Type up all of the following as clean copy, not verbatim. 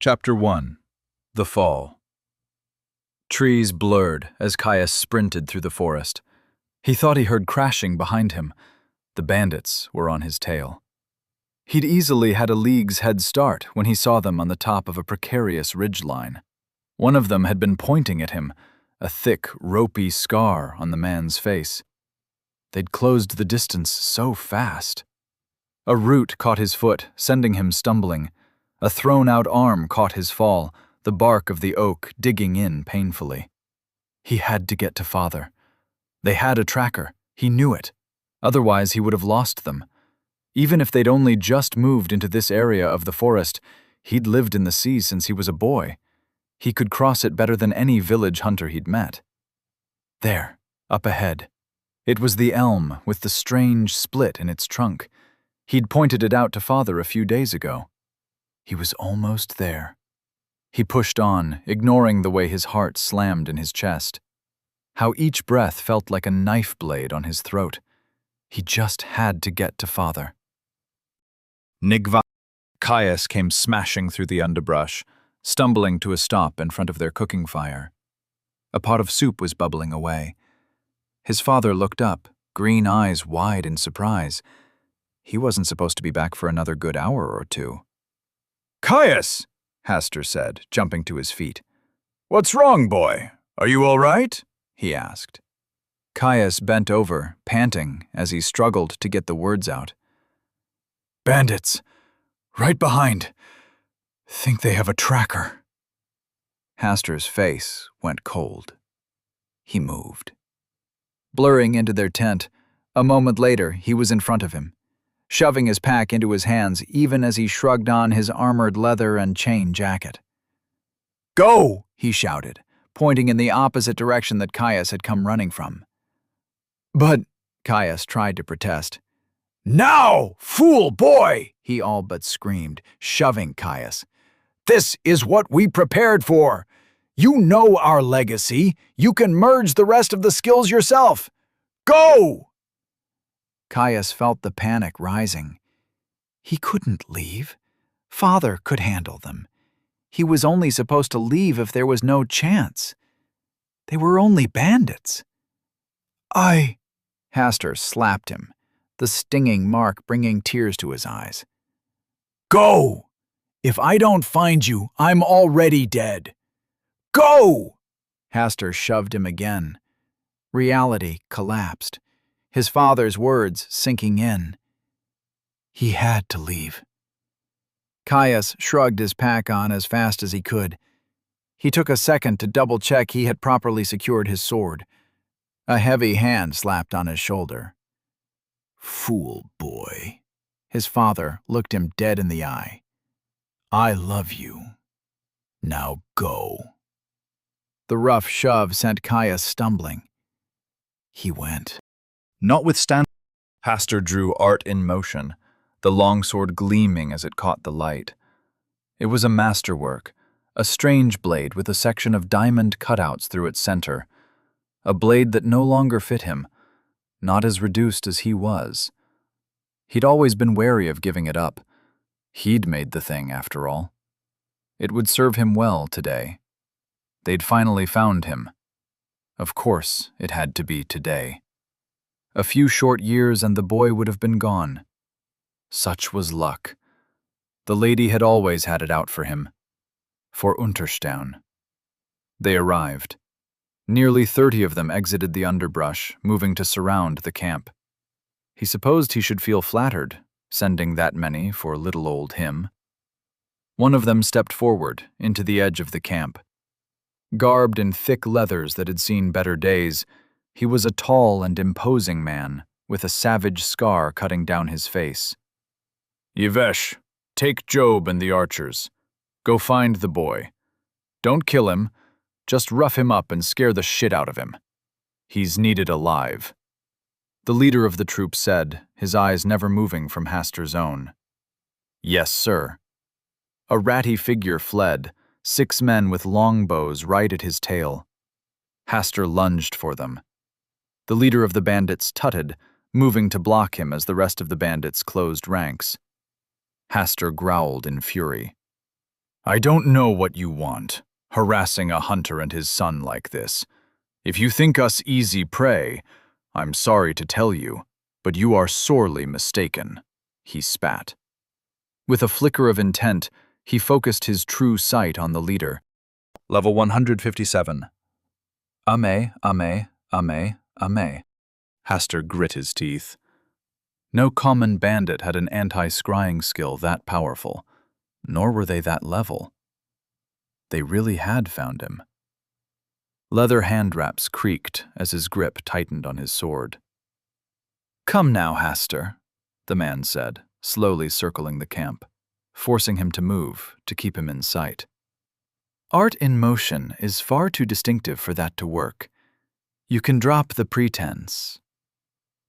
Chapter 1. The Fall. Trees blurred as Caius sprinted through the forest. He thought he heard crashing behind him. The bandits were on his tail. He'd easily had a league's head start when he saw them on the top of a precarious ridgeline. One of them had been pointing at him, a thick, ropey scar on the man's face. They'd closed the distance so fast. A root caught his foot, sending him stumbling. A thrown-out arm caught his fall, the bark of the oak digging in painfully. He had to get to Father. They had a tracker. He knew it. Otherwise, he would have lost them. Even if they'd only just moved into this area of the forest, he'd lived in the sea since he was a boy. He could cross it better than any village hunter he'd met. There, up ahead. It was the elm with the strange split in its trunk. He'd pointed it out to Father a few days ago. He was almost there. He pushed on, ignoring the way his heart slammed in his chest. How each breath felt like a knife blade on his throat. He just had to get to Father. Nigva. Caius came smashing through the underbrush, stumbling to a stop in front of their cooking fire. A pot of soup was bubbling away. His father looked up, green eyes wide in surprise. He wasn't supposed to be back for another good hour or two. "Caius," Hastur said, jumping to his feet. "What's wrong, boy? Are you all right?" he asked. Caius bent over, panting, as he struggled to get the words out. "Bandits. Right behind. Think they have a tracker." Hastur's face went cold. He moved. Blurring into their tent, a moment later he was in front of him, shoving his pack into his hands even as he shrugged on his armored leather and chain jacket. "Go!" he shouted, pointing in the opposite direction that Caius had come running from. "But," Caius tried to protest. "Now, fool boy!" he all but screamed, shoving Caius. "This is what we prepared for. You know our legacy. You can merge the rest of the skills yourself. Go!" Caius felt the panic rising. He couldn't leave. Father could handle them. He was only supposed to leave if there was no chance. They were only bandits. Hastur slapped him, the stinging mark bringing tears to his eyes. "Go! If I don't find you, I'm already dead. Go!" Hastur shoved him again. Reality collapsed, his father's words sinking in. He had to leave. Caius shrugged his pack on as fast as he could. He took a second to double-check he had properly secured his sword. A heavy hand slapped on his shoulder. "Fool boy." His father looked him dead in the eye. "I love you. Now go." The rough shove sent Caius stumbling. He went. Notwithstanding, Hastur drew art in motion, the longsword gleaming as it caught the light. It was a masterwork, a strange blade with a section of diamond cutouts through its center, a blade that no longer fit him, not as reduced as he was. He'd always been wary of giving it up. He'd made the thing, after all. It would serve him well today. They'd finally found him. Of course, it had to be today. A few short years and the boy would have been gone. Such was luck. The lady had always had it out for him. For Untersteun. They arrived. Nearly 30 of them exited the underbrush, moving to surround the camp. He supposed he should feel flattered, sending that many for little old him. One of them stepped forward, into the edge of the camp. Garbed in thick leathers that had seen better days, he was a tall and imposing man, with a savage scar cutting down his face. "Yvesh, take Job and the archers. Go find the boy. Don't kill him, just rough him up and scare the shit out of him. He's needed alive." The leader of the troop said, his eyes never moving from Hastur's own. "Yes, sir." A ratty figure fled, 6 men with longbows right at his tail. Hastur lunged for them. The leader of the bandits tutted, moving to block him as the rest of the bandits closed ranks. Hastur growled in fury. I don't know what you want, harassing a hunter and his son like this. If you think us easy prey, I'm sorry to tell you, but you are sorely mistaken, he spat. With a flicker of intent, he focused his true sight on the leader. Level 157. Ame. Haster grit his teeth. No common bandit had an anti-scrying skill that powerful, nor were they that level. They really had found him. Leather hand wraps creaked as his grip tightened on his sword. Come now, Haster, the man said, slowly circling the camp, forcing him to move to keep him in sight. Art in motion is far too distinctive for that to work. You can drop the pretense.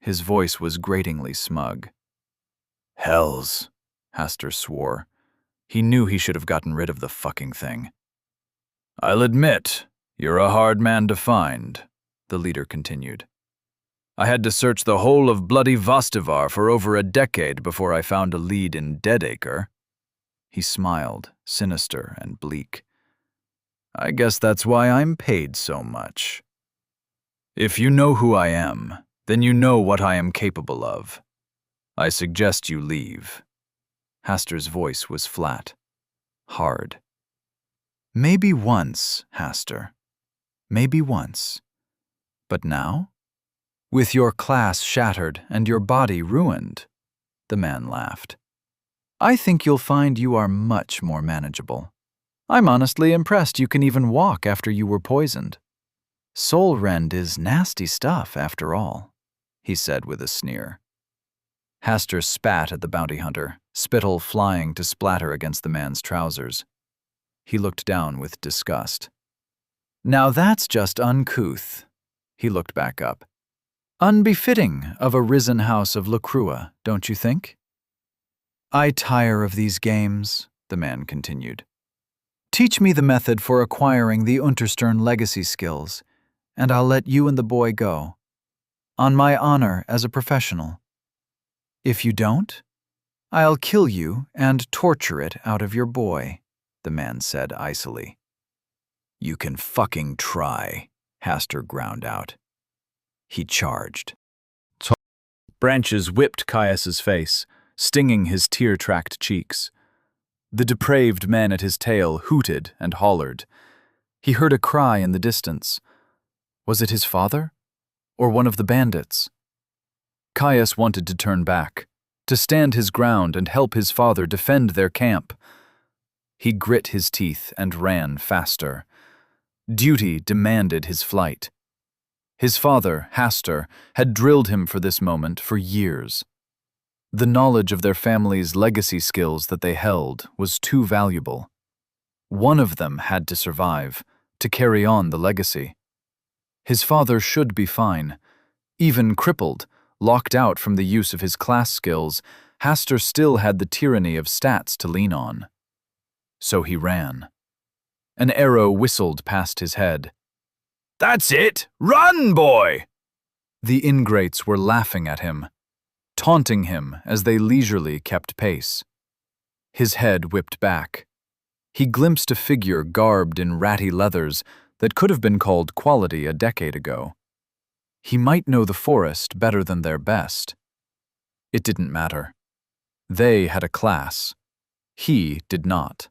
His voice was gratingly smug. Hells, Haster swore. He knew he should have gotten rid of the fucking thing. I'll admit, you're a hard man to find, the leader continued. I had to search the whole of bloody Vostivar for over a decade before I found a lead in Deadacre. He smiled, sinister and bleak. I guess that's why I'm paid so much. If you know who I am, then you know what I am capable of. I suggest you leave. Haster's voice was flat, hard. Maybe once, Haster. Maybe once. But now? With your class shattered and your body ruined, the man laughed. I think you'll find you are much more manageable. I'm honestly impressed you can even walk after you were poisoned. Soul rend is nasty stuff, after all, he said with a sneer. Haster spat at the bounty hunter, spittle flying to splatter against the man's trousers. He looked down with disgust. Now that's just uncouth. He looked back up. Unbefitting of a risen house of Lacrua, don't you think? I tire of these games, the man continued. Teach me the method for acquiring the Unterstern legacy skills, and I'll let you and the boy go. On my honor as a professional. If you don't, I'll kill you and torture it out of your boy, the man said icily. You can fucking try, Haster ground out. He charged. Branches whipped Caius's face, stinging his tear-tracked cheeks. The depraved man at his tail hooted and hollered. He heard a cry in the distance. Was it his father? Or one of the bandits? Caius wanted to turn back, to stand his ground and help his father defend their camp. He grit his teeth and ran faster. Duty demanded his flight. His father, Haster, had drilled him for this moment for years. The knowledge of their family's legacy skills that they held was too valuable. One of them had to survive, to carry on the legacy. His father should be fine. Even crippled, locked out from the use of his class skills, Haster still had the tyranny of stats to lean on. So he ran. An arrow whistled past his head. That's it! Run, boy! The ingrates were laughing at him, taunting him as they leisurely kept pace. His head whipped back. He glimpsed a figure garbed in ratty leathers that could have been called quality a decade ago. He might know the forest better than their best. It didn't matter. They had a class. He did not.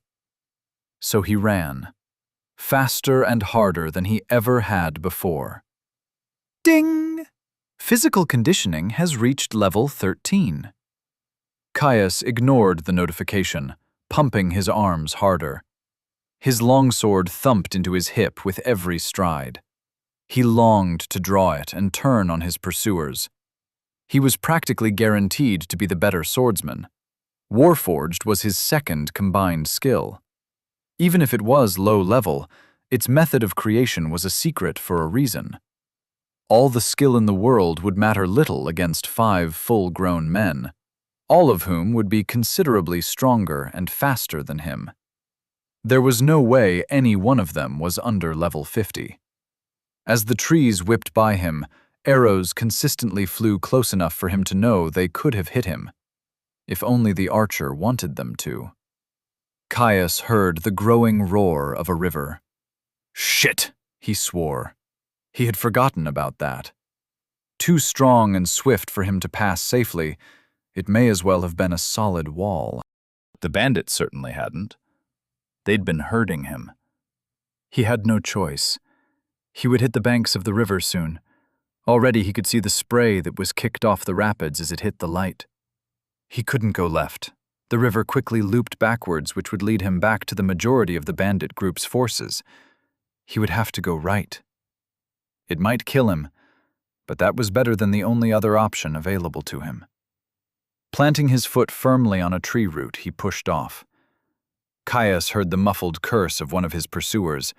So he ran, faster and harder than he ever had before. Ding! Physical conditioning has reached level 13. Caius ignored the notification, pumping his arms harder. His longsword thumped into his hip with every stride. He longed to draw it and turn on his pursuers. He was practically guaranteed to be the better swordsman. Warforged was his second combined skill. Even if it was low level, its method of creation was a secret for a reason. All the skill in the world would matter little against 5 full-grown men, all of whom would be considerably stronger and faster than him. There was no way any one of them was under level 50. As the trees whipped by him, arrows consistently flew close enough for him to know they could have hit him, if only the archer wanted them to. Caius heard the growing roar of a river. Shit, he swore. He had forgotten about that. Too strong and swift for him to pass safely, it may as well have been a solid wall. The bandits certainly hadn't. They'd been herding him. He had no choice. He would hit the banks of the river soon. Already he could see the spray that was kicked off the rapids as it hit the light. He couldn't go left. The river quickly looped backwards, which would lead him back to the majority of the bandit group's forces. He would have to go right. It might kill him, but that was better than the only other option available to him. Planting his foot firmly on a tree root, he pushed off. Caius heard the muffled curse of one of his pursuers.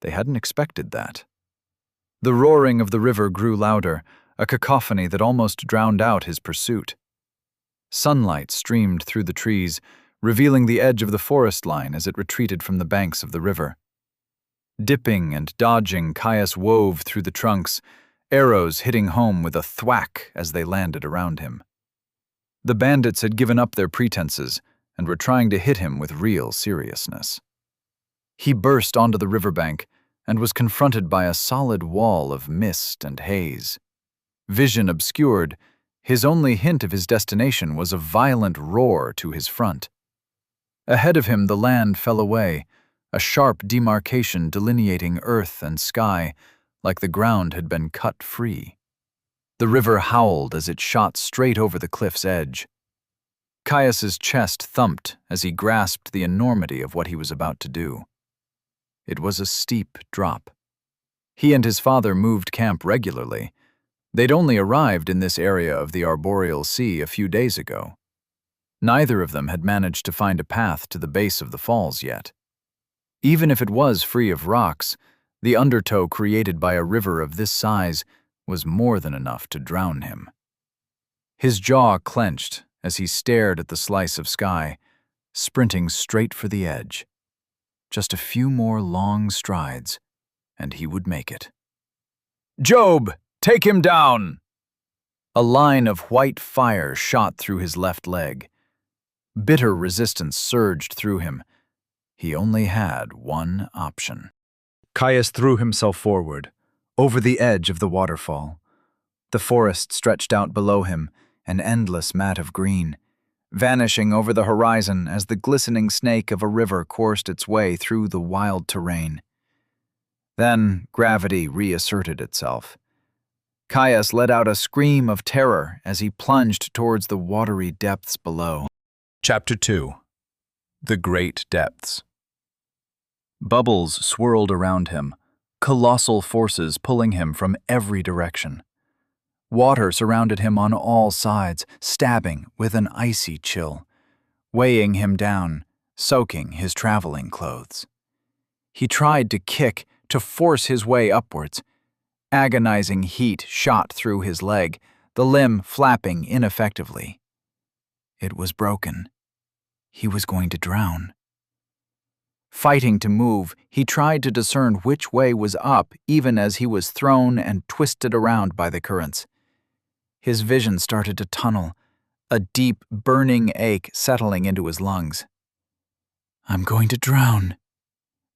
They hadn't expected that. The roaring of the river grew louder, a cacophony that almost drowned out his pursuit. Sunlight streamed through the trees, revealing the edge of the forest line as it retreated from the banks of the river. Dipping and dodging, Caius wove through the trunks, arrows hitting home with a thwack as they landed around him. The bandits had given up their pretenses and were trying to hit him with real seriousness. He burst onto the riverbank and was confronted by a solid wall of mist and haze. Vision obscured, his only hint of his destination was a violent roar to his front. Ahead of him the land fell away, a sharp demarcation delineating earth and sky, like the ground had been cut free. The river howled as it shot straight over the cliff's edge. Caius's chest thumped as he grasped the enormity of what he was about to do. It was a steep drop. He and his father moved camp regularly. They'd only arrived in this area of the arboreal sea a few days ago. Neither of them had managed to find a path to the base of the falls yet. Even if it was free of rocks, the undertow created by a river of this size was more than enough to drown him. His jaw clenched as he stared at the slice of sky, sprinting straight for the edge. Just a few more long strides, and he would make it. "Job, take him down!" A line of white fire shot through his left leg. Bitter resistance surged through him. He only had one option. Caius threw himself forward, over the edge of the waterfall. The forest stretched out below him, an endless mat of green, vanishing over the horizon as the glistening snake of a river coursed its way through the wild terrain. Then gravity reasserted itself. Caius let out a scream of terror as he plunged towards the watery depths below. Chapter 2. The Great Depths. Bubbles swirled around him, colossal forces pulling him from every direction. Water surrounded him on all sides, stabbing with an icy chill, weighing him down, soaking his traveling clothes. He tried to kick, to force his way upwards. Agonizing heat shot through his leg, the limb flapping ineffectively. It was broken. He was going to drown. Fighting to move, he tried to discern which way was up even as he was thrown and twisted around by the currents. His vision started to tunnel, a deep, burning ache settling into his lungs. "I'm going to drown."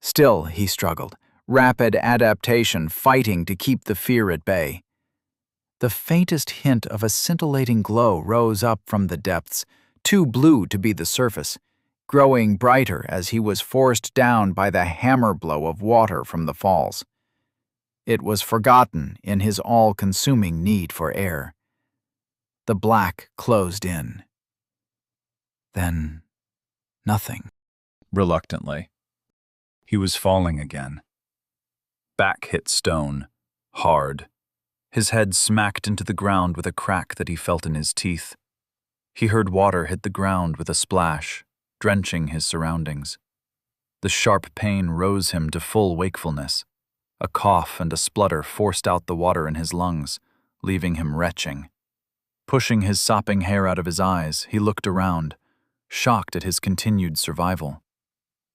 Still, he struggled, rapid adaptation fighting to keep the fear at bay. The faintest hint of a scintillating glow rose up from the depths, too blue to be the surface, growing brighter as he was forced down by the hammer blow of water from the falls. It was forgotten in his all-consuming need for air. The black closed in. Then, nothing. Reluctantly, he was falling again. Back hit stone, hard. His head smacked into the ground with a crack that he felt in his teeth. He heard water hit the ground with a splash, drenching his surroundings. The sharp pain rose him to full wakefulness. A cough and a splutter forced out the water in his lungs, leaving him retching. Pushing his sopping hair out of his eyes, he looked around, shocked at his continued survival.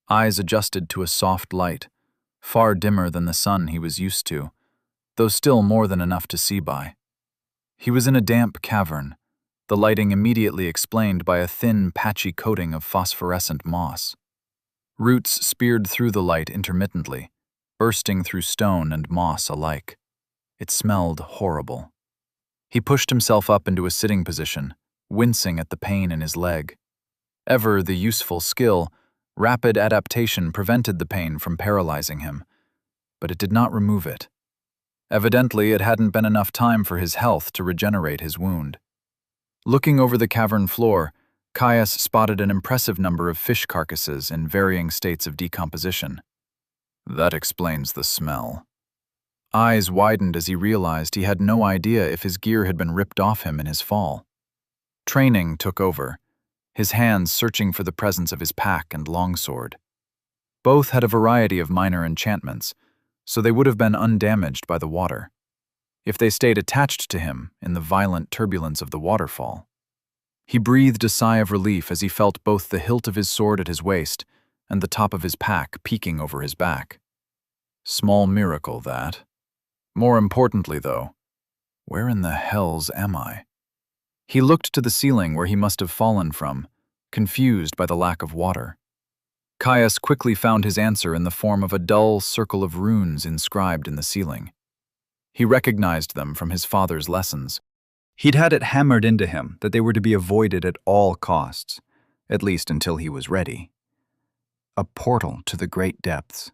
Eyes adjusted to a soft light, far dimmer than the sun he was used to, though still more than enough to see by. He was in a damp cavern, the lighting immediately explained by a thin, patchy coating of phosphorescent moss. Roots speared through the light intermittently, bursting through stone and moss alike. It smelled horrible. He pushed himself up into a sitting position, wincing at the pain in his leg. Ever the useful skill, rapid adaptation prevented the pain from paralyzing him, but it did not remove it. Evidently, it hadn't been enough time for his health to regenerate his wound. Looking over the cavern floor, Caius spotted an impressive number of fish carcasses in varying states of decomposition. That explains the smell. Eyes widened as he realized he had no idea if his gear had been ripped off him in his fall. Training took over, his hands searching for the presence of his pack and longsword. Both had a variety of minor enchantments, so they would have been undamaged by the water, if they stayed attached to him in the violent turbulence of the waterfall. He breathed a sigh of relief as he felt both the hilt of his sword at his waist and the top of his pack peeking over his back. Small miracle, that. More importantly, though, where in the hells am I? He looked to the ceiling where he must have fallen from, confused by the lack of water. Caius quickly found his answer in the form of a dull circle of runes inscribed in the ceiling. He recognized them from his father's lessons. He'd had it hammered into him that they were to be avoided at all costs, at least until he was ready. A portal to the great depths.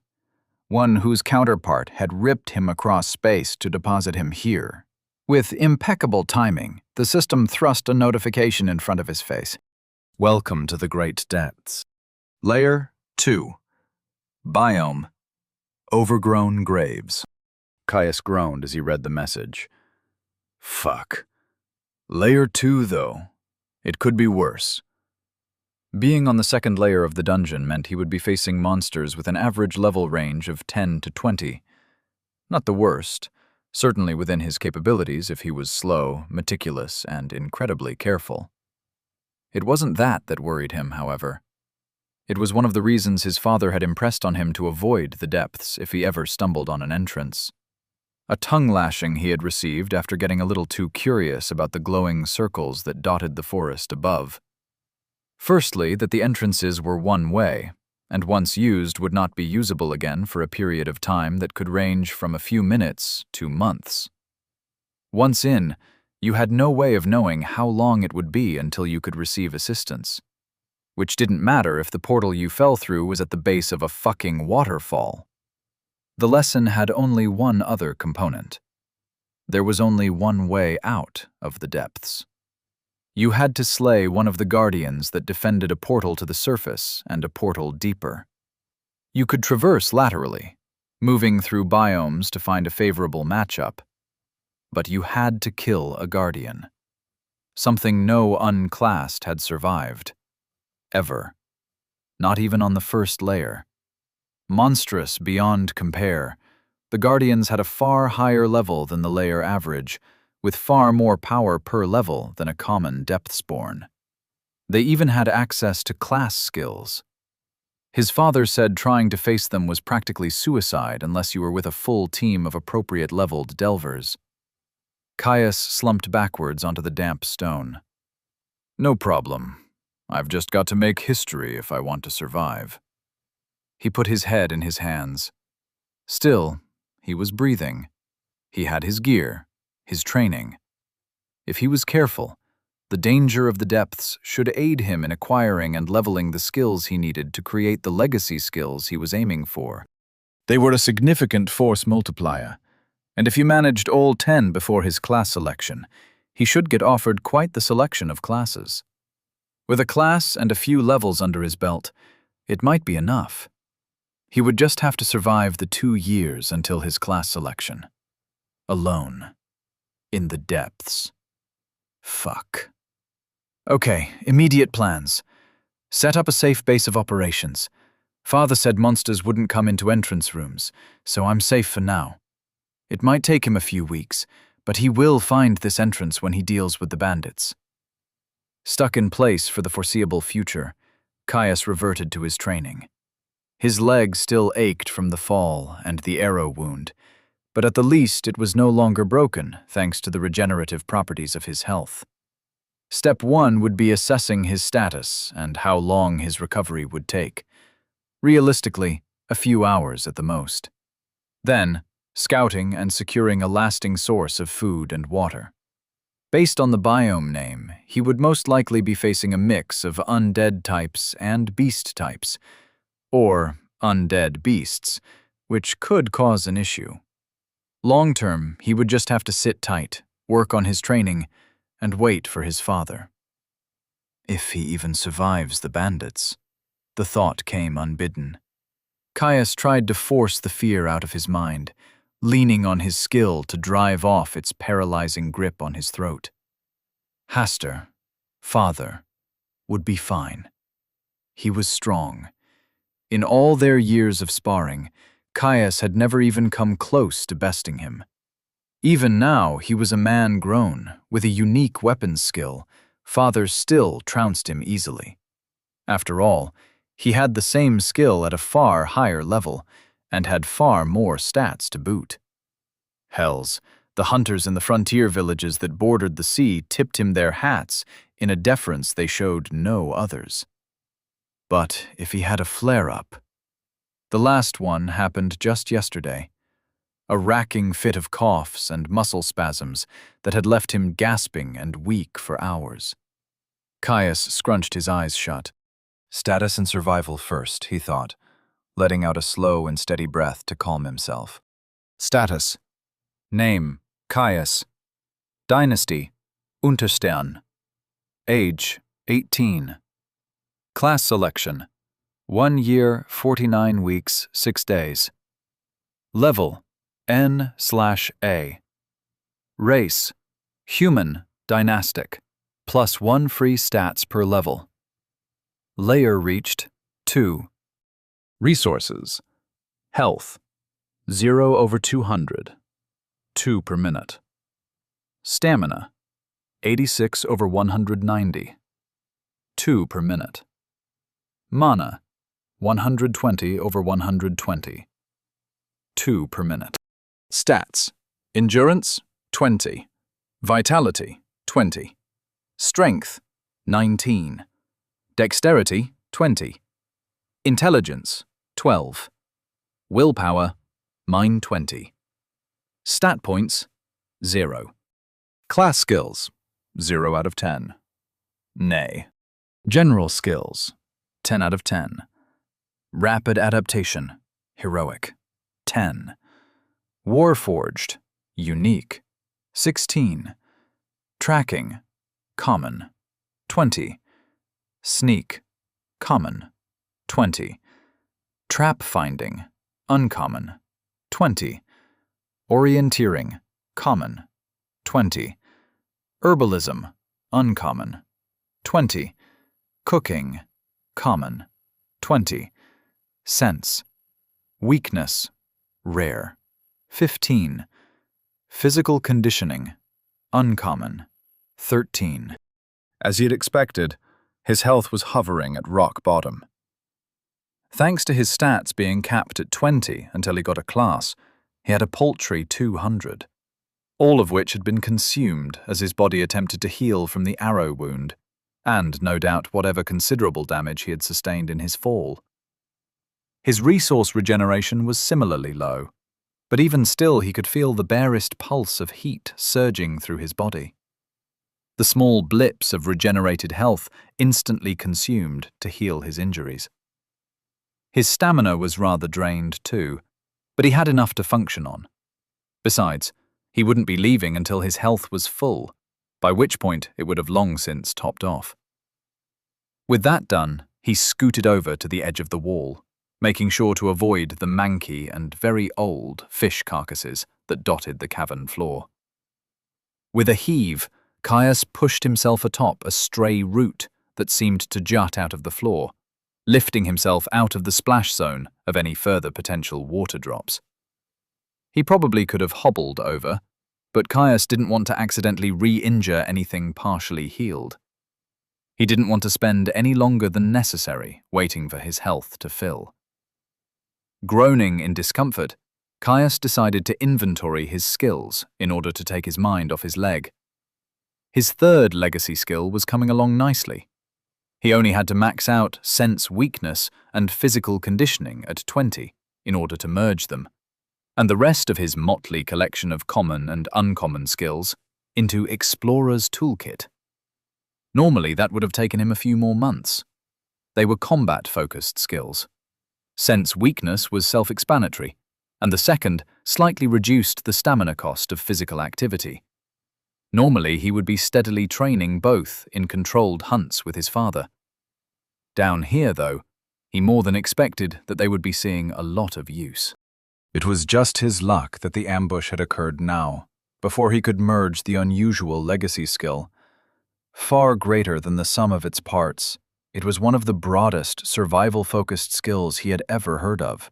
One whose counterpart had ripped him across space to deposit him here. With impeccable timing, the system thrust a notification in front of his face. Welcome to the great depths. Layer 2. Biome. Overgrown graves. Caius groaned as he read the message. Fuck. Layer 2, though. It could be worse. Being on the second layer of the dungeon meant he would be facing monsters with an average level range of 10 to 20. Not the worst, certainly within his capabilities if he was slow, meticulous, and incredibly careful. It wasn't that worried him, however. It was one of the reasons his father had impressed on him to avoid the depths if he ever stumbled on an entrance. A tongue-lashing he had received after getting a little too curious about the glowing circles that dotted the forest above. Firstly, that the entrances were one way, and once used would not be usable again for a period of time that could range from a few minutes to months. Once in, you had no way of knowing how long it would be until you could receive assistance. Which didn't matter if the portal you fell through was at the base of a fucking waterfall. The lesson had only one other component. There was only one way out of the depths. You had to slay one of the guardians that defended a portal to the surface and a portal deeper. You could traverse laterally, moving through biomes to find a favorable matchup, but you had to kill a guardian. Something no unclassed had survived. Ever. Not even on the first layer. Monstrous beyond compare, the guardians had a far higher level than the layer average, with far more power per level than a common depthspawn. They even had access to class skills. His father said trying to face them was practically suicide unless you were with a full team of appropriate-leveled delvers. Caius slumped backwards onto the damp stone. No problem. I've just got to make history if I want to survive. He put his head in his hands. Still, he was breathing. He had his gear, his training. If he was careful, the danger of the depths should aid him in acquiring and leveling the skills he needed to create the legacy skills he was aiming for. They were a significant force multiplier, and if he managed all 10 before his class selection, he should get offered quite the selection of classes. With a class and a few levels under his belt, it might be enough. He would just have to survive the 2 years until his class selection. Alone. In the depths. Fuck. Okay, immediate plans. Set up a safe base of operations. Father said monsters wouldn't come into entrance rooms, so I'm safe for now. It might take him a few weeks, but he will find this entrance when he deals with the bandits. Stuck in place for the foreseeable future, Caius reverted to his training. His leg still ached from the fall and the arrow wound, but at the least it was no longer broken thanks to the regenerative properties of his health. Step 1 would be assessing his status and how long his recovery would take. Realistically, a few hours at the most. Then, scouting and securing a lasting source of food and water. Based on the biome name, he would most likely be facing a mix of undead types and beast types, or undead beasts, which could cause an issue. Long-term, he would just have to sit tight, work on his training, and wait for his father. If he even survives the bandits, the thought came unbidden. Caius tried to force the fear out of his mind, leaning on his skill to drive off its paralyzing grip on his throat. Hastur, father, would be fine. He was strong. In all their years of sparring, Caius had never even come close to besting him. Even now, he was a man grown, with a unique weapons skill. Father still trounced him easily. After all, he had the same skill at a far higher level, and had far more stats to boot. Hells, the hunters in the frontier villages that bordered the sea tipped him their hats in a deference they showed no others. But if he had a flare-up... The last one happened just yesterday. A racking fit of coughs and muscle spasms that had left him gasping and weak for hours. Caius scrunched his eyes shut. Status and survival first, he thought, letting out a slow and steady breath to calm himself. Status. Name, Caius. Dynasty, Unterstern. Age, 18. Class selection, 1 year, 49 weeks, 6 days. Level, N/A. Race, human, dynastic, +1 free stats per level. Layer reached, 2. Resources, health, 0/200, 2 per minute. Stamina, 86/190, 2 per minute. Mana, 120/120, 2 per minute. Stats, endurance, 20. Vitality, 20. Strength, 19. Dexterity, 20. Intelligence, 12. Willpower, -20. Stat points, 0. Class skills, 0 out of 10. Nay. General skills, 10 out of 10. Rapid adaptation, heroic, 10. Warforged, unique, 16. Tracking, common, 20. Sneak, common, 20. Trap finding, uncommon, 20. Orienteering, common, 20. Herbalism, uncommon, 20. Cooking, common, 20. Sense, weakness, rare, 15. Physical conditioning, uncommon, 13. As he had expected, his health was hovering at rock bottom. Thanks to his stats being capped at 20 until he got a class, he had a paltry 200, all of which had been consumed as his body attempted to heal from the arrow wound, and no doubt whatever considerable damage he had sustained in his fall. His resource regeneration was similarly low, but even still he could feel the barest pulse of heat surging through his body. The small blips of regenerated health instantly consumed to heal his injuries. His stamina was rather drained too, but he had enough to function on. Besides, he wouldn't be leaving until his health was full, by which point it would have long since topped off. With that done, he scooted over to the edge of the wall, making sure to avoid the manky and very old fish carcasses that dotted the cavern floor. With a heave, Caius pushed himself atop a stray root that seemed to jut out of the floor, lifting himself out of the splash zone of any further potential water drops. He probably could have hobbled over, but Caius didn't want to accidentally re-injure anything partially healed. He didn't want to spend any longer than necessary waiting for his health to fill. Groaning in discomfort, Caius decided to inventory his skills in order to take his mind off his leg. His third legacy skill was coming along nicely. He only had to max out sense weakness and physical conditioning at 20 in order to merge them, and the rest of his motley collection of common and uncommon skills into Explorer's Toolkit. Normally, that would have taken him a few more months. They were combat-focused skills. Sense weakness was self-explanatory, and the second slightly reduced the stamina cost of physical activity. Normally, he would be steadily training both in controlled hunts with his father. Down here, though, he more than expected that they would be seeing a lot of use. It was just his luck that the ambush had occurred now, before he could merge the unusual legacy skill. Far greater than the sum of its parts, it was one of the broadest, survival-focused skills he had ever heard of.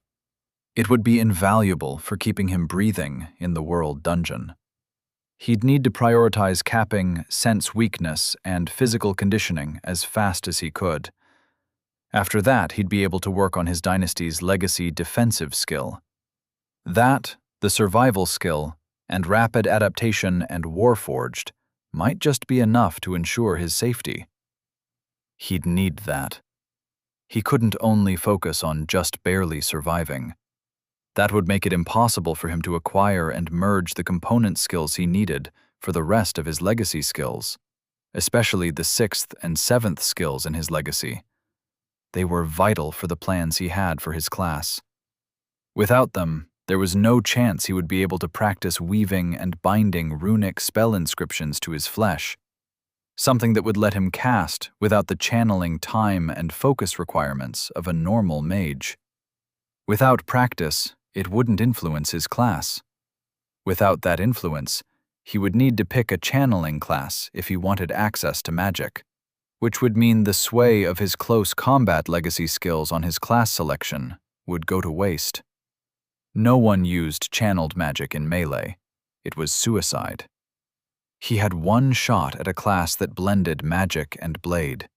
It would be invaluable for keeping him breathing in the world dungeon. He'd need to prioritize capping sense weakness and physical conditioning as fast as he could. After that, he'd be able to work on his dynasty's legacy defensive skill. That, the survival skill, and rapid adaptation and warforged might just be enough to ensure his safety. He'd need that. He couldn't only focus on just barely surviving. That would make it impossible for him to acquire and merge the component skills he needed for the rest of his legacy skills, especially the 6th and 7th skills in his legacy. They were vital for the plans he had for his class. Without them, there was no chance he would be able to practice weaving and binding runic spell inscriptions to his flesh, something that would let him cast without the channeling time and focus requirements of a normal mage. Without practice, it wouldn't influence his class. Without that influence, he would need to pick a channeling class if he wanted access to magic, which would mean the sway of his close combat legacy skills on his class selection would go to waste. No one used channeled magic in melee. It was suicide. He had one shot at a class that blended magic and blade.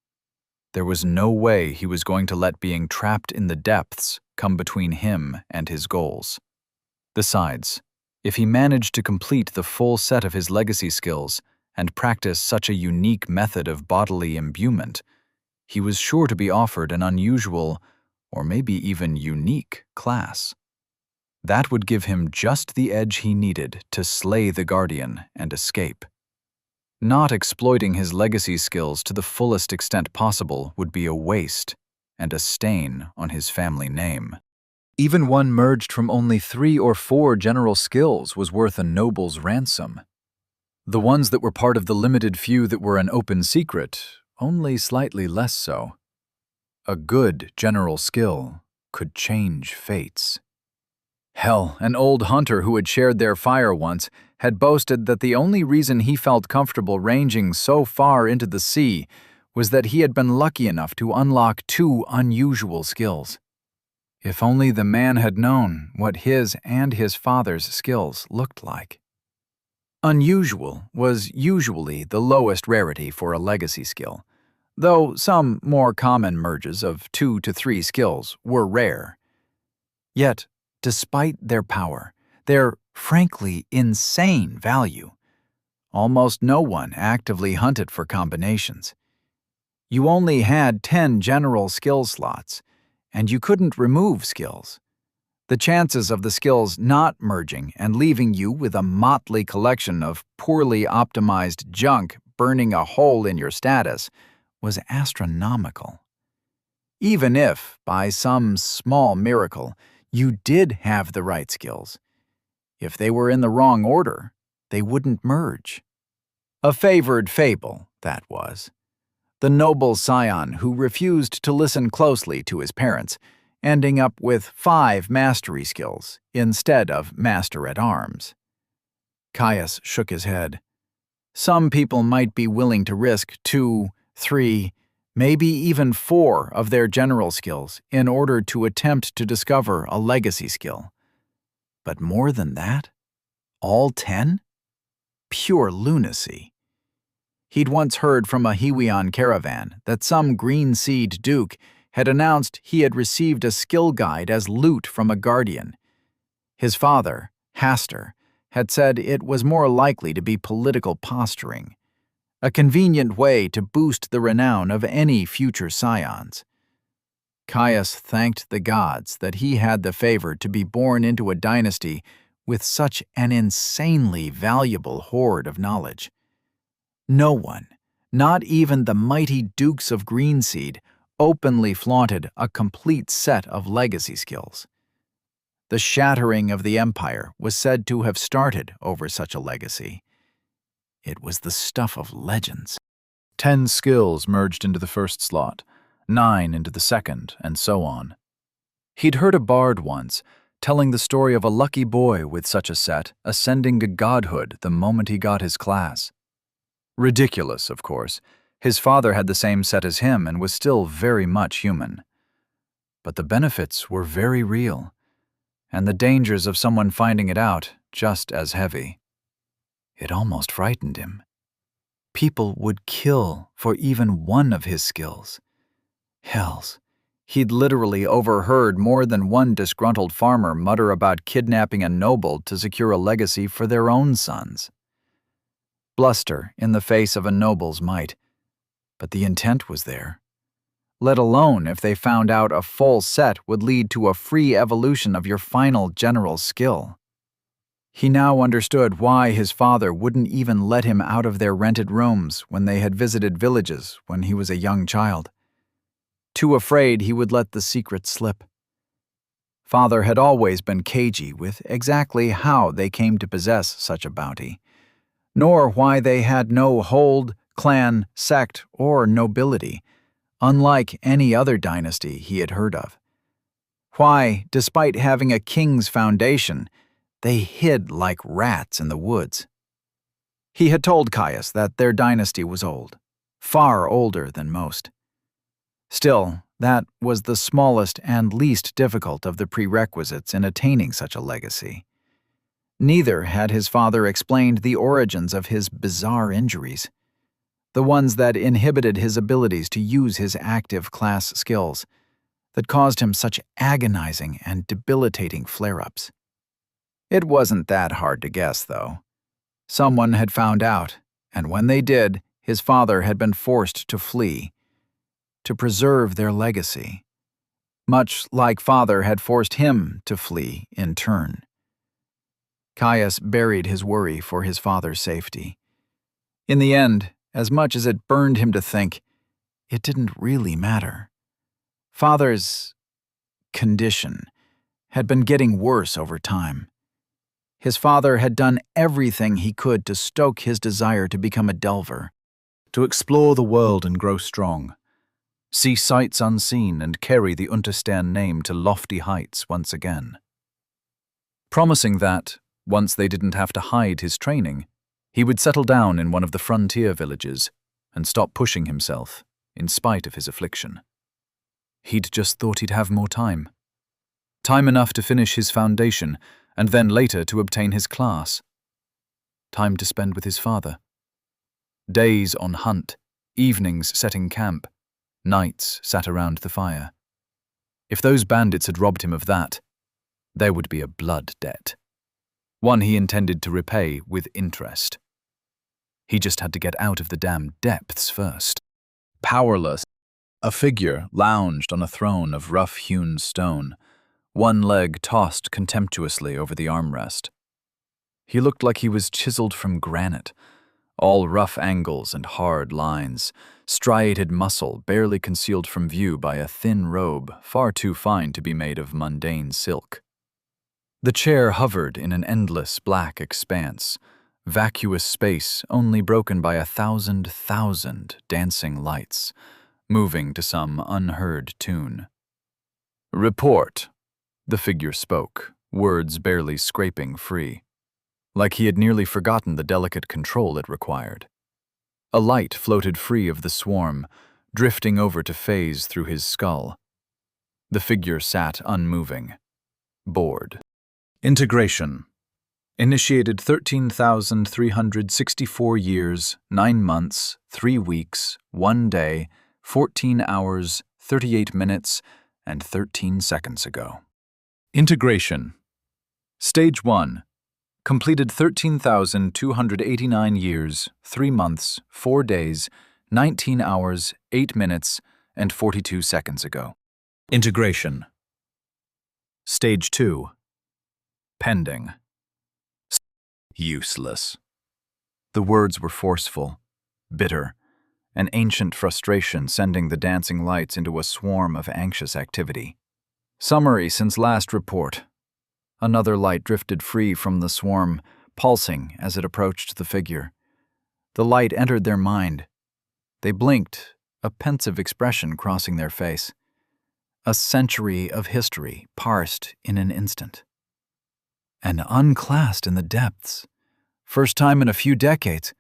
There was no way he was going to let being trapped in the depths come between him and his goals. Besides, if he managed to complete the full set of his legacy skills and practice such a unique method of bodily imbuement, he was sure to be offered an unusual, or maybe even unique, class. That would give him just the edge he needed to slay the Guardian and escape. Not exploiting his legacy skills to the fullest extent possible would be a waste and a stain on his family name. Even one merged from only 3 or 4 general skills was worth a noble's ransom. The ones that were part of the limited few that were an open secret, only slightly less so. A good general skill could change fates. Hell, an old hunter who had shared their fire once had boasted that the only reason he felt comfortable ranging so far into the sea was that he had been lucky enough to unlock 2 unusual skills. If only the man had known what his and his father's skills looked like. Unusual was usually the lowest rarity for a legacy skill, though some more common merges of 2 to 3 skills were rare. Yet, despite their power, their frankly insane value, almost no one actively hunted for combinations. You only had 10 general skill slots, and you couldn't remove skills. The chances of the skills not merging and leaving you with a motley collection of poorly optimized junk burning a hole in your status was astronomical. Even if, by some small miracle, you did have the right skills, if they were in the wrong order, they wouldn't merge. A favored fable, that was. The noble scion who refused to listen closely to his parents, ending up with 5 mastery skills instead of master-at-arms. Caius shook his head. Some people might be willing to risk 2, 3, maybe even 4 of their general skills in order to attempt to discover a legacy skill. But more than that? All 10? Pure lunacy. He'd once heard from a Hiwian caravan that some green-seed duke had announced he had received a skill guide as loot from a guardian. His father, Hastur, had said it was more likely to be political posturing. a convenient way to boost the renown of any future scions. Caius thanked the gods that he had the favor to be born into a dynasty with such an insanely valuable hoard of knowledge. No one, not even the mighty dukes of Greenseed, openly flaunted a complete set of legacy skills. The shattering of the empire was said to have started over such a legacy. It was the stuff of legends. 10 skills merged into the first slot, 9 into the second, and so on. He'd heard a bard once telling the story of a lucky boy with such a set ascending to godhood the moment he got his class. Ridiculous, of course. His father had the same set as him and was still very much human. But the benefits were very real, and the dangers of someone finding it out just as heavy. It almost frightened him. People would kill for even one of his skills. Hells, he'd literally overheard more than one disgruntled farmer mutter about kidnapping a noble to secure a legacy for their own sons. Bluster in the face of a noble's might, but the intent was there. Let alone if they found out a full set would lead to a free evolution of your final general skill. He now understood why his father wouldn't even let him out of their rented rooms when they had visited villages when he was a young child. Too afraid he would let the secret slip. Father had always been cagey with exactly how they came to possess such a bounty, nor why they had no hold, clan, sect, or nobility, unlike any other dynasty he had heard of. Why, despite having a king's foundation, they hid like rats in the woods. He had told Caius that their dynasty was old, far older than most. Still, that was the smallest and least difficult of the prerequisites in attaining such a legacy. Neither had his father explained the origins of his bizarre injuries, the ones that inhibited his abilities to use his active class skills, that caused him such agonizing and debilitating flare-ups. It wasn't that hard to guess, though. Someone had found out, and when they did, his father had been forced to flee, to preserve their legacy, much like father had forced him to flee in turn. Caius buried his worry for his father's safety. In the end, as much as it burned him to think, it didn't really matter. Father's condition had been getting worse over time. His father had done everything he could to stoke his desire to become a delver, to explore the world and grow strong, see sights unseen and carry the Unterstern name to lofty heights once again. Promising that, once they didn't have to hide his training, he would settle down in one of the frontier villages and stop pushing himself, in spite of his affliction. He'd just thought he'd have more time. Time enough to finish his foundation, and then later to obtain his class. Time to spend with his father. Days on hunt, evenings setting camp, nights sat around the fire. If those bandits had robbed him of that, there would be a blood debt. One he intended to repay with interest. He just had to get out of the damn depths first. Powerless, a figure lounged on a throne of rough-hewn stone, one leg tossed contemptuously over the armrest. He looked like he was chiseled from granite, all rough angles and hard lines, striated muscle barely concealed from view by a thin robe far too fine to be made of mundane silk. The chair hovered in an endless black expanse, vacuous space only broken by 1,000 dancing lights, moving to some unheard tune. "Report," the figure spoke, words barely scraping free, like he had nearly forgotten the delicate control it required. A light floated free of the swarm, drifting over to phase through his skull. The figure sat unmoving, bored. Integration. Initiated 13,364 years, 9 months, 3 weeks, 1 day, 14 hours, 38 minutes, and 13 seconds ago. Integration. Stage 1. Completed 13,289 years, 3 months, 4 days, 19 hours, 8 minutes, and 42 seconds ago. Integration. Stage 2. Pending. Useless. The words were forceful, bitter, an ancient frustration sending the dancing lights into a swarm of anxious activity. Summary since last report. Another light drifted free from the swarm, pulsing as it approached the figure. The light entered their mind. They blinked, a pensive expression crossing their face. A century of history parsed in an instant. And unclassed in the depths. First time in a few decades.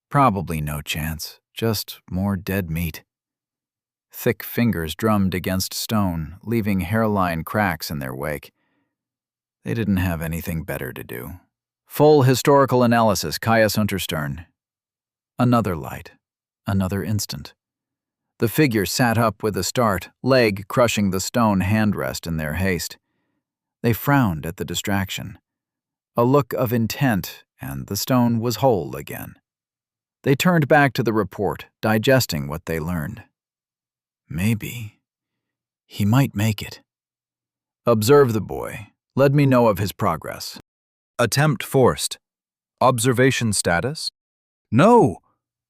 Probably no chance, just more dead meat. Thick fingers drummed against stone, leaving hairline cracks in their wake. They didn't have anything better to do. Full historical analysis, Caius Unterstern. Another light. Another instant. The figure sat up with a start, leg crushing the stone handrest in their haste. They frowned at the distraction. A look of intent, and the stone was whole again. They turned back to the report, digesting what they learned. Maybe. He might make it. Observe the boy. Let me know of his progress. Attempt forced. Observation status? No,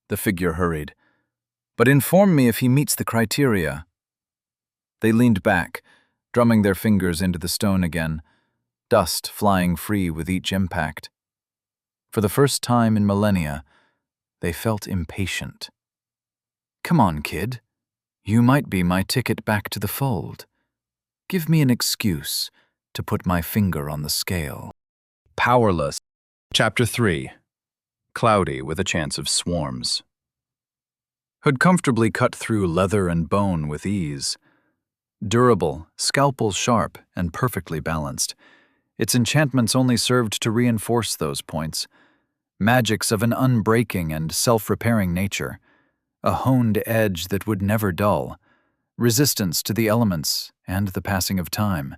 the figure hurried. But inform me if he meets the criteria. They leaned back, drumming their fingers into the stone again, dust flying free with each impact. For the first time in millennia, they felt impatient. Come on, kid. You might be my ticket back to the fold. Give me an excuse to put my finger on the scale. Powerless. Chapter 3. Cloudy with a chance of swarms. Hood comfortably cut through leather and bone with ease. Durable, scalpel sharp, and perfectly balanced. Its enchantments only served to reinforce those points. Magics of an unbreaking and self-repairing nature. A honed edge that would never dull. Resistance to the elements and the passing of time.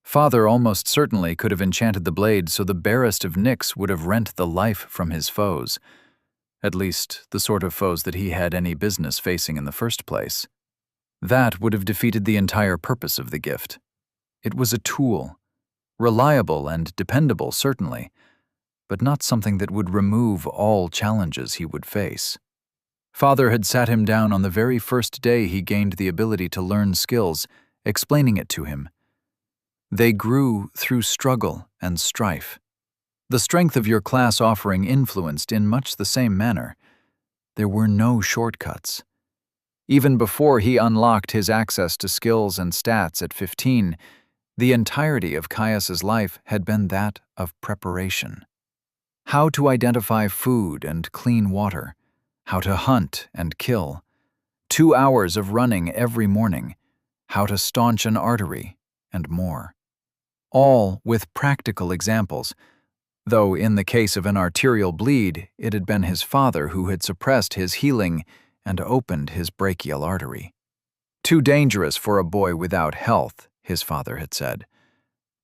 Father almost certainly could have enchanted the blade so the barest of nicks would have rent the life from his foes. At least, the sort of foes that he had any business facing in the first place. That would have defeated the entire purpose of the gift. It was a tool. Reliable and dependable, certainly, but not something that would remove all challenges he would face. Father had sat him down on the very first day he gained the ability to learn skills, explaining it to him. They grew through struggle and strife. The strength of your class offering influenced in much the same manner. There were no shortcuts. Even before he unlocked his access to skills and stats at 15, the entirety of Caius's life had been that of preparation. How to identify food and clean water, how to hunt and kill, 2 hours of running every morning, how to staunch an artery, and more. All with practical examples, though in the case of an arterial bleed, it had been his father who had suppressed his healing and opened his brachial artery. Too dangerous for a boy without health, his father had said.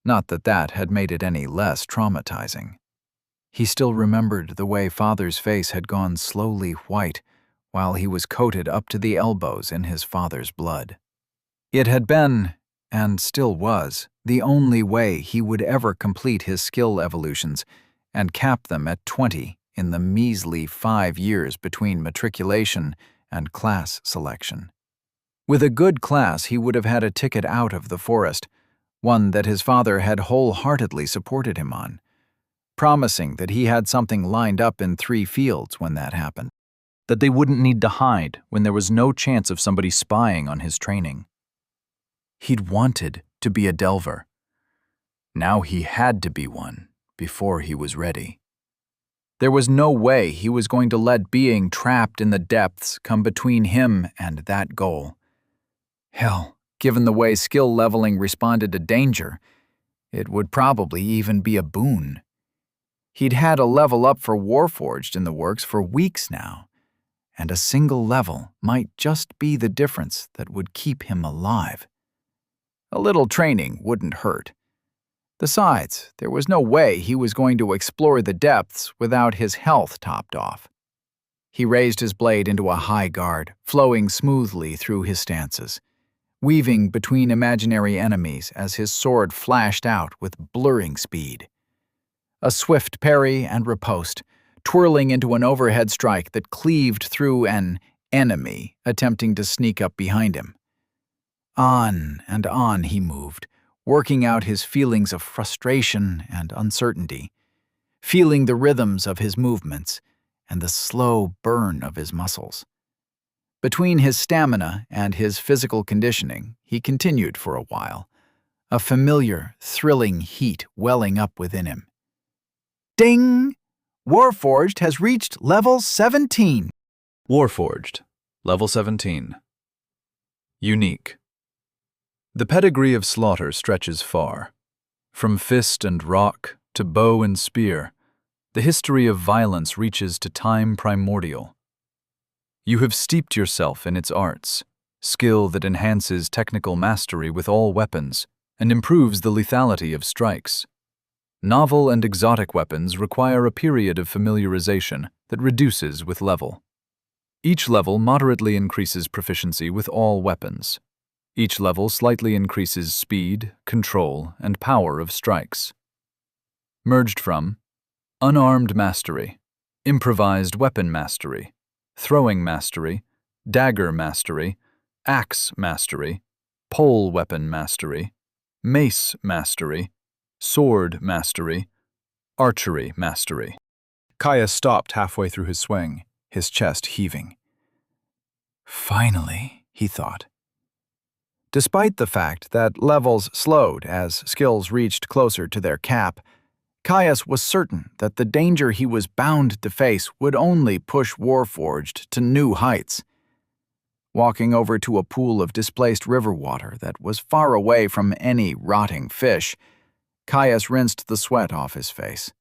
Not that that had made it any less traumatizing. He still remembered the way Father's face had gone slowly white while he was coated up to the elbows in his father's blood. It had been, and still was, the only way he would ever complete his skill evolutions and cap them at 20 in the measly 5 years between matriculation and class selection. With a good class, he would have had a ticket out of the forest, one that his father had wholeheartedly supported him on, promising that he had something lined up in 3 fields when that happened, that they wouldn't need to hide when there was no chance of somebody spying on his training. He'd wanted to be a delver. Now he had to be one before he was ready. There was no way he was going to let being trapped in the depths come between him and that goal. Hell, given the way skill leveling responded to danger, it would probably even be a boon. He'd had a level up for Warforged in the works for weeks now, and a single level might just be the difference that would keep him alive. A little training wouldn't hurt. Besides, there was no way he was going to explore the depths without his health topped off. He raised his blade into a high guard, flowing smoothly through his stances, weaving between imaginary enemies as his sword flashed out with blurring speed. A swift parry and riposte, twirling into an overhead strike that cleaved through an enemy attempting to sneak up behind him. On and on he moved, working out his feelings of frustration and uncertainty, feeling the rhythms of his movements and the slow burn of his muscles. Between his stamina and his physical conditioning, he continued for a while, a familiar, thrilling heat welling up within him. Ding! Warforged has reached level 17. Warforged, level 17. Unique. The pedigree of slaughter stretches far. From fist and rock to bow and spear, the history of violence reaches to time primordial. You have steeped yourself in its arts, skill that enhances technical mastery with all weapons and improves the lethality of strikes. Novel and exotic weapons require a period of familiarization that reduces with level. Each level moderately increases proficiency with all weapons. Each level slightly increases speed, control, and power of strikes. Merged from Unarmed Mastery, Improvised Weapon Mastery, Throwing Mastery, Dagger Mastery, Axe Mastery, Pole Weapon Mastery, Mace Mastery, Sword Mastery, Archery Mastery. Kaya stopped halfway through his swing, his chest heaving. Finally, he thought. Despite the fact that levels slowed as skills reached closer to their cap, Caius was certain that the danger he was bound to face would only push Warforged to new heights. Walking over to a pool of displaced river water that was far away from any rotting fish, Caius rinsed the sweat off his face.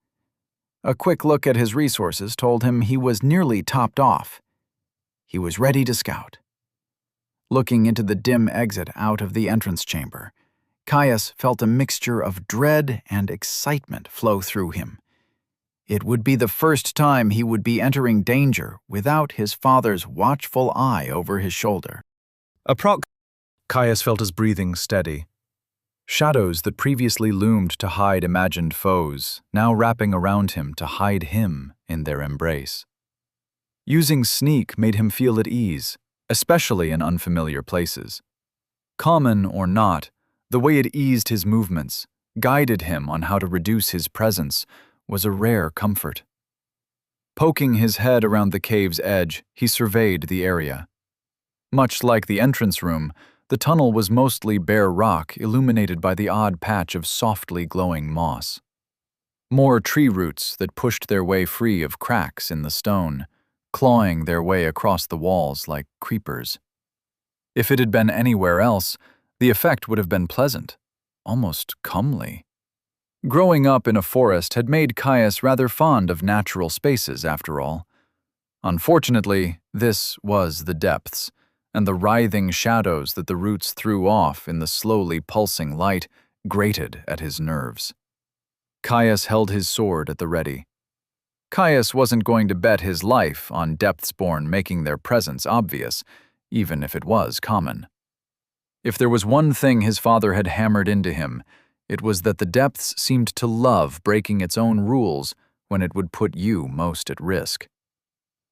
A quick look at his resources told him he was nearly topped off. He was ready to scout. Looking into the dim exit out of the entrance chamber, Caius felt a mixture of dread and excitement flow through him. It would be the first time he would be entering danger without his father's watchful eye over his shoulder. Caius felt his breathing steady. Shadows that previously loomed to hide imagined foes, now wrapping around him to hide him in their embrace. Using sneak made him feel at ease, especially in unfamiliar places. Common or not, the way it eased his movements, guided him on how to reduce his presence, was a rare comfort. Poking his head around the cave's edge, he surveyed the area. Much like the entrance room, the tunnel was mostly bare rock illuminated by the odd patch of softly glowing moss. More tree roots that pushed their way free of cracks in the stone, clawing their way across the walls like creepers. If it had been anywhere else, the effect would have been pleasant, almost comely. Growing up in a forest had made Caius rather fond of natural spaces, after all. Unfortunately, this was the depths, and the writhing shadows that the roots threw off in the slowly pulsing light grated at his nerves. Caius held his sword at the ready. Caius wasn't going to bet his life on Depthsborn making their presence obvious, even if it was common. If there was one thing his father had hammered into him, it was that the depths seemed to love breaking its own rules when it would put you most at risk.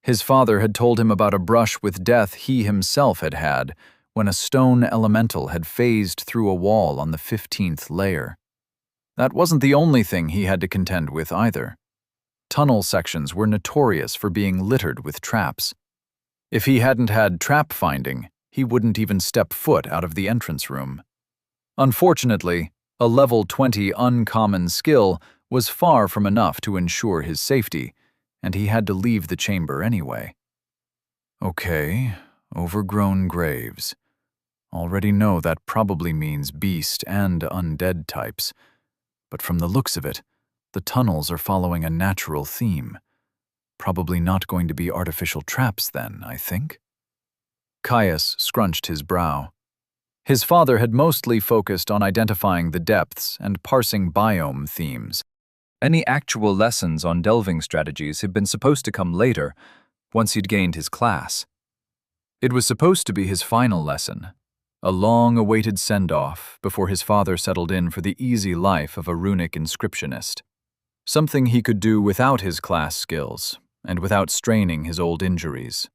His father had told him about a brush with death he himself had had when a stone elemental had phased through a wall on the 15th layer. That wasn't the only thing he had to contend with either. Tunnel sections were notorious for being littered with traps. If he hadn't had trap finding, he wouldn't even step foot out of the entrance room. Unfortunately, a level 20 uncommon skill was far from enough to ensure his safety, and he had to leave the chamber anyway. Okay, overgrown graves. Already know that probably means beast and undead types, but from the looks of it, the tunnels are following a natural theme. Probably not going to be artificial traps then, I think. Caius scrunched his brow. His father had mostly focused on identifying the depths and parsing biome themes. Any actual lessons on delving strategies had been supposed to come later, once he'd gained his class. It was supposed to be his final lesson, a long-awaited send-off before his father settled in for the easy life of a runic inscriptionist. Something he could do without his class skills and without straining his old injuries.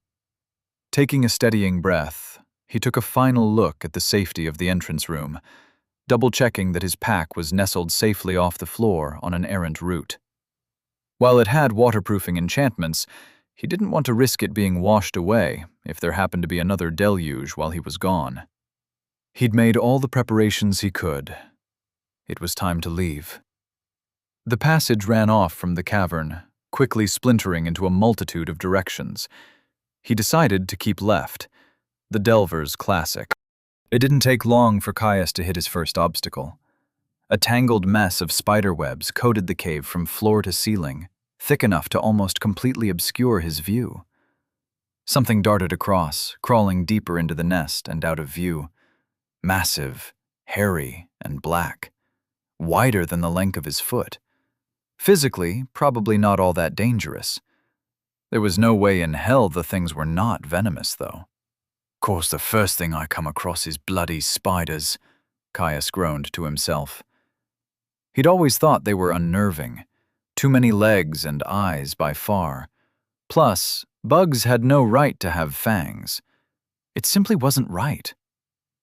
Taking a steadying breath, he took a final look at the safety of the entrance room, double-checking that his pack was nestled safely off the floor on an errant route. While it had waterproofing enchantments, he didn't want to risk it being washed away if there happened to be another deluge while he was gone. He'd made all the preparations he could. It was time to leave. The passage ran off from the cavern, quickly splintering into a multitude of directions. He decided to keep left, the Delver's classic. It didn't take long for Caius to hit his first obstacle. A tangled mess of spider webs coated the cave from floor to ceiling, thick enough to almost completely obscure his view. Something darted across, crawling deeper into the nest and out of view. Massive, hairy, and black. Wider than the length of his foot. Physically, probably not all that dangerous. There was no way in hell the things were not venomous, though. "Course the first thing I come across is bloody spiders," Caius groaned to himself. He'd always thought they were unnerving. Too many legs and eyes by far. Plus, bugs had no right to have fangs. It simply wasn't right.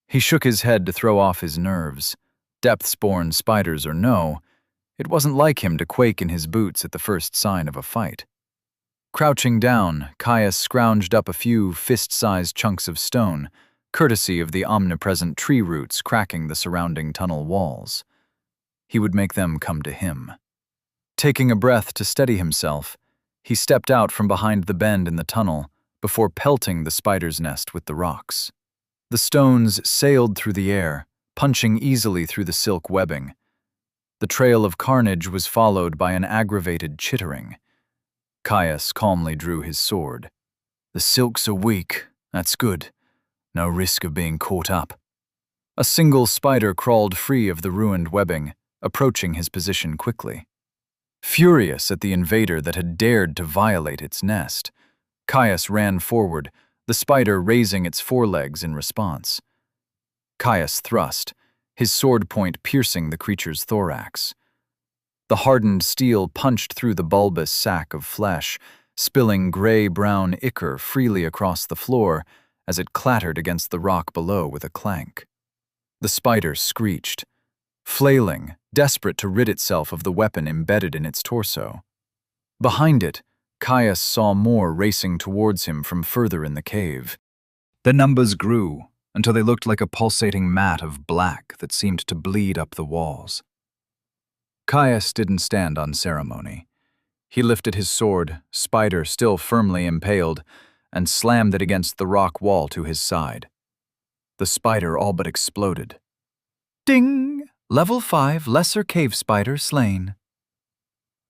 He shook his head to throw off his nerves. Depths-born spiders or no, it wasn't like him to quake in his boots at the first sign of a fight. Crouching down, Caius scrounged up a few fist-sized chunks of stone, courtesy of the omnipresent tree roots cracking the surrounding tunnel walls. He would make them come to him. Taking a breath to steady himself, he stepped out from behind the bend in the tunnel before pelting the spider's nest with the rocks. The stones sailed through the air, punching easily through the silk webbing. The trail of carnage was followed by an aggravated chittering. Caius calmly drew his sword. "The silks are weak, that's good. No risk of being caught up." A single spider crawled free of the ruined webbing, approaching his position quickly. Furious at the invader that had dared to violate its nest, Caius ran forward, the spider raising its forelegs in response. Caius thrust, his sword point piercing the creature's thorax. The hardened steel punched through the bulbous sack of flesh, spilling gray-brown ichor freely across the floor as it clattered against the rock below with a clank. The spider screeched, flailing, desperate to rid itself of the weapon embedded in its torso. Behind it, Caius saw more racing towards him from further in the cave. The numbers grew until they looked like a pulsating mat of black that seemed to bleed up the walls. Caius didn't stand on ceremony. He lifted his sword, spider still firmly impaled, and slammed it against the rock wall to his side. The spider all but exploded. Ding! Level 5 lesser cave spider slain.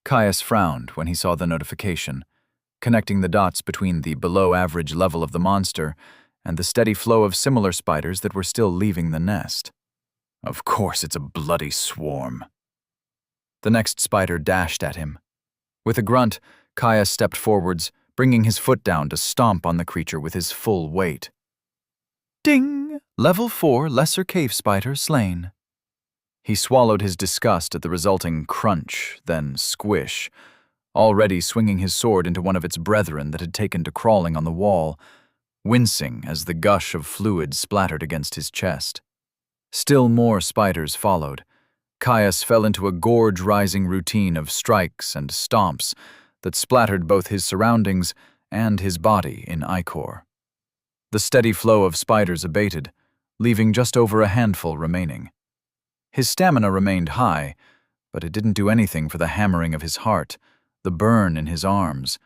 Caius frowned when he saw the notification, connecting the dots between the below-average level of the monster and the steady flow of similar spiders that were still leaving the nest. Of course it's a bloody swarm. The next spider dashed at him. With a grunt, Caius stepped forwards, bringing his foot down to stomp on the creature with his full weight. Ding! Level 4 lesser cave spider slain. He swallowed his disgust at the resulting crunch, then squish, already swinging his sword into one of its brethren that had taken to crawling on the wall, wincing as the gush of fluid splattered against his chest. Still more spiders followed. Caius fell into a gorge-rising routine of strikes and stomps that splattered both his surroundings and his body in ichor. The steady flow of spiders abated, leaving just over a handful remaining. His stamina remained high, but it didn't do anything for the hammering of his heart, the burn in his arms,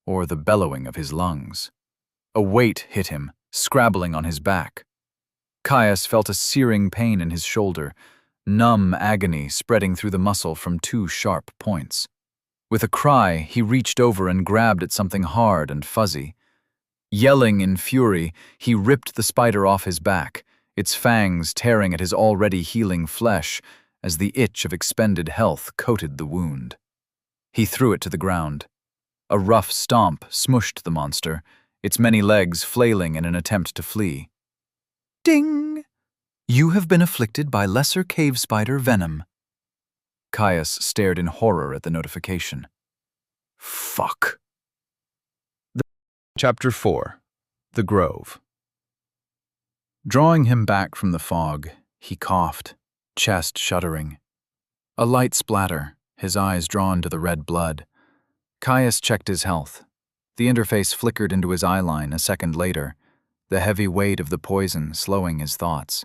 or the bellowing of his lungs. A weight hit him, scrabbling on his back. Caius felt a searing pain in his shoulder, numb agony spreading through the muscle from 2 sharp points. With a cry, he reached over and grabbed at something hard and fuzzy. Yelling in fury, he ripped the spider off his back, its fangs tearing at his already healing flesh as the itch of expended health coated the wound. He threw it to the ground. A rough stomp smushed the monster, its many legs flailing in an attempt to flee. Ding! You have been afflicted by lesser cave spider venom. Caius stared in horror at the notification. Fuck. Chapter 4. The Grove. Drawing him back from the fog, he coughed, chest shuddering. A light splatter, his eyes drawn to the red blood. Caius checked his health. The interface flickered into his eyeline a second later, the heavy weight of the poison slowing his thoughts.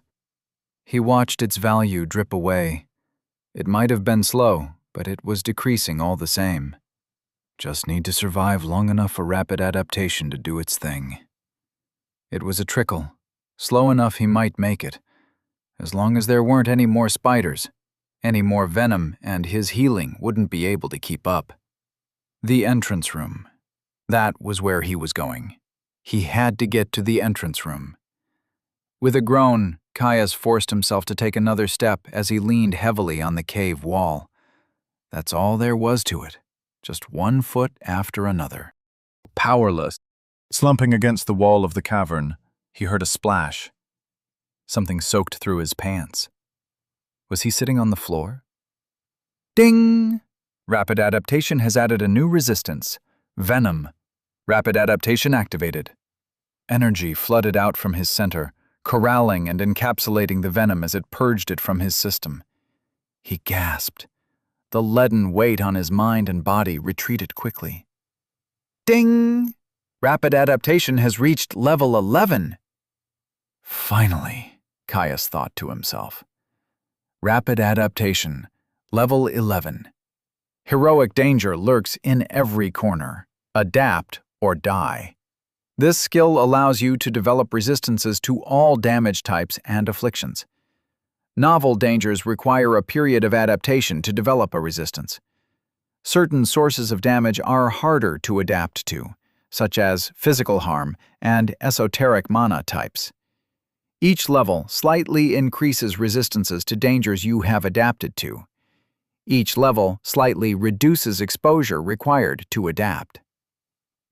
He watched its value drip away. It might have been slow, but it was decreasing all the same. Just need to survive long enough for rapid adaptation to do its thing. It was a trickle, slow enough he might make it, as long as there weren't any more spiders, any more venom, and his healing wouldn't be able to keep up. The entrance room. That was where he was going. He had to get to the entrance room. With a groan, Caius forced himself to take another step as he leaned heavily on the cave wall. That's all there was to it. Just one foot after another. Powerless, slumping against the wall of the cavern, he heard a splash. Something soaked through his pants. Was he sitting on the floor? Ding! Rapid adaptation has added a new resistance. Venom. Rapid adaptation activated. Energy flooded out from his center, corralling and encapsulating the venom as it purged it from his system. He gasped. The leaden weight on his mind and body retreated quickly. Ding! Rapid adaptation has reached level 11. Finally, Caius thought to himself. Rapid adaptation, level 11. Heroic danger lurks in every corner. Adapt or die. This skill allows you to develop resistances to all damage types and afflictions. Novel dangers require a period of adaptation to develop a resistance. Certain sources of damage are harder to adapt to, such as physical harm and esoteric mana types. Each level slightly increases resistances to dangers you have adapted to. Each level slightly reduces exposure required to adapt.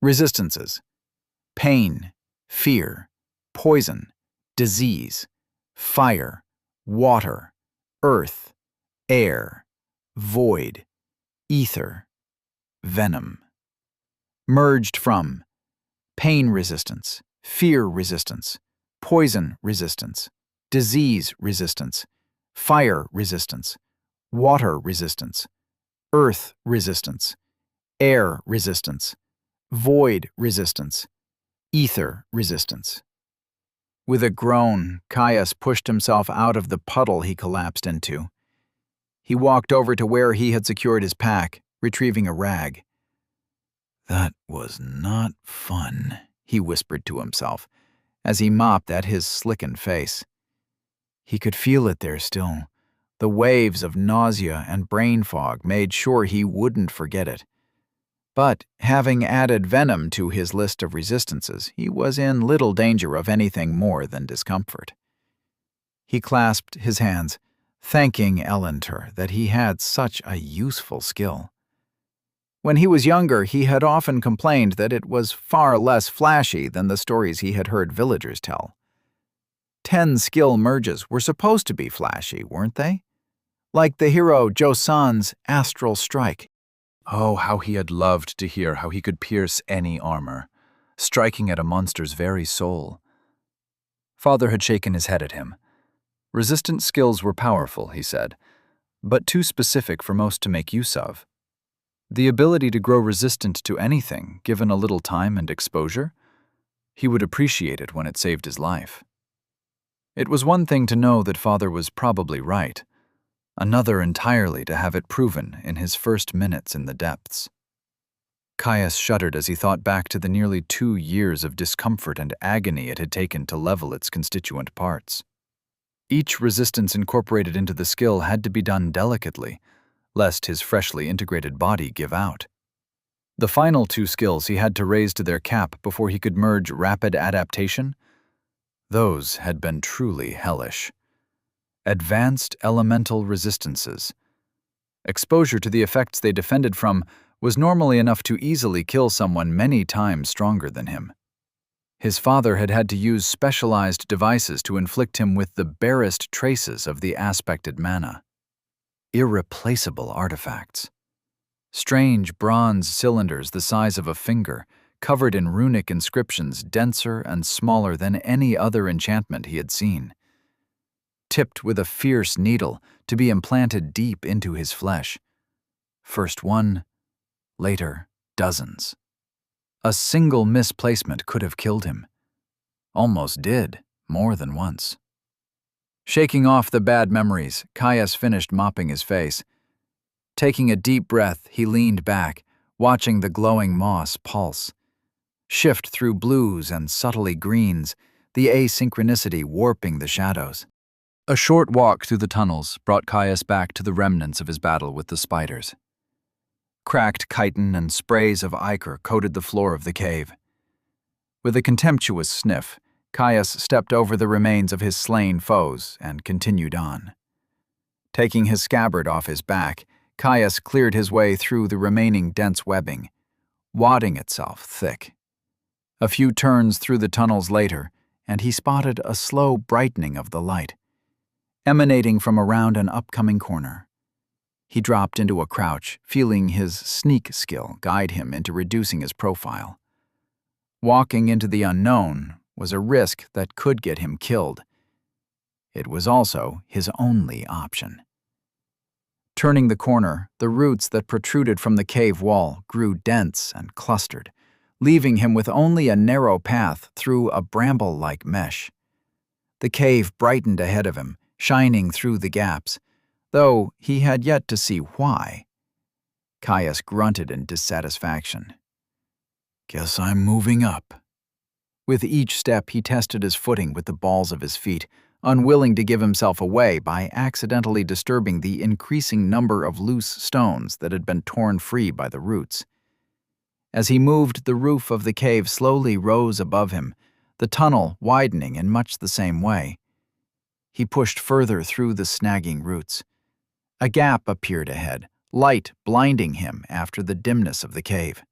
Resistances: pain, fear, poison, disease, fire, water, earth, air, void, ether, venom. Merged from pain resistance, fear resistance, poison resistance, disease resistance, fire resistance, water resistance, earth resistance, air resistance, void resistance, ether resistance. With a groan, Caius pushed himself out of the puddle he collapsed into. He walked over to where he had secured his pack, retrieving a rag. That was not fun, he whispered to himself, as he mopped at his slickened face. He could feel it there still. The waves of nausea and brain fog made sure he wouldn't forget it. But, having added venom to his list of resistances, he was in little danger of anything more than discomfort. He clasped his hands, thanking Elenter that he had such a useful skill. When he was younger, he had often complained that it was far less flashy than the stories he had heard villagers tell. 10 skill merges were supposed to be flashy, weren't they? Like the hero Josan's astral strike. Oh, how he had loved to hear how he could pierce any armor, striking at a monster's very soul. Father had shaken his head at him. Resistant skills were powerful, he said, but too specific for most to make use of. The ability to grow resistant to anything, given a little time and exposure, he would appreciate it when it saved his life. It was one thing to know that Father was probably right, another entirely to have it proven in his first minutes in the depths. Caius shuddered as he thought back to the nearly 2 years of discomfort and agony it had taken to level its constituent parts. Each resistance incorporated into the skill had to be done delicately, lest his freshly integrated body give out. The final 2 skills he had to raise to their cap before he could merge rapid adaptation. Those had been truly hellish. Advanced elemental resistances. Exposure to the effects they defended from was normally enough to easily kill someone many times stronger than him. His father had had to use specialized devices to inflict him with the barest traces of the aspected mana. Irreplaceable artifacts. Strange bronze cylinders the size of a finger, covered in runic inscriptions denser and smaller than any other enchantment he had seen. Tipped with a fierce needle to be implanted deep into his flesh. First one, later dozens. A single misplacement could have killed him. Almost did, more than once. Shaking off the bad memories, Caius finished mopping his face. Taking a deep breath, he leaned back, watching the glowing moss pulse. Shift through blues and subtly greens, the asynchronicity warping the shadows. A short walk through the tunnels brought Caius back to the remnants of his battle with the spiders. Cracked chitin and sprays of ichor coated the floor of the cave. With a contemptuous sniff, Caius stepped over the remains of his slain foes and continued on. Taking his scabbard off his back, Caius cleared his way through the remaining dense webbing, wadding itself thick. A few turns through the tunnels later, and he spotted a slow brightening of the light, emanating from around an upcoming corner. He dropped into a crouch, feeling his sneak skill guide him into reducing his profile. Walking into the unknown was a risk that could get him killed. It was also his only option. Turning the corner, the roots that protruded from the cave wall grew dense and clustered, leaving him with only a narrow path through a bramble-like mesh. The cave brightened ahead of him, shining through the gaps, though he had yet to see why. Caius grunted in dissatisfaction. "Guess I'm moving up." With each step, he tested his footing with the balls of his feet, unwilling to give himself away by accidentally disturbing the increasing number of loose stones that had been torn free by the roots. As he moved, the roof of the cave slowly rose above him, the tunnel widening in much the same way. He pushed further through the snagging roots. A gap appeared ahead, light blinding him after the dimness of the cave.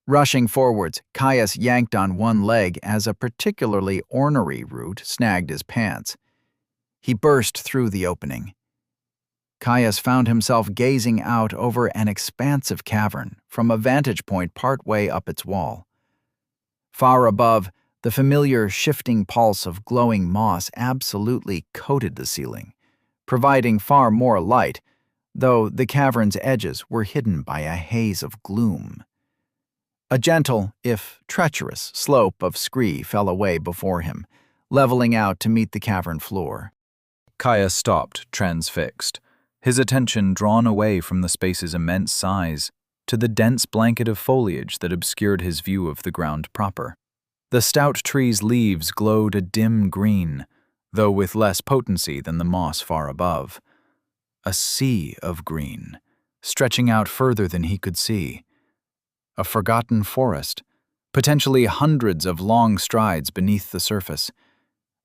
Rushing forwards, Caius yanked on one leg as a particularly ornery root snagged his pants. He burst through the opening. Caius found himself gazing out over an expansive cavern from a vantage point partway up its wall. Far above, the familiar shifting pulse of glowing moss absolutely coated the ceiling, providing far more light, though the cavern's edges were hidden by a haze of gloom. A gentle, if treacherous, slope of scree fell away before him, leveling out to meet the cavern floor. Caius stopped, transfixed, his attention drawn away from the space's immense size to the dense blanket of foliage that obscured his view of the ground proper. The stout tree's leaves glowed a dim green, though with less potency than the moss far above. A sea of green, stretching out further than he could see. A forgotten forest, potentially hundreds of long strides beneath the surface.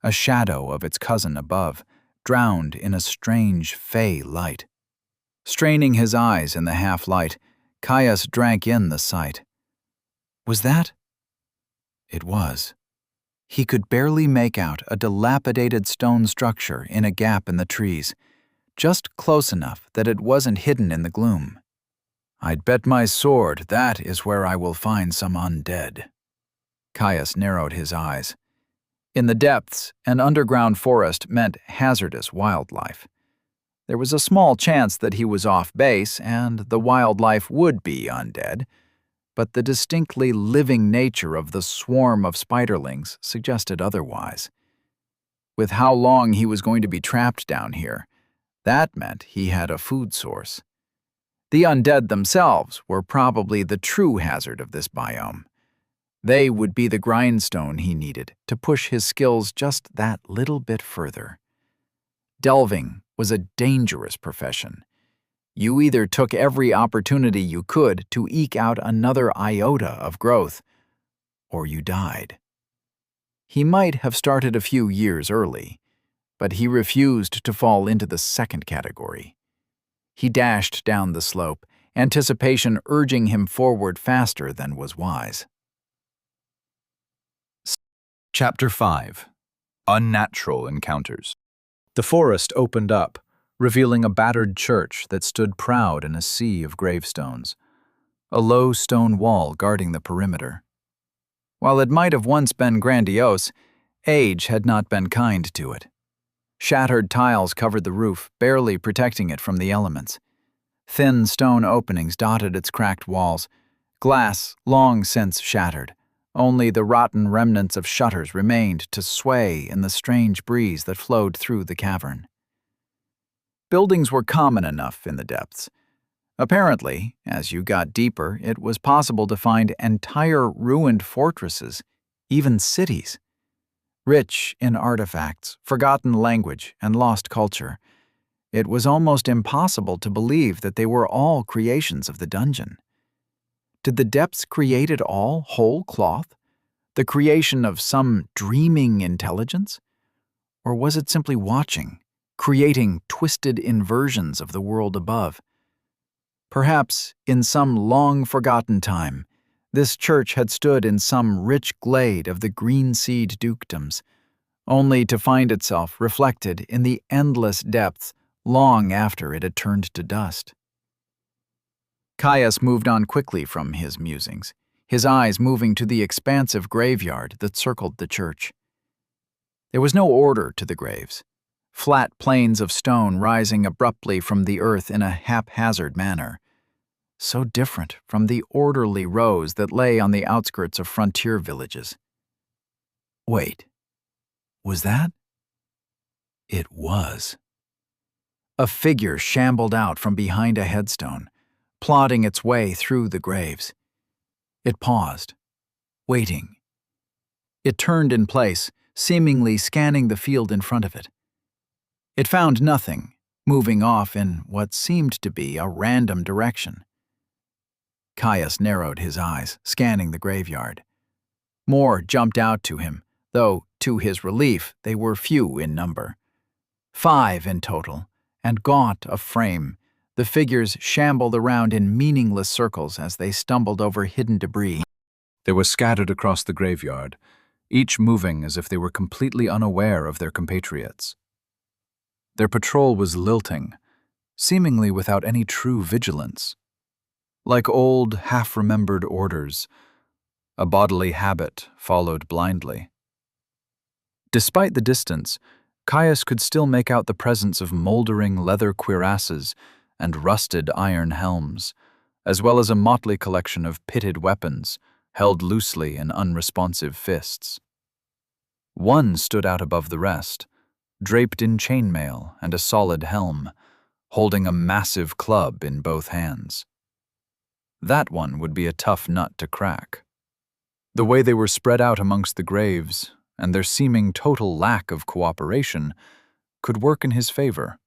A shadow of its cousin above, drowned in a strange fey light. Straining his eyes in the half-light, Caius drank in the sight. Was that? It was. He could barely make out a dilapidated stone structure in a gap in the trees, just close enough that it wasn't hidden in the gloom. "I'd bet my sword that is where I will find some undead." Caius narrowed his eyes. In the depths, an underground forest meant hazardous wildlife. There was a small chance that he was off base and the wildlife would be undead, but the distinctly living nature of the swarm of spiderlings suggested otherwise. With how long he was going to be trapped down here, that meant he had a food source. The undead themselves were probably the true hazard of this biome. They would be the grindstone he needed to push his skills just that little bit further. Delving was a dangerous profession. You either took every opportunity you could to eke out another iota of growth, or you died. He might have started a few years early, but he refused to fall into the second category. He dashed down the slope, anticipation urging him forward faster than was wise. Chapter 5. Unnatural Encounters. The forest opened up, revealing a battered church that stood proud in a sea of gravestones, a low stone wall guarding the perimeter. While it might have once been grandiose, age had not been kind to it. Shattered tiles covered the roof, barely protecting it from the elements. Thin stone openings dotted its cracked walls, glass long since shattered. Only the rotten remnants of shutters remained to sway in the strange breeze that flowed through the cavern. Buildings were common enough in the depths. Apparently, as you got deeper, it was possible to find entire ruined fortresses, even cities. Rich in artifacts, forgotten language, and lost culture, it was almost impossible to believe that they were all creations of the dungeon. Did the depths create it all whole cloth? The creation of some dreaming intelligence? Or was it simply watching, creating twisted inversions of the world above? Perhaps, in some long-forgotten time, this church had stood in some rich glade of the green-seed dukedoms, only to find itself reflected in the endless depths long after it had turned to dust. Caius moved on quickly from his musings, his eyes moving to the expansive graveyard that circled the church. There was no order to the graves, flat plains of stone rising abruptly from the earth in a haphazard manner, so different from the orderly rows that lay on the outskirts of frontier villages. Wait, was that? It was. A figure shambled out from behind a headstone, plodding its way through the graves. It paused, waiting. It turned in place, seemingly scanning the field in front of it. It found nothing, moving off in what seemed to be a random direction. Caius narrowed his eyes, scanning the graveyard. More jumped out to him, though, to his relief, they were few in number. 5 in total, and gaunt of frame, the figures shambled around in meaningless circles as they stumbled over hidden debris. They were scattered across the graveyard, each moving as if they were completely unaware of their compatriots. Their patrol was lilting, seemingly without any true vigilance. Like old, half-remembered orders, a bodily habit followed blindly. Despite the distance, Caius could still make out the presence of moldering leather cuirasses and rusted iron helms, as well as a motley collection of pitted weapons held loosely in unresponsive fists. One stood out above the rest, draped in chainmail and a solid helm, holding a massive club in both hands. That one would be a tough nut to crack. The way they were spread out amongst the graves, and their seeming total lack of cooperation, could work in his favor.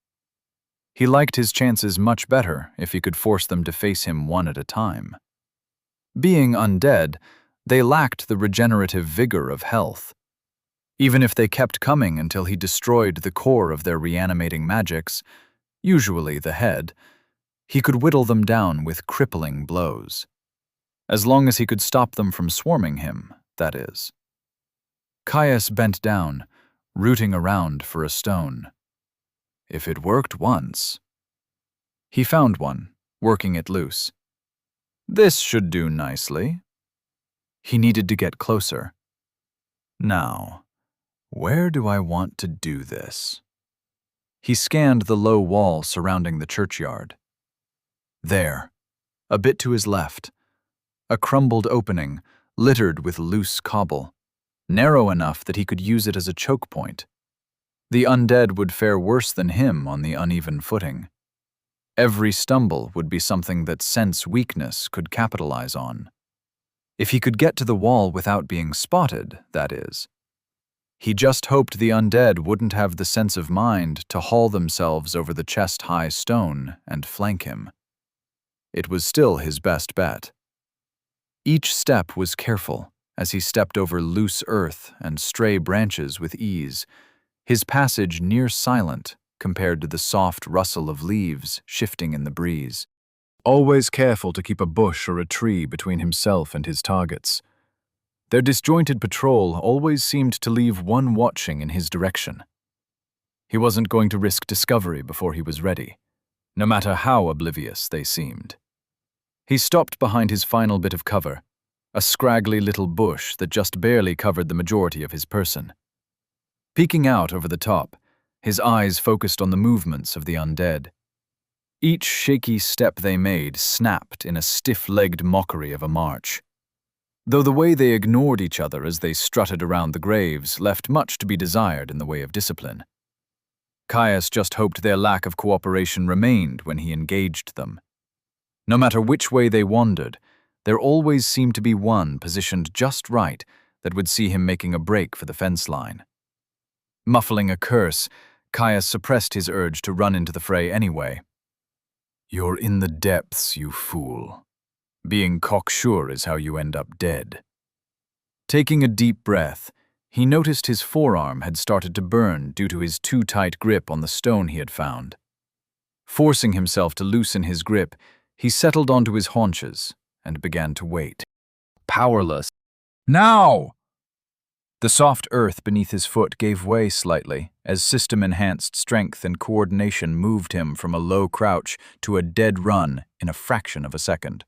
He liked his chances much better if he could force them to face him one at a time. Being undead, they lacked the regenerative vigor of health. Even if they kept coming until he destroyed the core of their reanimating magics, usually the head, he could whittle them down with crippling blows. As long as he could stop them from swarming him, that is. Caius bent down, rooting around for a stone. If it worked once. He found one, working it loose. This should do nicely. He needed to get closer. Now, where do I want to do this? He scanned the low wall surrounding the churchyard. There, a bit to his left, a crumbled opening littered with loose cobble, narrow enough that he could use it as a choke point. The undead would fare worse than him on the uneven footing. Every stumble would be something that sense weakness could capitalize on. If he could get to the wall without being spotted, that is. He just hoped the undead wouldn't have the sense of mind to haul themselves over the chest-high stone and flank him. It was still his best bet. Each step was careful, as he stepped over loose earth and stray branches with ease, his passage near silent compared to the soft rustle of leaves shifting in the breeze. Always careful to keep a bush or a tree between himself and his targets. Their disjointed patrol always seemed to leave one watching in his direction. He wasn't going to risk discovery before he was ready, no matter how oblivious they seemed. He stopped behind his final bit of cover, a scraggly little bush that just barely covered the majority of his person. Peeking out over the top, his eyes focused on the movements of the undead. Each shaky step they made snapped in a stiff-legged mockery of a march, though the way they ignored each other as they strutted around the graves left much to be desired in the way of discipline. Caius just hoped their lack of cooperation remained when he engaged them. No matter which way they wandered, there always seemed to be one positioned just right that would see him making a break for the fence line. Muffling a curse, Caius suppressed his urge to run into the fray anyway. "You're in the depths, you fool. Being cocksure is how you end up dead." Taking a deep breath, he noticed his forearm had started to burn due to his too tight grip on the stone he had found. Forcing himself to loosen his grip, he settled onto his haunches and began to wait. Powerless. Now! The soft earth beneath his foot gave way slightly as system-enhanced strength and coordination moved him from a low crouch to a dead run in a fraction of a second.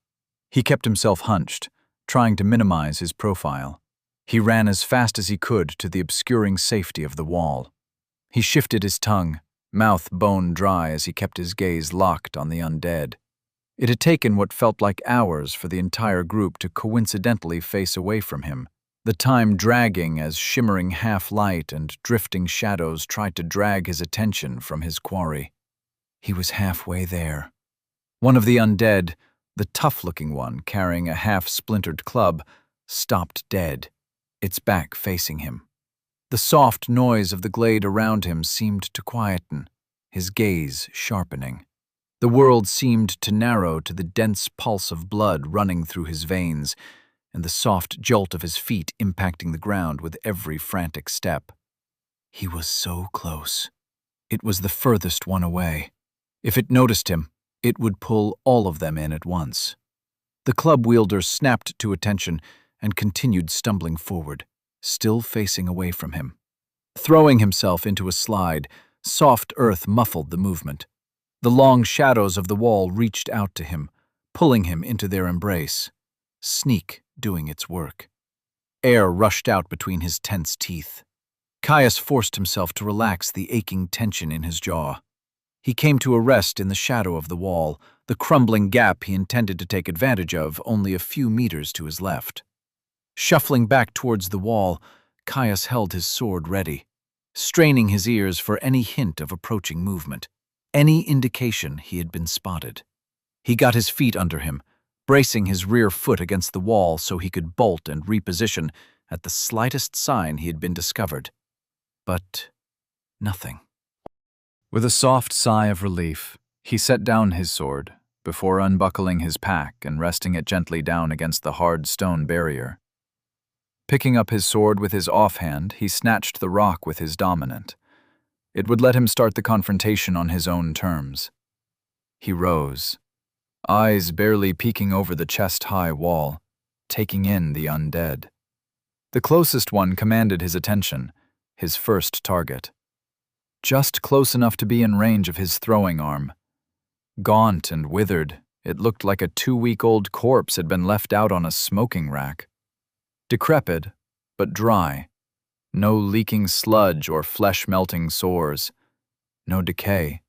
He kept himself hunched, trying to minimize his profile. He ran as fast as he could to the obscuring safety of the wall. He shifted his tongue, mouth bone dry as he kept his gaze locked on the undead. It had taken what felt like hours for the entire group to coincidentally face away from him, the time dragging as shimmering half-light and drifting shadows tried to drag his attention from his quarry. He was halfway there. One of the undead, the tough-looking one carrying a half-splintered club, stopped dead, its back facing him. The soft noise of the glade around him seemed to quieten, his gaze sharpening. The world seemed to narrow to the dense pulse of blood running through his veins, and the soft jolt of his feet impacting the ground with every frantic step. He was so close. It was the furthest one away. If it noticed him, it would pull all of them in at once. The club wielder snapped to attention and continued stumbling forward, still facing away from him. Throwing himself into a slide, soft earth muffled the movement. The long shadows of the wall reached out to him, pulling him into their embrace. Sneak doing its work. Air rushed out between his tense teeth. Caius forced himself to relax the aching tension in his jaw. He came to a rest in the shadow of the wall, the crumbling gap he intended to take advantage of only a few meters to his left. Shuffling back towards the wall, Caius held his sword ready, straining his ears for any hint of approaching movement, any indication he had been spotted. He got his feet under him, bracing his rear foot against the wall so he could bolt and reposition at the slightest sign he had been discovered. But nothing. With a soft sigh of relief, he set down his sword before unbuckling his pack and resting it gently down against the hard stone barrier. Picking up his sword with his offhand, he snatched the rock with his dominant. It would let him start the confrontation on his own terms. He rose, eyes barely peeking over the chest-high wall, taking in the undead. The closest one commanded his attention, his first target. Just close enough to be in range of his throwing arm. Gaunt and withered, it looked like a 2-week-old corpse had been left out on a smoking rack. Decrepit, but dry. No leaking sludge or flesh-melting sores. No decay.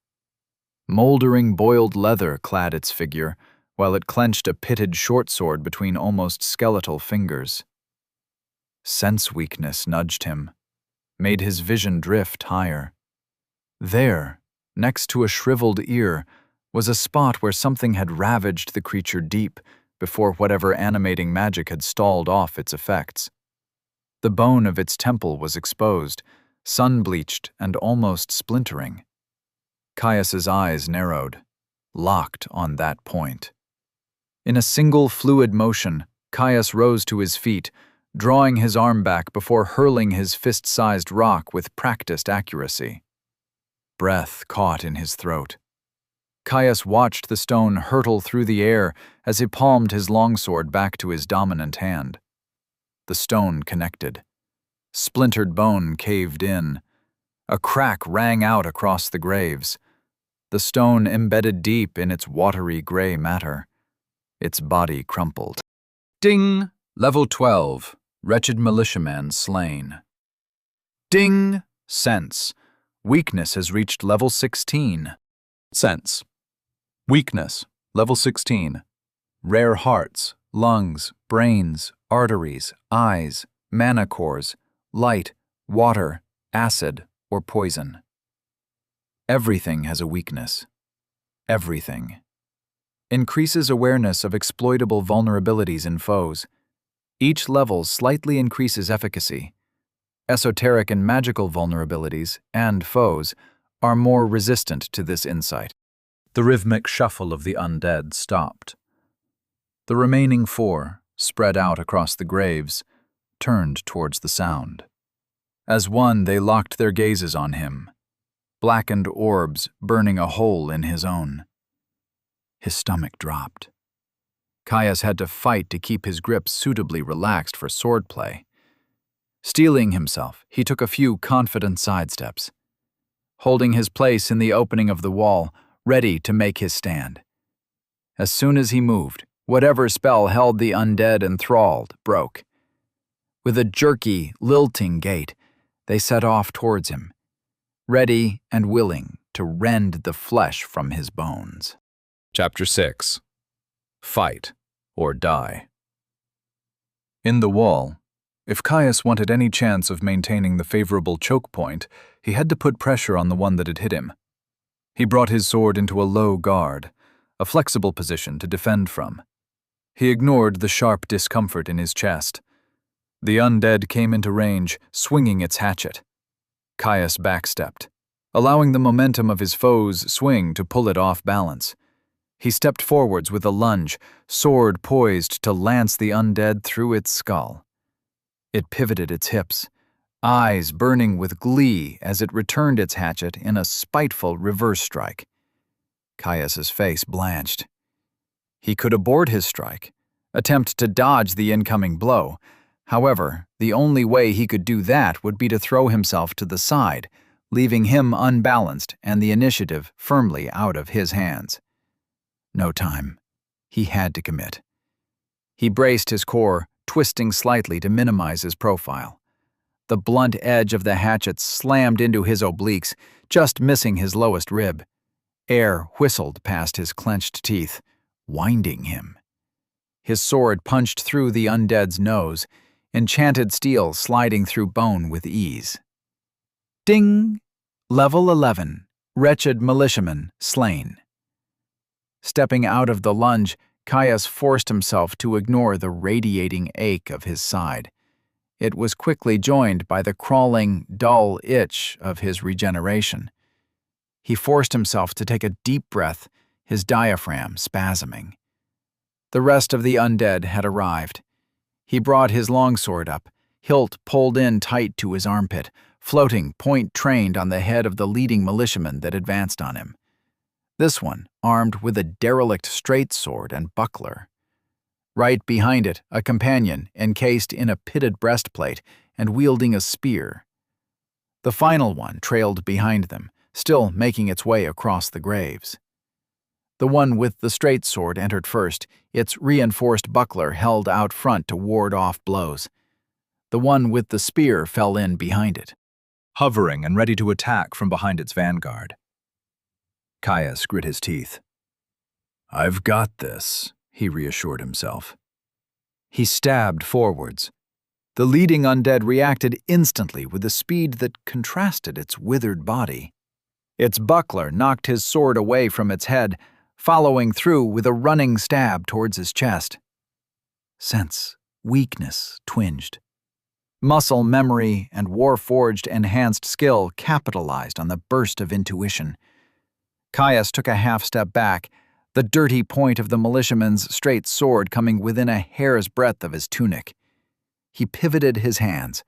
Moldering boiled leather clad its figure, while it clenched a pitted short sword between almost skeletal fingers. Sense weakness nudged him, made his vision drift higher. There, next to a shriveled ear, was a spot where something had ravaged the creature deep before whatever animating magic had stalled off its effects. The bone of its temple was exposed, sun-bleached and almost splintering. Caius's eyes narrowed, locked on that point. In a single fluid motion, Caius rose to his feet, drawing his arm back before hurling his fist-sized rock with practiced accuracy. Breath caught in his throat. Caius watched the stone hurtle through the air as he palmed his longsword back to his dominant hand. The stone connected. Splintered bone caved in. A crack rang out across the graves. The stone embedded deep in its watery gray matter. Its body crumpled. Ding! Level 12. Wretched militiaman slain. Ding! Sense. Weakness has reached level 16. Sense. Weakness. Level 16. Rare hearts, lungs, brains, arteries, eyes, mana cores, light, water, acid, or poison. Everything has a weakness. Everything. Increases awareness of exploitable vulnerabilities in foes. Each level slightly increases efficacy. Esoteric and magical vulnerabilities and foes are more resistant to this insight. The rhythmic shuffle of the undead stopped. The remaining 4, spread out across the graves, turned towards the sound. As one, they locked their gazes on him, blackened orbs burning a hole in his own. His stomach dropped. Caius had to fight to keep his grip suitably relaxed for swordplay. Steeling himself, he took a few confident sidesteps, holding his place in the opening of the wall, ready to make his stand. As soon as he moved, whatever spell held the undead enthralled broke. With a jerky, lilting gait, they set off towards him, ready and willing to rend the flesh from his bones. Chapter 6. Fight or Die. In the wall, if Caius wanted any chance of maintaining the favorable choke point, he had to put pressure on the one that had hit him. He brought his sword into a low guard, a flexible position to defend from. He ignored the sharp discomfort in his chest. The undead came into range, swinging its hatchet. Caius backstepped, allowing the momentum of his foe's swing to pull it off balance. He stepped forwards with a lunge, sword poised to lance the undead through its skull. It pivoted its hips, eyes burning with glee as it returned its hatchet in a spiteful reverse strike. Caius's face blanched. He could abort his strike, attempt to dodge the incoming blow. However, the only way he could do that would be to throw himself to the side, leaving him unbalanced and the initiative firmly out of his hands. No time. He had to commit. He braced his core, twisting slightly to minimize his profile. The blunt edge of the hatchet slammed into his obliques, just missing his lowest rib. Air whistled past his clenched teeth, winding him. His sword punched through the undead's nose, enchanted steel sliding through bone with ease. Ding! Level 11. Wretched militiaman slain. Stepping out of the lunge, Caius forced himself to ignore the radiating ache of his side. It was quickly joined by the crawling, dull itch of his regeneration. He forced himself to take a deep breath, his diaphragm spasming. The rest of the undead had arrived. He brought his longsword up, hilt pulled in tight to his armpit, floating point trained on the head of the leading militiaman that advanced on him. This one armed with a derelict straight sword and buckler. Right behind it, a companion encased in a pitted breastplate and wielding a spear. The final one trailed behind them, still making its way across the graves. The one with the straight sword entered first, its reinforced buckler held out front to ward off blows. The one with the spear fell in behind it, hovering and ready to attack from behind its vanguard. Caius grit his teeth. "I've got this," he reassured himself. He stabbed forwards. The leading undead reacted instantly with a speed that contrasted its withered body. Its buckler knocked his sword away from its head, following through with a running stab towards his chest. Sense, weakness twinged. Muscle memory and war-forged enhanced skill capitalized on the burst of intuition. Caius took a half-step back, the dirty point of the militiaman's straight sword coming within a hair's breadth of his tunic. He pivoted his hands,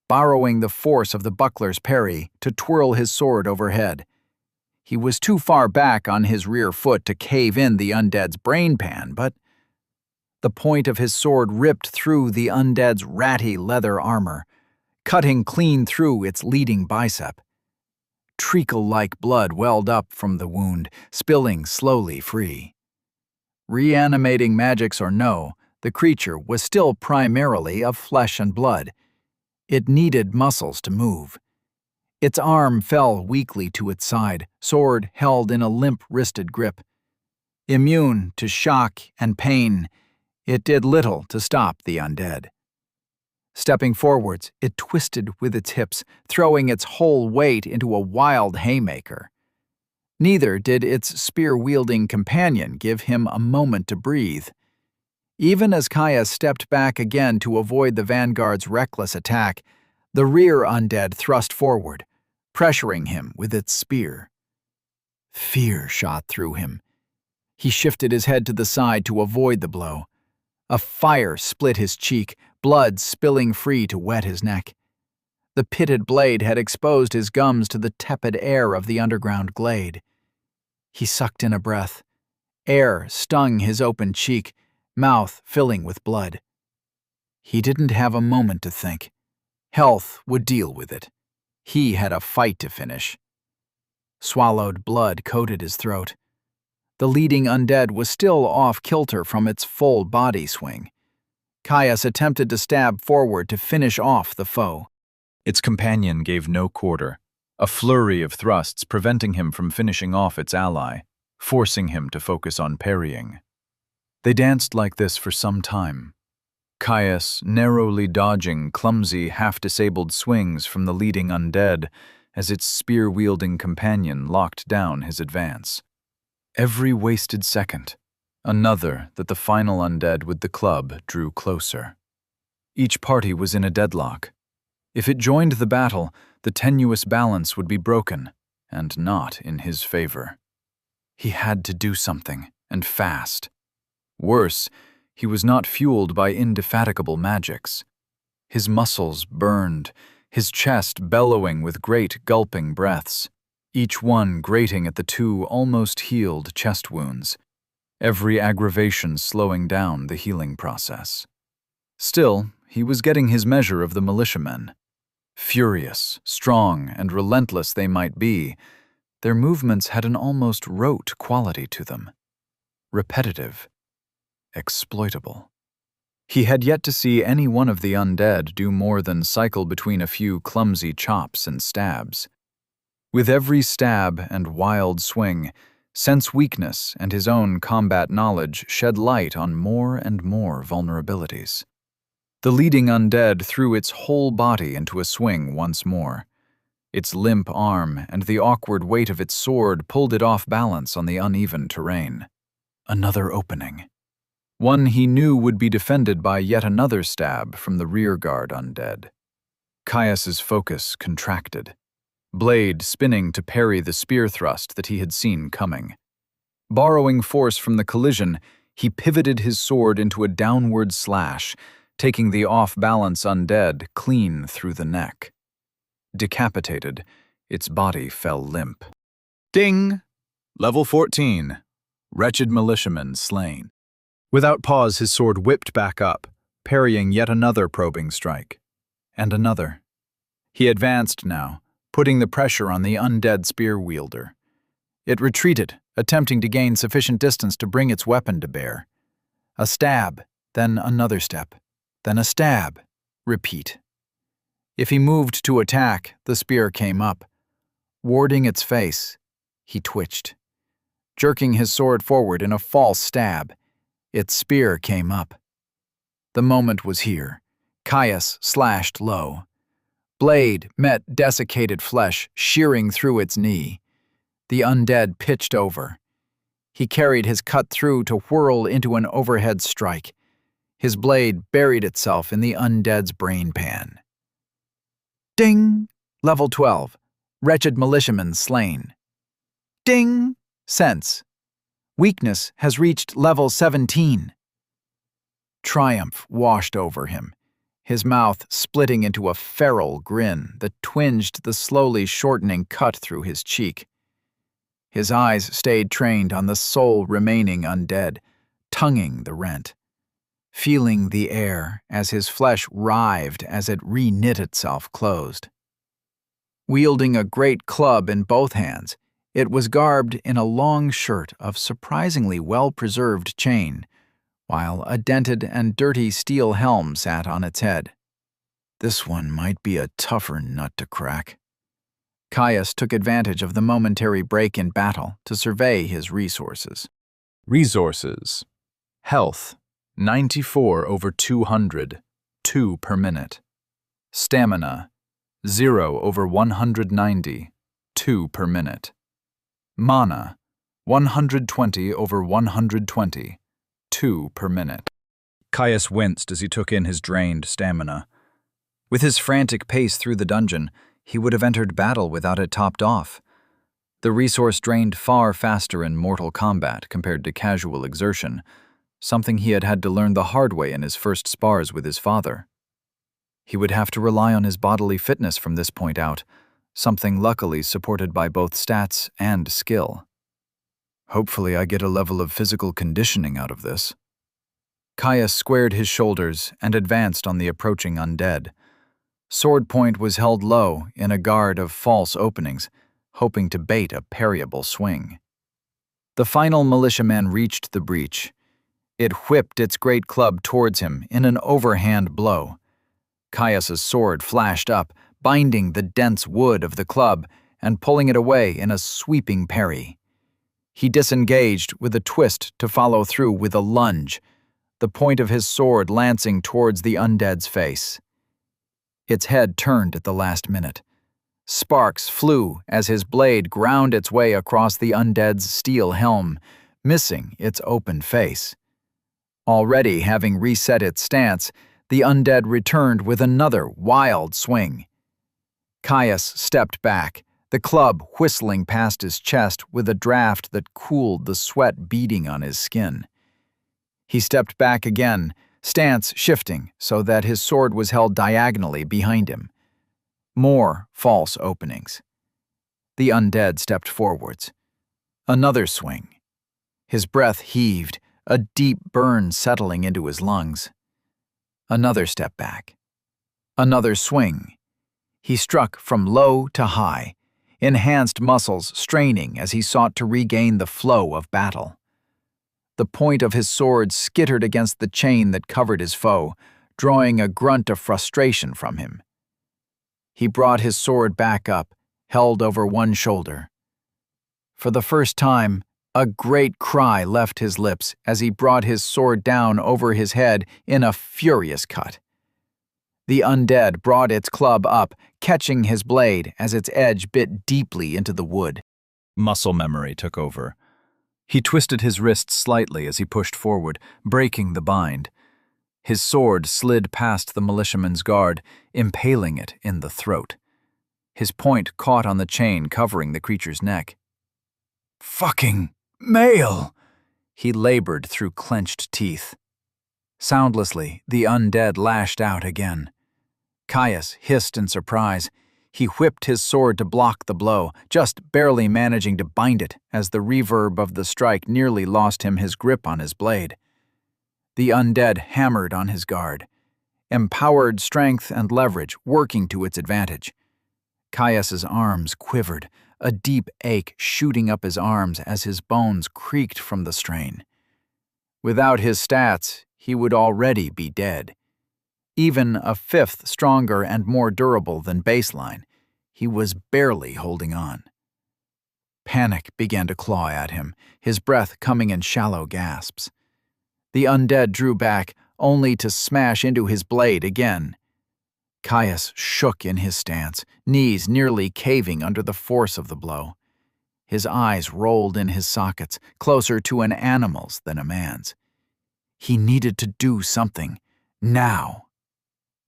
borrowing the force of the buckler's parry to twirl his sword overhead. He was too far back on his rear foot to cave in the undead's brain pan, but the point of his sword ripped through the undead's ratty leather armor, cutting clean through its leading bicep. Treacle-like blood welled up from the wound, spilling slowly free. Reanimating magics or no, the creature was still primarily of flesh and blood. It needed muscles to move. Its arm fell weakly to its side, sword held in a limp-wristed grip. Immune to shock and pain, it did little to stop the undead. Stepping forwards, it twisted with its hips, throwing its whole weight into a wild haymaker. Neither did its spear-wielding companion give him a moment to breathe. Even as Caius stepped back again to avoid the vanguard's reckless attack, the rear undead thrust forward, pressuring him with its spear. Fear shot through him. He shifted his head to the side to avoid the blow. A fire split his cheek, blood spilling free to wet his neck. The pitted blade had exposed his gums to the tepid air of the underground glade. He sucked in a breath. Air stung his open cheek, mouth filling with blood. He didn't have a moment to think. Health would deal with it. He had a fight to finish. Swallowed blood coated his throat. The leading undead was still off-kilter from its full body swing. Caius attempted to stab forward to finish off the foe. Its companion gave no quarter, a flurry of thrusts preventing him from finishing off its ally, forcing him to focus on parrying. They danced like this for some time, Caius narrowly dodging clumsy, half-disabled swings from the leading undead as its spear-wielding companion locked down his advance. Every wasted second, another that the final undead with the club drew closer. Each party was in a deadlock. If it joined the battle, the tenuous balance would be broken, and not in his favor. He had to do something, and fast. Worse, he was not fueled by indefatigable magics. His muscles burned, his chest bellowing with great gulping breaths, each one grating at the two almost healed chest wounds, every aggravation slowing down the healing process. Still, he was getting his measure of the militiamen. Furious, strong, and relentless they might be, their movements had an almost rote quality to them. Repetitive. Exploitable. He had yet to see any one of the undead do more than cycle between a few clumsy chops and stabs. With every stab and wild swing, sense weakness and his own combat knowledge shed light on more and more vulnerabilities. The leading undead threw its whole body into a swing once more. Its limp arm and the awkward weight of its sword pulled it off balance on the uneven terrain. Another opening. One he knew would be defended by yet another stab from the rearguard undead. Caius's focus contracted, blade spinning to parry the spear thrust that he had seen coming. Borrowing force from the collision, he pivoted his sword into a downward slash, taking the off-balance undead clean through the neck. Decapitated, its body fell limp. Ding! Level 14. Wretched militiaman slain. Without pause, his sword whipped back up, parrying yet another probing strike. And another. He advanced now, putting the pressure on the undead spear wielder. It retreated, attempting to gain sufficient distance to bring its weapon to bear. A stab, then another step, then a stab. Repeat. If he moved to attack, the spear came up. Warding its face, he twitched. Jerking his sword forward in a false stab, its spear came up. The moment was here. Caius slashed low. Blade met desiccated flesh, shearing through its knee. The undead pitched over. He carried his cut through to whirl into an overhead strike. His blade buried itself in the undead's brain pan. Ding! Level 12. Wretched militiaman slain. Ding! Sense. Weakness has reached level 17. Triumph washed over him. his mouth splitting into a feral grin that twinged the slowly shortening cut through his cheek. His eyes stayed trained on the sole remaining undead, tonguing the rent, feeling the air as his flesh writhed as it re-knit itself closed. Wielding a great club in both hands, it was garbed in a long shirt of surprisingly well-preserved chain, while a dented and dirty steel helm sat on its head. This one might be a tougher nut to crack. Caius took advantage of the momentary break in battle to survey his resources. Resources. Health, 94/200, 2 per minute. Stamina, 0/190, 2 per minute. Mana, 120/120, 2 per minute. Caius winced as he took in his drained stamina. With his frantic pace through the dungeon, he would have entered battle without it topped off. The resource drained far faster in mortal combat compared to casual exertion, something he had had to learn the hard way in his first spars with his father. He would have to rely on his bodily fitness from this point out, something luckily supported by both stats and skill. Hopefully I get a level of physical conditioning out of this. Caius squared his shoulders and advanced on the approaching undead. Sword point was held low in a guard of false openings, hoping to bait a parryable swing. The final militiaman reached the breach. It whipped its great club towards him in an overhand blow. Caius's sword flashed up, binding the dense wood of the club and pulling it away in a sweeping parry. He disengaged with a twist to follow through with a lunge, the point of his sword lancing towards the undead's face. Its head turned at the last minute. Sparks flew as his blade ground its way across the undead's steel helm, missing its open face. Already having reset its stance, the undead returned with another wild swing. Caius stepped back, the club whistling past his chest with a draft that cooled the sweat beading on his skin. He stepped back again, stance shifting so that his sword was held diagonally behind him. More false openings. The undead stepped forwards. Another swing. His breath heaved, a deep burn settling into his lungs. Another step back. Another swing. He struck from low to high, enhanced muscles straining as he sought to regain the flow of battle. The point of his sword skittered against the chain that covered his foe, drawing a grunt of frustration from him. He brought his sword back up, held over one shoulder. For the first time, a great cry left his lips as he brought his sword down over his head in a furious cut. The undead brought its club up, catching his blade as its edge bit deeply into the wood. Muscle memory took over. He twisted his wrists slightly as he pushed forward, breaking the bind. His sword slid past the militiaman's guard, impaling it in the throat. His point caught on the chain covering the creature's neck. "Fucking mail!" he labored through clenched teeth. Soundlessly, the undead lashed out again. Caius hissed in surprise. He whipped his sword to block the blow, just barely managing to bind it as the reverb of the strike nearly lost him his grip on his blade. The undead hammered on his guard, empowered strength and leverage working to its advantage. Caius's arms quivered, a deep ache shooting up his arms as his bones creaked from the strain. Without his stats, he would already be dead. Even a fifth stronger and more durable than baseline, he was barely holding on. Panic began to claw at him, his breath coming in shallow gasps. The undead drew back, only to smash into his blade again. Caius shook in his stance, knees nearly caving under the force of the blow. His eyes rolled in his sockets, closer to an animal's than a man's. He needed to do something, now.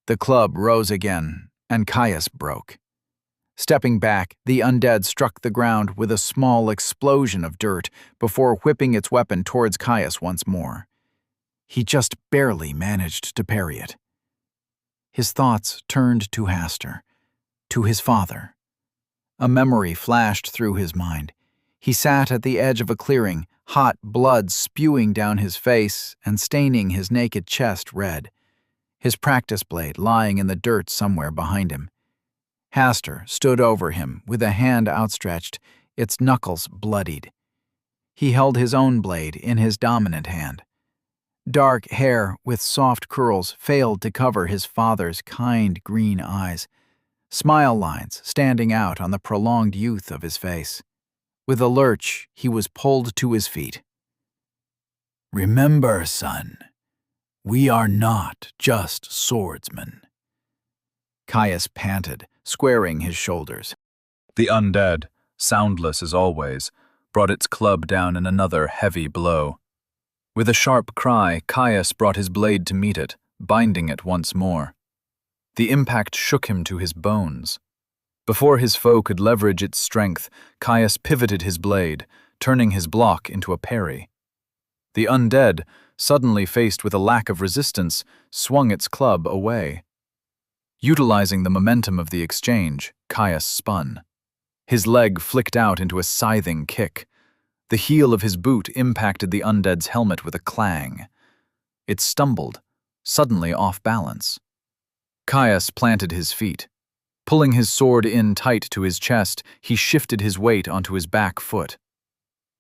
The club rose again, and Caius broke. Stepping back, the undead struck the ground with a small explosion of dirt before whipping its weapon towards Caius once more. He just barely managed to parry it. His thoughts turned to Hastur, to his father. A memory flashed through his mind. He sat at the edge of a clearing, hot blood spewing down his face and staining his naked chest red, his practice blade lying in the dirt somewhere behind him. Hastur stood over him with a hand outstretched, its knuckles bloodied. He held his own blade in his dominant hand. Dark hair with soft curls failed to cover his father's kind green eyes, smile lines standing out on the prolonged youth of his face. With a lurch, he was pulled to his feet. "Remember, son, we are not just swordsmen." Caius panted, squaring his shoulders. The undead, soundless as always, brought its club down in another heavy blow. With a sharp cry, Caius brought his blade to meet it, binding it once more. The impact shook him to his bones. Before his foe could leverage its strength, Caius pivoted his blade, turning his block into a parry. The undead, suddenly faced with a lack of resistance, swung its club away. Utilizing the momentum of the exchange, Caius spun. His leg flicked out into a scything kick. The heel of his boot impacted the undead's helmet with a clang. It stumbled, suddenly off balance. Caius planted his feet. Pulling his sword in tight to his chest, he shifted his weight onto his back foot.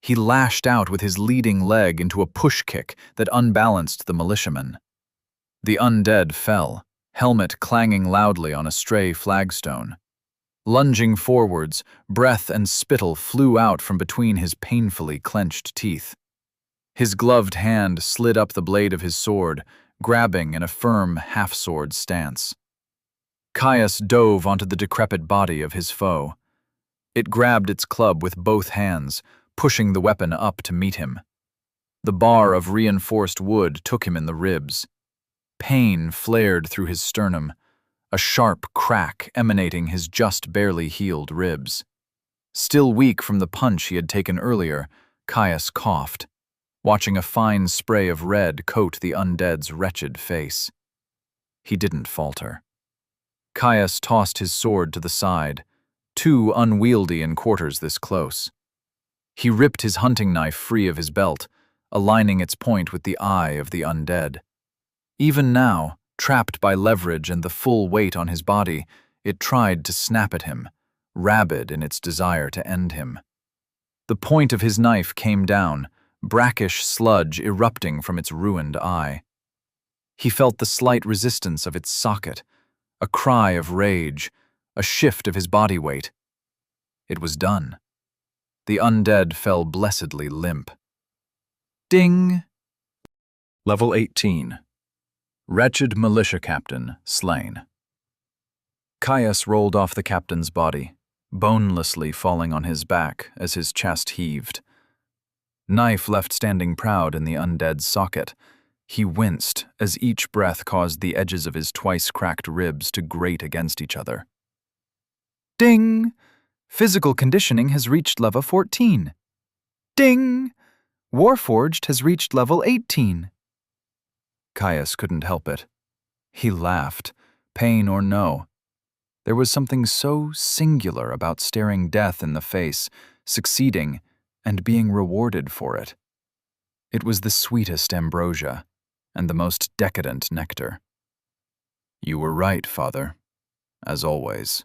He lashed out with his leading leg into a push kick that unbalanced the militiaman. The undead fell, helmet clanging loudly on a stray flagstone. Lunging forwards, breath and spittle flew out from between his painfully clenched teeth. His gloved hand slid up the blade of his sword, grabbing in a firm half-sword stance. Caius dove onto the decrepit body of his foe. It grabbed its club with both hands, pushing the weapon up to meet him. The bar of reinforced wood took him in the ribs. Pain flared through his sternum, a sharp crack emanating his just barely healed ribs. Still weak from the punch he had taken earlier, Caius coughed, watching a fine spray of red coat the undead's wretched face. He didn't falter. Caius tossed his sword to the side, too unwieldy in quarters this close. He ripped his hunting knife free of his belt, aligning its point with the eye of the undead. Even now, trapped by leverage and the full weight on his body, it tried to snap at him, rabid in its desire to end him. The point of his knife came down, brackish sludge erupting from its ruined eye. He felt the slight resistance of its socket, a cry of rage, a shift of his body weight. It was done. The undead fell blessedly limp. Ding! Level 18. Wretched militia captain slain. Caius rolled off the captain's body, bonelessly falling on his back as his chest heaved. Knife left standing proud in the undead's socket. He winced as each breath caused the edges of his twice-cracked ribs to grate against each other. Ding! Physical conditioning has reached level 14. Ding! Warforged has reached level 18. Caius couldn't help it. He laughed, pain or no. There was something so singular about staring death in the face, succeeding, and being rewarded for it. It was the sweetest ambrosia, and the most decadent nectar. You were right, Father, as always.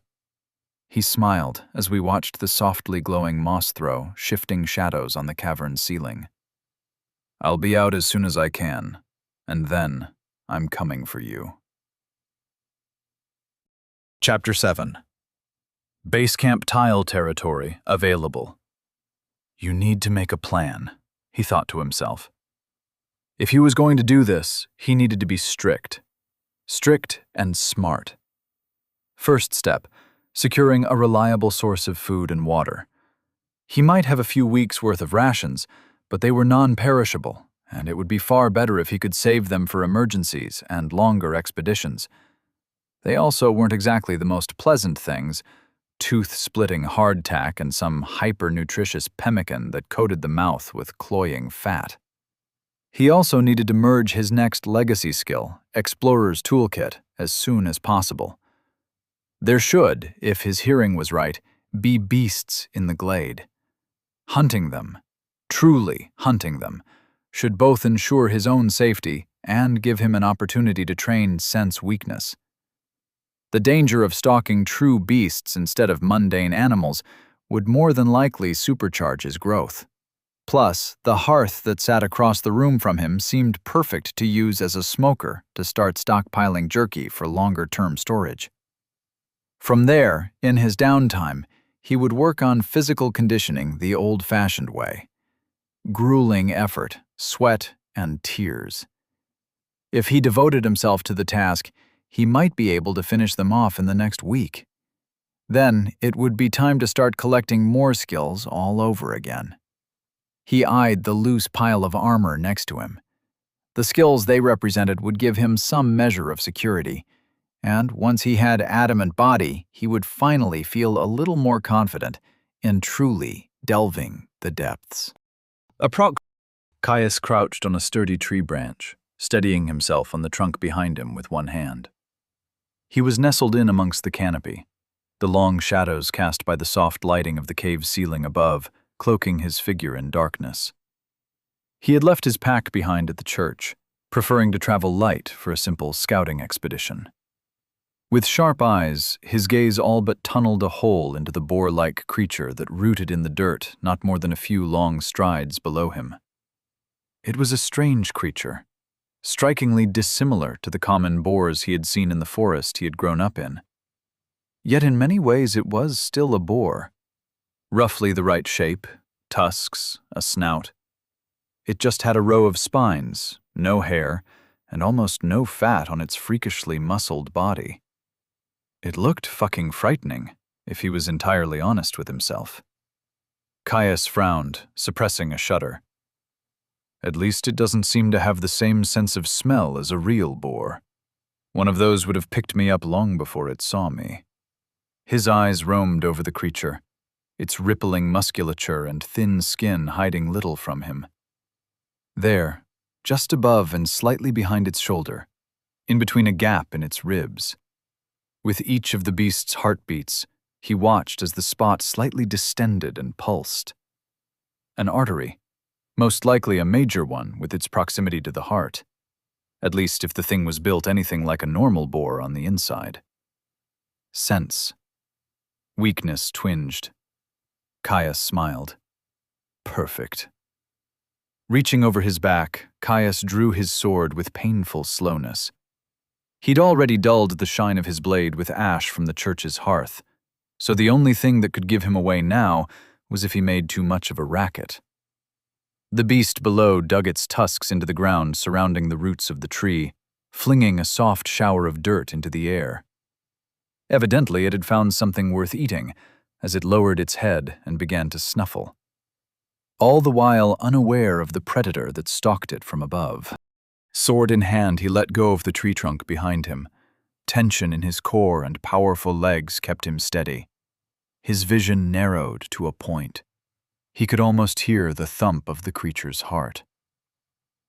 He smiled as we watched the softly glowing moss throw shifting shadows on the cavern's ceiling. I'll be out as soon as I can, and then I'm coming for you. Chapter 7. Base camp tile territory available. You need to make a plan, he thought to himself. If he was going to do this, he needed to be strict. Strict and smart. First step, securing a reliable source of food and water. He might have a few weeks' worth of rations, but they were non-perishable, and it would be far better if he could save them for emergencies and longer expeditions. They also weren't exactly the most pleasant things, tooth-splitting hardtack and some hyper-nutritious pemmican that coated the mouth with cloying fat. He also needed to merge his next legacy skill, Explorer's Toolkit, as soon as possible. There should, if his hearing was right, be beasts in the glade. Hunting them, truly hunting them, should both ensure his own safety and give him an opportunity to train sense weakness. The danger of stalking true beasts instead of mundane animals would more than likely supercharge his growth. Plus, the hearth that sat across the room from him seemed perfect to use as a smoker to start stockpiling jerky for longer-term storage. From there, in his downtime, he would work on physical conditioning the old-fashioned way. Grueling effort, sweat, and tears. If he devoted himself to the task, he might be able to finish them off in the next week. Then, it would be time to start collecting more skills all over again. He eyed the loose pile of armor next to him. The skills they represented would give him some measure of security, and once he had adamant body, he would finally feel a little more confident in truly delving the depths. Caius crouched on a sturdy tree branch, steadying himself on the trunk behind him with one hand. He was nestled in amongst the canopy, the long shadows cast by the soft lighting of the cave ceiling above, cloaking his figure in darkness. He had left his pack behind at the church, preferring to travel light for a simple scouting expedition. With sharp eyes, his gaze all but tunneled a hole into the boar-like creature that rooted in the dirt not more than a few long strides below him. It was a strange creature, strikingly dissimilar to the common boars he had seen in the forest he had grown up in. Yet in many ways it was still a boar. Roughly the right shape, tusks, a snout. It just had a row of spines, no hair, and almost no fat on its freakishly muscled body. It looked fucking frightening, if he was entirely honest with himself. Caius frowned, suppressing a shudder. At least it doesn't seem to have the same sense of smell as a real boar. One of those would have picked me up long before it saw me. His eyes roamed over the creature, its rippling musculature and thin skin hiding little from him. There, just above and slightly behind its shoulder, in between a gap in its ribs. With each of the beast's heartbeats, he watched as the spot slightly distended and pulsed. An artery, most likely a major one with its proximity to the heart, at least if the thing was built anything like a normal boar on the inside. Sense. Weakness twinged. Caius smiled. Perfect. Reaching over his back, Caius drew his sword with painful slowness. He'd already dulled the shine of his blade with ash from the church's hearth, so the only thing that could give him away now was if he made too much of a racket. The beast below dug its tusks into the ground surrounding the roots of the tree, flinging a soft shower of dirt into the air. Evidently, it had found something worth eating, as it lowered its head and began to snuffle, all the while unaware of the predator that stalked it from above. Sword in hand, he let go of the tree trunk behind him. Tension in his core and powerful legs kept him steady. His vision narrowed to a point. He could almost hear the thump of the creature's heart.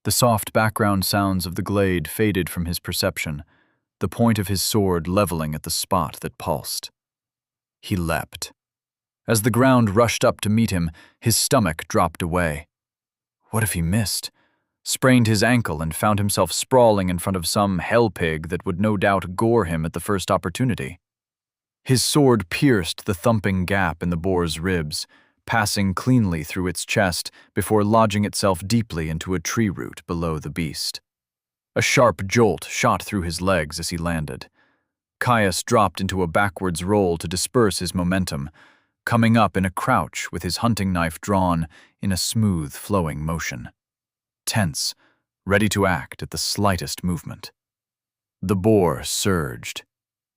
The soft background sounds of the glade faded from his perception, the point of his sword leveling at the spot that pulsed. He leapt. As the ground rushed up to meet him, his stomach dropped away. What if he missed? Sprained his ankle and found himself sprawling in front of some hell pig that would no doubt gore him at the first opportunity. His sword pierced the thumping gap in the boar's ribs, passing cleanly through its chest before lodging itself deeply into a tree root below the beast. A sharp jolt shot through his legs as he landed. Caius dropped into a backwards roll to disperse his momentum, coming up in a crouch with his hunting knife drawn in a smooth, flowing motion. Tense, ready to act at the slightest movement. The boar surged.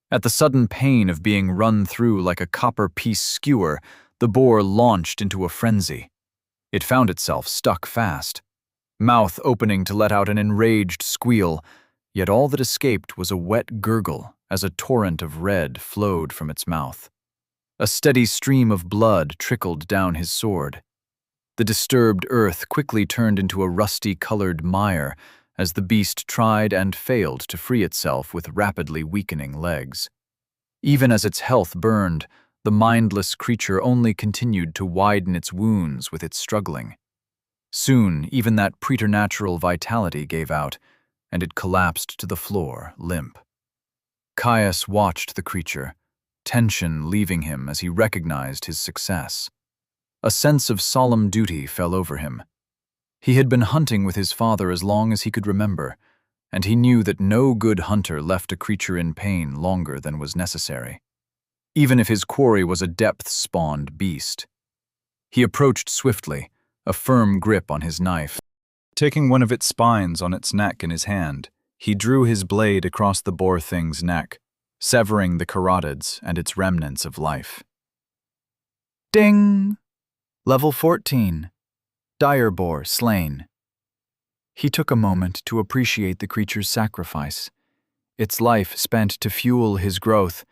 At the sudden pain of being run through like a copper-piece skewer, the boar launched into a frenzy. It found itself stuck fast, mouth opening to let out an enraged squeal, yet all that escaped was a wet gurgle as a torrent of red flowed from its mouth. A steady stream of blood trickled down his sword. The disturbed earth quickly turned into a rusty-colored mire as the beast tried and failed to free itself with rapidly weakening legs. Even as its health burned, the mindless creature only continued to widen its wounds with its struggling. Soon, even that preternatural vitality gave out, and it collapsed to the floor, limp. Caius watched the creature, tension leaving him as he recognized his success. A sense of solemn duty fell over him. He had been hunting with his father as long as he could remember, and he knew that no good hunter left a creature in pain longer than was necessary, even if his quarry was a depth-spawned beast. He approached swiftly, a firm grip on his knife. Taking one of its spines on its neck in his hand, he drew his blade across the boar thing's neck, severing the carotids and its remnants of life. Ding! Level 14. Dire boar slain. He took a moment to appreciate the creature's sacrifice, its life spent to fuel his growth,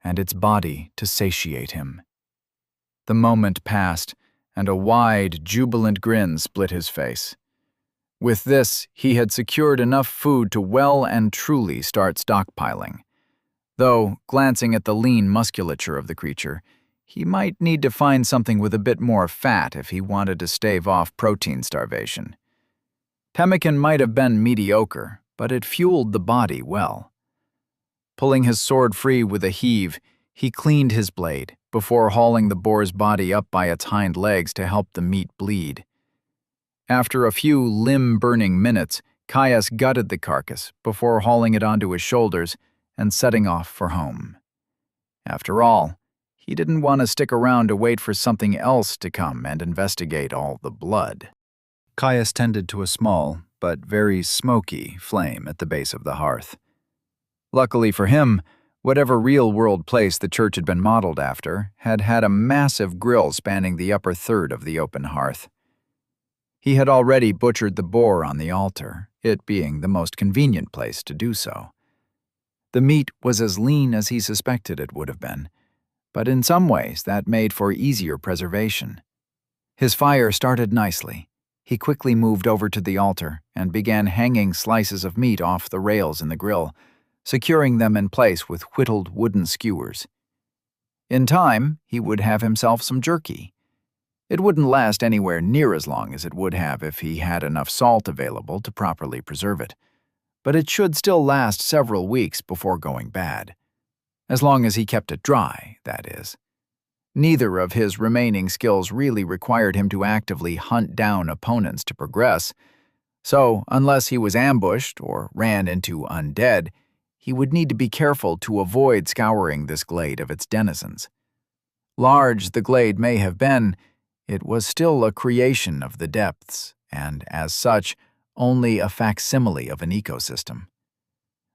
and its body to satiate him. The moment passed, and a wide, jubilant grin split his face. With this, he had secured enough food to well and truly start stockpiling. Though, glancing at the lean musculature of the creature, he might need to find something with a bit more fat if he wanted to stave off protein starvation. Pemmican might have been mediocre, but it fueled the body well. Pulling his sword free with a heave, he cleaned his blade before hauling the boar's body up by its hind legs to help the meat bleed. After a few limb-burning minutes, Caius gutted the carcass before hauling it onto his shoulders and setting off for home. After all, he didn't want to stick around to wait for something else to come and investigate all the blood. Caius tended to a small, but very smoky, flame at the base of the hearth. Luckily for him, whatever real-world place the church had been modeled after had had a massive grill spanning the upper third of the open hearth. He had already butchered the boar on the altar, it being the most convenient place to do so. The meat was as lean as he suspected it would have been, but in some ways that made for easier preservation. His fire started nicely. He quickly moved over to the altar and began hanging slices of meat off the rails in the grill, securing them in place with whittled wooden skewers. In time, he would have himself some jerky. It wouldn't last anywhere near as long as it would have if he had enough salt available to properly preserve it, but it should still last several weeks before going bad. As long as he kept it dry, that is. Neither of his remaining skills really required him to actively hunt down opponents to progress, so unless he was ambushed or ran into undead, he would need to be careful to avoid scouring this glade of its denizens. Large the glade may have been, it was still a creation of the depths, and as such, only a facsimile of an ecosystem.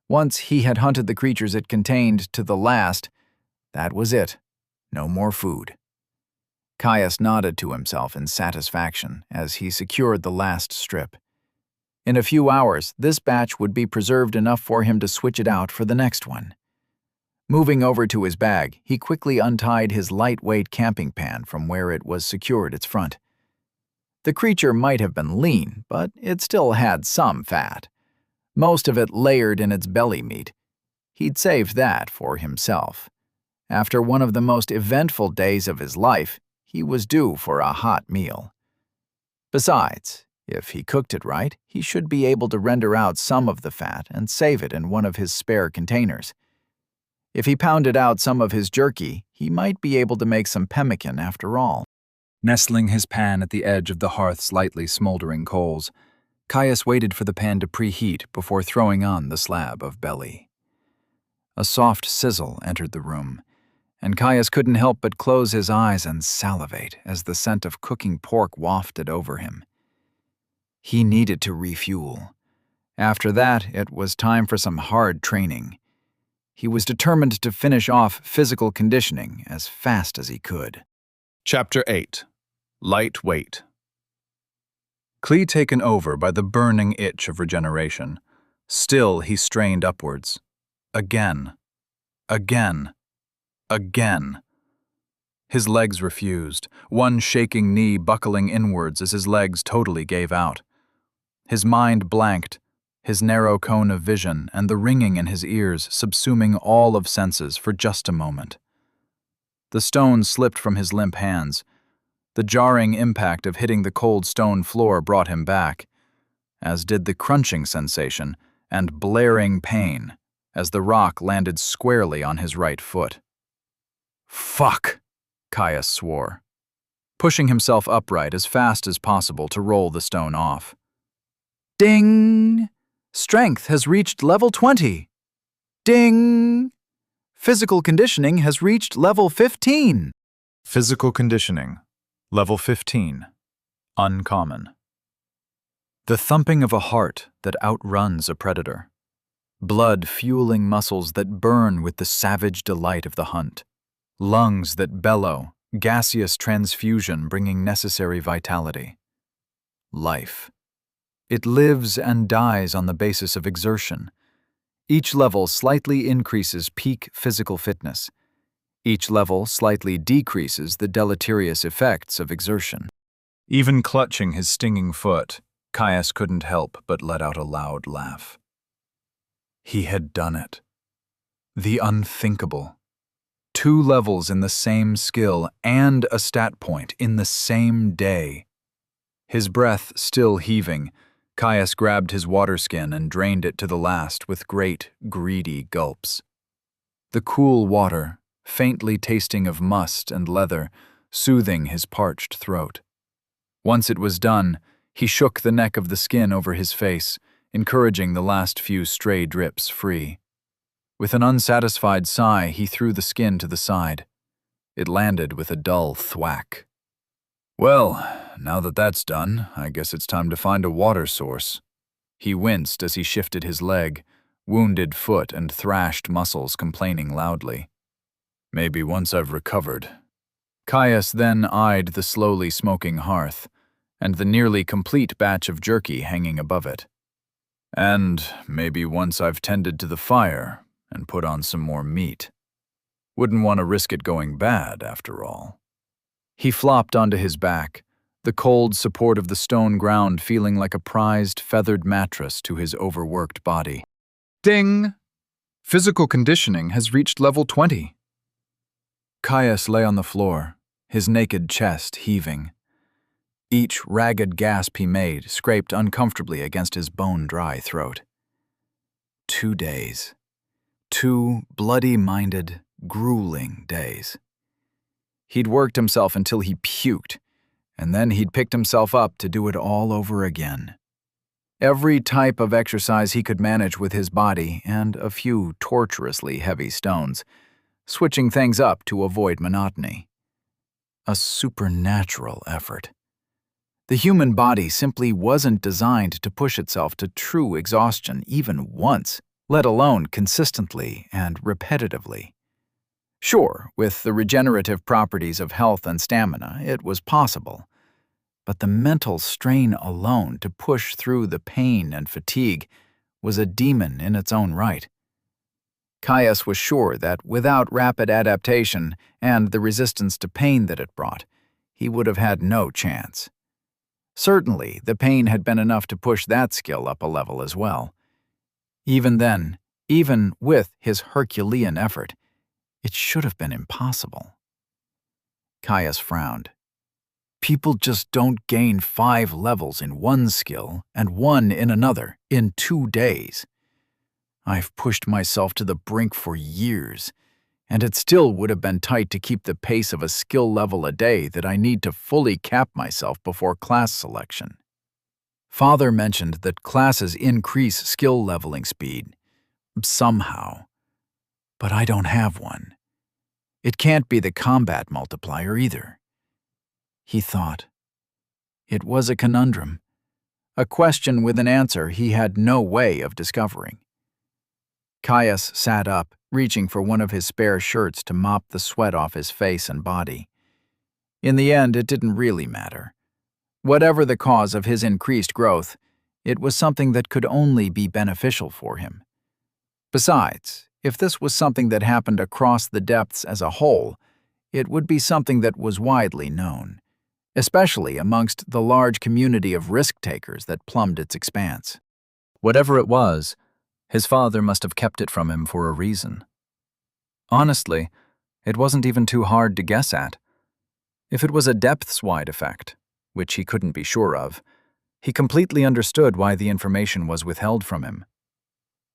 Once he had hunted the creatures it contained to the last, that was it. No more food. Caius nodded to himself in satisfaction as he secured the last strip. In a few hours, this batch would be preserved enough for him to switch it out for the next one. Moving over to his bag, he quickly untied his lightweight camping pan from where it was secured its front. The creature might have been lean, but it still had some fat. Most of it layered in its belly meat. He'd saved that for himself. After one of the most eventful days of his life, he was due for a hot meal. Besides, if he cooked it right, he should be able to render out some of the fat and save it in one of his spare containers. If he pounded out some of his jerky, he might be able to make some pemmican after all. Nestling his pan at the edge of the hearth's lightly smoldering coals, Caius waited for the pan to preheat before throwing on the slab of belly. A soft sizzle entered the room, and Caius couldn't help but close his eyes and salivate as the scent of cooking pork wafted over him. He needed to refuel. After that, it was time for some hard training. He was determined to finish off physical conditioning as fast as he could. Chapter 8. Lightweight. Clee taken over by the burning itch of regeneration, still he strained upwards. Again. Again. Again. His legs refused, one shaking knee buckling inwards as his legs totally gave out. His mind blanked, his narrow cone of vision and the ringing in his ears subsuming all of senses for just a moment. The stone slipped from his limp hands. The jarring impact of hitting the cold stone floor brought him back, as did the crunching sensation and blaring pain as the rock landed squarely on his right foot. "Fuck!" Caius swore, pushing himself upright as fast as possible to roll the stone off. "Ding! Strength has reached level 20. Ding! Physical conditioning has reached level 15. Physical conditioning, level 15. Uncommon. The thumping of a heart that outruns a predator. Blood fueling muscles that burn with the savage delight of the hunt. Lungs that bellow, gaseous transfusion bringing necessary vitality. Life. It lives and dies on the basis of exertion. Each level slightly increases peak physical fitness. Each level slightly decreases the deleterious effects of exertion. Even clutching his stinging foot, Caius couldn't help but let out a loud laugh. He had done it. The unthinkable. 2 levels in the same skill and a stat point in the same day. His breath still heaving, Caius grabbed his water skin and drained it to the last with great, greedy gulps. The cool water, faintly tasting of must and leather, soothing his parched throat. Once it was done, he shook the neck of the skin over his face, encouraging the last few stray drips free. With an unsatisfied sigh, he threw the skin to the side. It landed with a dull thwack. "Well, now that that's done, I guess it's time to find a water source." He winced as he shifted his leg, wounded foot and thrashed muscles complaining loudly. "Maybe once I've recovered." Caius then eyed the slowly smoking hearth, and the nearly complete batch of jerky hanging above it. "And maybe once I've tended to the fire and put on some more meat. Wouldn't want to risk it going bad, after all." He flopped onto his back, the cold support of the stone ground feeling like a prized feathered mattress to his overworked body. Ding! Physical conditioning has reached level 20. Caius lay on the floor, his naked chest heaving. Each ragged gasp he made scraped uncomfortably against his bone-dry throat. 2 days. 2 bloody-minded, grueling days. He'd worked himself until he puked, and then he'd picked himself up to do it all over again. Every type of exercise he could manage with his body and a few torturously heavy stones, switching things up to avoid monotony. A supernatural effort. The human body simply wasn't designed to push itself to true exhaustion even once, let alone consistently and repetitively. Sure, with the regenerative properties of health and stamina, it was possible. But the mental strain alone to push through the pain and fatigue was a demon in its own right. Caius was sure that without rapid adaptation and the resistance to pain that it brought, he would have had no chance. Certainly, the pain had been enough to push that skill up a level as well. Even then, even with his Herculean effort, it should have been impossible. Caius frowned. People just don't gain 5 levels in one skill and 1 in another in 2 days. I've pushed myself to the brink for years, and it still would have been tight to keep the pace of a skill level a day that I need to fully cap myself before class selection. Father mentioned that classes increase skill leveling speed, somehow, but I don't have one. It can't be the combat multiplier either. He thought. It was a conundrum, a question with an answer he had no way of discovering. Caius sat up, reaching for one of his spare shirts to mop the sweat off his face and body. In the end, it didn't really matter. Whatever the cause of his increased growth, it was something that could only be beneficial for him. Besides, if this was something that happened across the depths as a whole, it would be something that was widely known, especially amongst the large community of risk-takers that plumbed its expanse. Whatever it was, his father must have kept it from him for a reason. Honestly, it wasn't even too hard to guess at. If it was a depths-wide effect, which he couldn't be sure of, he completely understood why the information was withheld from him.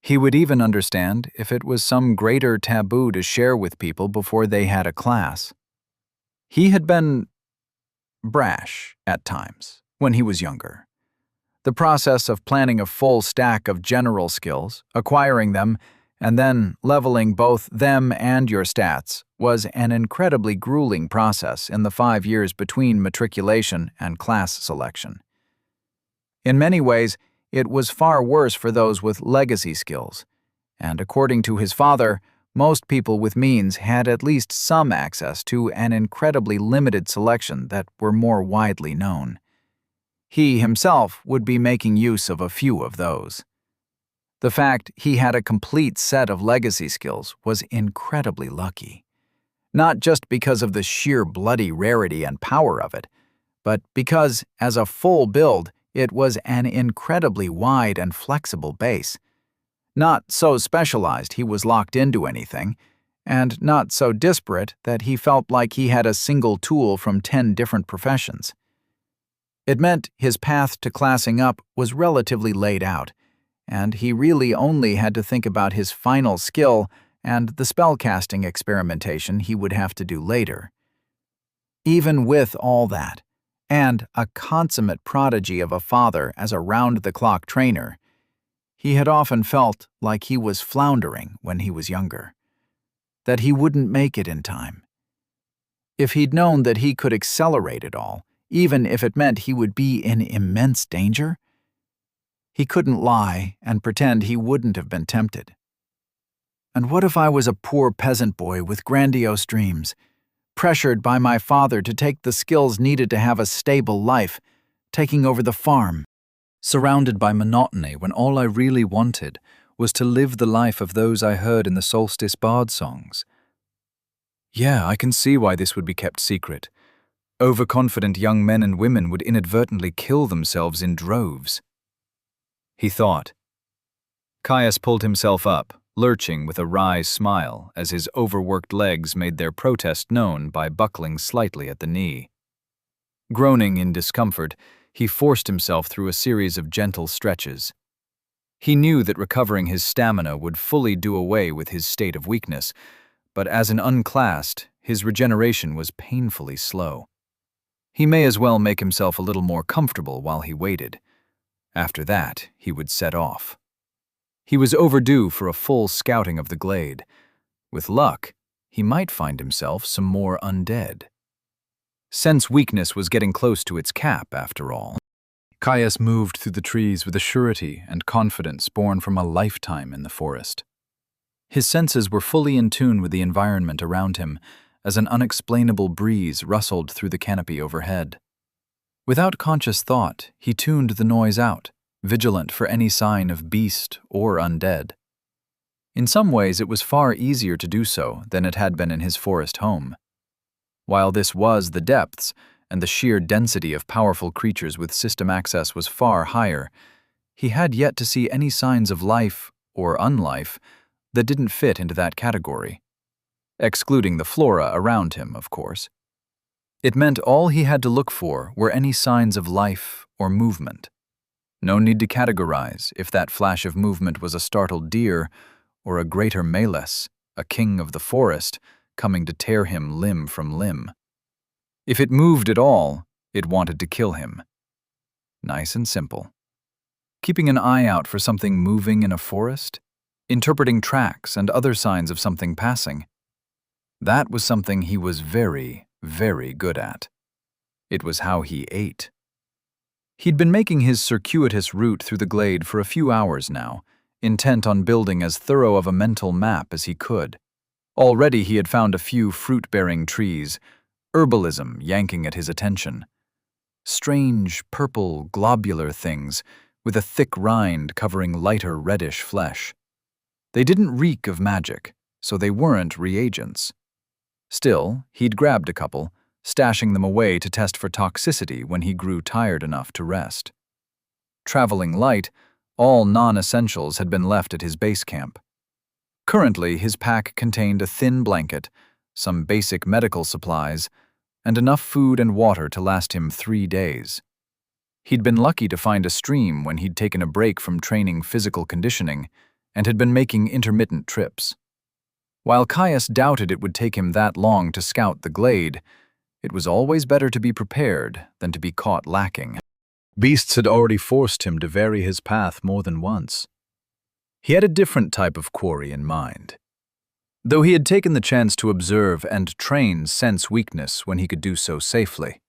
He would even understand if it was some greater taboo to share with people before they had a class. He had been brash at times when he was younger. The process of planning a full stack of general skills, acquiring them, and then leveling both them and your stats was an incredibly grueling process in the 5 years between matriculation and class selection. In many ways, it was far worse for those with legacy skills, and according to his father, most people with means had at least some access to an incredibly limited selection that were more widely known. He himself would be making use of a few of those. The fact he had a complete set of legacy skills was incredibly lucky, not just because of the sheer bloody rarity and power of it, but because, as a full build, it was an incredibly wide and flexible base. Not so specialized he was locked into anything, and not so disparate that he felt like he had a single tool from 10 different professions. It meant his path to classing up was relatively laid out, and he really only had to think about his final skill and the spellcasting experimentation he would have to do later. Even with all that, and a consummate prodigy of a father as a round-the-clock trainer, he had often felt like he was floundering when he was younger, that he wouldn't make it in time. If he'd known that he could accelerate it all, even if it meant he would be in immense danger, he couldn't lie and pretend he wouldn't have been tempted. And what if I was a poor peasant boy with grandiose dreams, pressured by my father to take the skills needed to have a stable life, taking over the farm, surrounded by monotony when all I really wanted was to live the life of those I heard in the solstice bard songs? Yeah, I can see why this would be kept secret. Overconfident young men and women would inadvertently kill themselves in droves. He thought. Caius pulled himself up, lurching with a wry smile as his overworked legs made their protest known by buckling slightly at the knee. Groaning in discomfort, he forced himself through a series of gentle stretches. He knew that recovering his stamina would fully do away with his state of weakness, but as an unclassed, his regeneration was painfully slow. He may as well make himself a little more comfortable while he waited. After that, he would set off. He was overdue for a full scouting of the glade. With luck, he might find himself some more undead. Sense weakness was getting close to its cap, after all. Caius moved through the trees with a surety and confidence born from a lifetime in the forest. His senses were fully in tune with the environment around him as an unexplainable breeze rustled through the canopy overhead. Without conscious thought, he tuned the noise out, vigilant for any sign of beast or undead. In some ways, it was far easier to do so than it had been in his forest home. While this was the depths, and the sheer density of powerful creatures with system access was far higher, he had yet to see any signs of life or unlife that didn't fit into that category. Excluding the flora around him, of course. It meant all he had to look for were any signs of life or movement. No need to categorize if that flash of movement was a startled deer or a greater Malus, a king of the forest, coming to tear him limb from limb. If it moved at all, it wanted to kill him. Nice and simple. Keeping an eye out for something moving in a forest, interpreting tracks and other signs of something passing. That was something he was very, very good at. It was how he ate. He'd been making his circuitous route through the glade for a few hours now, intent on building as thorough of a mental map as he could. Already he had found a few fruit-bearing trees, herbalism yanking at his attention. Strange, purple, globular things with a thick rind covering lighter reddish flesh. They didn't reek of magic, so they weren't reagents. Still, he'd grabbed a couple, stashing them away to test for toxicity when he grew tired enough to rest. Traveling light, All non-essentials had been left at his base camp. Currently, his pack contained a thin blanket, some basic medical supplies, and enough food and water to last him 3 days. He'd been lucky to find a stream when he'd taken a break from training physical conditioning and had been making intermittent trips. While Caius doubted it would take him that long to scout the glade, it was always better to be prepared than to be caught lacking. Beasts had already forced him to vary his path more than once. He had a different type of quarry in mind. Though he had taken the chance to observe and train sense weakness when he could do so safely.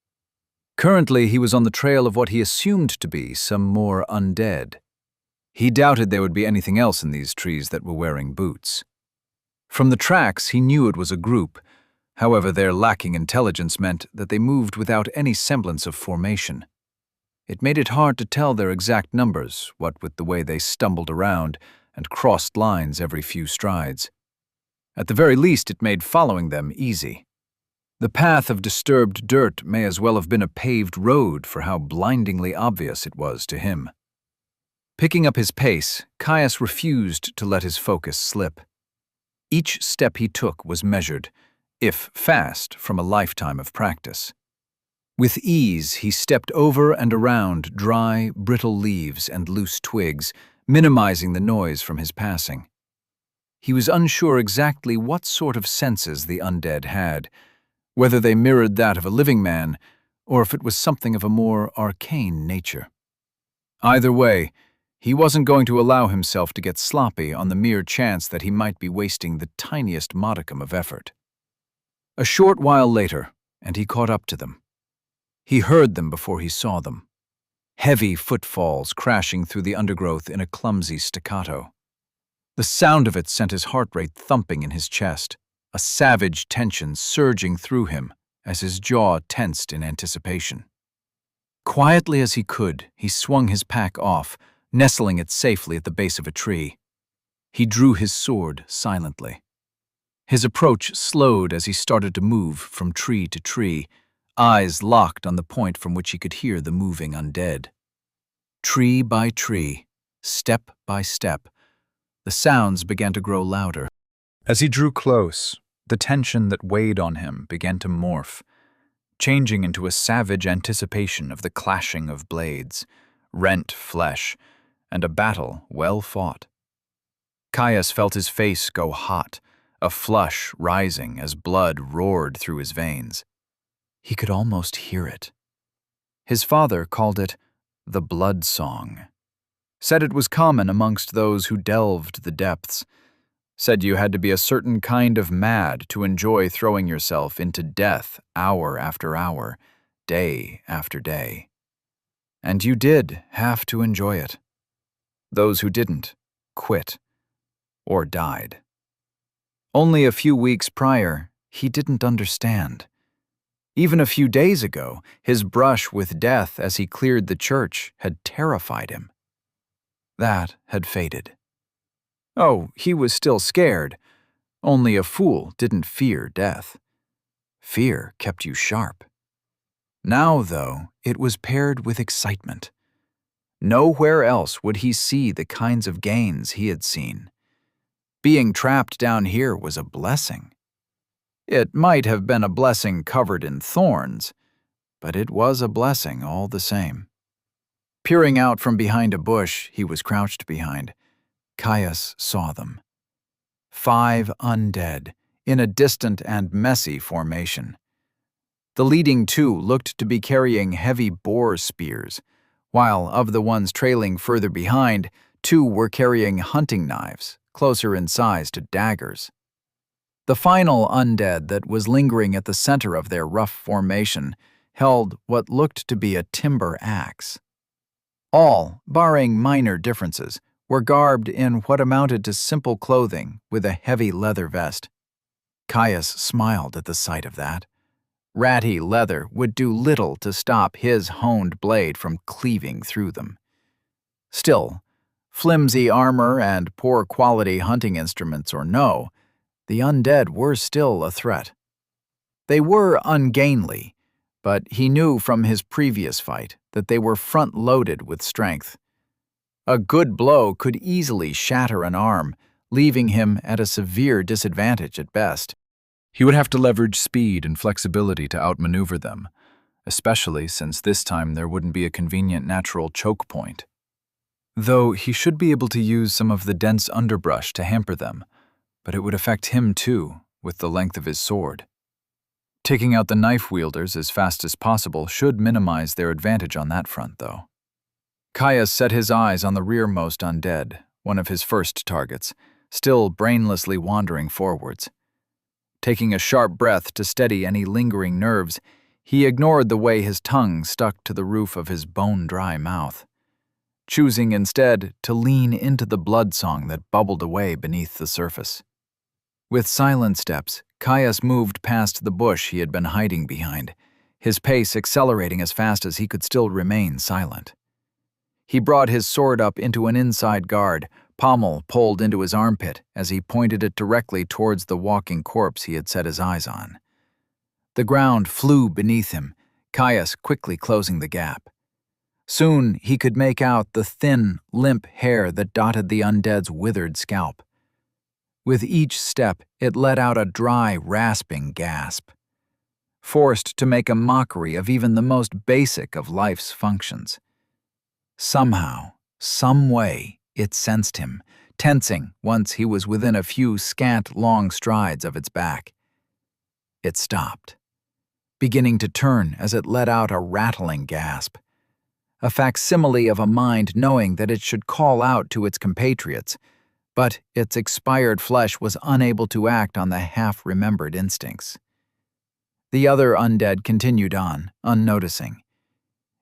Currently, he was on the trail of what he assumed to be some more undead. He doubted there would be anything else in these trees that were wearing boots. From the tracks, he knew it was a group. However, their lacking intelligence meant that they moved without any semblance of formation. It made it hard to tell their exact numbers, what with the way they stumbled around and crossed lines every few strides. At the very least, it made following them easy. The path of disturbed dirt may as well have been a paved road for how blindingly obvious it was to him. Picking up his pace, Caius refused to let his focus slip. Each step he took was measured, if fast, from a lifetime of practice. With ease, he stepped over and around dry, brittle leaves and loose twigs, minimizing the noise from his passing. He was unsure exactly what sort of senses the undead had, whether they mirrored that of a living man, or if it was something of a more arcane nature. Either way, he wasn't going to allow himself to get sloppy on the mere chance that he might be wasting the tiniest modicum of effort. A short while later, and he caught up to them. He heard them before he saw them. Heavy footfalls crashing through the undergrowth in a clumsy staccato. The sound of it sent his heart rate thumping in his chest, a savage tension surging through him as his jaw tensed in anticipation. Quietly as he could, he swung his pack off, nestling it safely at the base of a tree. He drew his sword silently. His approach slowed as he started to move from tree to tree, eyes locked on the point from which he could hear the moving undead. Tree by tree, step by step, the sounds began to grow louder. As he drew close, the tension that weighed on him began to morph, changing into a savage anticipation of the clashing of blades, rent flesh, and a battle well fought. Caius felt his face go hot, a flush rising as blood roared through his veins. He could almost hear it. His father called it the blood song. Said it was common amongst those who delved the depths. Said you had to be a certain kind of mad to enjoy throwing yourself into death hour after hour, day after day. And you did have to enjoy it. Those who didn't quit or died. Only a few weeks prior, he didn't understand. Even a few days ago, his brush with death as he cleared the church had terrified him. That had faded. Oh, he was still scared. Only a fool didn't fear death. Fear kept you sharp. Now, though, it was paired with excitement. Nowhere else would he see the kinds of gains he had seen. Being trapped down here was a blessing. It might have been a blessing covered in thorns, but it was a blessing all the same. Peering out from behind a bush he was crouched behind, Caius saw them. 5 undead, in a distant and messy formation. The leading 2 looked to be carrying heavy boar spears, while of the ones trailing further behind, 2 were carrying hunting knives, closer in size to daggers. The final undead that was lingering at the center of their rough formation held what looked to be a timber axe. All, barring minor differences, were garbed in what amounted to simple clothing with a heavy leather vest. Caius smiled at the sight of that. Ratty leather would do little to stop his honed blade from cleaving through them. Still, flimsy armor and poor quality hunting instruments or no, the undead were still a threat. They were ungainly, but he knew from his previous fight that they were front-loaded with strength. A good blow could easily shatter an arm, leaving him at a severe disadvantage at best. He would have to leverage speed and flexibility to outmaneuver them, especially since this time there wouldn't be a convenient natural choke point. Though he should be able to use some of the dense underbrush to hamper them, but it would affect him too, with the length of his sword. Taking out the knife wielders as fast as possible should minimize their advantage on that front, though. Caius set his eyes on the rearmost undead, one of his first targets, still brainlessly wandering forwards. Taking a sharp breath to steady any lingering nerves, he ignored the way his tongue stuck to the roof of his bone-dry mouth, choosing instead to lean into the blood song that bubbled away beneath the surface. With silent steps, Caius moved past the bush he had been hiding behind, his pace accelerating as fast as he could still remain silent. He brought his sword up into an inside guard, pommel pulled into his armpit as he pointed it directly towards the walking corpse he had set his eyes on. The ground flew beneath him, Caius quickly closing the gap. Soon he could make out the thin, limp hair that dotted the undead's withered scalp. With each step, it let out a dry, rasping gasp, forced to make a mockery of even the most basic of life's functions. Somehow, some way, it sensed him, tensing once he was within a few scant, long strides of its back. It stopped, beginning to turn as it let out a rattling gasp, a facsimile of a mind knowing that it should call out to its compatriots, but its expired flesh was unable to act on the half-remembered instincts. The other undead continued on, unnoticing.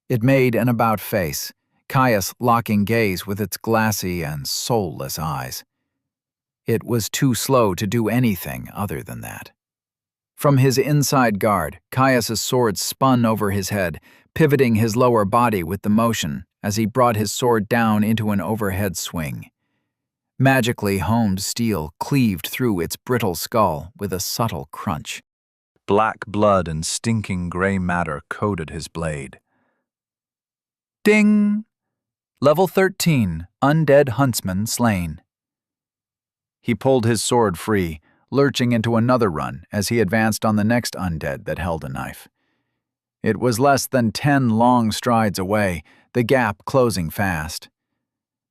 It made an about-face, Caius locking gaze with its glassy and soulless eyes. It was too slow to do anything other than that. From his inside guard, Caius's sword spun over his head, pivoting his lower body with the motion as he brought his sword down into an overhead swing. Magically honed steel cleaved through its brittle skull with a subtle crunch. Black blood and stinking gray matter coated his blade. Ding! Level 13, Undead Huntsman slain. He pulled his sword free, lurching into another run as he advanced on the next undead that held a knife. It was less than 10 long strides away, the gap closing fast.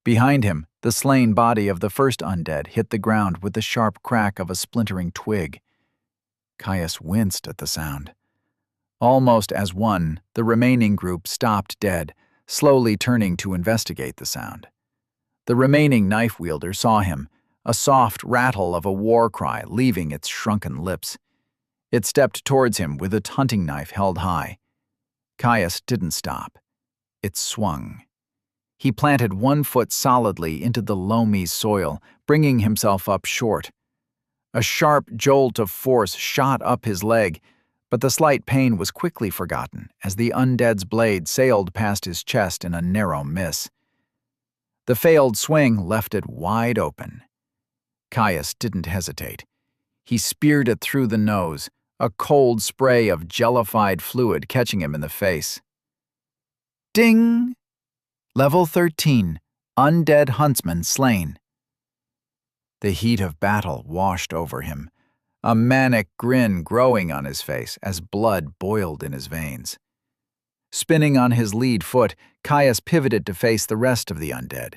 Behind him, the slain body of the first undead hit the ground with the sharp crack of a splintering twig. Caius winced at the sound. Almost as one, the remaining group stopped dead, slowly turning to investigate the sound. The remaining knife wielder saw him, a soft rattle of a war cry leaving its shrunken lips. It stepped towards him with its hunting knife held high. Caius didn't stop. It swung. He planted one foot solidly into the loamy soil, bringing himself up short. A sharp jolt of force shot up his leg, but the slight pain was quickly forgotten as the undead's blade sailed past his chest in a narrow miss. The failed swing left it wide open. Caius didn't hesitate. He speared it through the nose, a cold spray of jellified fluid catching him in the face. Ding! Level 13, Undead Huntsman slain. The heat of battle washed over him, a manic grin growing on his face as blood boiled in his veins. Spinning on his lead foot, Caius pivoted to face the rest of the undead.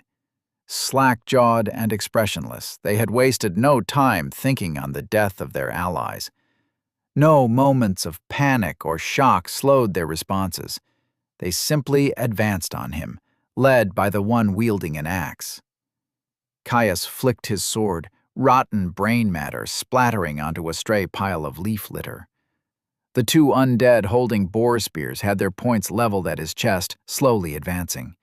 Slack-jawed and expressionless, they had wasted no time thinking on the death of their allies. No moments of panic or shock slowed their responses. They simply advanced on him, led by the one wielding an axe. Caius flicked his sword, rotten brain matter splattering onto a stray pile of leaf litter. The two undead holding boar spears had their points leveled at his chest, slowly advancing.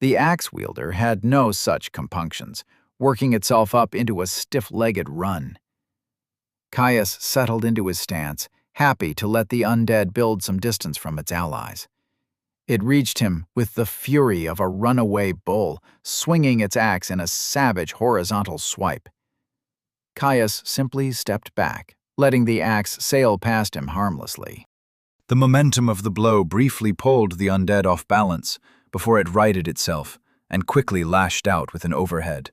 The axe wielder had no such compunctions, working itself up into a stiff-legged run. Caius settled into his stance, happy to let the undead build some distance from its allies. It reached him with the fury of a runaway bull, swinging its axe in a savage horizontal swipe. Caius simply stepped back, letting the axe sail past him harmlessly. The momentum of the blow briefly pulled the undead off balance before it righted itself and quickly lashed out with an overhead.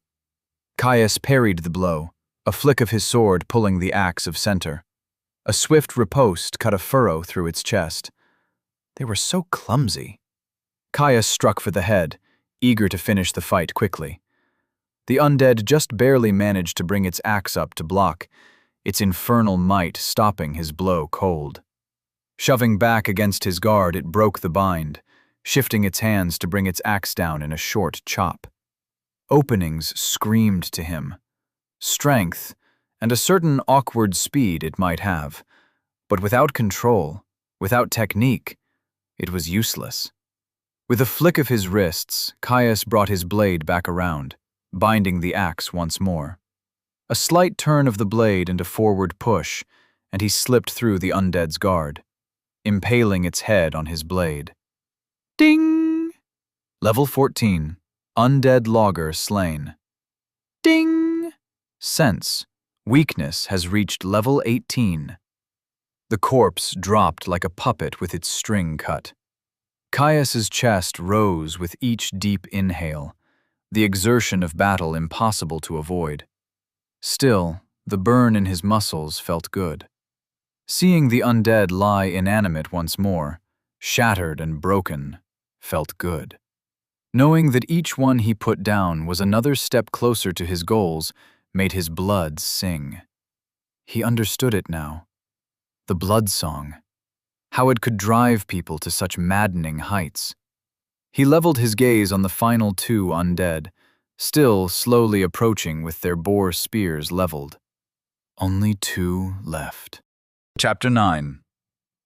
Caius parried the blow, a flick of his sword pulling the axe of center. A swift riposte cut a furrow through its chest. They were so clumsy. Caius struck for the head, eager to finish the fight quickly. The undead just barely managed to bring its axe up to block, its infernal might stopping his blow cold. Shoving back against his guard, it broke the bind, shifting its hands to bring its axe down in a short chop. Openings screamed to him. Strength, and a certain awkward speed it might have, but without control, without technique, it was useless. With a flick of his wrists, Caius brought his blade back around, binding the axe once more. A slight turn of the blade and a forward push, and he slipped through the undead's guard, impaling its head on his blade. Ding! Level 14. Undead Logger slain. Ding! Sense. Weakness has reached level 18. The corpse dropped like a puppet with its string cut. Caius's chest rose with each deep inhale, the exertion of battle impossible to avoid. Still, the burn in his muscles felt good. Seeing the undead lie inanimate once more, shattered and broken, felt good. Knowing that each one he put down was another step closer to his goals made his blood sing. He understood it now. The blood song. How it could drive people to such maddening heights. He leveled his gaze on the final two undead, still slowly approaching with their boar spears leveled. Only two left. Chapter 9.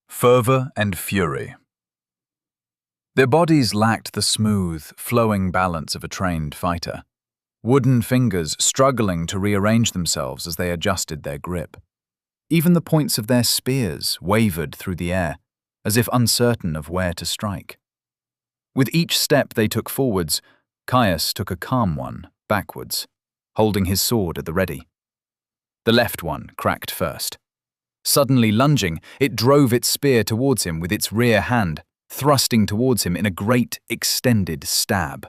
Fervor and Fury. Their bodies lacked the smooth, flowing balance of a trained fighter. Wooden fingers struggling to rearrange themselves as they adjusted their grip. Even the points of their spears wavered through the air, as if uncertain of where to strike. With each step they took forwards, Caius took a calm one, backwards, holding his sword at the ready. The left one cracked first. Suddenly lunging, it drove its spear towards him with its rear hand, thrusting towards him in a great, extended stab.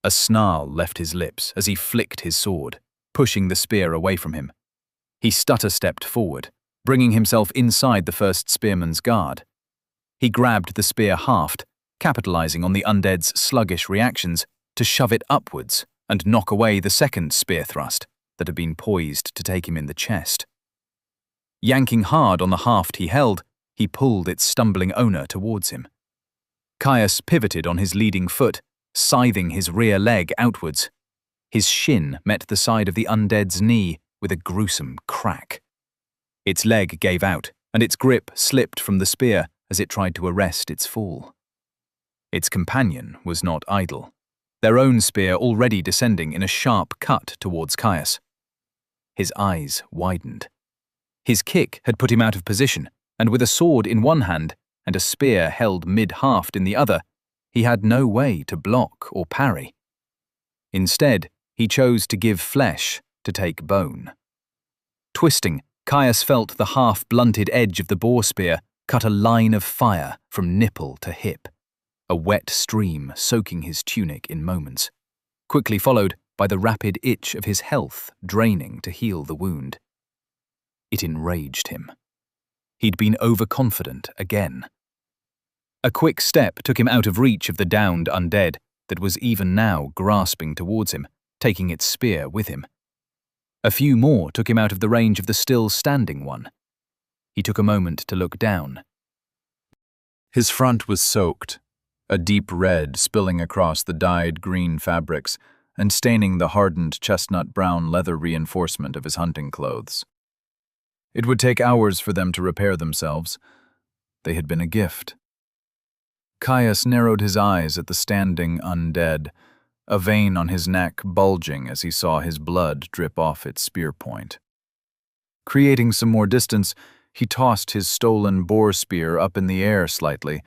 A snarl left his lips as he flicked his sword, pushing the spear away from him. He stutter-stepped forward, bringing himself inside the first spearman's guard. He grabbed the spear haft, capitalizing on the undead's sluggish reactions, to shove it upwards and knock away the second spear thrust that had been poised to take him in the chest. Yanking hard on the haft he held, he pulled its stumbling owner towards him. Caius pivoted on his leading foot, scything his rear leg outwards. His shin met the side of the undead's knee with a gruesome crack. Its leg gave out, and its grip slipped from the spear as it tried to arrest its fall. Its companion was not idle, their own spear already descending in a sharp cut towards Caius. His eyes widened. His kick had put him out of position, and with a sword in one hand and a spear held mid-haft in the other, he had no way to block or parry. Instead, he chose to give flesh to take bone. Twisting, Caius felt the half-blunted edge of the boar spear cut a line of fire from nipple to hip, a wet stream soaking his tunic in moments, quickly followed by the rapid itch of his health draining to heal the wound. It enraged him. He'd been overconfident again. A quick step took him out of reach of the downed undead that was even now grasping towards him, taking its spear with him. A few more took him out of the range of the still-standing one. He took a moment to look down. His front was soaked, a deep red spilling across the dyed green fabrics and staining the hardened chestnut-brown leather reinforcement of his hunting clothes. It would take hours for them to repair themselves. They had been a gift. Caius narrowed his eyes at the standing undead, a vein on his neck bulging as he saw his blood drip off its spear point. Creating some more distance, he tossed his stolen boar spear up in the air slightly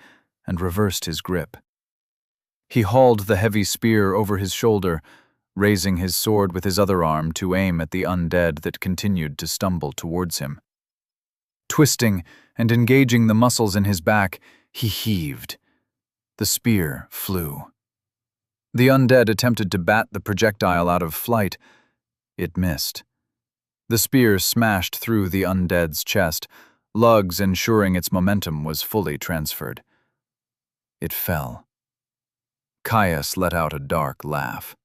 and reversed his grip. He hauled the heavy spear over his shoulder, raising his sword with his other arm to aim at the undead that continued to stumble towards him. Twisting and engaging the muscles in his back, he heaved. The spear flew. The undead attempted to bat the projectile out of flight. It missed. The spear smashed through the undead's chest, lugs ensuring its momentum was fully transferred. It fell. Caius let out a dark laugh.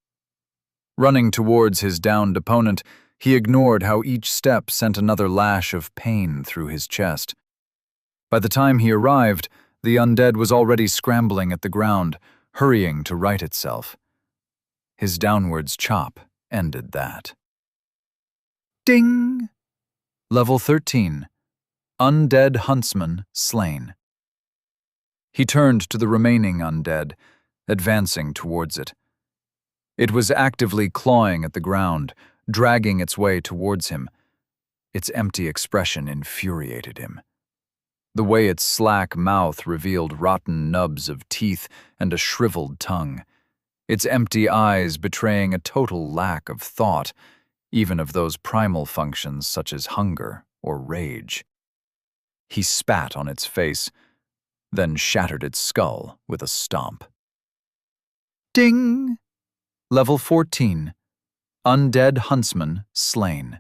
Running towards his downed opponent, he ignored how each step sent another lash of pain through his chest. By the time he arrived, the undead was already scrambling at the ground, hurrying to right itself. His downwards chop ended that. Ding! Level 13. Undead Huntsman slain. He turned to the remaining undead, advancing towards it. It was actively clawing at the ground, dragging its way towards him. Its empty expression infuriated him. The way its slack mouth revealed rotten nubs of teeth and a shriveled tongue. Its empty eyes betraying a total lack of thought, even of those primal functions such as hunger or rage. He spat on its face, then shattered its skull with a stomp. Ding! Level 14. Undead Huntsman slain.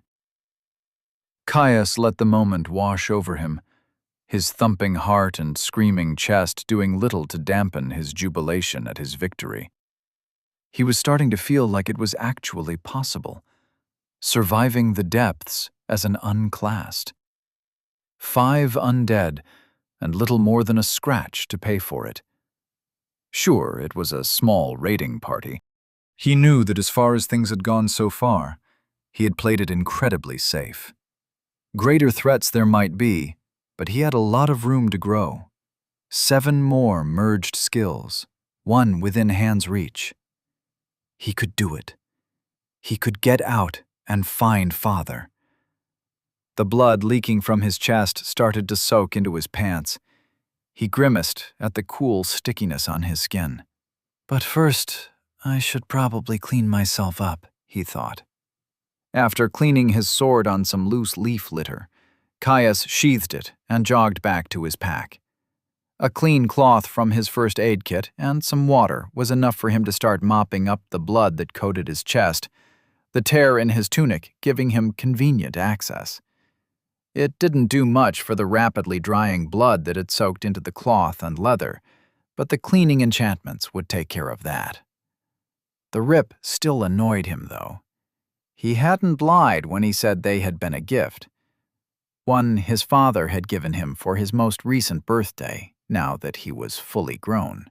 Caius let the moment wash over him, his thumping heart and screaming chest doing little to dampen his jubilation at his victory. He was starting to feel like it was actually possible, surviving the depths as an unclassed. 5 undead, and little more than a scratch to pay for it. Sure, it was a small raiding party. He knew that as far as things had gone so far, he had played it incredibly safe. Greater threats there might be, but he had a lot of room to grow. 7 more merged skills, 1 within hand's reach. He could do it. He could get out and find Father. The blood leaking from his chest started to soak into his pants. He grimaced at the cool stickiness on his skin. But first, I should probably clean myself up, he thought. After cleaning his sword on some loose leaf litter, Caius sheathed it and jogged back to his pack. A clean cloth from his first aid kit and some water was enough for him to start mopping up the blood that coated his chest, the tear in his tunic giving him convenient access. It didn't do much for the rapidly drying blood that had soaked into the cloth and leather, but the cleaning enchantments would take care of that. The rip still annoyed him, though. He hadn't lied when he said they had been a gift. One his father had given him for his most recent birthday, now that he was fully grown.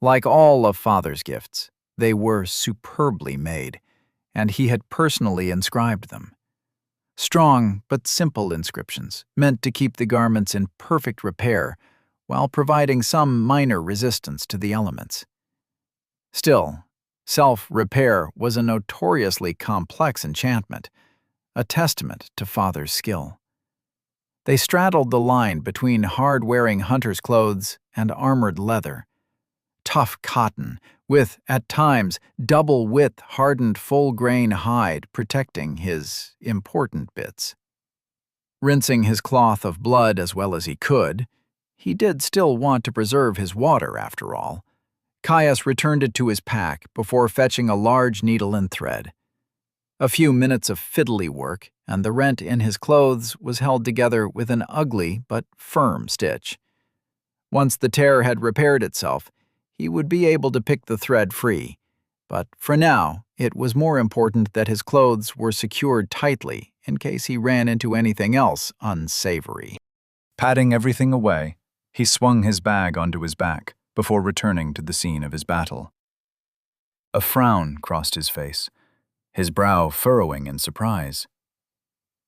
Like all of Father's gifts, they were superbly made, and he had personally inscribed them. Strong but simple inscriptions, meant to keep the garments in perfect repair while providing some minor resistance to the elements. Still, self-repair was a notoriously complex enchantment, a testament to Father's skill. They straddled the line between hard-wearing hunter's clothes and armored leather. Tough cotton, with, at times, double-width hardened full-grain hide protecting his important bits. Rinsing his cloth of blood as well as he could, he did still want to preserve his water after all. Caius returned it to his pack before fetching a large needle and thread. A few minutes of fiddly work, and the rent in his clothes was held together with an ugly but firm stitch. Once the tear had repaired itself, he would be able to pick the thread free, but for now, it was more important that his clothes were secured tightly in case he ran into anything else unsavory. Patting everything away, he swung his bag onto his back before returning to the scene of his battle. A frown crossed his face, his brow furrowing in surprise.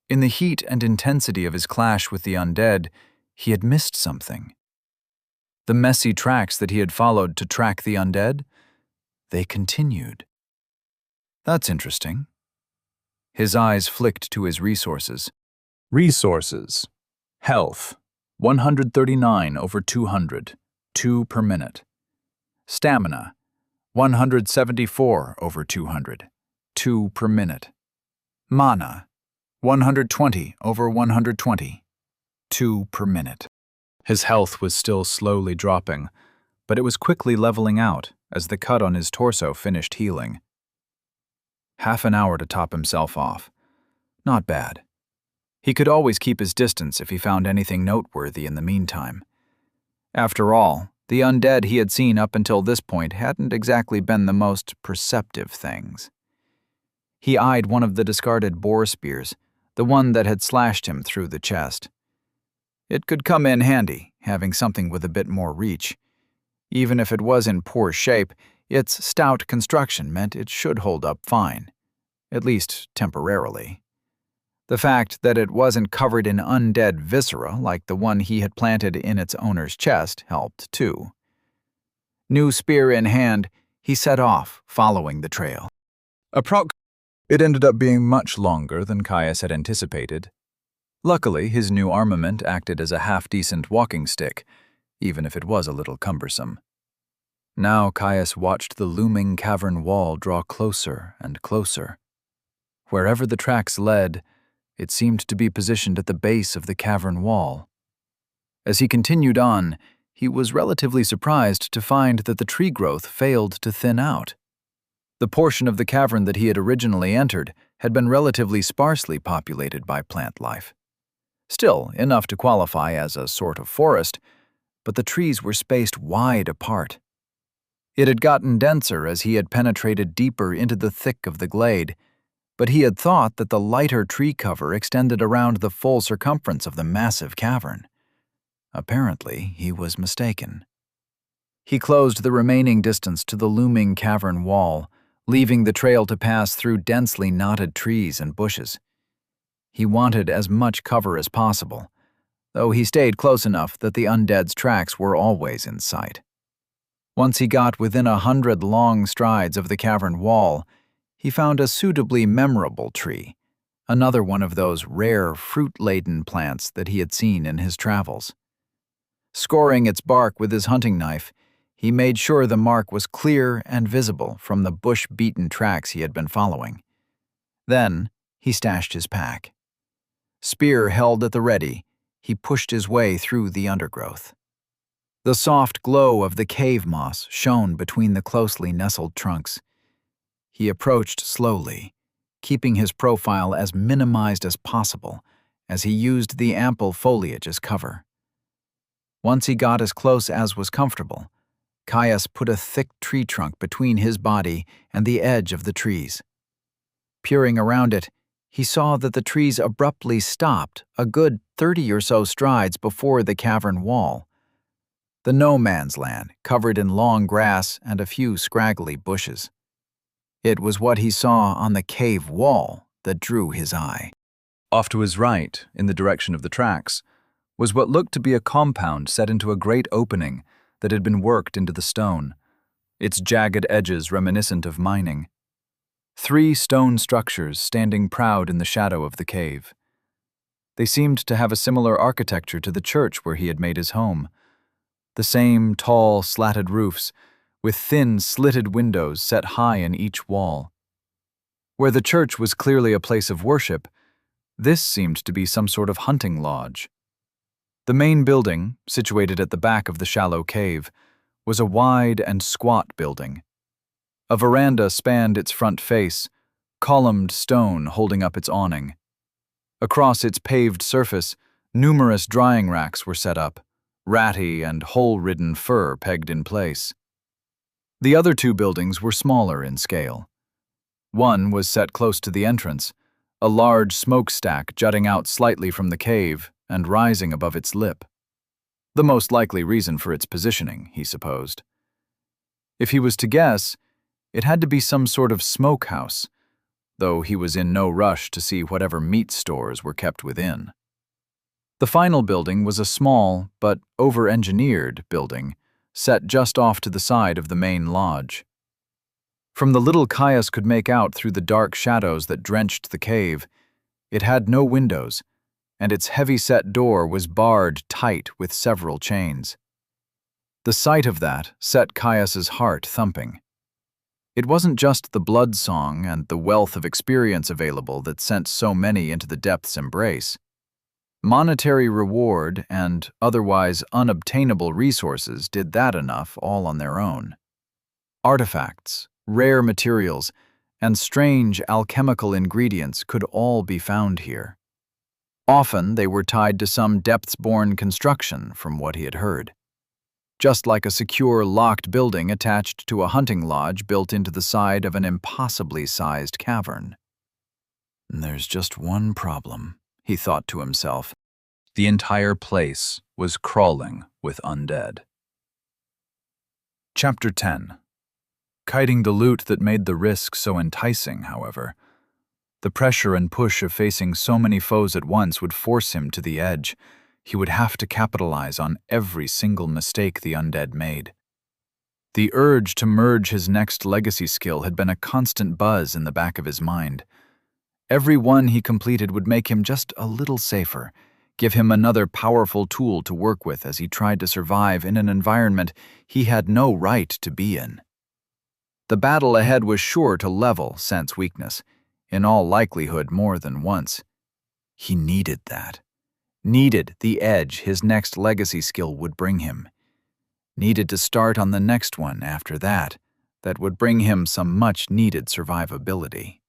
In the heat and intensity of his clash with the undead, he had missed something. The messy tracks that he had followed to track the undead, they continued. That's interesting. His eyes flicked to his resources. Resources. Health, 139 over 200, 2 per minute. Stamina, 174 over 200, 2 per minute. Mana, 120 over 120, 2 per minute. His health was still slowly dropping, but it was quickly leveling out as the cut on his torso finished healing. Half an hour to top himself off. Not bad. He could always keep his distance if he found anything noteworthy in the meantime. After all, the undead he had seen up until this point hadn't exactly been the most perceptive things. He eyed one of the discarded boar spears, the one that had slashed him through the chest. It could come in handy, having something with a bit more reach. Even if it was in poor shape, its stout construction meant it should hold up fine, at least temporarily. The fact that it wasn't covered in undead viscera like the one he had planted in its owner's chest helped too. New spear in hand, he set off, following the trail. It ended up being much longer than Caius had anticipated. Luckily, his new armament acted as a half-decent walking stick, even if it was a little cumbersome. Now Caius watched the looming cavern wall draw closer and closer. Wherever the tracks led, it seemed to be positioned at the base of the cavern wall. As he continued on, he was relatively surprised to find that the tree growth failed to thin out. The portion of the cavern that he had originally entered had been relatively sparsely populated by plant life. Still, enough to qualify as a sort of forest, but the trees were spaced wide apart. It had gotten denser as he had penetrated deeper into the thick of the glade, but he had thought that the lighter tree cover extended around the full circumference of the massive cavern. Apparently, he was mistaken. He closed the remaining distance to the looming cavern wall, leaving the trail to pass through densely knotted trees and bushes. He wanted as much cover as possible, though he stayed close enough that the undead's tracks were always in sight. Once he got within 100 long strides of the cavern wall, he found a suitably memorable tree, another one of those rare fruit-laden plants that he had seen in his travels. Scoring its bark with his hunting knife, he made sure the mark was clear and visible from the bush-beaten tracks he had been following. Then, he stashed his pack. Spear held at the ready, he pushed his way through the undergrowth. The soft glow of the cave moss shone between the closely nestled trunks. He approached slowly, keeping his profile as minimized as possible as he used the ample foliage as cover. Once he got as close as was comfortable, Caius put a thick tree trunk between his body and the edge of the trees. Peering around it, he saw that the trees abruptly stopped a good 30 or so strides before the cavern wall. The no-man's land covered in long grass and a few scraggly bushes. It was what he saw on the cave wall that drew his eye. Off to his right, in the direction of the tracks, was what looked to be a compound set into a great opening that had been worked into the stone, its jagged edges reminiscent of mining. 3 stone structures standing proud in the shadow of the cave. They seemed to have a similar architecture to the church where he had made his home. The same tall, slatted roofs, with thin, slitted windows set high in each wall. Where the church was clearly a place of worship, this seemed to be some sort of hunting lodge. The main building, situated at the back of the shallow cave, was a wide and squat building. A veranda spanned its front face, columned stone holding up its awning. Across its paved surface, numerous drying racks were set up, ratty and hole-ridden fur pegged in place. The other 2 buildings were smaller in scale. One was set close to the entrance, a large smokestack jutting out slightly from the cave and rising above its lip. The most likely reason for its positioning, he supposed. If he was to guess, it had to be some sort of smokehouse, though he was in no rush to see whatever meat stores were kept within. The final building was a small but over-engineered building, set just off to the side of the main lodge. From the little Caius could make out through the dark shadows that drenched the cave, it had no windows, and its heavy-set door was barred tight with several chains. The sight of that set Caius's heart thumping. It wasn't just the blood song and the wealth of experience available that sent so many into the depth's embrace. Monetary reward and otherwise unobtainable resources did that enough all on their own. Artifacts, rare materials, and strange alchemical ingredients could all be found here. Often they were tied to some depths-born construction, from what he had heard. Just like a secure, locked building attached to a hunting lodge built into the side of an impossibly sized cavern. "There's just one problem," he thought to himself. The entire place was crawling with undead. Chapter 10. Kiting the loot that made the risk so enticing, however. The pressure and push of facing so many foes at once would force him to the edge. He would have to capitalize on every single mistake the undead made. The urge to merge his next legacy skill had been a constant buzz in the back of his mind. Every one he completed would make him just a little safer, give him another powerful tool to work with as he tried to survive in an environment he had no right to be in. The battle ahead was sure to level Scent's weakness, in all likelihood more than once. He needed that. Needed the edge his next legacy skill would bring him. Needed to start on the next one after that would bring him some much-needed survivability.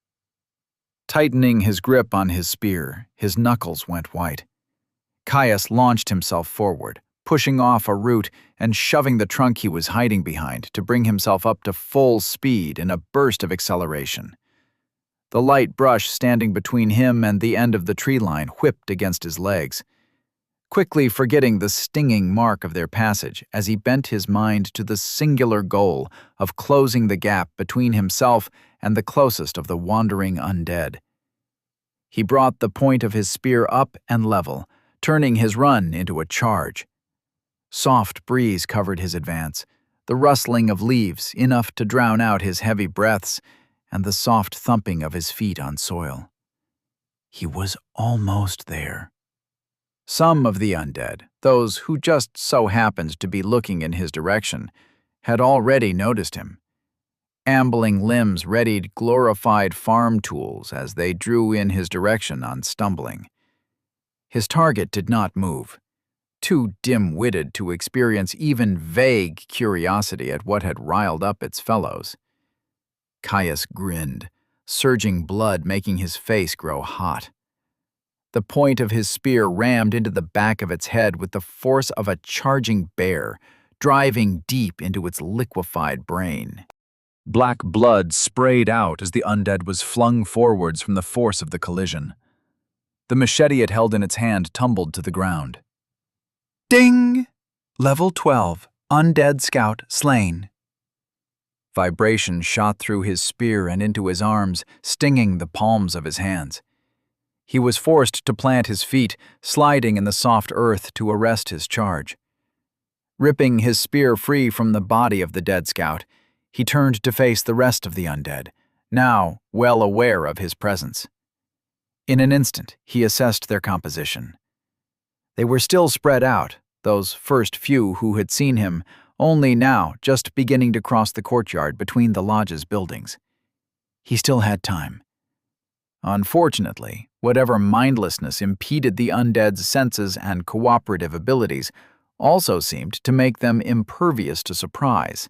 Tightening his grip on his spear, his knuckles went white. Caius launched himself forward, pushing off a root and shoving the trunk he was hiding behind to bring himself up to full speed in a burst of acceleration. The light brush standing between him and the end of the tree line whipped against his legs, quickly forgetting the stinging mark of their passage as he bent his mind to the singular goal of closing the gap between himself and the closest of the wandering undead. He brought the point of his spear up and level, turning his run into a charge. Soft breeze covered his advance, the rustling of leaves enough to drown out his heavy breaths, and the soft thumping of his feet on soil. He was almost there. Some of the undead, those who just so happened to be looking in his direction, had already noticed him. Ambling limbs readied glorified farm tools as they drew in his direction on stumbling. His target did not move, too dim-witted to experience even vague curiosity at what had riled up its fellows. Caius grinned, surging blood making his face grow hot. The point of his spear rammed into the back of its head with the force of a charging bear, driving deep into its liquefied brain. Black blood sprayed out as the undead was flung forwards from the force of the collision. The machete it held in its hand tumbled to the ground. Ding! Level 12, Undead Scout slain. Vibration shot through his spear and into his arms, stinging the palms of his hands. He was forced to plant his feet, sliding in the soft earth to arrest his charge. Ripping his spear free from the body of the dead scout, he turned to face the rest of the undead, now well aware of his presence. In an instant, he assessed their composition. They were still spread out, those first few who had seen him, only now just beginning to cross the courtyard between the lodge's buildings. He still had time. Unfortunately, whatever mindlessness impeded the undead's senses and cooperative abilities also seemed to make them impervious to surprise.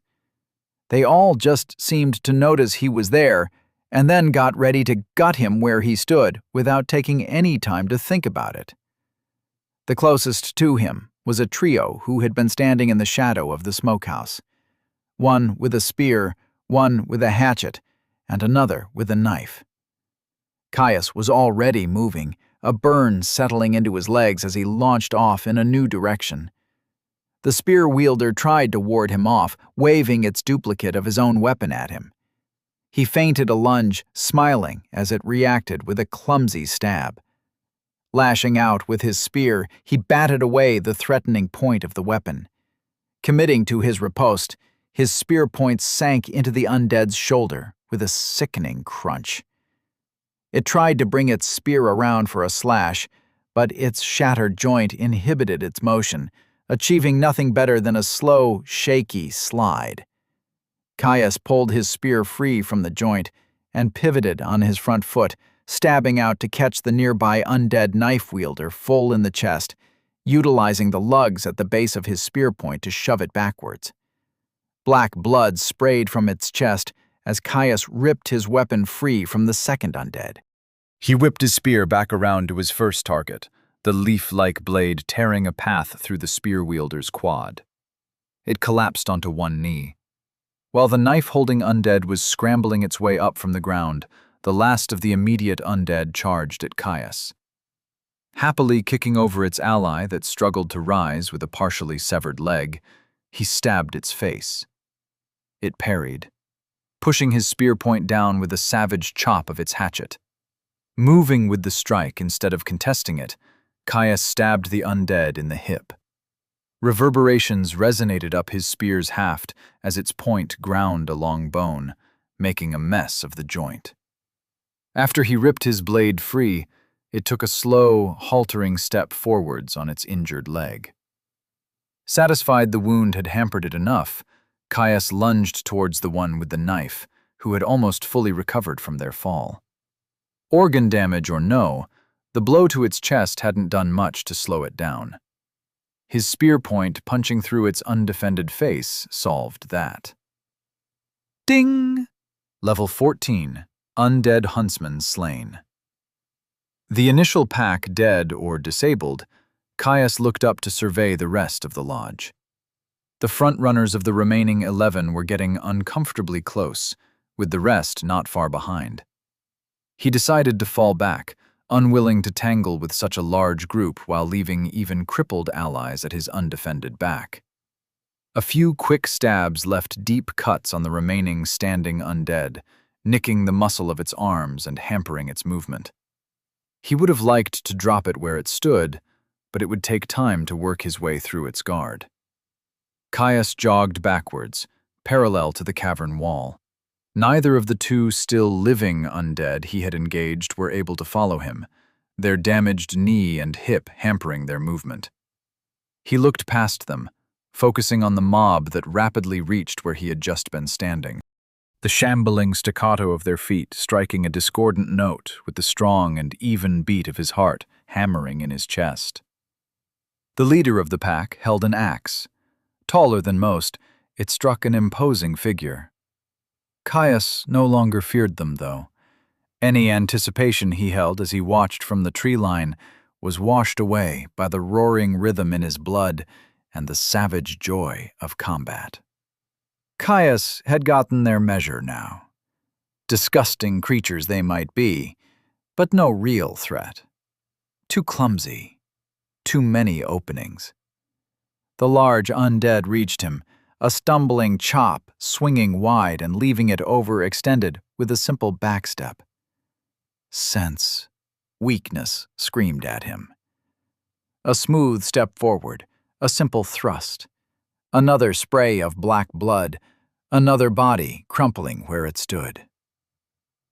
They all just seemed to notice he was there and then got ready to gut him where he stood without taking any time to think about it. The closest to him was a trio who had been standing in the shadow of the smokehouse. One with a spear, one with a hatchet, and another with a knife. Caius was already moving, a burn settling into his legs as he launched off in a new direction. The spear wielder tried to ward him off, waving its duplicate of his own weapon at him. He feinted a lunge, smiling as it reacted with a clumsy stab. Lashing out with his spear, he batted away the threatening point of the weapon. Committing to his riposte, his spear point sank into the undead's shoulder with a sickening crunch. It tried to bring its spear around for a slash, but its shattered joint inhibited its motion, achieving nothing better than a slow, shaky slide. Caius pulled his spear free from the joint and pivoted on his front foot, stabbing out to catch the nearby undead knife wielder full in the chest, utilizing the lugs at the base of his spear point to shove it backwards. Black blood sprayed from its chest as Caius ripped his weapon free from the second undead. He whipped his spear back around to his first target, the leaf-like blade tearing a path through the spear wielder's quad. It collapsed onto one knee. While the knife-holding undead was scrambling its way up from the ground, the last of the immediate undead charged at Caius. Happily kicking over its ally that struggled to rise with a partially severed leg, he stabbed its face. It parried, pushing his spear point down with a savage chop of its hatchet. Moving with the strike instead of contesting it, Caius stabbed the undead in the hip. Reverberations resonated up his spear's haft as its point ground along bone, making a mess of the joint. After he ripped his blade free, it took a slow, haltering step forwards on its injured leg. Satisfied the wound had hampered it enough, Caius lunged towards the one with the knife, who had almost fully recovered from their fall. Organ damage or no, the blow to its chest hadn't done much to slow it down. His spear point punching through its undefended face solved that. Ding! Level 14, Undead Huntsman slain. The initial pack dead or disabled, Caius looked up to survey the rest of the lodge. The front-runners of the remaining 11 were getting uncomfortably close, with the rest not far behind. He decided to fall back, unwilling to tangle with such a large group while leaving even crippled allies at his undefended back. A few quick stabs left deep cuts on the remaining standing undead, nicking the muscle of its arms and hampering its movement. He would have liked to drop it where it stood, but it would take time to work his way through its guard. Caius jogged backwards, parallel to the cavern wall. Neither of the two still living undead he had engaged were able to follow him, their damaged knee and hip hampering their movement. He looked past them, focusing on the mob that rapidly reached where he had just been standing, the shambling staccato of their feet striking a discordant note with the strong and even beat of his heart hammering in his chest. The leader of the pack held an axe. Taller than most, it struck an imposing figure. Caius no longer feared them, though. Any anticipation he held as he watched from the tree line was washed away by the roaring rhythm in his blood and the savage joy of combat. Caius had gotten their measure now. Disgusting creatures they might be, but no real threat. Too clumsy. Too many openings. The large undead reached him, a stumbling chop swinging wide and leaving it overextended with a simple backstep. Sense, weakness screamed at him. A smooth step forward, a simple thrust. Another spray of black blood, another body crumpling where it stood.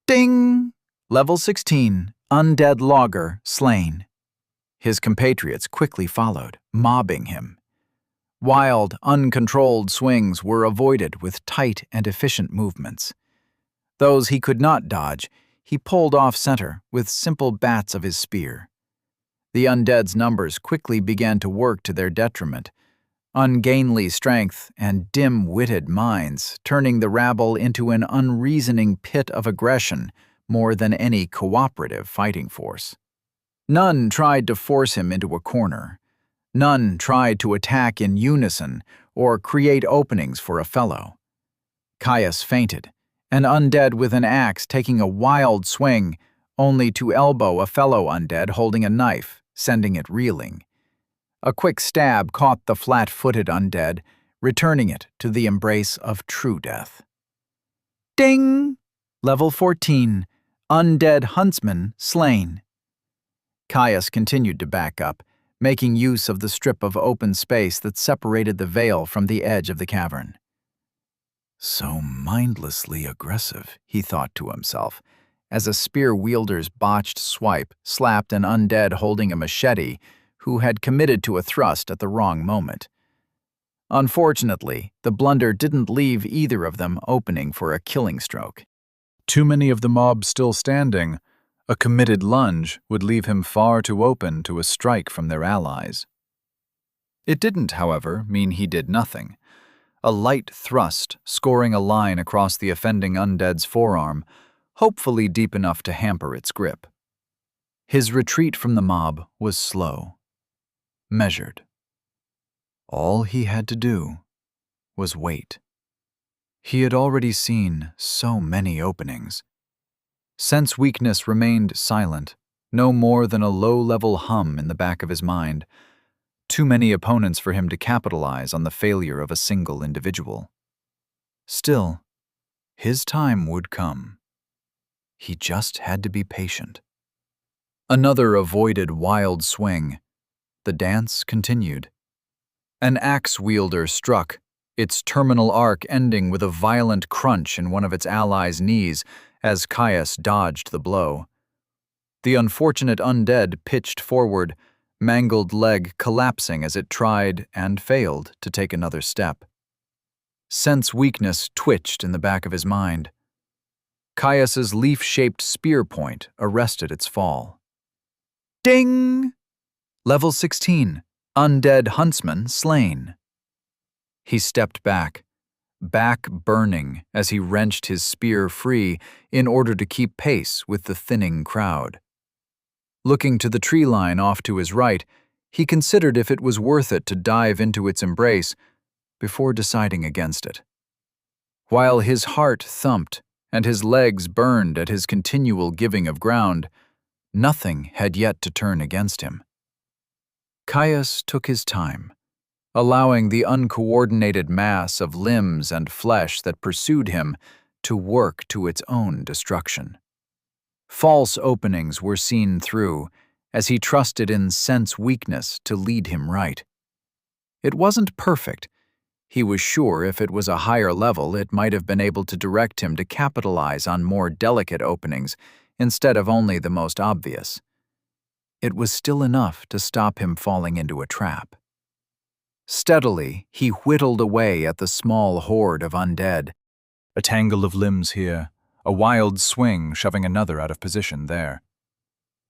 Ding! Level 16, Undead Logger slain. His compatriots quickly followed, mobbing him. Wild, uncontrolled swings were avoided with tight and efficient movements. Those he could not dodge, he pulled off center with simple bats of his spear. The undead's numbers quickly began to work to their detriment, ungainly strength and dim-witted minds turning the rabble into an unreasoning pit of aggression more than any cooperative fighting force. None tried to force him into a corner. None tried to attack in unison or create openings for a fellow. Caius feinted, an undead with an axe taking a wild swing, only to elbow a fellow undead holding a knife, sending it reeling. A quick stab caught the flat-footed undead, returning it to the embrace of true death. Ding! Level 14, Undead Huntsman slain. Caius continued to back up, making use of the strip of open space that separated the veil from the edge of the cavern. So mindlessly aggressive, he thought to himself, as a spear wielder's botched swipe slapped an undead holding a machete who had committed to a thrust at the wrong moment. Unfortunately, the blunder didn't leave either of them opening for a killing stroke. Too many of the mob still standing, a committed lunge would leave him far too open to a strike from their allies. It didn't, however, mean he did nothing. a light thrust scoring a line across the offending undead's forearm, hopefully deep enough to hamper its grip. His retreat from the mob was slow, measured. All he had to do was wait. He had already seen so many openings. Sense weakness remained silent, no more than a low-level hum in the back of his mind. Too many opponents for him to capitalize on the failure of a single individual. Still, his time would come. He just had to be patient. Another avoided wild swing. The dance continued. An axe wielder struck, its terminal arc ending with a violent crunch in one of its allies' knees as Caius dodged the blow. The unfortunate undead pitched forward, mangled leg collapsing as it tried and failed to take another step. Sense weakness twitched in the back of his mind. Caius's leaf-shaped spear point arrested its fall. Ding! Level 16. Undead huntsman slain. He stepped back burning as he wrenched his spear free in order to keep pace with the thinning crowd. Looking to the tree line off to his right, he considered if it was worth it to dive into its embrace before deciding against it. While his heart thumped and his legs burned at his continual giving of ground, nothing had yet to turn against him. Caius took his time, allowing the uncoordinated mass of limbs and flesh that pursued him to work to its own destruction. False openings were seen through as he trusted in sense weakness to lead him right. It wasn't perfect. He was sure if it was a higher level, it might have been able to direct him to capitalize on more delicate openings instead of only the most obvious. It was still enough to stop him falling into a trap. Steadily, he whittled away at the small horde of undead. A tangle of limbs here, a wild swing shoving another out of position there.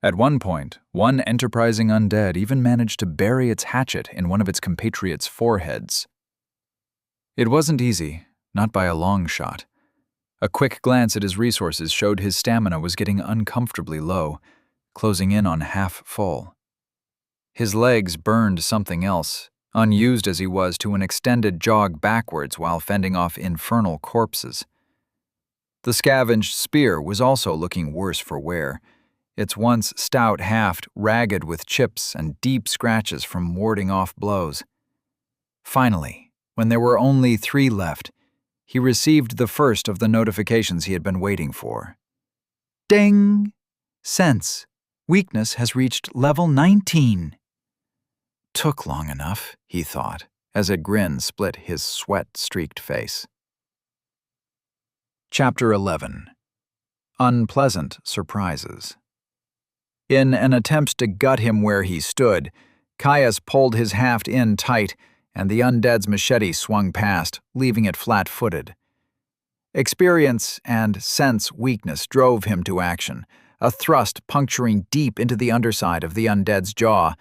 At one point, one enterprising undead even managed to bury its hatchet in one of its compatriots' foreheads. It wasn't easy, not by a long shot. A quick glance at his resources showed his stamina was getting uncomfortably low, closing in on half full. His legs burned something else, unused as he was to an extended jog backwards while fending off infernal corpses. The scavenged spear was also looking worse for wear, its once stout haft ragged with chips and deep scratches from warding off blows. Finally, when there were only 3 left, he received the first of the notifications he had been waiting for. Ding! Sense. Weakness has reached level 19. Took long enough, he thought, as a grin split his sweat-streaked face. Chapter 11. Unpleasant Surprises. In an attempt to gut him where he stood, Caius pulled his haft in tight, and the undead's machete swung past, leaving it flat-footed. Experience and sense weakness drove him to action, a thrust puncturing deep into the underside of the undead's jaw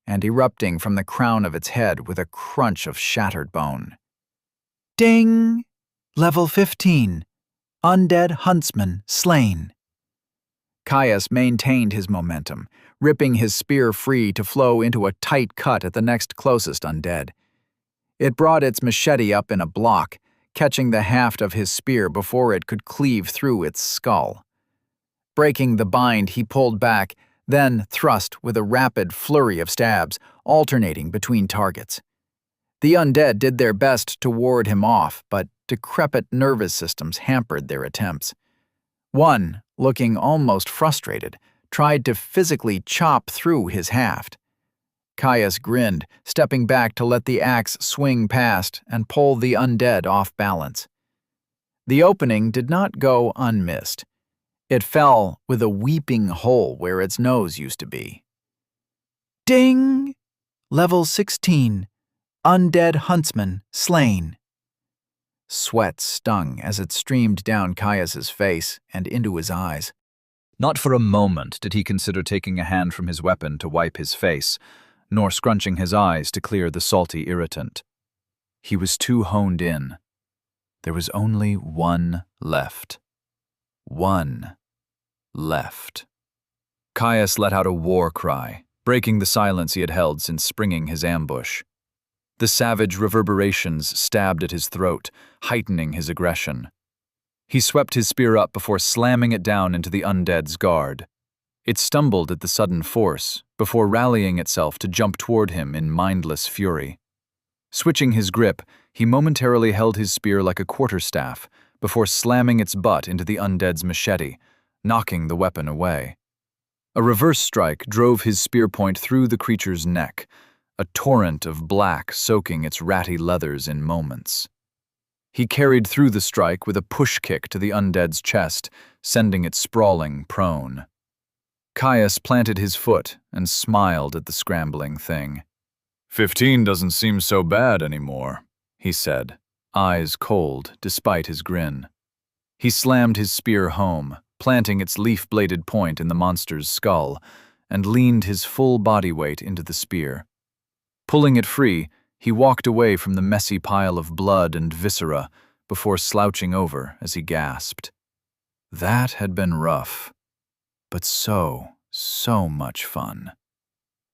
and erupting from the crown of its head with a crunch of shattered bone. Ding! Level 15. Undead huntsman slain. Caius maintained his momentum, ripping his spear free to flow into a tight cut at the next closest undead. It brought its machete up in a block, catching the haft of his spear before it could cleave through its skull. Breaking the bind, he pulled back, then thrust with a rapid flurry of stabs, alternating between targets. The undead did their best to ward him off, but decrepit nervous systems hampered their attempts. One, looking almost frustrated, tried to physically chop through his haft. Caius grinned, stepping back to let the axe swing past and pull the undead off balance. The opening did not go unmissed. It fell with a weeping hole where its nose used to be. Ding! Level 16. Undead huntsman slain. Sweat stung as it streamed down Caius's face and into his eyes. Not for a moment did he consider taking a hand from his weapon to wipe his face, nor scrunching his eyes to clear the salty irritant. He was too honed in. There was only one left. One left. Caius let out a war cry, breaking the silence he had held since springing his ambush. The savage reverberations stabbed at his throat, heightening his aggression. He swept his spear up before slamming it down into the undead's guard. It stumbled at the sudden force, before rallying itself to jump toward him in mindless fury. Switching his grip, he momentarily held his spear like a quarterstaff, before slamming its butt into the undead's machete, knocking the weapon away. A reverse strike drove his spear point through the creature's neck, a torrent of black soaking its ratty leathers in moments. He carried through the strike with a push kick to the undead's chest, sending it sprawling prone. Caius planted his foot and smiled at the scrambling thing. 15 doesn't seem so bad anymore, he said, eyes cold despite his grin. He slammed his spear home, planting its leaf-bladed point in the monster's skull, and leaned his full body weight into the spear. Pulling it free, he walked away from the messy pile of blood and viscera before slouching over as he gasped. That had been rough, but so much fun.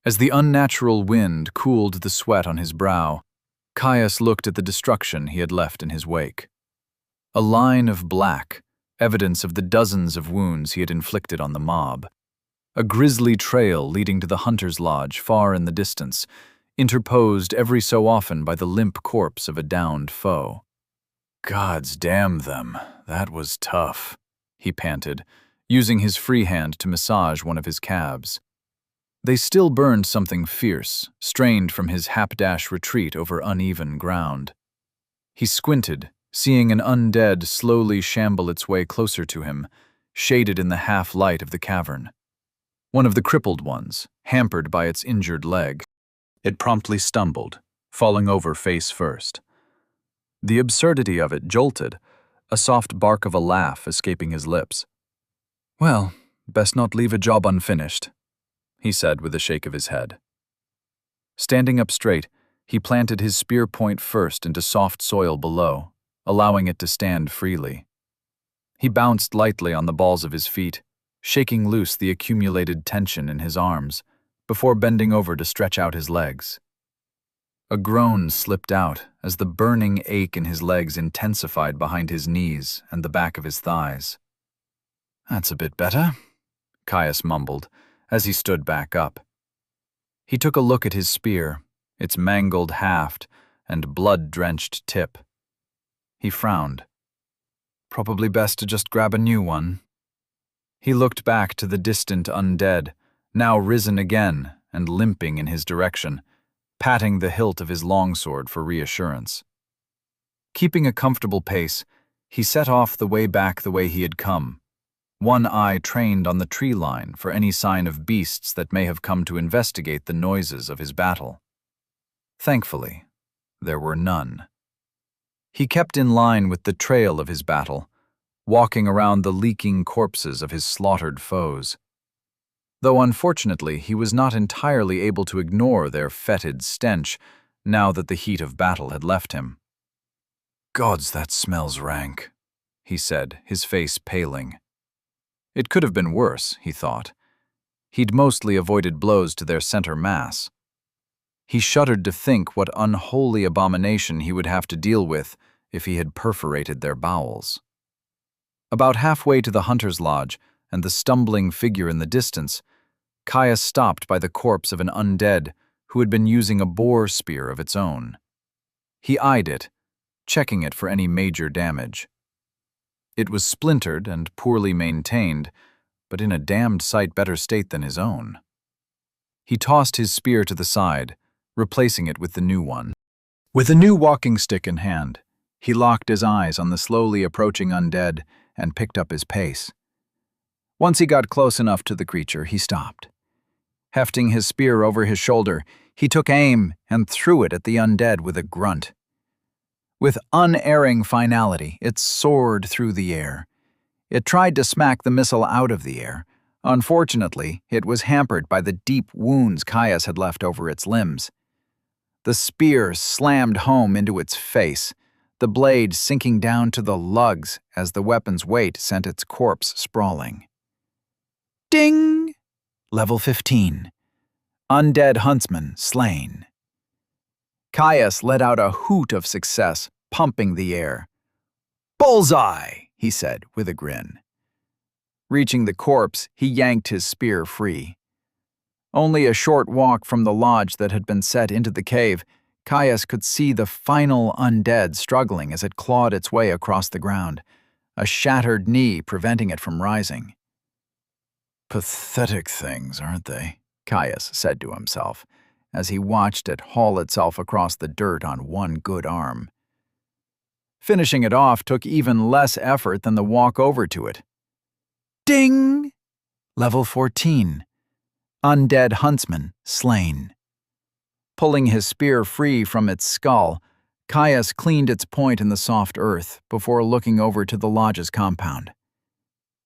As the unnatural wind cooled the sweat on his brow, Caius looked at the destruction he had left in his wake. A line of black, evidence of the dozens of wounds he had inflicted on the mob. A grisly trail leading to the hunter's lodge far in the distance, interposed every so often by the limp corpse of a downed foe. Gods damn them, that was tough, he panted, using his free hand to massage one of his calves. They still burned something fierce, strained from his hapdash retreat over uneven ground. He squinted, seeing an undead slowly shamble its way closer to him, shaded in the half-light of the cavern. One of the crippled ones, hampered by its injured leg. It promptly stumbled, falling over face first. The absurdity of it jolted, a soft bark of a laugh escaping his lips. Well, best not leave a job unfinished, he said with a shake of his head. Standing up straight, he planted his spear point first into soft soil below, allowing it to stand freely. He bounced lightly on the balls of his feet, shaking loose the accumulated tension in his arms, before bending over to stretch out his legs. A groan slipped out as the burning ache in his legs intensified behind his knees and the back of his thighs. That's a bit better, Caius mumbled, as he stood back up. He took a look at his spear, its mangled haft and blood-drenched tip. He frowned. Probably best to just grab a new one. He looked back to the distant undead, now risen again and limping in his direction, patting the hilt of his longsword for reassurance. Keeping a comfortable pace, he set off the way back the way he had come, one eye trained on the tree line for any sign of beasts that may have come to investigate the noises of his battle. Thankfully, there were none. He kept in line with the trail of his battle, walking around the leaking corpses of his slaughtered foes. Though unfortunately he was not entirely able to ignore their fetid stench now that the heat of battle had left him. "Gods, that smells rank," he said, his face paling. It could have been worse, he thought. He'd mostly avoided blows to their center mass. He shuddered to think what unholy abomination he would have to deal with if he had perforated their bowels. About halfway to the hunter's lodge and the stumbling figure in the distance, Caius stopped by the corpse of an undead who had been using a boar spear of its own. He eyed it, checking it for any major damage. It was splintered and poorly maintained, but in a damned sight better state than his own. He tossed his spear to the side, replacing it with the new one. With a new walking stick in hand, he locked his eyes on the slowly approaching undead and picked up his pace. Once he got close enough to the creature, he stopped. Hefting his spear over his shoulder, he took aim and threw it at the undead with a grunt. With unerring finality, it soared through the air. It tried to smack the missile out of the air. Unfortunately, it was hampered by the deep wounds Caius had left over its limbs. The spear slammed home into its face, the blade sinking down to the lugs as the weapon's weight sent its corpse sprawling. Ding! Level 15. Undead huntsman slain. Caius let out a hoot of success, pumping the air. Bullseye, he said with a grin. Reaching the corpse, he yanked his spear free. Only a short walk from the lodge that had been set into the cave, Caius could see the final undead struggling as it clawed its way across the ground, a shattered knee preventing it from rising. Pathetic things, aren't they? Caius said to himself, as he watched it haul itself across the dirt on one good arm. Finishing it off took even less effort than the walk over to it. Ding! Level 14. Undead huntsman slain. Pulling his spear free from its skull, Caius cleaned its point in the soft earth before looking over to the lodge's compound.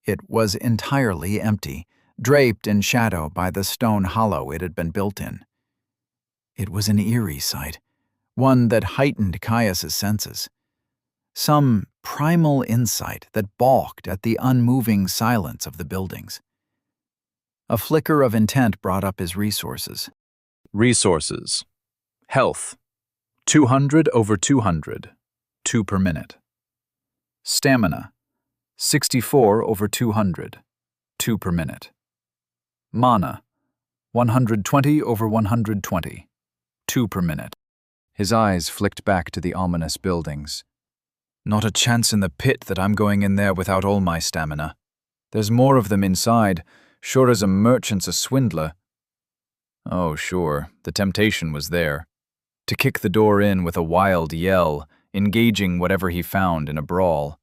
It was entirely empty, draped in shadow by the stone hollow it had been built in. It was an eerie sight, one that heightened Caius's senses. Some primal insight that balked at the unmoving silence of the buildings. A flicker of intent brought up his resources. Resources. Health. 200 over 200. 2 per minute. Stamina. 64 over 200. 2 per minute. Mana. 120 over 120. 2 per minute. His eyes flicked back to the ominous buildings. Not a chance in the pit that I'm going in there without all my stamina. There's more of them inside, sure as a merchant's a swindler. Oh, sure, the temptation was there. To kick the door in with a wild yell, engaging whatever he found in a brawl.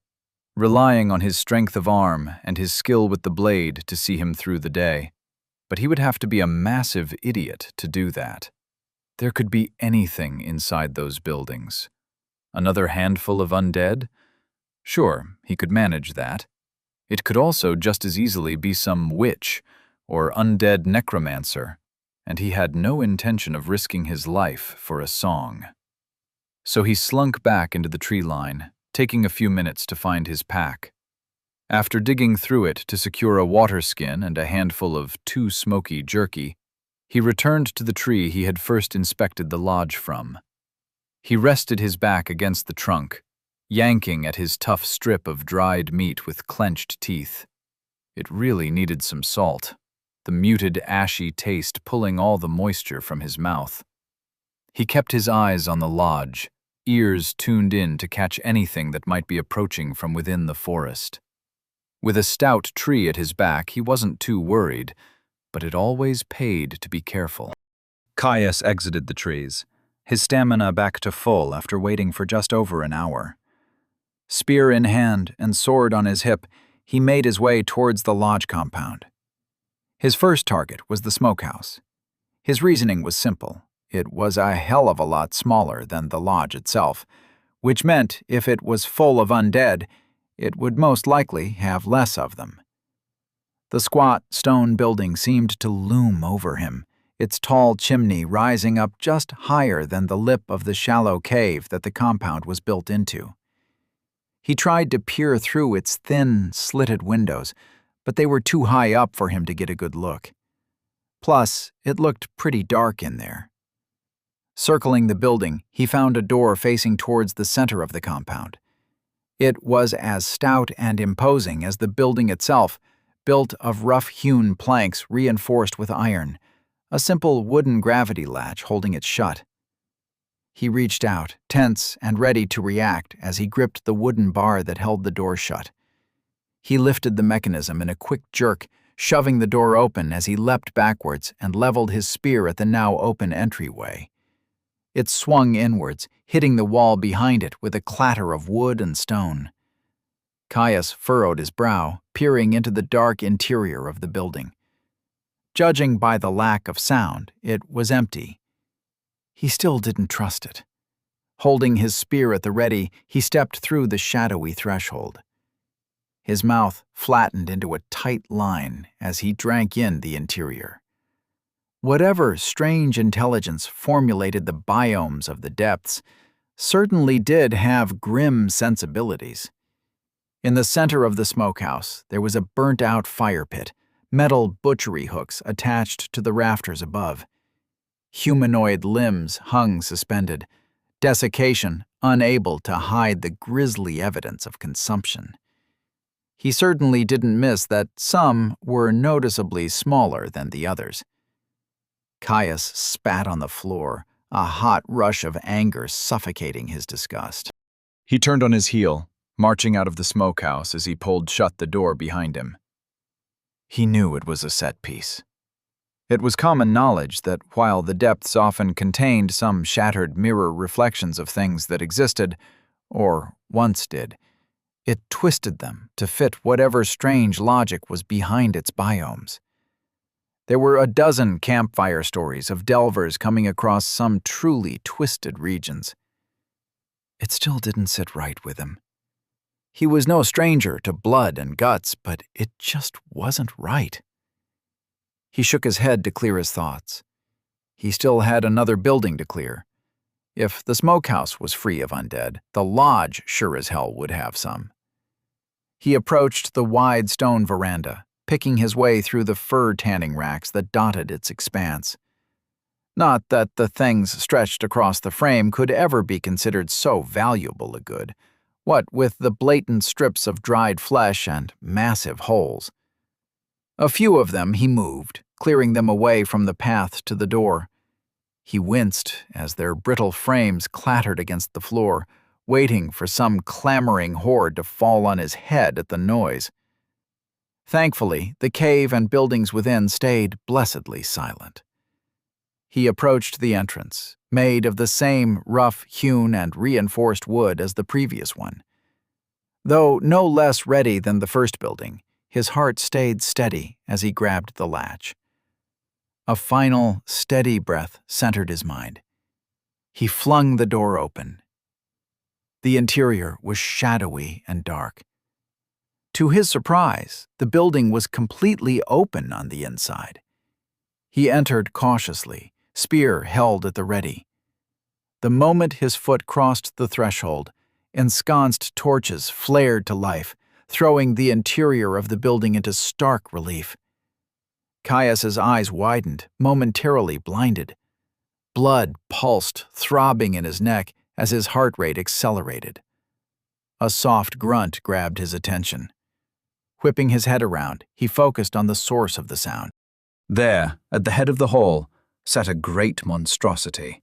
Relying on his strength of arm and his skill with the blade to see him through the day. But he would have to be a massive idiot to do that. There could be anything inside those buildings. Another handful of undead? Sure, he could manage that. It could also just as easily be some witch or undead necromancer, and he had no intention of risking his life for a song. So he slunk back into the tree line, taking a few minutes to find his pack. After digging through it to secure a water skin and a handful of too smoky jerky, he returned to the tree he had first inspected the lodge from. He rested his back against the trunk, yanking at his tough strip of dried meat with clenched teeth. It really needed some salt, the muted, ashy taste pulling all the moisture from his mouth. He kept his eyes on the lodge, ears tuned in to catch anything that might be approaching from within the forest. With a stout tree at his back, he wasn't too worried, but it always paid to be careful. Caius exited the trees, his stamina back to full after waiting for just over an hour. Spear in hand and sword on his hip, he made his way towards the lodge compound. His first target was the smokehouse. His reasoning was simple. It was a hell of a lot smaller than the lodge itself, which meant if it was full of undead, it would most likely have less of them. The squat stone building seemed to loom over him, its tall chimney rising up just higher than the lip of the shallow cave that the compound was built into. He tried to peer through its thin, slitted windows, but they were too high up for him to get a good look. Plus, it looked pretty dark in there. Circling the building, he found a door facing towards the center of the compound. It was as stout and imposing as the building itself, built of rough-hewn planks reinforced with iron, a simple wooden gravity latch holding it shut. He reached out, tense and ready to react as he gripped the wooden bar that held the door shut. He lifted the mechanism in a quick jerk, shoving the door open as he leapt backwards and leveled his spear at the now open entryway. It swung inwards, hitting the wall behind it with a clatter of wood and stone. Caius furrowed his brow, peering into the dark interior of the building. Judging by the lack of sound, it was empty. He still didn't trust it. Holding his spear at the ready, he stepped through the shadowy threshold. His mouth flattened into a tight line as he drank in the interior. Whatever strange intelligence formulated the biomes of the depths certainly did have grim sensibilities. In the center of the smokehouse, there was a burnt-out fire pit, metal butchery hooks attached to the rafters above. Humanoid limbs hung suspended, desiccation unable to hide the grisly evidence of consumption. He certainly didn't miss that some were noticeably smaller than the others. Caius spat on the floor, a hot rush of anger suffocating his disgust. He turned on his heel, marching out of the smokehouse as he pulled shut the door behind him. He knew it was a set piece. It was common knowledge that while the depths often contained some shattered mirror reflections of things that existed, or once did, it twisted them to fit whatever strange logic was behind its biomes. There were a dozen campfire stories of delvers coming across some truly twisted regions. It still didn't sit right with him. He was no stranger to blood and guts, but it just wasn't right. He shook his head to clear his thoughts. He still had another building to clear. If the smokehouse was free of undead, the lodge sure as hell would have some. He approached the wide stone veranda, picking his way through the fur tanning racks that dotted its expanse. Not that the things stretched across the frame could ever be considered so valuable a good, what with the blatant strips of dried flesh and massive holes. A few of them he moved, clearing them away from the path to the door. He winced as their brittle frames clattered against the floor, waiting for some clamoring horde to fall on his head at the noise. Thankfully, the cave and buildings within stayed blessedly silent. He approached the entrance, made of the same rough-hewn and reinforced wood as the previous one. Though no less ready than the first building, his heart stayed steady as he grabbed the latch. A final, steady breath centered his mind. He flung the door open. The interior was shadowy and dark. To his surprise, the building was completely open on the inside. He entered cautiously, spear held at the ready. The moment his foot crossed the threshold, ensconced torches flared to life, throwing the interior of the building into stark relief. Caius's eyes widened, momentarily blinded. Blood pulsed, throbbing in his neck as his heart rate accelerated. A soft grunt grabbed his attention. Whipping his head around, he focused on the source of the sound. There, at the head of the hall, sat a great monstrosity.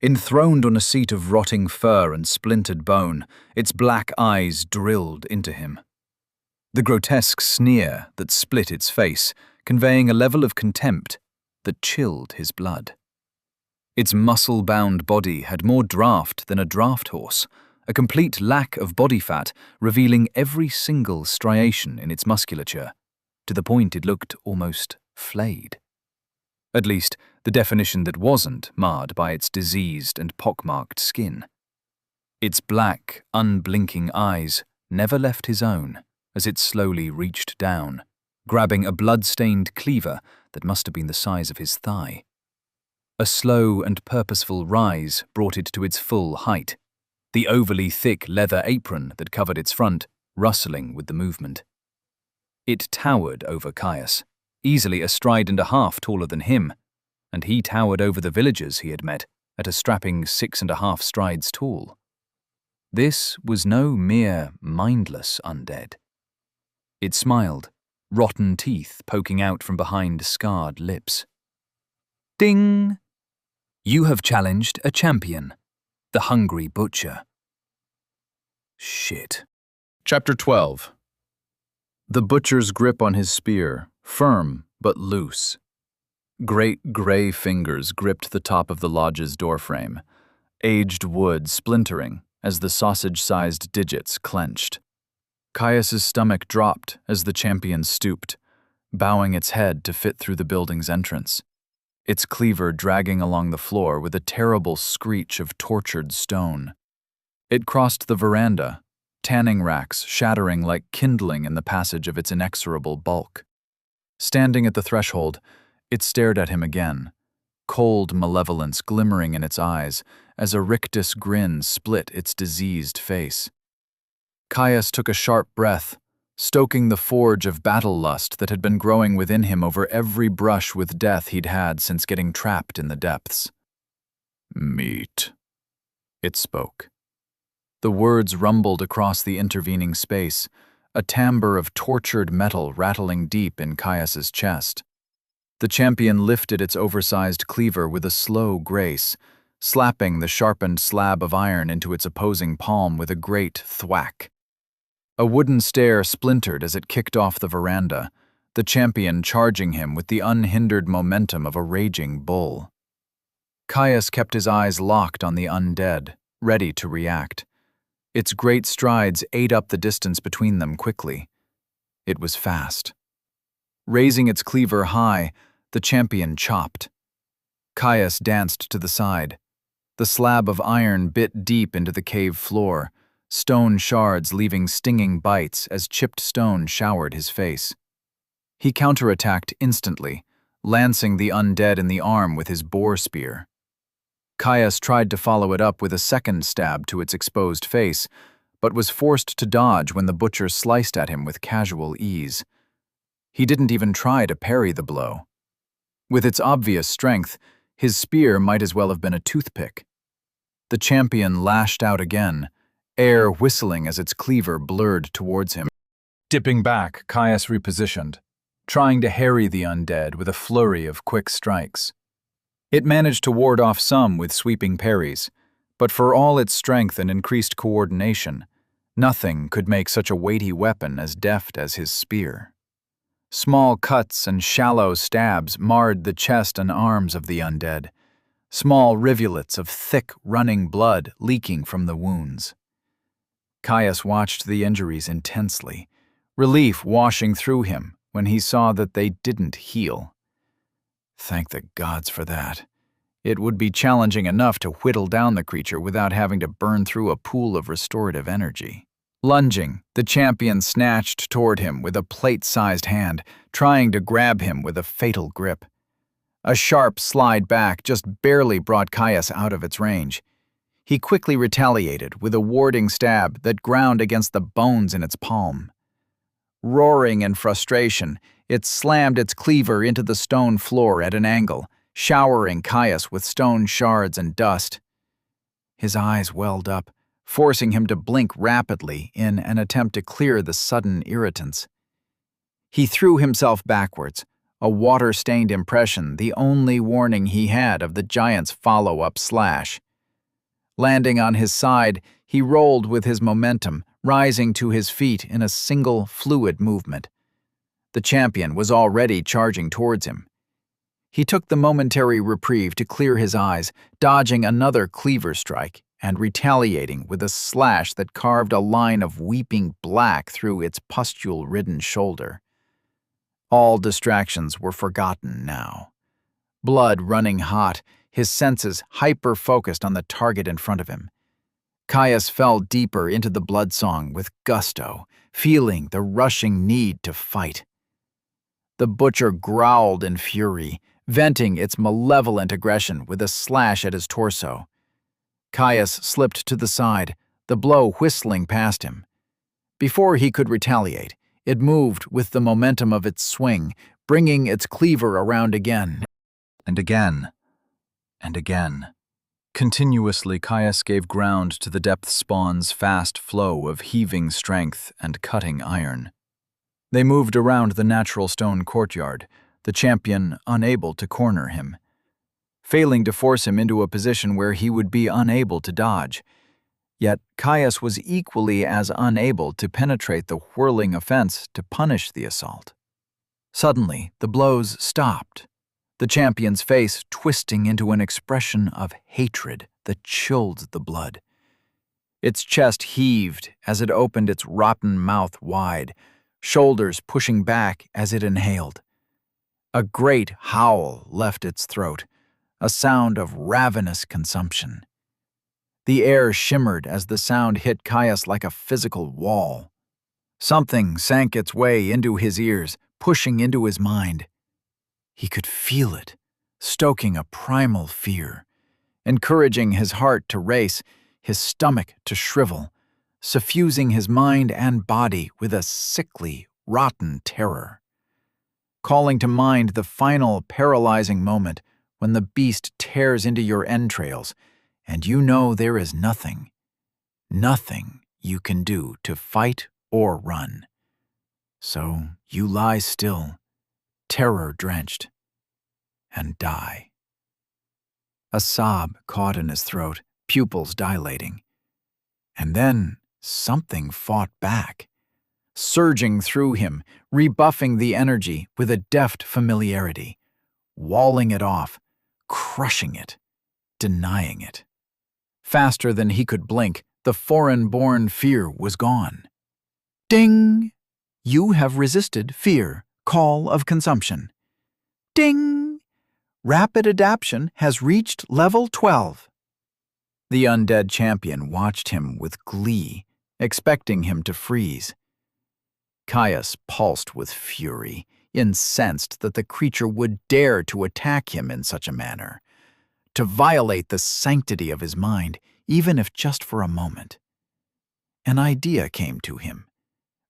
Enthroned on a seat of rotting fur and splintered bone, its black eyes drilled into him. The grotesque sneer that split its face, conveying a level of contempt that chilled his blood. Its muscle-bound body had more draft than a draft horse, a complete lack of body fat revealing every single striation in its musculature, to the point it looked almost flayed. At least, the definition that wasn't marred by its diseased and pockmarked skin. Its black, unblinking eyes never left his own as it slowly reached down, grabbing a blood-stained cleaver that must have been the size of his thigh. A slow and purposeful rise brought it to its full height, the overly thick leather apron that covered its front rustling with the movement. It towered over Caius, easily a stride and a half taller than him, and he towered over the villagers he had met at a strapping 6.5 strides tall. This was no mere mindless undead. It smiled, rotten teeth poking out from behind scarred lips. Ding! You have challenged a champion, the Hungry Butcher. Shit. Chapter 12. The butcher's grip on his spear, firm but loose. Great gray fingers gripped the top of the lodge's doorframe, aged wood splintering as the sausage-sized digits clenched. Caius's stomach dropped as the champion stooped, bowing its head to fit through the building's entrance, its cleaver dragging along the floor with a terrible screech of tortured stone. It crossed the veranda, tanning racks shattering like kindling in the passage of its inexorable bulk. Standing at the threshold, It stared at him again, cold malevolence glimmering in its eyes as a rictus grin split its diseased face. Caius took a sharp breath, stoking the forge of battle lust that had been growing within him over every brush with death he'd had since getting trapped in the depths. "Meat," it spoke. The words rumbled across the intervening space, a timbre of tortured metal rattling deep in Caius's chest. The champion lifted its oversized cleaver with a slow grace, slapping the sharpened slab of iron into its opposing palm with a great thwack. A wooden stair splintered as it kicked off the veranda, the champion charging him with the unhindered momentum of a raging bull. Caius kept his eyes locked on the undead, ready to react. Its great strides ate up the distance between them quickly. It was fast. Raising its cleaver high, the champion chopped. Caius danced to the side. The slab of iron bit deep into the cave floor, stone shards leaving stinging bites as chipped stone showered his face. He counterattacked instantly, lancing the undead in the arm with his boar spear. Caius tried to follow it up with a second stab to its exposed face, but was forced to dodge when the butcher sliced at him with casual ease. He didn't even try to parry the blow. With its obvious strength, his spear might as well have been a toothpick. The champion lashed out again, air whistling as its cleaver blurred towards him. Dipping back, Caius repositioned, trying to harry the undead with a flurry of quick strikes. It managed to ward off some with sweeping parries, but for all its strength and increased coordination, nothing could make such a weighty weapon as deft as his spear. Small cuts and shallow stabs marred the chest and arms of the undead, small rivulets of thick, running blood leaking from the wounds. Caius watched the injuries intensely, relief washing through him when he saw that they didn't heal. Thank the gods for that. It would be challenging enough to whittle down the creature without having to burn through a pool of restorative energy. Lunging, the champion snatched toward him with a plate-sized hand, trying to grab him with a fatal grip. A sharp slide back just barely brought Caius out of its range. He quickly retaliated with a warding stab that ground against the bones in its palm. Roaring in frustration, it slammed its cleaver into the stone floor at an angle, showering Caius with stone shards and dust. His eyes welled up, forcing him to blink rapidly in an attempt to clear the sudden irritants. He threw himself backwards, a water-stained impression the only warning he had of the giant's follow-up slash. Landing on his side, he rolled with his momentum, rising to his feet in a single, fluid movement. The champion was already charging towards him. He took the momentary reprieve to clear his eyes, dodging another cleaver strike and retaliating with a slash that carved a line of weeping black through its pustule-ridden shoulder. All distractions were forgotten now. Blood running hot, his senses hyper-focused on the target in front of him. Caius fell deeper into the bloodsong with gusto, feeling the rushing need to fight. The butcher growled in fury, venting its malevolent aggression with a slash at his torso. Caius slipped to the side, the blow whistling past him. Before he could retaliate, it moved with the momentum of its swing, bringing its cleaver around again. And again. And again. Continuously, Caius gave ground to the depth spawn's fast flow of heaving strength and cutting iron. They moved around the natural stone courtyard, the champion unable to corner him, failing to force him into a position where he would be unable to dodge. Yet Caius was equally as unable to penetrate the whirling offense to punish the assault. Suddenly, the blows stopped, the champion's face twisting into an expression of hatred that chilled the blood. Its chest heaved as it opened its rotten mouth wide, shoulders pushing back as it inhaled. A great howl left its throat, a sound of ravenous consumption. The air shimmered as the sound hit Caius like a physical wall. Something sank its way into his ears, pushing into his mind. He could feel it, stoking a primal fear, encouraging his heart to race, his stomach to shrivel, suffusing his mind and body with a sickly, rotten terror. Calling to mind the final paralyzing moment when the beast tears into your entrails, and you know there is nothing you can do to fight or run. So you lie still, terror-drenched, and die. A sob caught in his throat, pupils dilating. And then something fought back, surging through him, rebuffing the energy with a deft familiarity, walling it off, crushing it, denying it. Faster than he could blink, the foreign-born fear was gone. Ding! You have resisted fear, call of consumption. Ding! Rapid adaptation has reached level 12. The undead champion watched him with glee, expecting him to freeze. Caius pulsed with fury, incensed that the creature would dare to attack him in such a manner, to violate the sanctity of his mind, even if just for a moment. An idea came to him,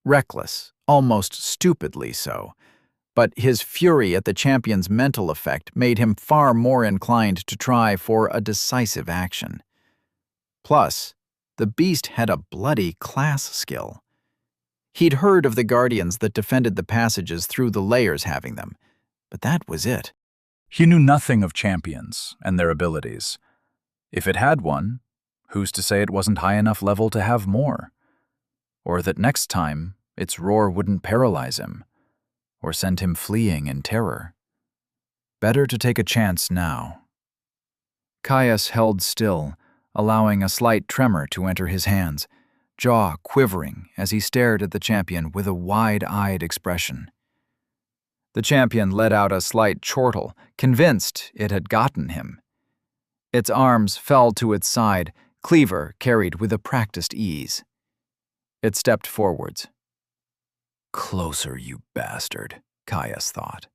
reckless, almost stupidly so, but his fury at the champion's mental effect made him far more inclined to try for a decisive action. Plus, the beast had a bloody class skill. He'd heard of the guardians that defended the passages through the layers having them, but that was it. He knew nothing of champions and their abilities. If it had one, who's to say it wasn't high enough level to have more? Or that next time, its roar wouldn't paralyze him, or send him fleeing in terror. Better to take a chance now. Caius held still, allowing a slight tremor to enter his hands, jaw quivering as he stared at the champion with a wide-eyed expression. The champion let out a slight chortle, convinced it had gotten him. Its arms fell to its side, cleaver carried with a practiced ease. It stepped forwards. "Closer, you bastard," Caius thought.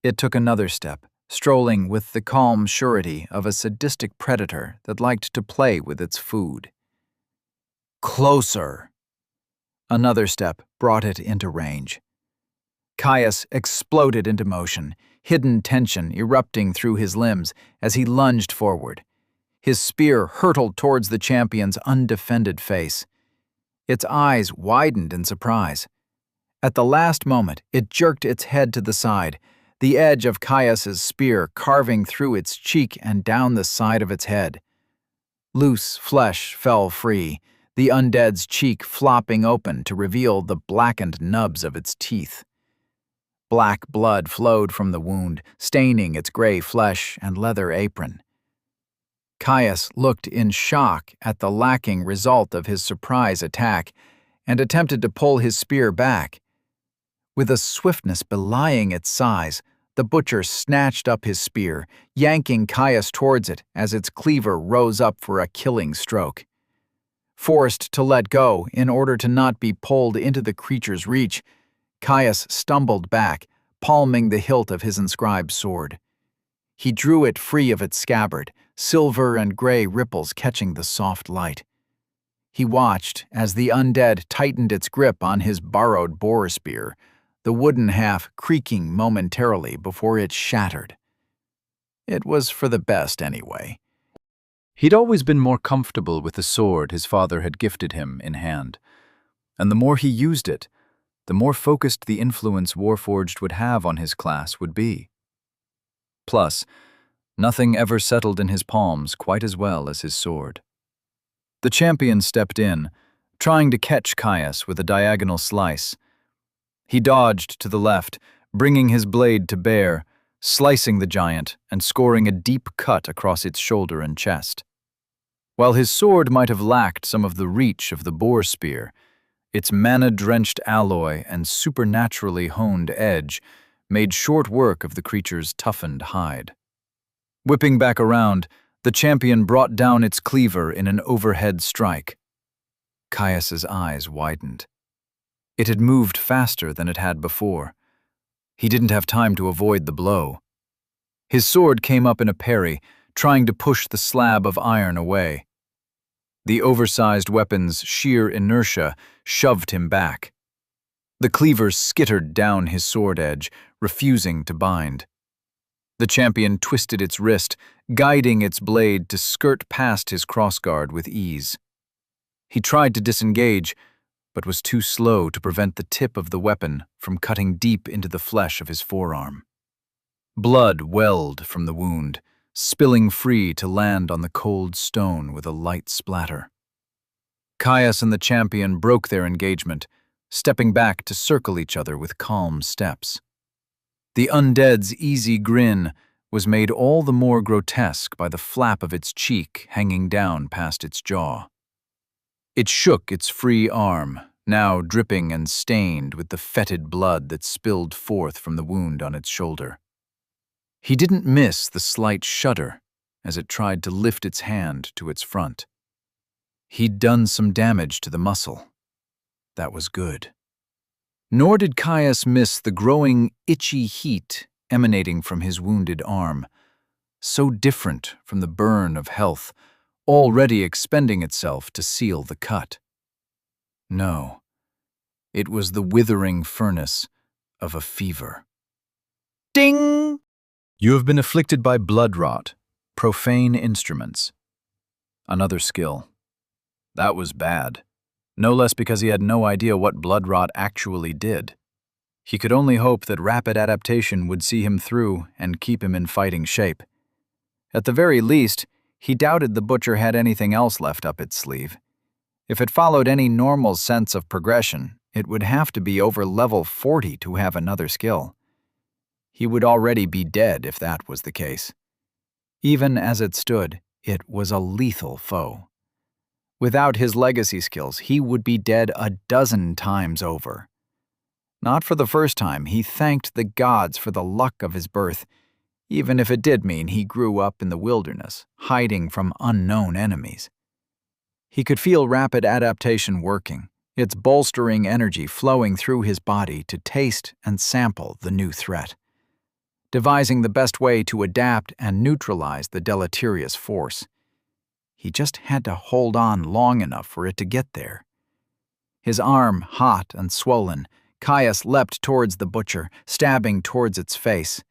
It took another step, strolling with the calm surety of a sadistic predator that liked to play with its food. Closer! Another step brought it into range. Caius exploded into motion, hidden tension erupting through his limbs as he lunged forward. His spear hurtled towards the champion's undefended face. Its eyes widened in surprise. At the last moment, it jerked its head to the side, the edge of Caius's spear carving through its cheek and down the side of its head. Loose flesh fell free, the undead's cheek flopping open to reveal the blackened nubs of its teeth. Black blood flowed from the wound, staining its gray flesh and leather apron. Caius looked in shock at the lacking result of his surprise attack and attempted to pull his spear back. With a swiftness belying its size, the butcher snatched up his spear, yanking Caius towards it as its cleaver rose up for a killing stroke. Forced to let go in order to not be pulled into the creature's reach, Caius stumbled back, palming the hilt of his inscribed sword. He drew it free of its scabbard, silver and gray ripples catching the soft light. He watched as the undead tightened its grip on his borrowed boar spear, the wooden half creaking momentarily before it shattered. It was for the best anyway. He'd always been more comfortable with the sword his father had gifted him in hand, and the more he used it, the more focused the influence Warforged would have on his class would be. Plus, nothing ever settled in his palms quite as well as his sword. The champion stepped in, trying to catch Caius with a diagonal slice. He dodged to the left, bringing his blade to bear, slicing the giant and scoring a deep cut across its shoulder and chest. While his sword might have lacked some of the reach of the boar spear, its mana-drenched alloy and supernaturally honed edge made short work of the creature's toughened hide. Whipping back around, the champion brought down its cleaver in an overhead strike. Caius's eyes widened. It had moved faster than it had before. He didn't have time to avoid the blow. His sword came up in a parry, trying to push the slab of iron away. The oversized weapon's sheer inertia shoved him back. The cleaver skittered down his sword edge, refusing to bind. The champion twisted its wrist, guiding its blade to skirt past his crossguard with ease. He tried to disengage, but was too slow to prevent the tip of the weapon from cutting deep into the flesh of his forearm. Blood welled from the wound, spilling free to land on the cold stone with a light splatter. Caius and the champion broke their engagement, stepping back to circle each other with calm steps. The undead's easy grin was made all the more grotesque by the flap of its cheek hanging down past its jaw. It shook its free arm, now dripping and stained with the fetid blood that spilled forth from the wound on its shoulder. He didn't miss the slight shudder as it tried to lift its hand to its front. He'd done some damage to the muscle. That was good. Nor did Caius miss the growing, itchy heat emanating from his wounded arm, so different from the burn of health, already expending itself to seal the cut. No, it was the withering furnace of a fever. Ding! You have been afflicted by blood rot, profane instruments. Another skill. That was bad. No less because he had no idea what blood rot actually did. He could only hope that rapid adaptation would see him through and keep him in fighting shape. At the very least, he doubted the butcher had anything else left up its sleeve. If it followed any normal sense of progression, it would have to be over level 40 to have another skill. He would already be dead if that was the case. Even as it stood, it was a lethal foe. Without his legacy skills, he would be dead a dozen times over. Not for the first time, he thanked the gods for the luck of his birth, even if it did mean he grew up in the wilderness, hiding from unknown enemies. He could feel rapid adaptation working, its bolstering energy flowing through his body to taste and sample the new threat, devising the best way to adapt and neutralize the deleterious force. He just had to hold on long enough for it to get there. His arm hot and swollen, Caius leapt towards the butcher, stabbing towards its face.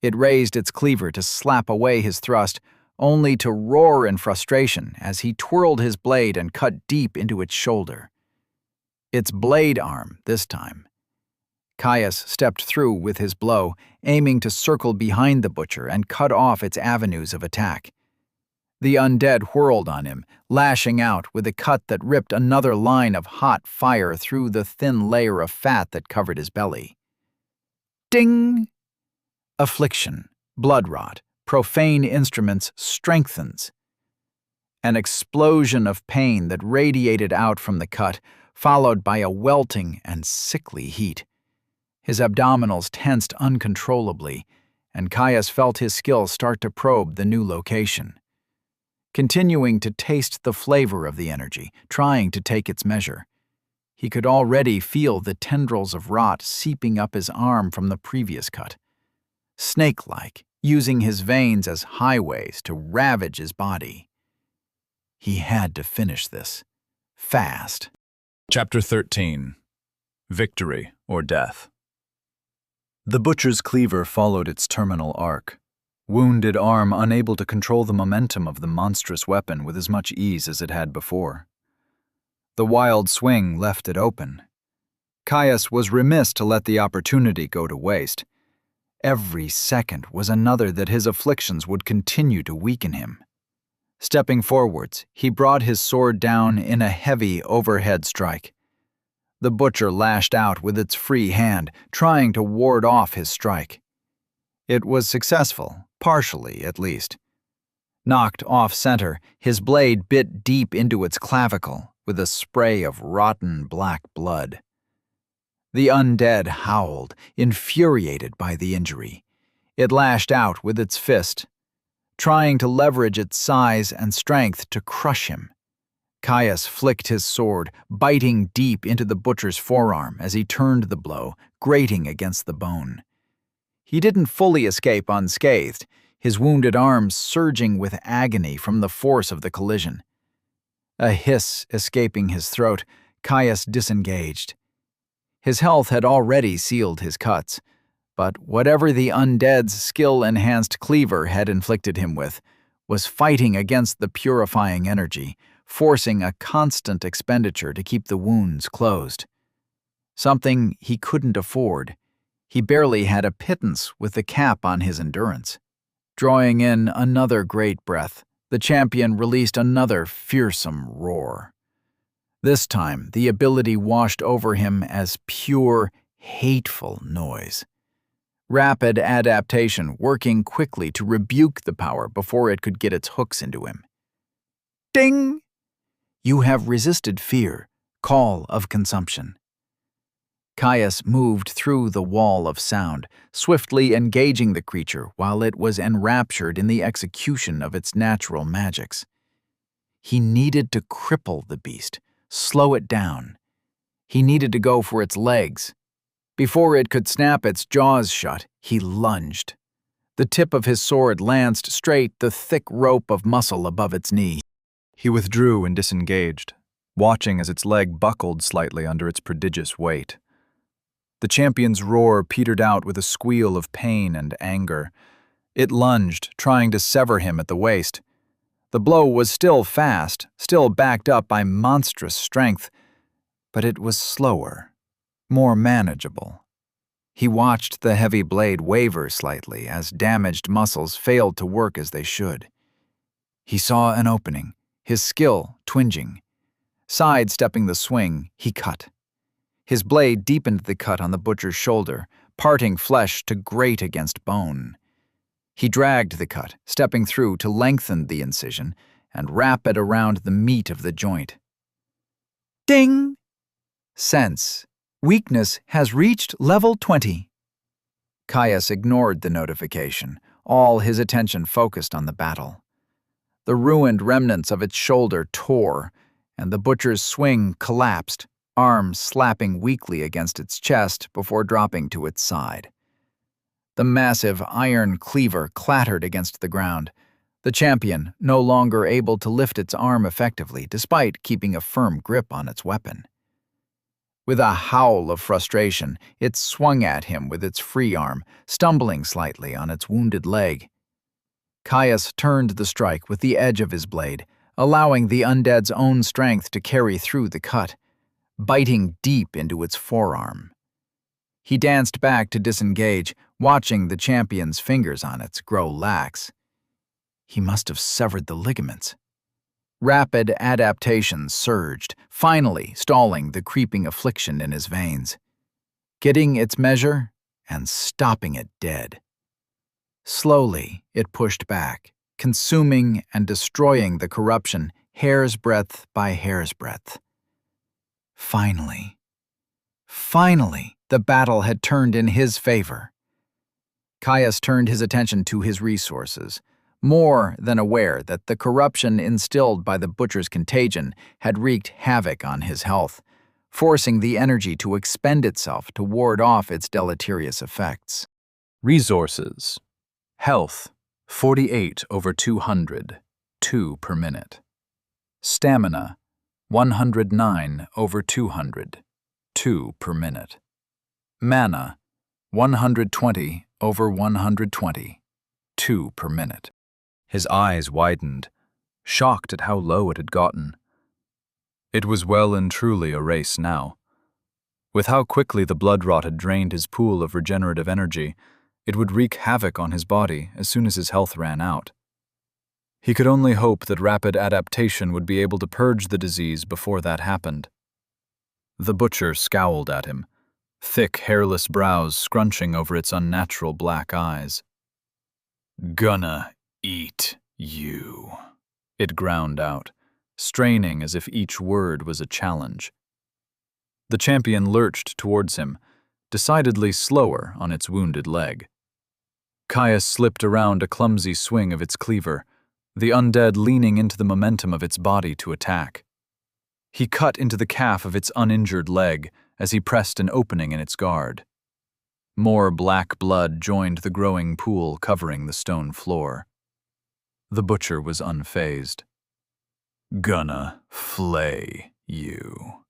It raised its cleaver to slap away his thrust, only to roar in frustration as he twirled his blade and cut deep into its shoulder. Its blade arm this time. Caius stepped through with his blow, aiming to circle behind the butcher and cut off its avenues of attack. The undead whirled on him, lashing out with a cut that ripped another line of hot fire through the thin layer of fat that covered his belly. Ding! Affliction, blood rot, profane instruments strengthens. An explosion of pain that radiated out from the cut, followed by a welting and sickly heat. His abdominals tensed uncontrollably, and Caius felt his skill start to probe the new location. Continuing to taste the flavor of the energy, trying to take its measure. He could already feel the tendrils of rot seeping up his arm from the previous cut. Snake-like, using his veins as highways to ravage his body. He had to finish this. Fast. Chapter 13. Victory or Death. The butcher's cleaver followed its terminal arc. Wounded arm unable to control the momentum of the monstrous weapon with as much ease as it had before. The wild swing left it open. Caius was remiss to let the opportunity go to waste. Every second was another that his afflictions would continue to weaken him. Stepping forwards, he brought his sword down in a heavy overhead strike. The butcher lashed out with its free hand, trying to ward off his strike. It was successful, partially at least. Knocked off-center, his blade bit deep into its clavicle with a spray of rotten black blood. The undead howled, infuriated by the injury. It lashed out with its fist, trying to leverage its size and strength to crush him. Caius flicked his sword, biting deep into the butcher's forearm as he turned the blow, grating against the bone. He didn't fully escape unscathed, his wounded arms surging with agony from the force of the collision. A hiss escaping his throat, Caius disengaged. His health had already sealed his cuts, but whatever the undead's skill-enhanced cleaver had inflicted him with was fighting against the purifying energy, forcing a constant expenditure to keep the wounds closed. Something he couldn't afford. He barely had a pittance with the cap on his endurance. Drawing in another great breath, the champion released another fearsome roar. This time, the ability washed over him as pure, hateful noise. Rapid adaptation working quickly to rebuke the power before it could get its hooks into him. Ding! You have resisted fear, call of consumption. Caius moved through the wall of sound, swiftly engaging the creature while it was enraptured in the execution of its natural magics. He needed to cripple the beast, slow it down. He needed to go for its legs. Before it could snap its jaws shut, he lunged. The tip of his sword lanced straight the thick rope of muscle above its knee. He withdrew and disengaged, watching as its leg buckled slightly under its prodigious weight. The champion's roar petered out with a squeal of pain and anger. It lunged, trying to sever him at the waist. The blow was still fast, still backed up by monstrous strength, but it was slower, more manageable. He watched the heavy blade waver slightly as damaged muscles failed to work as they should. He saw an opening, his skill twinging. Sidestepping the swing, he cut. His blade deepened the cut on the butcher's shoulder, parting flesh to grate against bone. He dragged the cut, stepping through to lengthen the incision and wrap it around the meat of the joint. Ding! Sense. Weakness has reached level 20. Caius ignored the notification, all his attention focused on the battle. The ruined remnants of its shoulder tore, and the butcher's swing collapsed, arms slapping weakly against its chest before dropping to its side. The massive iron cleaver clattered against the ground, the champion no longer able to lift its arm effectively despite keeping a firm grip on its weapon. With a howl of frustration, it swung at him with its free arm, stumbling slightly on its wounded leg. Caius turned the strike with the edge of his blade, allowing the undead's own strength to carry through the cut, biting deep into its forearm. He danced back to disengage, watching the champion's fingers on it grow lax. He must have severed the ligaments. Rapid adaptation surged, finally stalling the creeping affliction in his veins, getting its measure and stopping it dead. Slowly, it pushed back, consuming and destroying the corruption hair's breadth by hair's breadth. Finally, the battle had turned in his favor. Caius turned his attention to his resources, more than aware that the corruption instilled by the butcher's contagion had wreaked havoc on his health, forcing the energy to expend itself to ward off its deleterious effects. Resources. Health, 48/200, 2 per minute. Stamina, 109/200, 2 per minute. Mana, 120/120, 2 per minute. His eyes widened, shocked at how low it had gotten. It was well and truly a race now. With how quickly the blood rot had drained his pool of regenerative energy, it would wreak havoc on his body as soon as his health ran out. He could only hope that rapid adaptation would be able to purge the disease before that happened. The butcher scowled at him, thick, hairless brows scrunching over its unnatural black eyes. "Gonna eat you," it ground out, straining as if each word was a challenge. The champion lurched towards him, decidedly slower on its wounded leg. Caius slipped around a clumsy swing of its cleaver, the undead leaning into the momentum of its body to attack. He cut into the calf of its uninjured leg as he pressed an opening in its guard. More black blood joined the growing pool covering the stone floor. The butcher was unfazed. "Gonna flay you."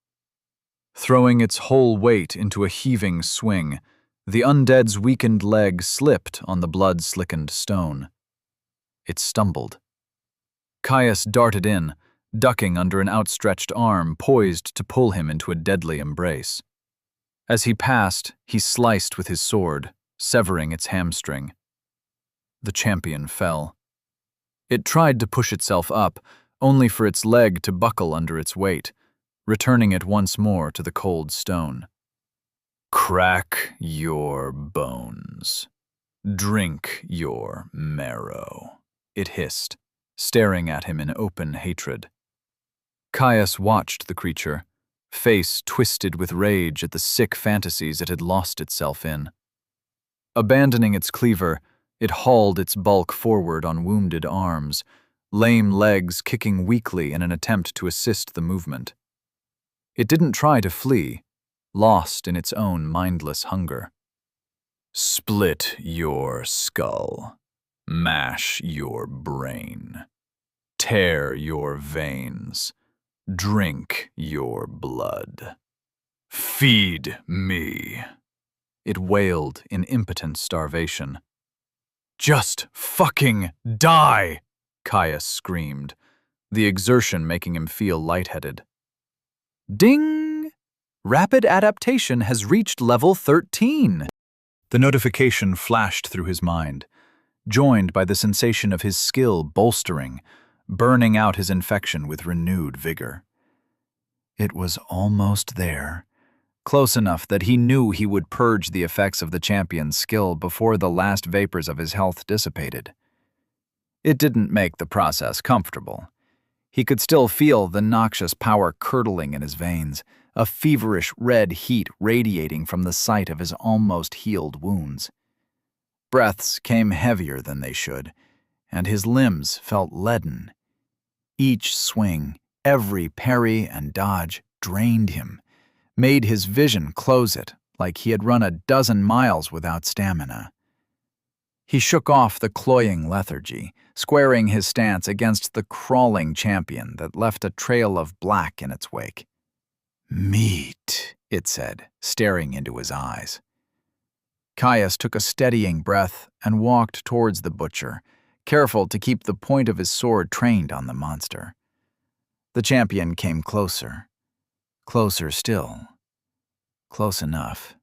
Throwing its whole weight into a heaving swing, the undead's weakened leg slipped on the blood-slickened stone. It stumbled. Caius darted in, ducking under an outstretched arm poised to pull him into a deadly embrace. As he passed, he sliced with his sword, severing its hamstring. The champion fell. It tried to push itself up, only for its leg to buckle under its weight, returning it once more to the cold stone. "Crack your bones. Drink your marrow," it hissed, staring at him in open hatred. Caius watched the creature, face twisted with rage at the sick fantasies it had lost itself in. Abandoning its cleaver, it hauled its bulk forward on wounded arms, lame legs kicking weakly in an attempt to assist the movement. It didn't try to flee, lost in its own mindless hunger. "Split your skull. Mash your brain. Tear your veins. Drink your blood. Feed me," it wailed in impotent starvation. "Just fucking die," Caius screamed, the exertion making him feel lightheaded. Ding! Rapid adaptation has reached level 13. The notification flashed through his mind, joined by the sensation of his skill bolstering, burning out his infection with renewed vigor. It was almost there, close enough that he knew he would purge the effects of the champion's skill before the last vapors of his health dissipated. It didn't make the process comfortable. He could still feel the noxious power curdling in his veins, a feverish red heat radiating from the site of his almost healed wounds. Breaths came heavier than they should, and his limbs felt leaden. Each swing, every parry and dodge drained him, made his vision close it like he had run a dozen miles without stamina. He shook off the cloying lethargy, squaring his stance against the crawling champion that left a trail of black in its wake. "Meat," it said, staring into his eyes. Caius took a steadying breath and walked towards the butcher, careful to keep the point of his sword trained on the monster. The champion came closer. Closer still. Close enough.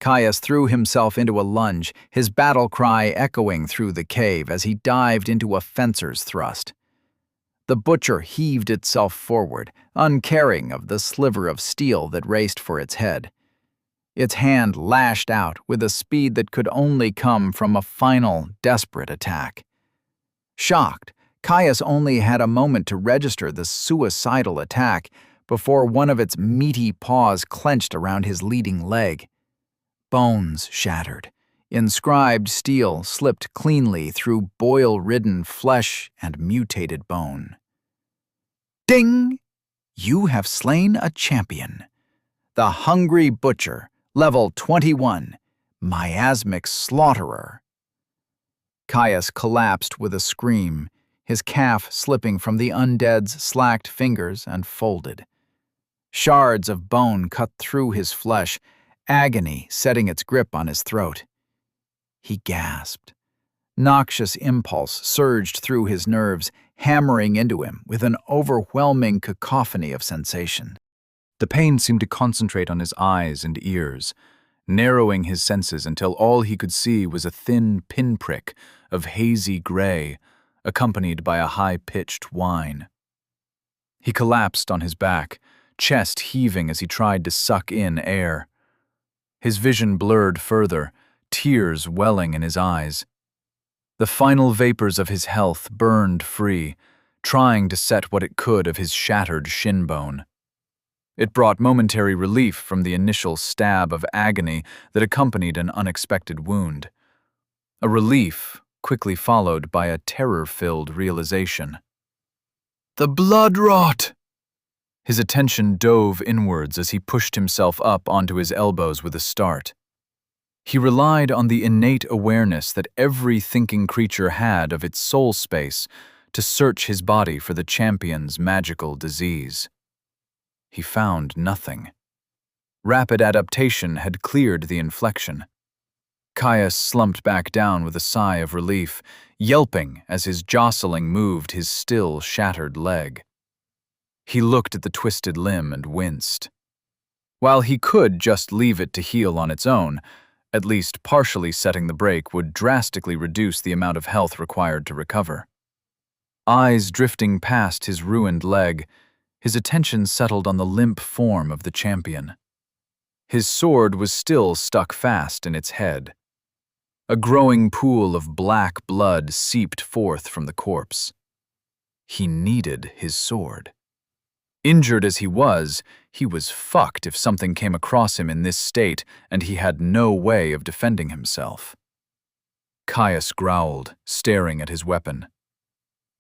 Caius threw himself into a lunge, his battle cry echoing through the cave as he dived into a fencer's thrust. The butcher heaved itself forward, uncaring of the sliver of steel that raced for its head. Its hand lashed out with a speed that could only come from a final, desperate attack. Shocked, Caius only had a moment to register the suicidal attack before one of its meaty paws clenched around his leading leg. Bones shattered. Inscribed steel slipped cleanly through boil-ridden flesh and mutated bone. Ding! You have slain a champion. The Hungry Butcher, level 21, Miasmic Slaughterer. Caius collapsed with a scream, his calf slipping from the undead's slacked fingers and folded. Shards of bone cut through his flesh, agony setting its grip on his throat. He gasped. Noxious impulse surged through his nerves, hammering into him with an overwhelming cacophony of sensation. The pain seemed to concentrate on his eyes and ears, narrowing his senses until all he could see was a thin pinprick of hazy gray, accompanied by a high-pitched whine. He collapsed on his back, chest heaving as he tried to suck in air. His vision blurred further, tears welling in his eyes. The final vapors of his health burned free, trying to set what it could of his shattered shin bone. It brought momentary relief from the initial stab of agony that accompanied an unexpected wound. A relief quickly followed by a terror-filled realization. The blood rot! His attention dove inwards as he pushed himself up onto his elbows with a start. He relied on the innate awareness that every thinking creature had of its soul space to search his body for the champion's magical disease. He found nothing. Rapid adaptation had cleared the inflection. Caius slumped back down with a sigh of relief, yelping as his jostling moved his still shattered leg. He looked at the twisted limb and winced. While he could just leave it to heal on its own, at least partially setting the break would drastically reduce the amount of health required to recover. Eyes drifting past his ruined leg, his attention settled on the limp form of the champion. His sword was still stuck fast in its head. A growing pool of black blood seeped forth from the corpse. He needed his sword. Injured as he was fucked if something came across him in this state and he had no way of defending himself. Caius growled, staring at his weapon.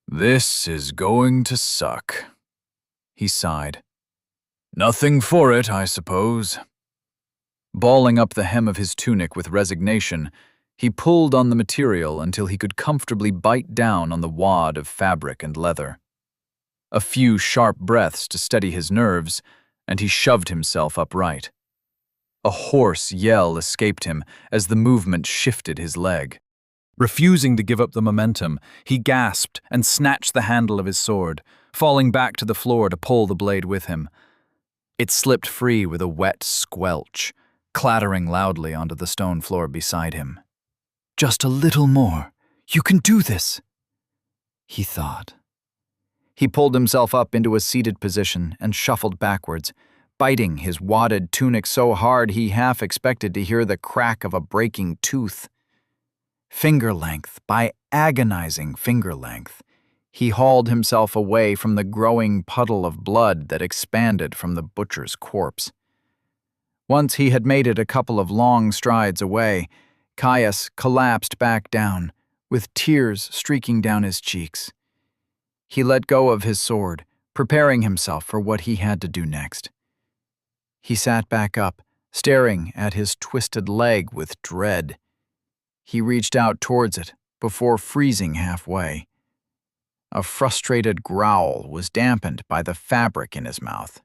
"This is going to suck," he sighed. "Nothing for it, I suppose." Balling up the hem of his tunic with resignation, he pulled on the material until he could comfortably bite down on the wad of fabric and leather. A few sharp breaths to steady his nerves, and he shoved himself upright. A hoarse yell escaped him as the movement shifted his leg. Refusing to give up the momentum, he gasped and snatched the handle of his sword, falling back to the floor to pull the blade with him. It slipped free with a wet squelch, clattering loudly onto the stone floor beside him. "Just a little more. You can do this," he thought. He pulled himself up into a seated position and shuffled backwards, biting his wadded tunic so hard he half expected to hear the crack of a breaking tooth. Finger length by agonizing finger length, he hauled himself away from the growing puddle of blood that expanded from the butcher's corpse. Once he had made it a couple of long strides away, Caius collapsed back down, with tears streaking down his cheeks. He let go of his sword, preparing himself for what he had to do next. He sat back up, staring at his twisted leg with dread. He reached out towards it before freezing halfway. A frustrated growl was dampened by the fabric in his mouth.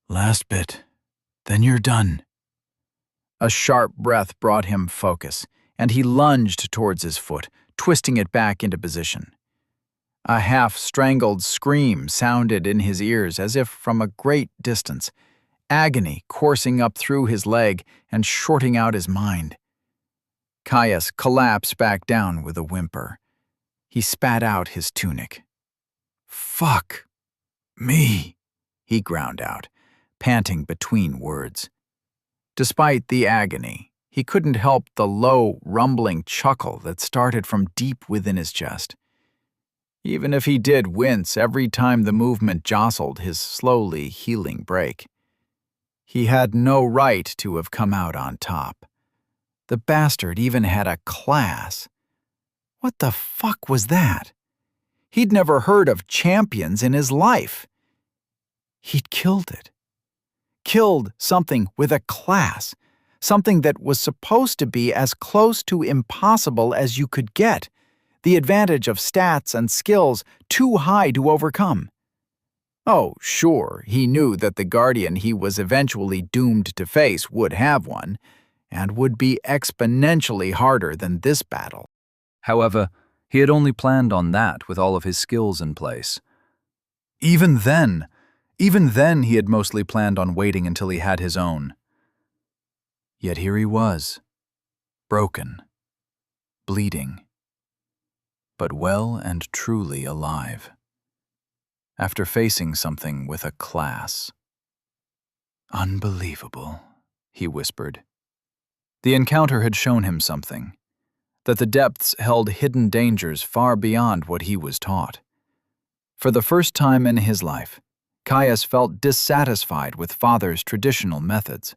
"Last bit, then you're done." A sharp breath brought him focus, and he lunged towards his foot, twisting it back into position. A half-strangled scream sounded in his ears as if from a great distance, agony coursing up through his leg and shorting out his mind. Caius collapsed back down with a whimper. He spat out his tunic. "Fuck me," he ground out, panting between words. Despite the agony, he couldn't help the low, rumbling chuckle that started from deep within his chest. Even if he did wince every time the movement jostled his slowly healing break, he had no right to have come out on top. The bastard even had a class. What the fuck was that? He'd never heard of champions in his life. He'd killed it. Killed something with a class, something that was supposed to be as close to impossible as you could get, the advantage of stats and skills too high to overcome. Oh, sure, he knew that the guardian he was eventually doomed to face would have one, and would be exponentially harder than this battle. However, he had only planned on that with all of his skills in place. Even then he had mostly planned on waiting until he had his own. Yet here he was, broken, bleeding, but well and truly alive, after facing something with a class. "Unbelievable," he whispered. The encounter had shown him something, that the depths held hidden dangers far beyond what he was taught. For the first time in his life, Caius felt dissatisfied with Father's traditional methods.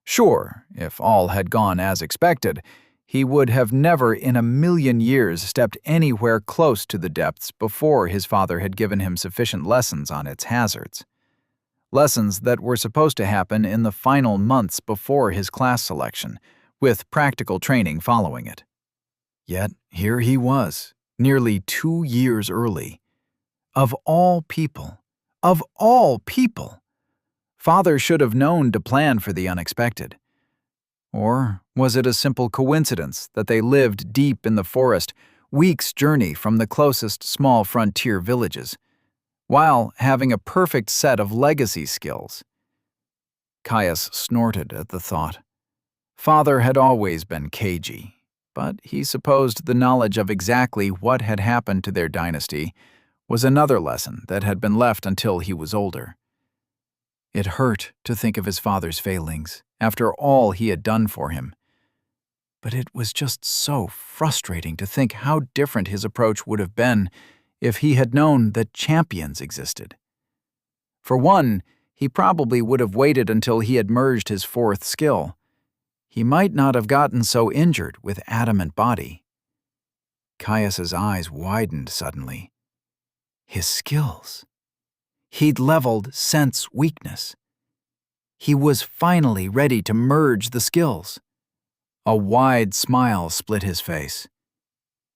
Sure, if all had gone as expected, he would have never in a million years stepped anywhere close to the depths before his father had given him sufficient lessons on its hazards. lessons that were supposed to happen in the final months before his class selection, with practical training following it. Yet here he was, nearly 2 years early. Of all people, Father should have known to plan for the unexpected. Or was it a simple coincidence that they lived deep in the forest, weeks' journey from the closest small frontier villages, while having a perfect set of legacy skills? Caius snorted at the thought. Father had always been cagey, but he supposed the knowledge of exactly what had happened to their dynasty was another lesson that had been left until he was older. It hurt to think of his father's failings, after all he had done for him. But it was just so frustrating to think how different his approach would have been if he had known that champions existed. For one, he probably would have waited until he had merged his fourth skill. He might not have gotten so injured with adamant body. Caius's eyes widened suddenly. His skills. He'd leveled sense weakness. He was finally ready to merge the skills. A wide smile split his face.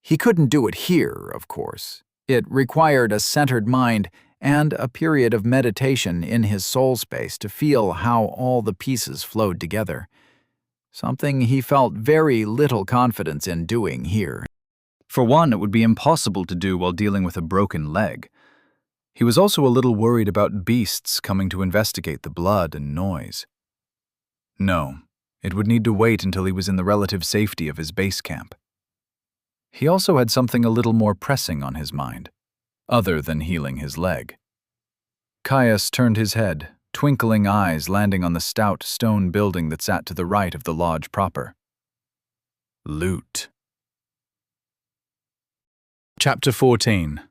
He couldn't do it here, of course. It required a centered mind and a period of meditation in his soul space to feel how all the pieces flowed together, something he felt very little confidence in doing here. For one, it would be impossible to do while dealing with a broken leg. He was also a little worried about beasts coming to investigate the blood and noise. No, it would need to wait until he was in the relative safety of his base camp. He also had something a little more pressing on his mind, other than healing his leg. Caius turned his head, twinkling eyes landing on the stout stone building that sat to the right of the lodge proper. Loot. Chapter 14.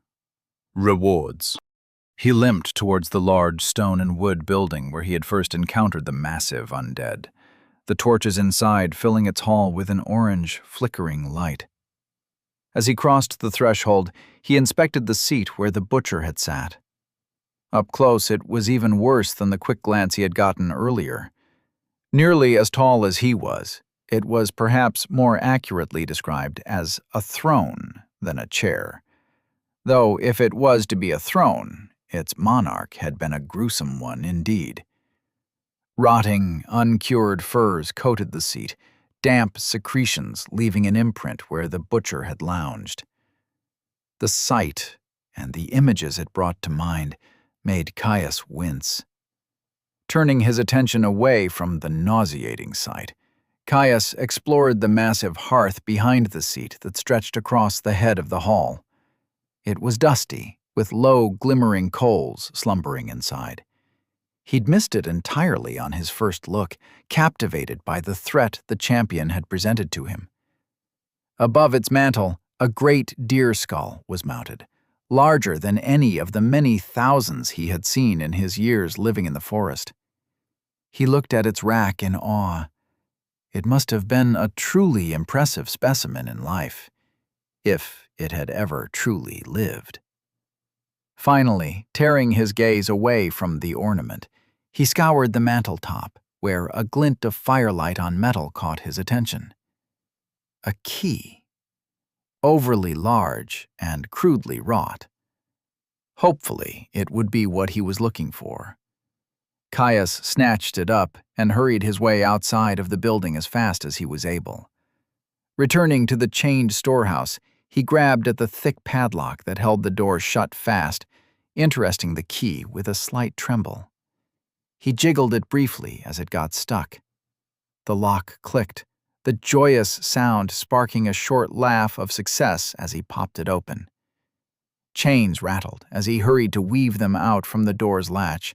Rewards. He limped towards the large stone and wood building where he had first encountered the massive undead, the torches inside filling its hall with an orange, flickering light. As he crossed the threshold, he inspected the seat where the butcher had sat. Up close, it was even worse than the quick glance he had gotten earlier. Nearly as tall as he was, it was perhaps more accurately described as a throne than a chair. Though if it was to be a throne, its monarch had been a gruesome one indeed. Rotting, uncured furs coated the seat, damp secretions leaving an imprint where the butcher had lounged. The sight and the images it brought to mind made Caius wince. Turning his attention away from the nauseating sight, Caius explored the massive hearth behind the seat that stretched across the head of the hall. It was dusty, with low, glimmering coals slumbering inside. He'd missed it entirely on his first look, captivated by the threat the champion had presented to him. Above its mantel, a great deer skull was mounted, larger than any of the many thousands he had seen in his years living in the forest. He looked at its rack in awe. It must have been a truly impressive specimen in life, if it had ever truly lived. Finally, tearing his gaze away from the ornament, he scoured the mantel-top, where a glint of firelight on metal caught his attention. A key. Overly large and crudely wrought. Hopefully, it would be what he was looking for. Caius snatched it up and hurried his way outside of the building as fast as he was able. Returning to the chained storehouse, he grabbed at the thick padlock that held the door shut fast, interesting the key with a slight tremble. He jiggled it briefly as it got stuck. The lock clicked, the joyous sound sparking a short laugh of success as he popped it open. Chains rattled as he hurried to weave them out from the door's latch.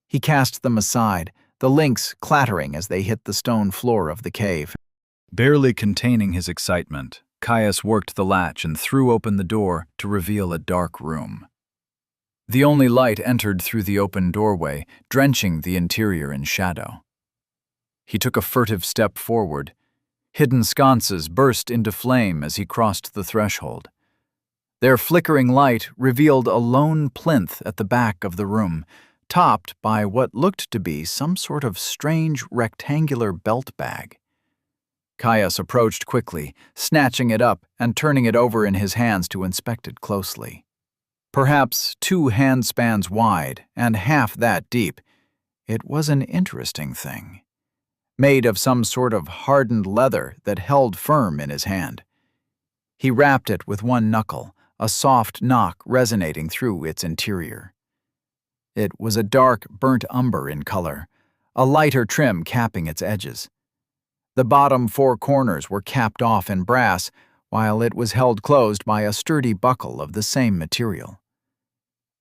He cast them aside, the links clattering as they hit the stone floor of the cave. Barely containing his excitement, Caius worked the latch and threw open the door to reveal a dark room. The only light entered through the open doorway, drenching the interior in shadow. He took a furtive step forward. Hidden sconces burst into flame as he crossed the threshold. Their flickering light revealed a lone plinth at the back of the room, topped by what looked to be some sort of strange rectangular belt bag. Caius approached quickly, snatching it up and turning it over in his hands to inspect it closely. Perhaps 2 handspans wide and half that deep, it was an interesting thing, made of some sort of hardened leather that held firm in his hand. He rapped it with one knuckle, a soft knock resonating through its interior. It was a dark, burnt umber in color, a lighter trim capping its edges. The bottom 4 corners were capped off in brass, while it was held closed by a sturdy buckle of the same material.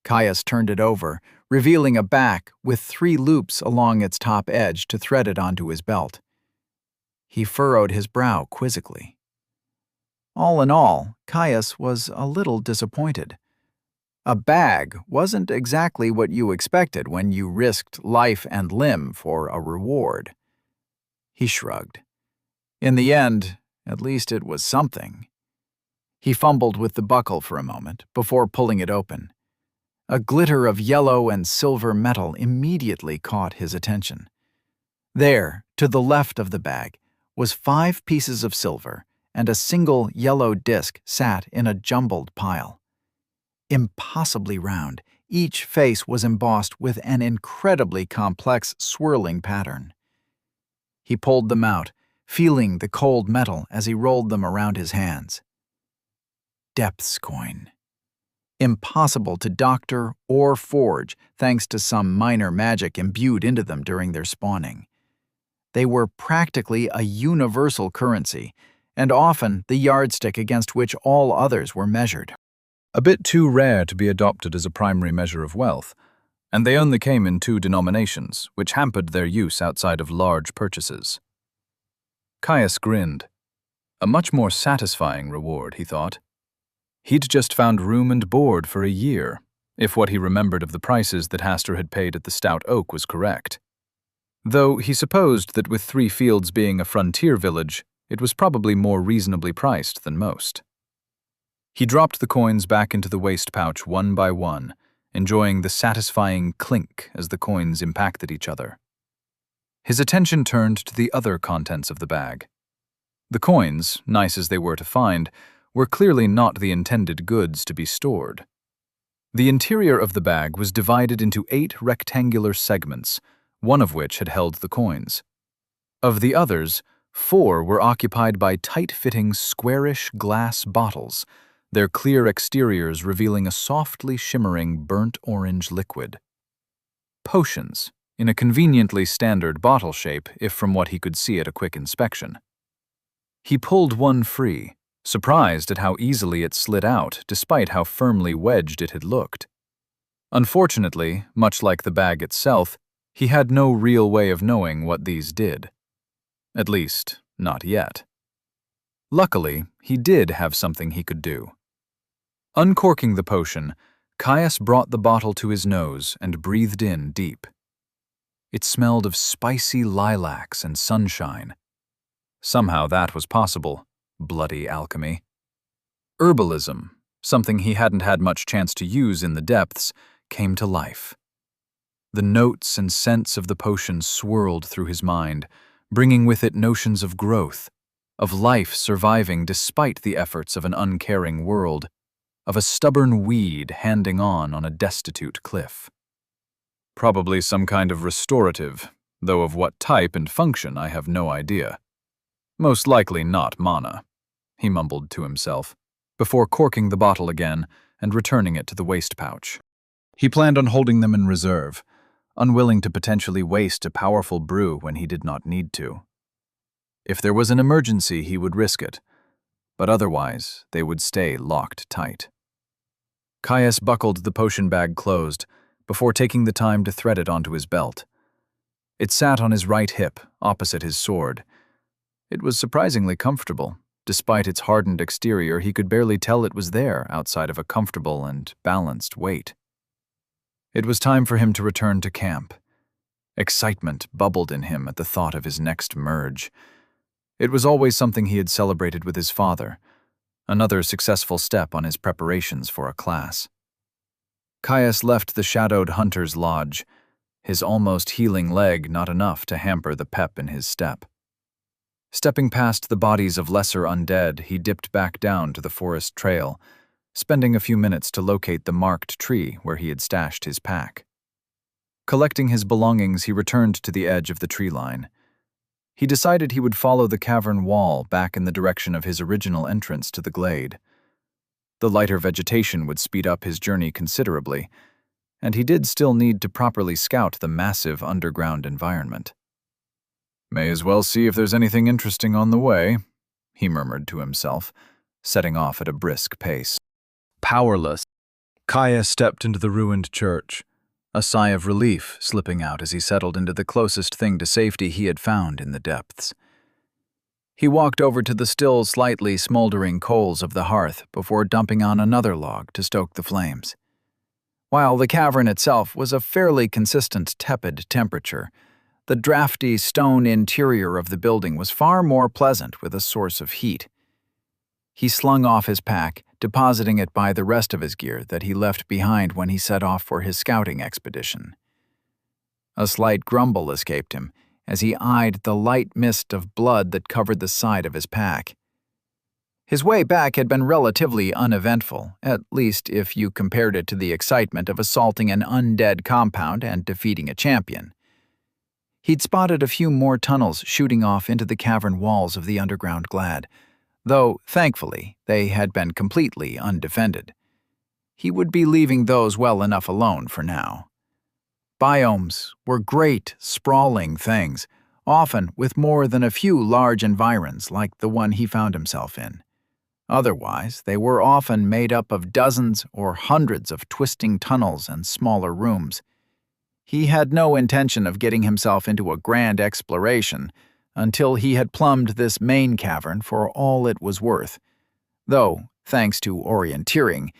Caius turned it over, revealing a back with 3 loops along its top edge to thread it onto his belt. He furrowed his brow quizzically. All in all, Caius was a little disappointed. A bag wasn't exactly what you expected when you risked life and limb for a reward. He shrugged. In the end, at least it was something. He fumbled with the buckle for a moment before pulling it open. A glitter of yellow and silver metal immediately caught his attention. There, to the left of the bag, was 5 pieces of silver, and a single yellow disc sat in a jumbled pile. Impossibly round, each face was embossed with an incredibly complex swirling pattern. He pulled them out, feeling the cold metal as he rolled them around his hands. Depths coin. Impossible to doctor or forge thanks to some minor magic imbued into them during their spawning. They were practically a universal currency, and often the yardstick against which all others were measured. A bit too rare to be adopted as a primary measure of wealth, and they only came in 2 denominations, which hampered their use outside of large purchases. Caius grinned. A much more satisfying reward, he thought. He'd just found room and board for a year, if what he remembered of the prices that Hastur had paid at the Stout Oak was correct. Though he supposed that with 3 Fields being a frontier village, it was probably more reasonably priced than most. He dropped the coins back into the waist pouch one by one, enjoying the satisfying clink as the coins impacted each other. His attention turned to the other contents of the bag. The coins, nice as they were to find, were clearly not the intended goods to be stored. The interior of the bag was divided into 8 rectangular segments, one of which had held the coins. Of the others, 4 were occupied by tight-fitting, squarish glass bottles, their clear exteriors revealing a softly shimmering burnt orange liquid. Potions, in a conveniently standard bottle shape if from what he could see at a quick inspection. He pulled one free, surprised at how easily it slid out despite how firmly wedged it had looked. Unfortunately, much like the bag itself, he had no real way of knowing what these did. At least, not yet. Luckily, he did have something he could do. Uncorking the potion, Caius brought the bottle to his nose and breathed in deep. It smelled of spicy lilacs and sunshine. Somehow that was possible, bloody alchemy. Herbalism, something he hadn't had much chance to use in the depths, came to life. The notes and scents of the potion swirled through his mind, bringing with it notions of growth, of life surviving despite the efforts of an uncaring world, of a stubborn weed handing on a destitute cliff. Probably some kind of restorative, though of what type and function I have no idea. Most likely not mana, he mumbled to himself, before corking the bottle again and returning it to the waist pouch. He planned on holding them in reserve, unwilling to potentially waste a powerful brew when he did not need to. If there was an emergency, he would risk it, but otherwise they would stay locked tight. Caius buckled the potion bag closed before taking the time to thread it onto his belt. It sat on his right hip, opposite his sword. It was surprisingly comfortable. Despite its hardened exterior, he could barely tell it was there outside of a comfortable and balanced weight. It was time for him to return to camp. Excitement bubbled in him at the thought of his next merge. It was always something he had celebrated with his father, another successful step on his preparations for a class. Caius left the shadowed hunter's lodge, his almost healing leg not enough to hamper the pep in his step. Stepping past the bodies of lesser undead, he dipped back down to the forest trail, spending a few minutes to locate the marked tree where he had stashed his pack. Collecting his belongings, he returned to the edge of the tree line. He decided he would follow the cavern wall back in the direction of his original entrance to the glade. The lighter vegetation would speed up his journey considerably, and he did still need to properly scout the massive underground environment. "May as well see if there's anything interesting on the way," he murmured to himself, setting off at a brisk pace. Powerless, Kaya stepped into the ruined church, a sigh of relief slipping out as he settled into the closest thing to safety he had found in the depths. He walked over to the still slightly smoldering coals of the hearth before dumping on another log to stoke the flames. While the cavern itself was a fairly consistent tepid temperature, the drafty stone interior of the building was far more pleasant with a source of heat. He slung off his pack, depositing it by the rest of his gear that he left behind when he set off for his scouting expedition. A slight grumble escaped him as he eyed the light mist of blood that covered the side of his pack. His way back had been relatively uneventful, at least if you compared it to the excitement of assaulting an undead compound and defeating a champion. He'd spotted a few more tunnels shooting off into the cavern walls of the underground glade, though, thankfully, they had been completely undefended. He would be leaving those well enough alone for now. Biomes were great, sprawling things, often with more than a few large environs like the one he found himself in. Otherwise, they were often made up of dozens or hundreds of twisting tunnels and smaller rooms. He had no intention of getting himself into a grand exploration until he had plumbed this main cavern for all it was worth, though, thanks to orienteering,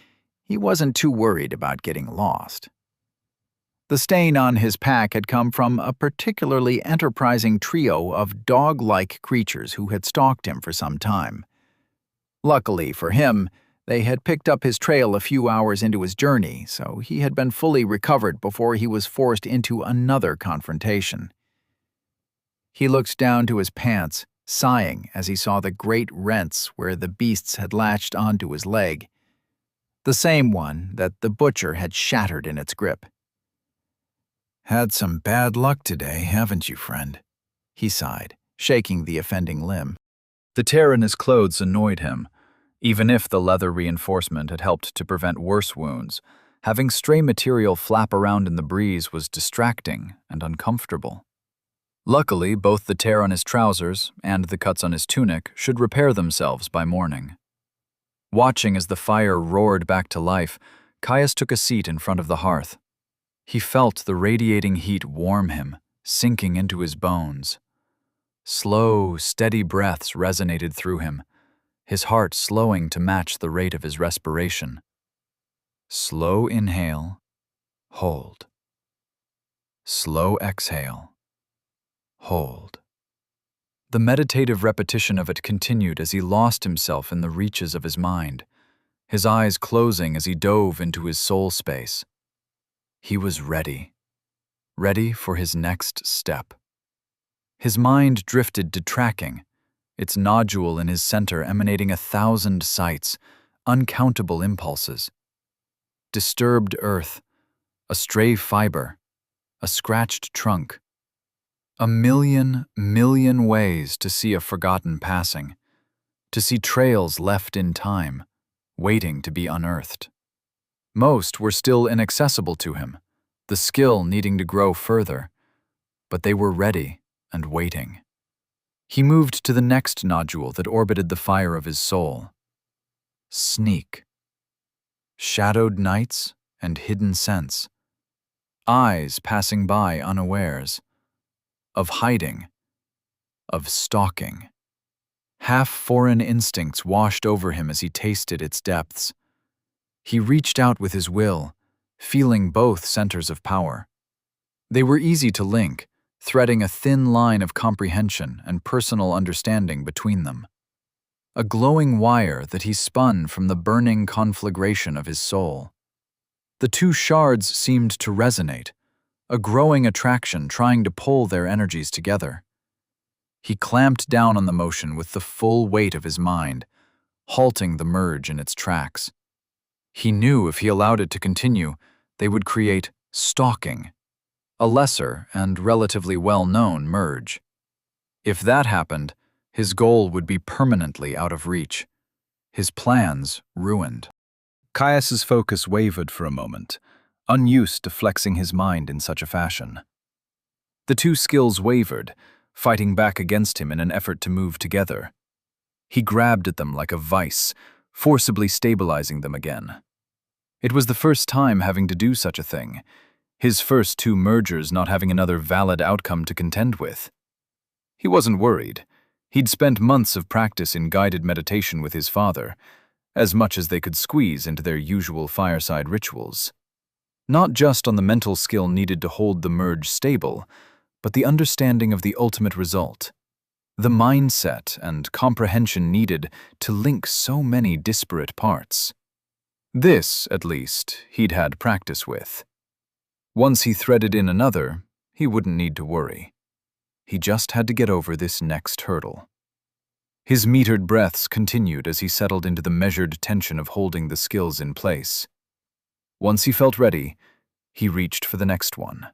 he wasn't too worried about getting lost. The stain on his pack had come from a particularly enterprising trio of dog-like creatures who had stalked him for some time. Luckily for him, they had picked up his trail a few hours into his journey, so he had been fully recovered before he was forced into another confrontation. He looked down to his pants, sighing as he saw the great rents where the beasts had latched onto his leg, the same one that the butcher had shattered in its grip. "Had some bad luck today, haven't you, friend?" he sighed, shaking the offending limb. The tear in his clothes annoyed him. Even if the leather reinforcement had helped to prevent worse wounds, having stray material flap around in the breeze was distracting and uncomfortable. Luckily, both the tear on his trousers and the cuts on his tunic should repair themselves by morning. Watching as the fire roared back to life, Caius took a seat in front of the hearth. He felt the radiating heat warm him, sinking into his bones. Slow, steady breaths resonated through him, his heart slowing to match the rate of his respiration. Slow inhale, hold. Slow exhale, hold. The meditative repetition of it continued as he lost himself in the reaches of his mind, his eyes closing as he dove into his soul space. He was ready for his next step. His mind drifted to tracking, its nodule in his center emanating 1,000 sights, uncountable impulses. Disturbed earth, a stray fiber, a scratched trunk. A million ways to see a forgotten passing, to see trails left in time, waiting to be unearthed. Most were still inaccessible to him, the skill needing to grow further, but they were ready and waiting. He moved to the next nodule that orbited the fire of his soul. Sneak. Shadowed nights and hidden scents. Eyes passing by unawares. Of hiding. Of stalking. Half-foreign instincts washed over him as he tasted its depths. He reached out with his will, feeling both centers of power. They were easy to link, threading a thin line of comprehension and personal understanding between them. A glowing wire that he spun from the burning conflagration of his soul. The two shards seemed to resonate, a growing attraction trying to pull their energies together. He clamped down on the motion with the full weight of his mind, halting the merge in its tracks. He knew if he allowed it to continue, they would create stalking, a lesser and relatively well-known merge. If that happened, his goal would be permanently out of reach, his plans ruined. Caius's focus wavered for a moment, unused to flexing his mind in such a fashion. The two skills wavered, fighting back against him in an effort to move together. He grabbed at them like a vice, forcibly stabilizing them again. It was the first time having to do such a thing, his first two mergers not having another valid outcome to contend with. He wasn't worried. He'd spent months of practice in guided meditation with his father, as much as they could squeeze into their usual fireside rituals. Not just on the mental skill needed to hold the merge stable, but the understanding of the ultimate result, the mindset and comprehension needed to link so many disparate parts. This, at least, he'd had practice with. Once he threaded in another, he wouldn't need to worry. He just had to get over this next hurdle. His metered breaths continued as he settled into the measured tension of holding the skills in place. Once he felt ready, he reached for the next one.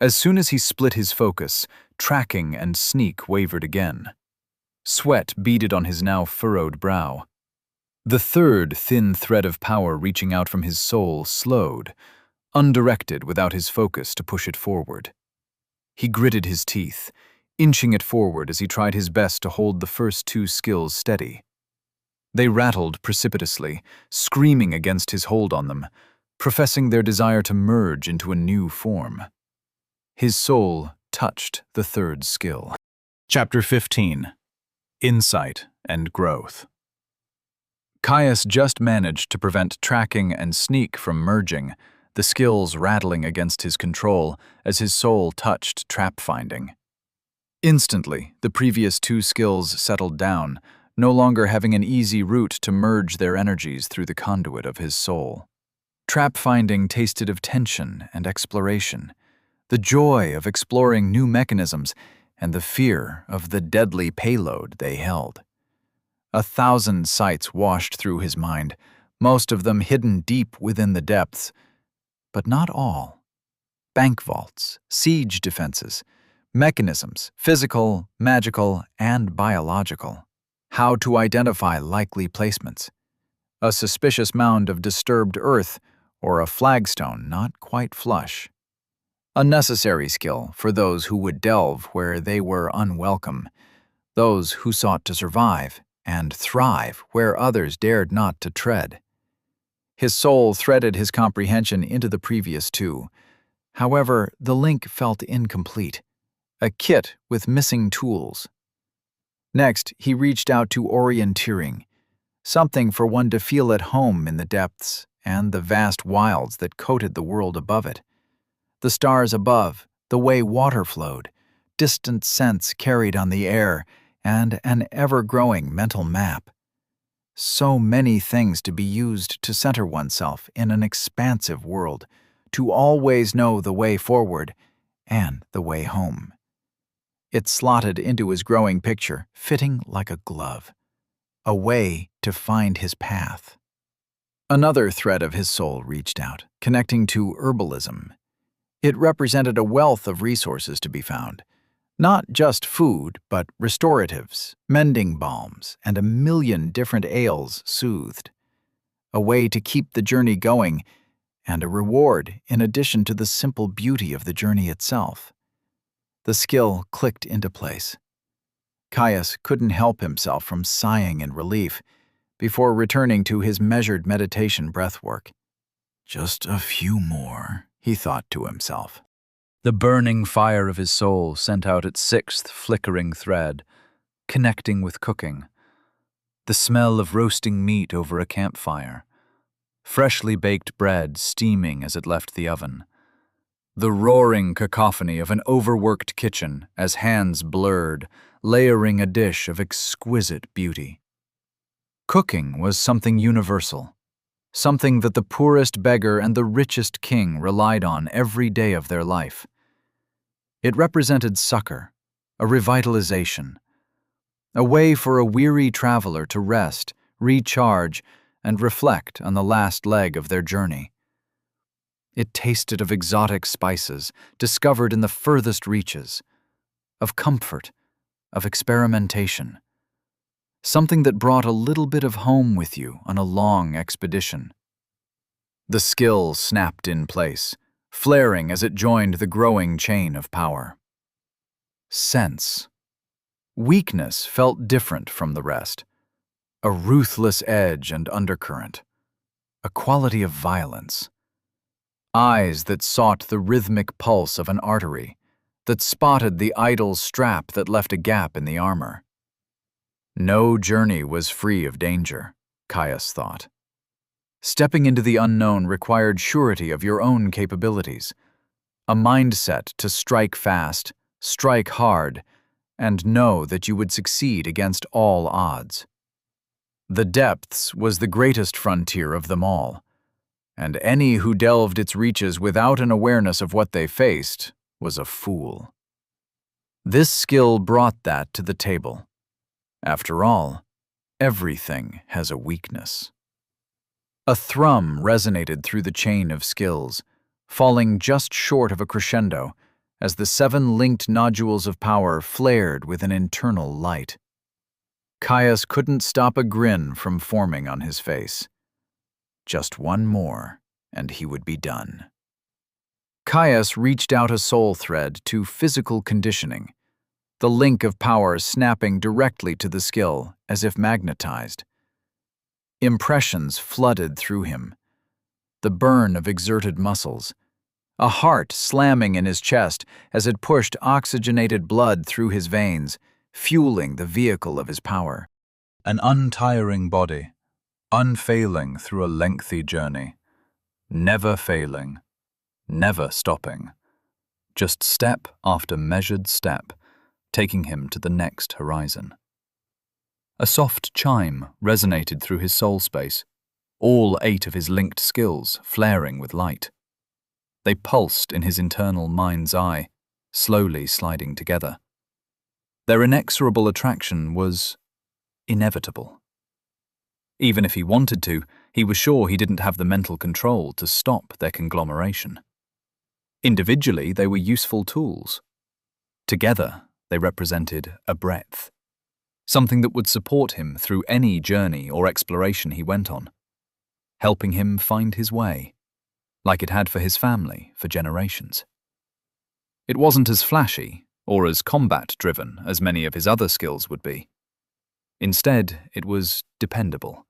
As soon as he split his focus, tracking and sneak wavered again. Sweat beaded on his now furrowed brow. The third thin thread of power reaching out from his soul slowed, undirected without his focus to push it forward. He gritted his teeth, inching it forward as he tried his best to hold the first two skills steady. They rattled precipitously, screaming against his hold on them, professing their desire to merge into a new form. His soul touched the third skill. Chapter 15. Insight and Growth. Caius just managed to prevent tracking and sneak from merging, the skills rattling against his control as his soul touched trap-finding. Instantly, the previous two skills settled down, no longer having an easy route to merge their energies through the conduit of his soul. Trap-finding tasted of tension and exploration, the joy of exploring new mechanisms, and the fear of the deadly payload they held. 1,000 sights washed through his mind, most of them hidden deep within the depths, but not all. Bank vaults, siege defenses, mechanisms, physical, magical, and biological. How to identify likely placements. A suspicious mound of disturbed earth, or a flagstone not quite flush. A necessary skill for those who would delve where they were unwelcome, those who sought to survive and thrive where others dared not to tread. His soul threaded his comprehension into the previous two. However, the link felt incomplete, a kit with missing tools. Next, he reached out to orienteering, something for one to feel at home in the depths and the vast wilds that coated the world above it. The stars above, the way water flowed, distant scents carried on the air, and an ever-growing mental map. So many things to be used to center oneself in an expansive world, to always know the way forward and the way home. It slotted into his growing picture, fitting like a glove. A way to find his path. Another thread of his soul reached out, connecting to herbalism. It represented a wealth of resources to be found. Not just food, but restoratives, mending balms, and a million different ails soothed. A way to keep the journey going, and a reward in addition to the simple beauty of the journey itself. The skill clicked into place. Caius couldn't help himself from sighing in relief before returning to his measured meditation breathwork. Just a few more, he thought to himself. The burning fire of his soul sent out its sixth flickering thread, connecting with cooking. The smell of roasting meat over a campfire. Freshly baked bread steaming as it left the oven. The roaring cacophony of an overworked kitchen as hands blurred, layering a dish of exquisite beauty. Cooking was something universal, something that the poorest beggar and the richest king relied on every day of their life. It represented succor, a revitalization, a way for a weary traveler to rest, recharge, and reflect on the last leg of their journey. It tasted of exotic spices discovered in the furthest reaches, of comfort, of experimentation, something that brought a little bit of home with you on a long expedition. The skill snapped in place, flaring as it joined the growing chain of power. Sense. Weakness felt different from the rest, a ruthless edge and undercurrent, a quality of violence. Eyes that sought the rhythmic pulse of an artery, that spotted the idle strap that left a gap in the armor. No journey was free of danger, Caius thought. Stepping into the unknown required surety of your own capabilities, a mindset to strike fast, strike hard, and know that you would succeed against all odds. The depths was the greatest frontier of them all, and any who delved its reaches without an awareness of what they faced was a fool. This skill brought that to the table. After all, everything has a weakness. A thrum resonated through the chain of skills, falling just short of a crescendo as the 7 linked nodules of power flared with an internal light. Caius couldn't stop a grin from forming on his face. Just one more, and he would be done. Caius reached out a soul thread to physical conditioning, the link of power snapping directly to the skill as if magnetized. Impressions flooded through him, the burn of exerted muscles, a heart slamming in his chest as it pushed oxygenated blood through his veins, fueling the vehicle of his power. An untiring body, unfailing through a lengthy journey, never failing, never stopping, just step after measured step, taking him to the next horizon. A soft chime resonated through his soul space, all 8 of his linked skills flaring with light. They pulsed in his internal mind's eye, slowly sliding together. Their inexorable attraction was inevitable. Even if he wanted to, he was sure he didn't have the mental control to stop their conglomeration. Individually, they were useful tools. Together, they represented a breadth, something that would support him through any journey or exploration he went on, helping him find his way, like it had for his family for generations. It wasn't as flashy or as combat-driven as many of his other skills would be. Instead, it was dependable,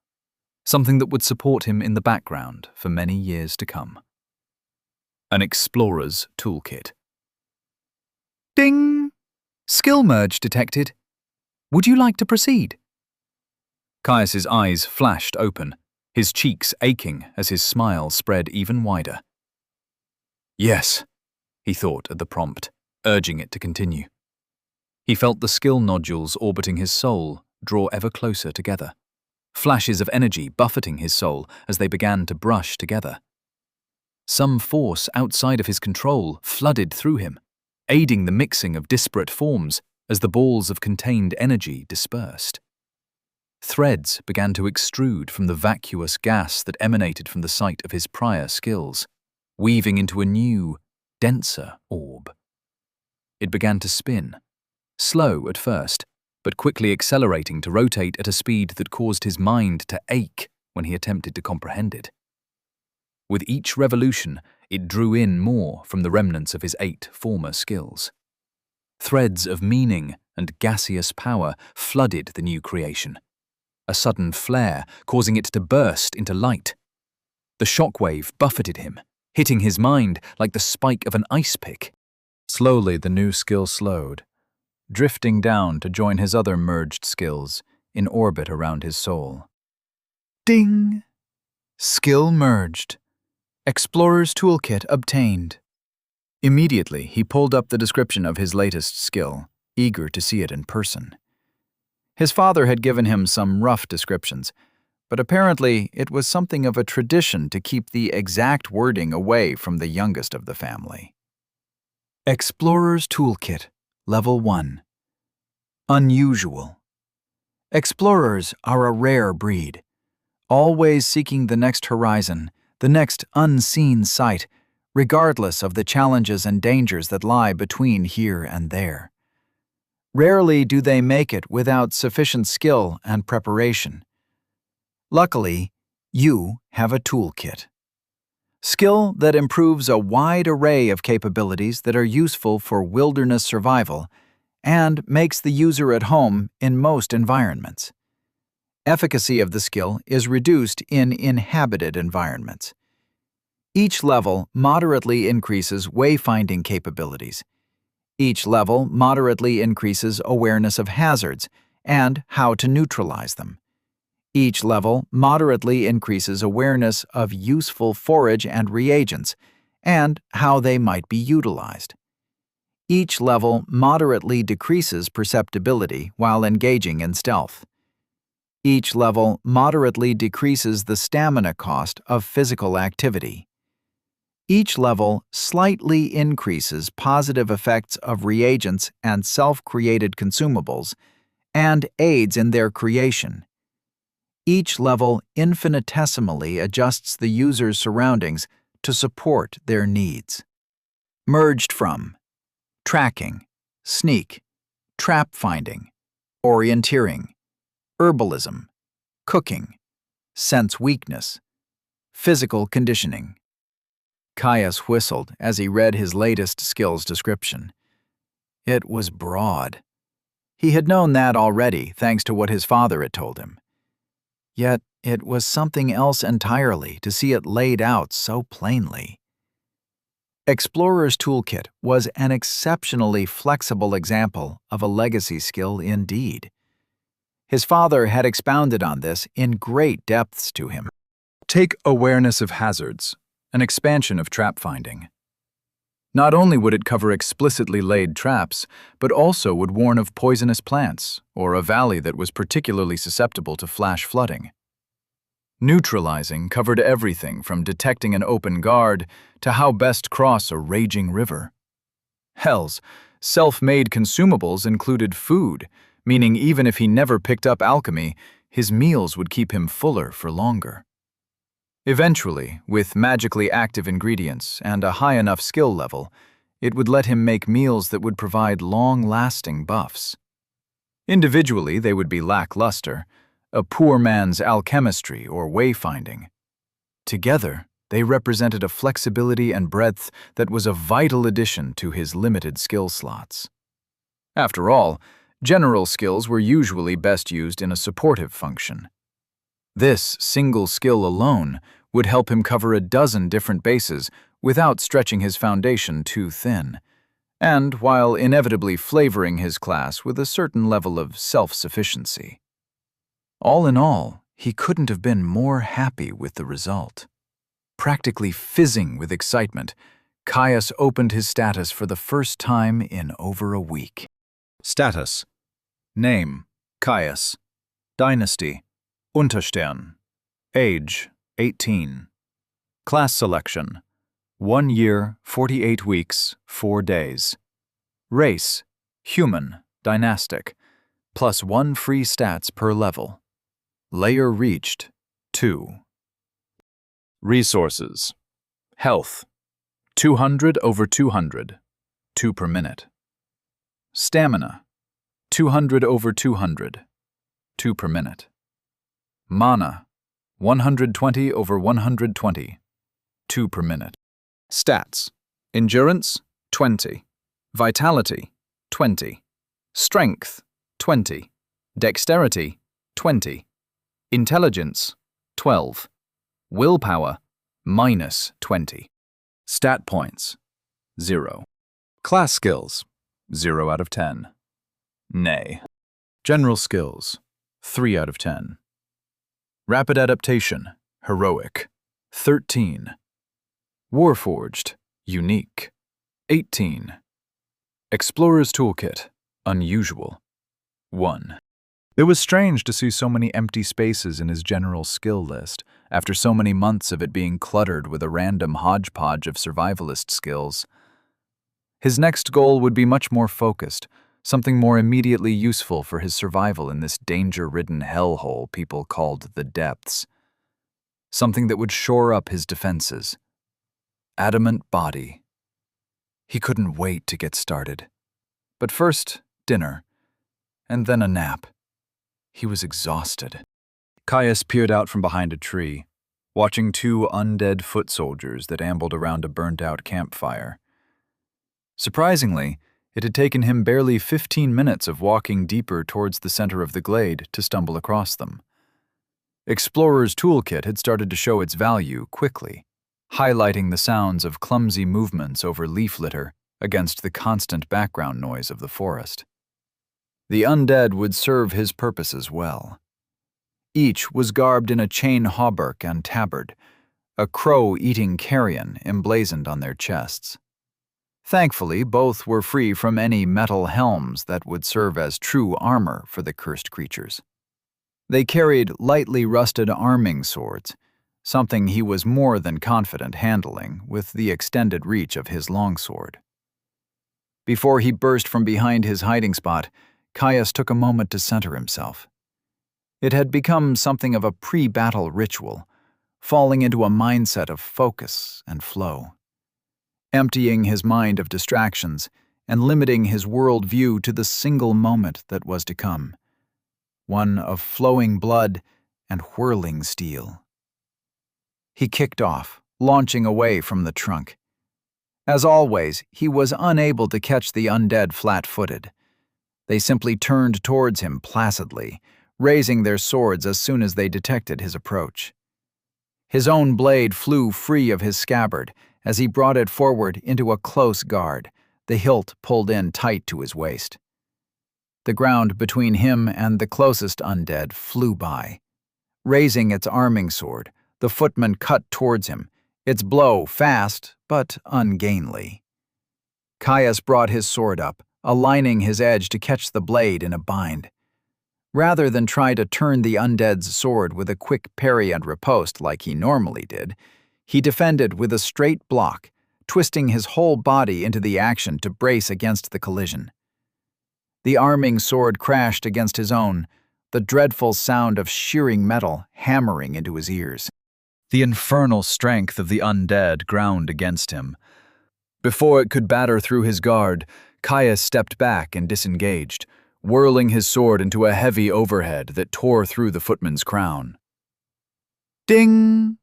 something that would support him in the background for many years to come. An explorer's toolkit. Ding! Skill merge detected. Would you like to proceed? Caius's eyes flashed open, his cheeks aching as his smile spread even wider. Yes, he thought at the prompt, urging it to continue. He felt the skill nodules orbiting his soul draw ever closer together, flashes of energy buffeting his soul as they began to brush together. Some force outside of his control flooded through him, aiding the mixing of disparate forms as the balls of contained energy dispersed. Threads began to extrude from the vacuous gas that emanated from the site of his prior skills, weaving into a new, denser orb. It began to spin, slow at first, but quickly accelerating to rotate at a speed that caused his mind to ache when he attempted to comprehend it. With each revolution, it drew in more from the remnants of his 8 former skills. Threads of meaning and gaseous power flooded the new creation, a sudden flare causing it to burst into light. The shockwave buffeted him, hitting his mind like the spike of an ice pick. Slowly the new skill slowed, drifting down to join his other merged skills in orbit around his soul. Ding! Skill merged. Explorer's toolkit obtained. Immediately, he pulled up the description of his latest skill, eager to see it in person. His father had given him some rough descriptions, but apparently it was something of a tradition to keep the exact wording away from the youngest of the family. Explorer's Toolkit, Level 1. Unusual. Explorers are a rare breed, always seeking the next horizon, the next unseen sight, regardless of the challenges and dangers that lie between here and there. Rarely do they make it without sufficient skill and preparation. Luckily, you have a toolkit. Skill that improves a wide array of capabilities that are useful for wilderness survival and makes the user at home in most environments. Efficacy of the skill is reduced in inhabited environments. Each level moderately increases wayfinding capabilities. Each level moderately increases awareness of hazards and how to neutralize them. Each level moderately increases awareness of useful forage and reagents and how they might be utilized. Each level moderately decreases perceptibility while engaging in stealth. Each level moderately decreases the stamina cost of physical activity. Each level slightly increases positive effects of reagents and self-created consumables and aids in their creation. Each level infinitesimally adjusts the user's surroundings to support their needs. Merged from tracking, sneak, trap finding, orienteering, herbalism, cooking, sense weakness, physical conditioning. Caius whistled as he read his latest skills description. It was broad. He had known that already, thanks to what his father had told him. Yet it was something else entirely to see it laid out so plainly. Explorer's Toolkit was an exceptionally flexible example of a legacy skill indeed. His father had expounded on this in great depths to him. Take awareness of hazards, an expansion of trap finding. Not only would it cover explicitly laid traps, but also would warn of poisonous plants or a valley that was particularly susceptible to flash flooding. Neutralizing covered everything from detecting an open guard to how best cross a raging river. Hells, self-made consumables included food, meaning even if he never picked up alchemy, his meals would keep him fuller for longer. Eventually, with magically active ingredients and a high enough skill level, it would let him make meals that would provide long-lasting buffs. Individually, they would be lackluster, a poor man's alchemistry or wayfinding. Together, they represented a flexibility and breadth that was a vital addition to his limited skill slots. After all, general skills were usually best used in a supportive function. This single skill alone would help him cover a dozen different bases without stretching his foundation too thin, and while inevitably flavoring his class with a certain level of self-sufficiency. All in all, he couldn't have been more happy with the result. Practically fizzing with excitement, Caius opened his status for the first time in over a week. Status. Name, Caius. Dynasty, Unterstern. Age, 18. Class selection, 1 year, 48 weeks, 4 days. Race, human, dynastic, +1 free stats per level. Layer reached, 2. Resources. Health, 200 over 200, 2 per minute. Stamina, 200 over 200, 2 per minute. Mana, 120 over 120, 2 per minute. Stats. Endurance, 20. Vitality, 20. Strength, 20. Dexterity, 20. Intelligence, 12. Willpower, -20. Stat points, 0. Class skills, 0 out of 10. Nay. General skills, 3 out of 10. Rapid adaptation, heroic, 13. Warforged, unique, 18. Explorer's Toolkit, unusual, 1. It was strange to see so many empty spaces in his general skill list, after so many months of it being cluttered with a random hodgepodge of survivalist skills. His next goal would be much more focused, something more immediately useful for his survival in this danger-ridden hellhole people called the depths. Something that would shore up his defenses. Adamant body. He couldn't wait to get started. But first, dinner, and then a nap. He was exhausted. Caius peered out from behind a tree, watching two undead foot soldiers that ambled around a burnt-out campfire. Surprisingly, it had taken him barely 15 minutes of walking deeper towards the center of the glade to stumble across them. Explorer's toolkit had started to show its value quickly, highlighting the sounds of clumsy movements over leaf litter against the constant background noise of the forest. The undead would serve his purposes well. Each was garbed in a chain hauberk and tabard, a crow-eating carrion emblazoned on their chests. Thankfully, both were free from any metal helms that would serve as true armor for the cursed creatures. They carried lightly rusted arming swords, something he was more than confident handling with the extended reach of his longsword. Before he burst from behind his hiding spot, Caius took a moment to center himself. It had become something of a pre-battle ritual, falling into a mindset of focus and flow, emptying his mind of distractions and limiting his world view to the single moment that was to come, one of flowing blood and whirling steel. He kicked off, launching away from the trunk. As always, he was unable to catch the undead flat-footed. They simply turned towards him placidly, raising their swords as soon as they detected his approach. His own blade flew free of his scabbard as he brought it forward into a close guard, the hilt pulled in tight to his waist. The ground between him and the closest undead flew by. Raising its arming sword, the footman cut towards him, its blow fast but ungainly. Caius brought his sword up, aligning his edge to catch the blade in a bind. Rather than try to turn the undead's sword with a quick parry and riposte like he normally did, he defended with a straight block, twisting his whole body into the action to brace against the collision. The arming sword crashed against his own, the dreadful sound of shearing metal hammering into his ears. The infernal strength of the undead ground against him. Before it could batter through his guard, Caius stepped back and disengaged, whirling his sword into a heavy overhead that tore through the footman's crown. Ding!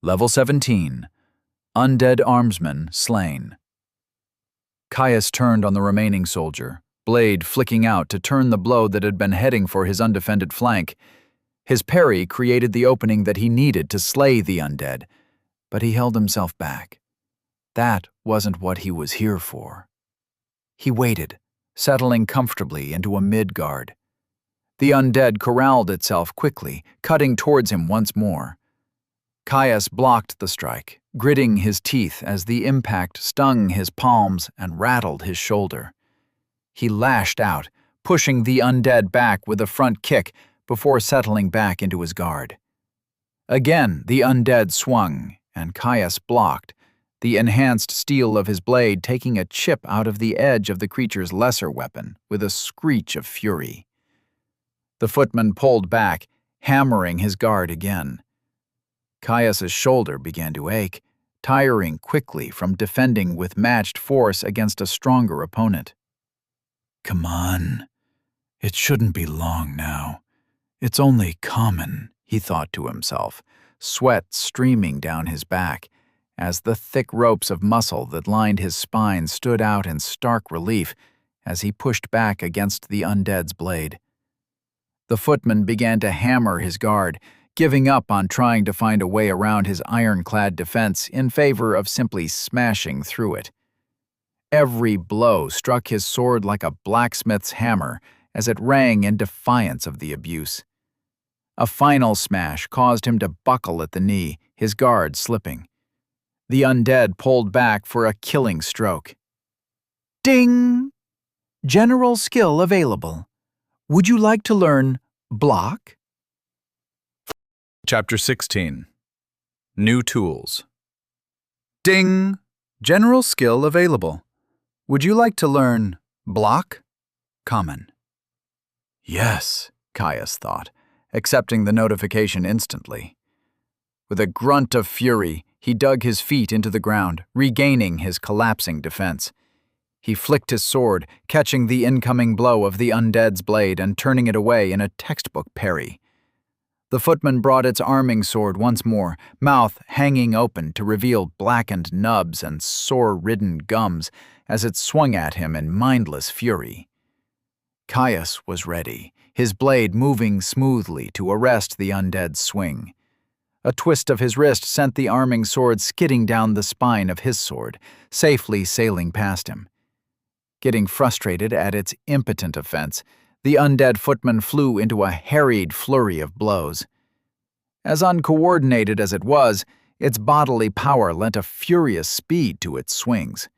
Level 17. Undead armsman slain. Caius turned on the remaining soldier, blade flicking out to turn the blow that had been heading for his undefended flank. His parry created the opening that he needed to slay the undead, but he held himself back. That wasn't what he was here for. He waited, settling comfortably into a mid-guard. The undead corralled itself quickly, cutting towards him once more. Caius blocked the strike, gritting his teeth as the impact stung his palms and rattled his shoulder. He lashed out, pushing the undead back with a front kick before settling back into his guard. Again, the undead swung, and Caius blocked, the enhanced steel of his blade taking a chip out of the edge of the creature's lesser weapon with a screech of fury. The footman pulled back, hammering his guard again. Caius's shoulder began to ache, tiring quickly from defending with matched force against a stronger opponent. "Come on. It shouldn't be long now. It's only common," he thought to himself, sweat streaming down his back, as the thick ropes of muscle that lined his spine stood out in stark relief as he pushed back against the undead's blade. The footman began to hammer his guard, giving up on trying to find a way around his ironclad defense in favor of simply smashing through it. Every blow struck his sword like a blacksmith's hammer as it rang in defiance of the abuse. A final smash caused him to buckle at the knee, his guard slipping. The undead pulled back for a killing stroke. Ding! General skill available. Would you like to learn block? Chapter 16. New Tools. Ding! General skill available. Would you like to learn block? Common. Yes, Caius thought, accepting the notification instantly. With a grunt of fury, he dug his feet into the ground, regaining his collapsing defense. He flicked his sword, catching the incoming blow of the undead's blade and turning it away in a textbook parry. The footman brought its arming sword once more, mouth hanging open to reveal blackened nubs and sore-ridden gums as it swung at him in mindless fury. Caius was ready, his blade moving smoothly to arrest the undead's swing. A twist of his wrist sent the arming sword skidding down the spine of his sword, safely sailing past him. Getting frustrated at its impotent offense, the undead footman flew into a harried flurry of blows. As uncoordinated as it was, its bodily power lent a furious speed to its swings.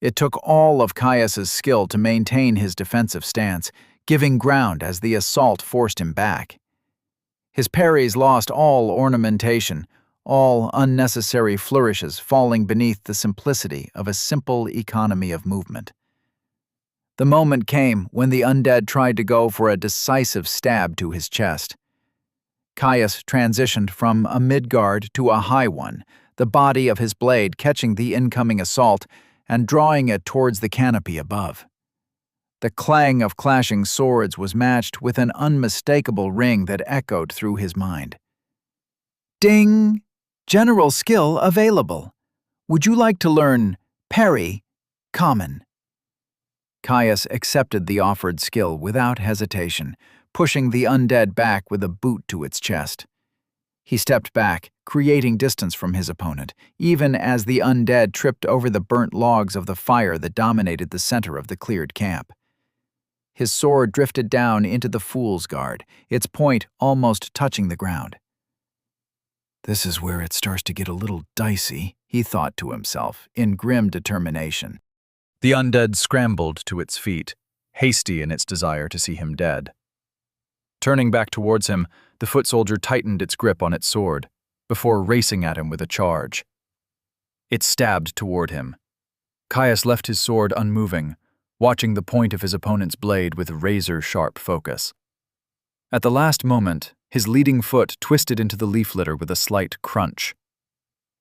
It took all of Caius's skill to maintain his defensive stance, giving ground as the assault forced him back. His parries lost all ornamentation, all unnecessary flourishes falling beneath the simplicity of a simple economy of movement. The moment came when the undead tried to go for a decisive stab to his chest. Caius transitioned from a mid-guard to a high one, the body of his blade catching the incoming assault and drawing it towards the canopy above. The clang of clashing swords was matched with an unmistakable ring that echoed through his mind. Ding! General skill available. Would you like to learn parry? Common. Caius accepted the offered skill without hesitation, pushing the undead back with a boot to its chest. He stepped back, creating distance from his opponent, even as the undead tripped over the burnt logs of the fire that dominated the center of the cleared camp. His sword drifted down into the fool's guard, its point almost touching the ground. This is where it starts to get a little dicey, he thought to himself, in grim determination. The undead scrambled to its feet, hasty in its desire to see him dead. Turning back towards him, the foot soldier tightened its grip on its sword, before racing at him with a charge. It stabbed toward him. Caius left his sword unmoving, watching the point of his opponent's blade with razor-sharp focus. At the last moment, his leading foot twisted into the leaf litter with a slight crunch.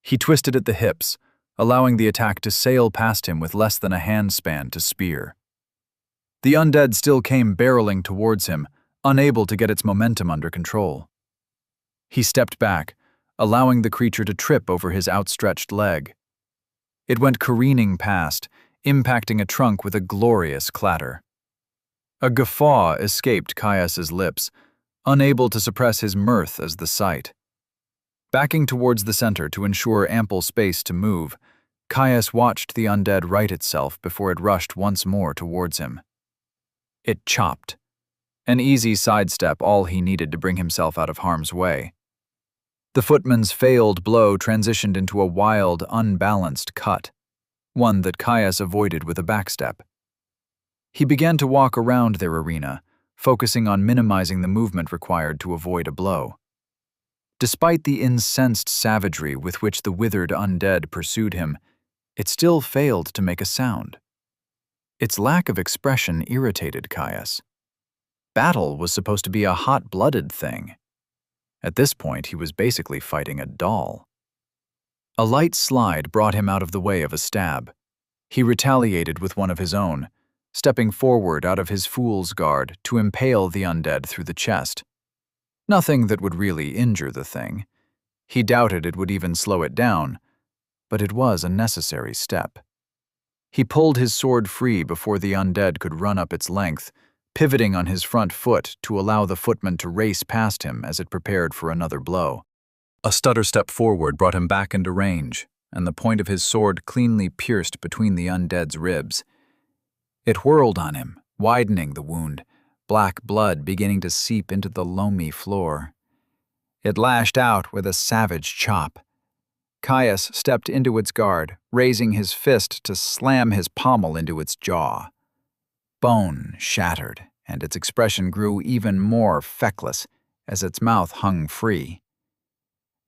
He twisted at the hips, allowing the attack to sail past him with less than a handspan to spear. The undead still came barreling towards him, unable to get its momentum under control. He stepped back, allowing the creature to trip over his outstretched leg. It went careening past, impacting a trunk with a glorious clatter. A guffaw escaped Caius's lips, unable to suppress his mirth as the sight. Backing towards the center to ensure ample space to move, Caius watched the undead right itself before it rushed once more towards him. It chopped. An easy sidestep, all he needed to bring himself out of harm's way. The footman's failed blow transitioned into a wild, unbalanced cut, one that Caius avoided with a backstep. He began to walk around their arena, focusing on minimizing the movement required to avoid a blow. Despite the incensed savagery with which the withered undead pursued him, it still failed to make a sound. Its lack of expression irritated Caius. Battle was supposed to be a hot-blooded thing. At this point, he was basically fighting a doll. A light slide brought him out of the way of a stab. He retaliated with one of his own, stepping forward out of his fool's guard to impale the undead through the chest. Nothing that would really injure the thing. He doubted it would even slow it down, but it was a necessary step. He pulled his sword free before the undead could run up its length, pivoting on his front foot to allow the footman to race past him as it prepared for another blow. A stutter step forward brought him back into range, and the point of his sword cleanly pierced between the undead's ribs. It whirled on him, widening the wound, black blood beginning to seep into the loamy floor. It lashed out with a savage chop. Caius stepped into its guard, raising his fist to slam his pommel into its jaw. Bone shattered, and its expression grew even more feckless as its mouth hung free.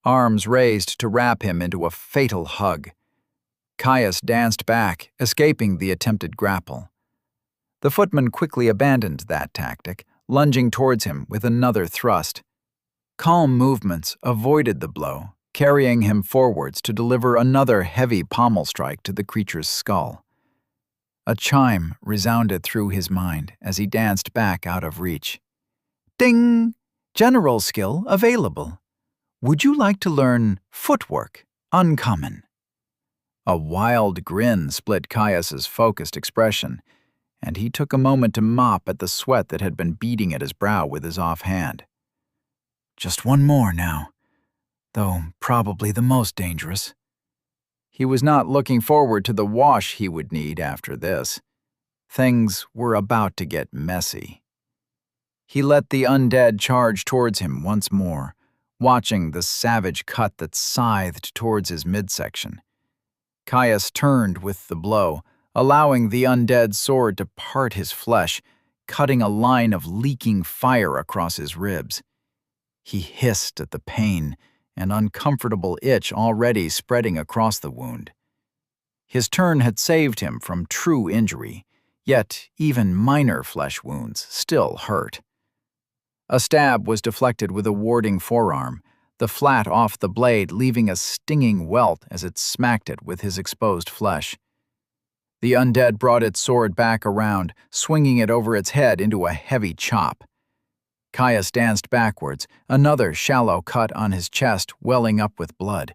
Arms raised to wrap him into a fatal hug. Caius danced back, escaping the attempted grapple. The footman quickly abandoned that tactic, lunging towards him with another thrust. Calm movements avoided the blow, carrying him forwards to deliver another heavy pommel strike to the creature's skull. A chime resounded through his mind as he danced back out of reach. Ding! General skill available. Would you like to learn footwork? Uncommon. A wild grin split Caius's focused expression, and he took a moment to mop at the sweat that had been beading at his brow with his offhand. Just one more now, though probably the most dangerous. He was not looking forward to the wash he would need after this. Things were about to get messy. He let the undead charge towards him once more, watching the savage cut that scythed towards his midsection. Caius turned with the blow, allowing the undead sword to part his flesh, cutting a line of leaking fire across his ribs. He hissed at the pain, an uncomfortable itch already spreading across the wound. His turn had saved him from true injury, yet even minor flesh wounds still hurt. A stab was deflected with a warding forearm, the flat off the blade leaving a stinging welt as it smacked it with his exposed flesh. The undead brought its sword back around, swinging it over its head into a heavy chop. Caius danced backwards, another shallow cut on his chest welling up with blood,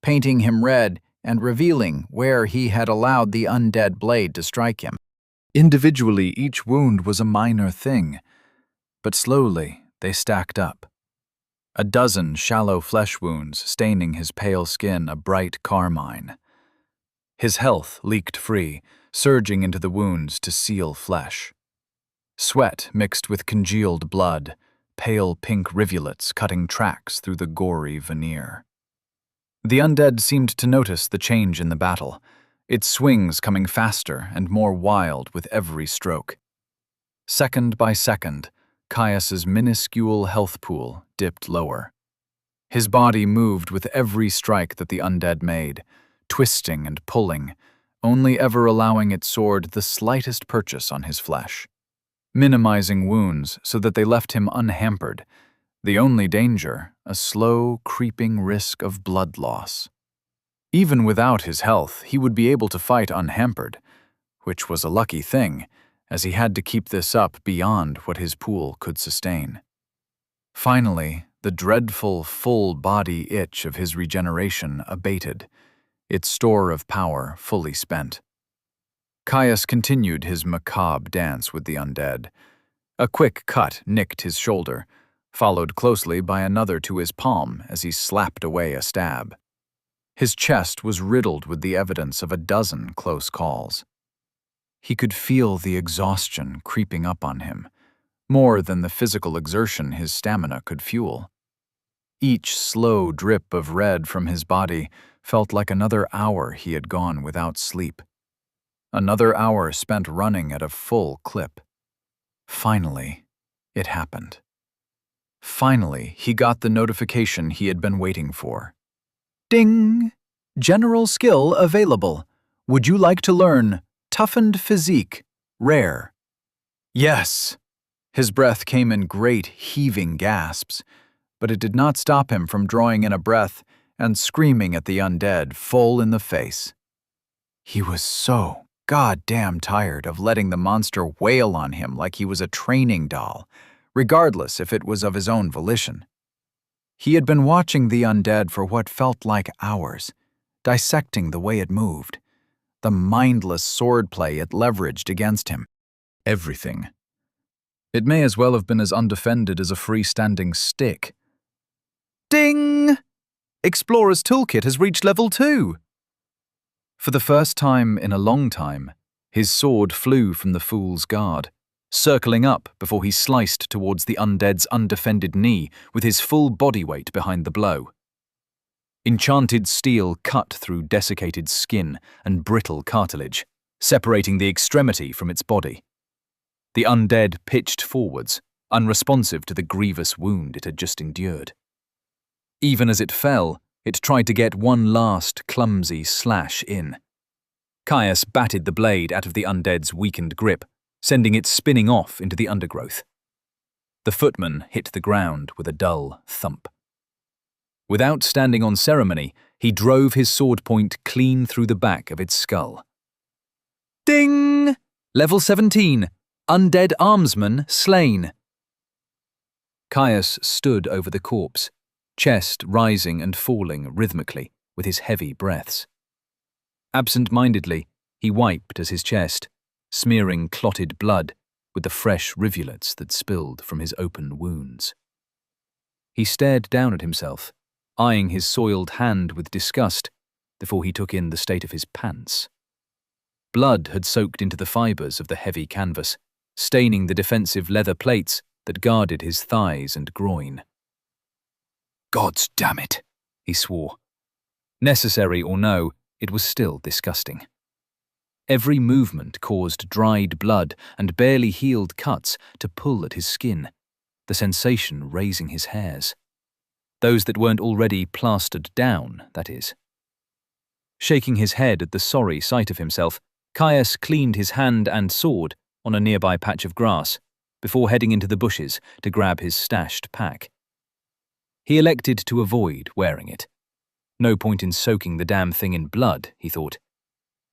painting him red and revealing where he had allowed the undead blade to strike him. Individually, each wound was a minor thing, but slowly they stacked up. A dozen shallow flesh wounds staining his pale skin a bright carmine. His health leaked free, surging into the wounds to seal flesh. Sweat mixed with congealed blood, pale pink rivulets cutting tracks through the gory veneer. The undead seemed to notice the change in the battle, its swings coming faster and more wild with every stroke. Second by second, Caius's minuscule health pool dipped lower. His body moved with every strike that the undead made, twisting and pulling, only ever allowing its sword the slightest purchase on his flesh, minimizing wounds so that they left him unhampered, the only danger a slow, creeping risk of blood loss. Even without his health, he would be able to fight unhampered, which was a lucky thing, as he had to keep this up beyond what his pool could sustain. Finally, the dreadful full-body itch of his regeneration abated, its store of power fully spent. Caius continued his macabre dance with the undead. A quick cut nicked his shoulder, followed closely by another to his palm as he slapped away a stab. His chest was riddled with the evidence of a dozen close calls. He could feel the exhaustion creeping up on him, more than the physical exertion his stamina could fuel. Each slow drip of red from his body felt like another hour he had gone without sleep. Another hour spent running at a full clip. Finally, it happened. Finally, he got the notification he had been waiting for. Ding! General skill available. Would you like to learn toughened physique, rare? Yes! His breath came in great, heaving gasps, but it did not stop him from drawing in a breath and screaming at the undead full in the face. He was so goddamn tired of letting the monster wail on him like he was a training doll, regardless if it was of his own volition. He had been watching the undead for what felt like hours, dissecting the way it moved, the mindless swordplay it leveraged against him. Everything. It may as well have been as undefended as a freestanding stick. Ding! Explorer's Toolkit has reached level 2. For the first time in a long time, his sword flew from the fool's guard, circling up before he sliced towards the undead's undefended knee with his full body weight behind the blow. Enchanted steel cut through desiccated skin and brittle cartilage, separating the extremity from its body. The undead pitched forwards, unresponsive to the grievous wound it had just endured. Even as it fell, it tried to get one last clumsy slash in. Caius batted the blade out of the undead's weakened grip, sending it spinning off into the undergrowth. The footman hit the ground with a dull thump. Without standing on ceremony, he drove his sword point clean through the back of its skull. Ding! Level 17. Undead armsman slain. Caius stood over the corpse, chest rising and falling rhythmically with his heavy breaths. Absent-mindedly, he wiped at his chest, smearing clotted blood with the fresh rivulets that spilled from his open wounds. He stared down at himself, eyeing his soiled hand with disgust before he took in the state of his pants. Blood had soaked into the fibers of the heavy canvas, staining the defensive leather plates that guarded his thighs and groin. "Gods damn it," he swore. Necessary or no, it was still disgusting. Every movement caused dried blood and barely healed cuts to pull at his skin, the sensation raising his hairs. Those that weren't already plastered down, that is. Shaking his head at the sorry sight of himself, Caius cleaned his hand and sword on a nearby patch of grass before heading into the bushes to grab his stashed pack. He elected to avoid wearing it. No point in soaking the damn thing in blood, he thought.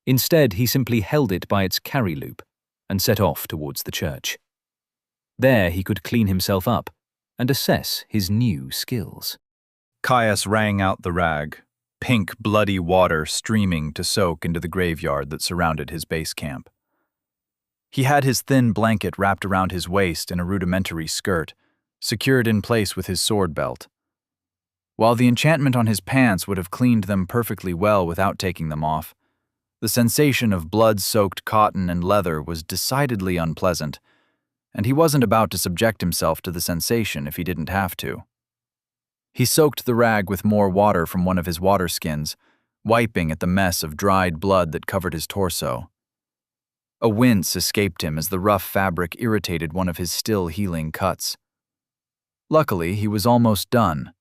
Instead, he simply held it by its carry loop and set off towards the church. There he could clean himself up and assess his new skills. Caius rang out the rag, pink bloody water streaming to soak into the graveyard that surrounded his base camp. He had his thin blanket wrapped around his waist in a rudimentary skirt, secured in place with his sword belt. While the enchantment on his pants would have cleaned them perfectly well without taking them off, the sensation of blood-soaked cotton and leather was decidedly unpleasant, and he wasn't about to subject himself to the sensation if he didn't have to. He soaked the rag with more water from one of his water skins, wiping at the mess of dried blood that covered his torso. A wince escaped him as the rough fabric irritated one of his still healing cuts. Luckily, he was almost done.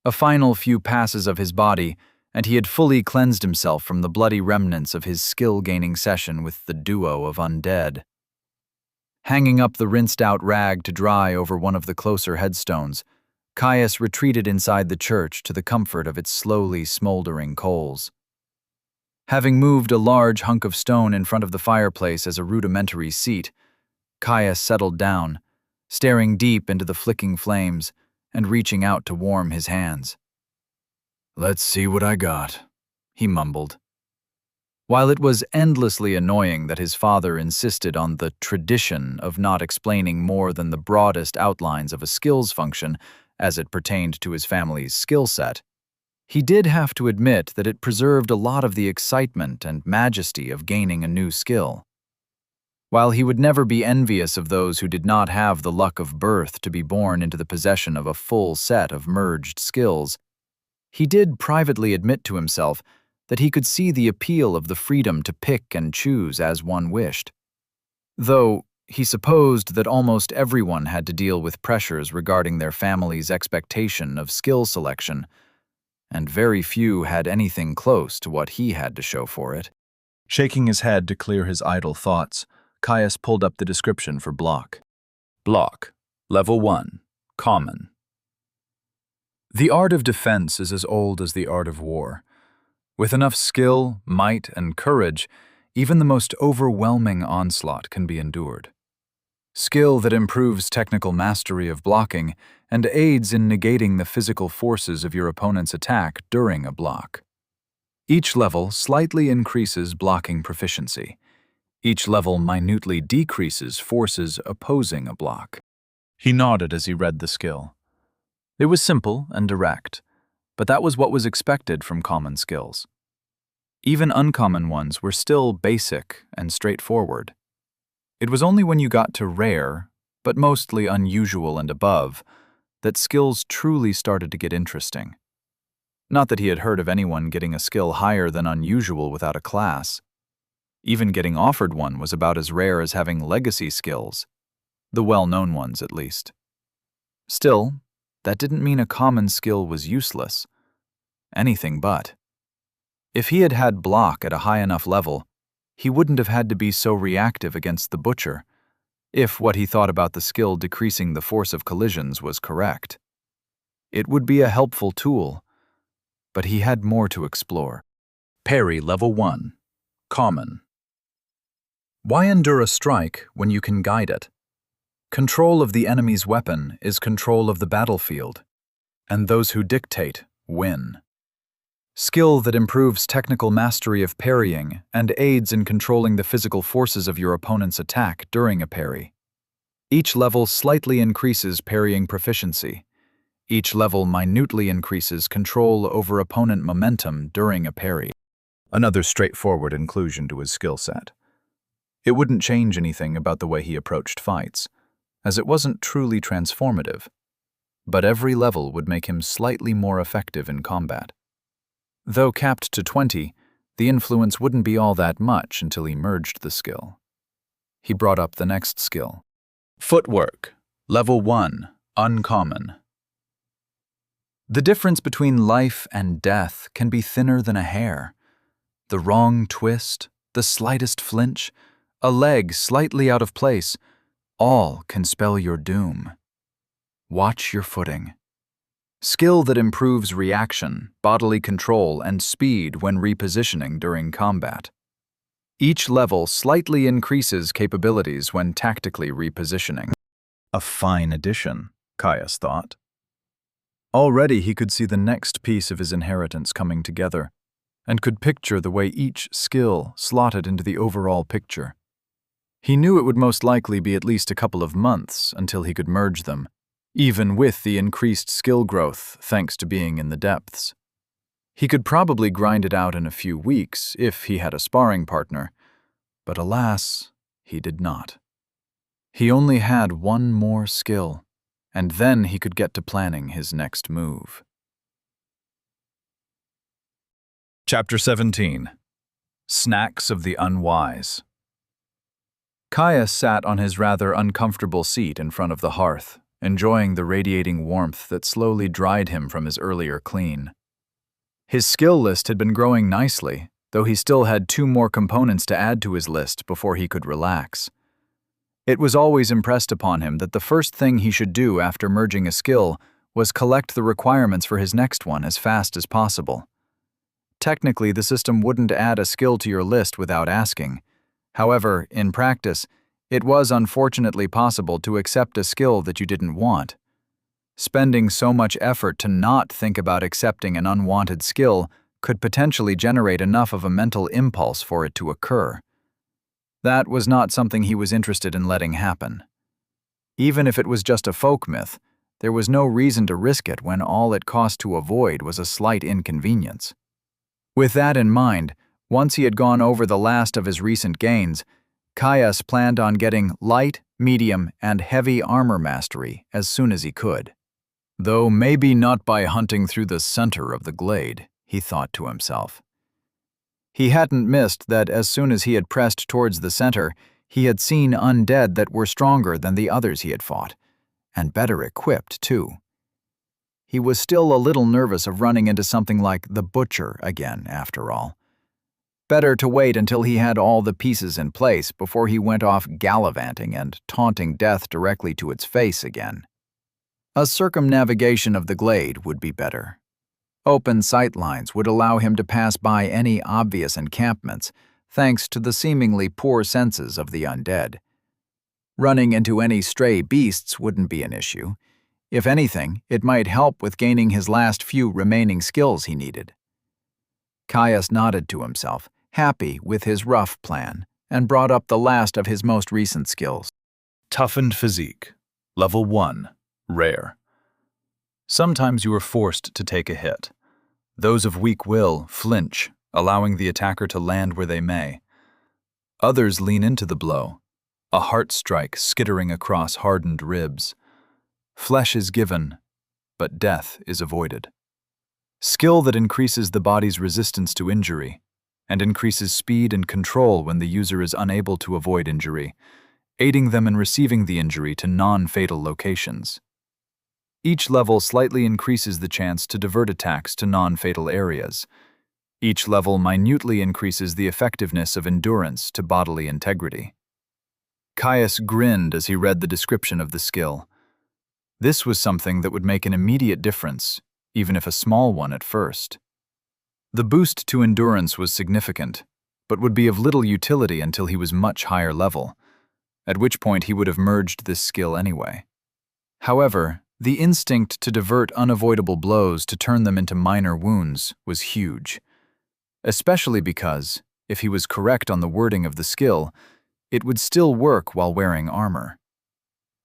A final few passes of his body, and he had fully cleansed himself from the bloody remnants of his skill-gaining session with the duo of undead. Hanging up the rinsed-out rag to dry over one of the closer headstones, Caius retreated inside the church to the comfort of its slowly smoldering coals. Having moved a large hunk of stone in front of the fireplace as a rudimentary seat, Caius settled down, staring deep into the flicking flames and reaching out to warm his hands. "Let's see what I got," he mumbled. While it was endlessly annoying that his father insisted on the tradition of not explaining more than the broadest outlines of a skills function as it pertained to his family's skill set, he did have to admit that it preserved a lot of the excitement and majesty of gaining a new skill. While he would never be envious of those who did not have the luck of birth to be born into the possession of a full set of merged skills, he did privately admit to himself that he could see the appeal of the freedom to pick and choose as one wished. Though he supposed that almost everyone had to deal with pressures regarding their family's expectation of skill selection, and very few had anything close to what he had to show for it. Shaking his head to clear his idle thoughts, Caius pulled up the description for block. Block, Level 1, Common. The art of defense is as old as the art of war. With enough skill, might, and courage, even the most overwhelming onslaught can be endured. Skill that improves technical mastery of blocking and aids in negating the physical forces of your opponent's attack during a block. Each level slightly increases blocking proficiency. Each level minutely decreases forces opposing a block. He nodded as he read the skill. It was simple and direct, but that was what was expected from common skills. Even uncommon ones were still basic and straightforward. It was only when you got to rare, but mostly unusual and above, that skills truly started to get interesting. Not that he had heard of anyone getting a skill higher than unusual without a class. Even getting offered one was about as rare as having legacy skills, the well-known ones at least. Still, that didn't mean a common skill was useless. Anything but. If he had had block at a high enough level, he wouldn't have had to be so reactive against the butcher, if what he thought about the skill decreasing the force of collisions was correct. It would be a helpful tool, but he had more to explore. Parry Level 1. Common. Why endure a strike when you can guide it? Control of the enemy's weapon is control of the battlefield, and those who dictate win. Skill that improves technical mastery of parrying and aids in controlling the physical forces of your opponent's attack during a parry. Each level slightly increases parrying proficiency. Each level minutely increases control over opponent momentum during a parry. Another straightforward inclusion to his skill set. It wouldn't change anything about the way he approached fights, as it wasn't truly transformative, but every level would make him slightly more effective in combat. Though capped to 20, the influence wouldn't be all that much until he merged the skill. He brought up the next skill. Footwork, Level 1, Uncommon. The difference between life and death can be thinner than a hair. The wrong twist, the slightest flinch, a leg slightly out of place, all can spell your doom. Watch your footing. Skill that improves reaction, bodily control, and speed when repositioning during combat. Each level slightly increases capabilities when tactically repositioning. A fine addition, Caius thought. Already he could see the next piece of his inheritance coming together, and could picture the way each skill slotted into the overall picture. He knew it would most likely be at least a couple of months until he could merge them, even with the increased skill growth thanks to being in the depths. He could probably grind it out in a few weeks if he had a sparring partner, but alas, he did not. He only had one more skill, and then he could get to planning his next move. Chapter 17. Snacks of the Unwise. Caius sat on his rather uncomfortable seat in front of the hearth, enjoying the radiating warmth that slowly dried him from his earlier clean. His skill list had been growing nicely, though he still had 2 more components to add to his list before he could relax. It was always impressed upon him that the first thing he should do after merging a skill was collect the requirements for his next one as fast as possible. Technically, the system wouldn't add a skill to your list without asking. However, in practice, it was unfortunately possible to accept a skill that you didn't want. Spending so much effort to not think about accepting an unwanted skill could potentially generate enough of a mental impulse for it to occur. That was not something he was interested in letting happen. Even if it was just a folk myth, there was no reason to risk it when all it cost to avoid was a slight inconvenience. With that in mind, once he had gone over the last of his recent gains, Caius planned on getting light, medium, and heavy armor mastery as soon as he could. Though maybe not by hunting through the center of the glade, he thought to himself. He hadn't missed that as soon as he had pressed towards the center, he had seen undead that were stronger than the others he had fought, and better equipped, too. He was still a little nervous of running into something like the Butcher again, after all. Better to wait until he had all the pieces in place before he went off gallivanting and taunting death directly to its face again. A circumnavigation of the glade would be better. Open sightlines would allow him to pass by any obvious encampments, thanks to the seemingly poor senses of the undead. Running into any stray beasts wouldn't be an issue. If anything, it might help with gaining his last few remaining skills he needed. Caius nodded to himself, happy with his rough plan, and brought up the last of his most recent skills. Toughened Physique, Level 1, Rare. Sometimes you are forced to take a hit. Those of weak will flinch, allowing the attacker to land where they may. Others lean into the blow, a heart strike skittering across hardened ribs. Flesh is given, but death is avoided. Skill that increases the body's resistance to injury, and increases speed and control when the user is unable to avoid injury, aiding them in receiving the injury to non-fatal locations. Each level slightly increases the chance to divert attacks to non-fatal areas. Each level minutely increases the effectiveness of endurance to bodily integrity. Caius grinned as he read the description of the skill. This was something that would make an immediate difference, even if a small one at first. The boost to endurance was significant, but would be of little utility until he was much higher level, at which point he would have merged this skill anyway. However, the instinct to divert unavoidable blows to turn them into minor wounds was huge, especially because, if he was correct on the wording of the skill, it would still work while wearing armor.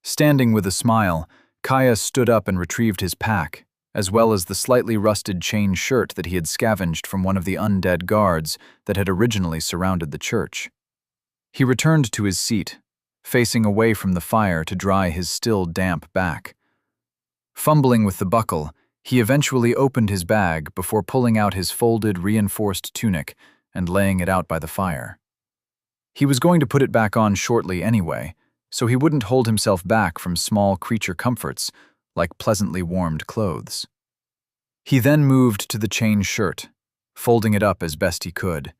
Standing with a smile, Caius stood up and retrieved his pack, as well as the slightly rusted chain shirt that he had scavenged from one of the undead guards that had originally surrounded the church. He returned to his seat, facing away from the fire to dry his still damp back. Fumbling with the buckle, he eventually opened his bag before pulling out his folded, reinforced tunic and laying it out by the fire. He was going to put it back on shortly anyway, so he wouldn't hold himself back from small creature comforts like pleasantly warmed clothes. He then moved to the chain shirt, folding it up as best he could.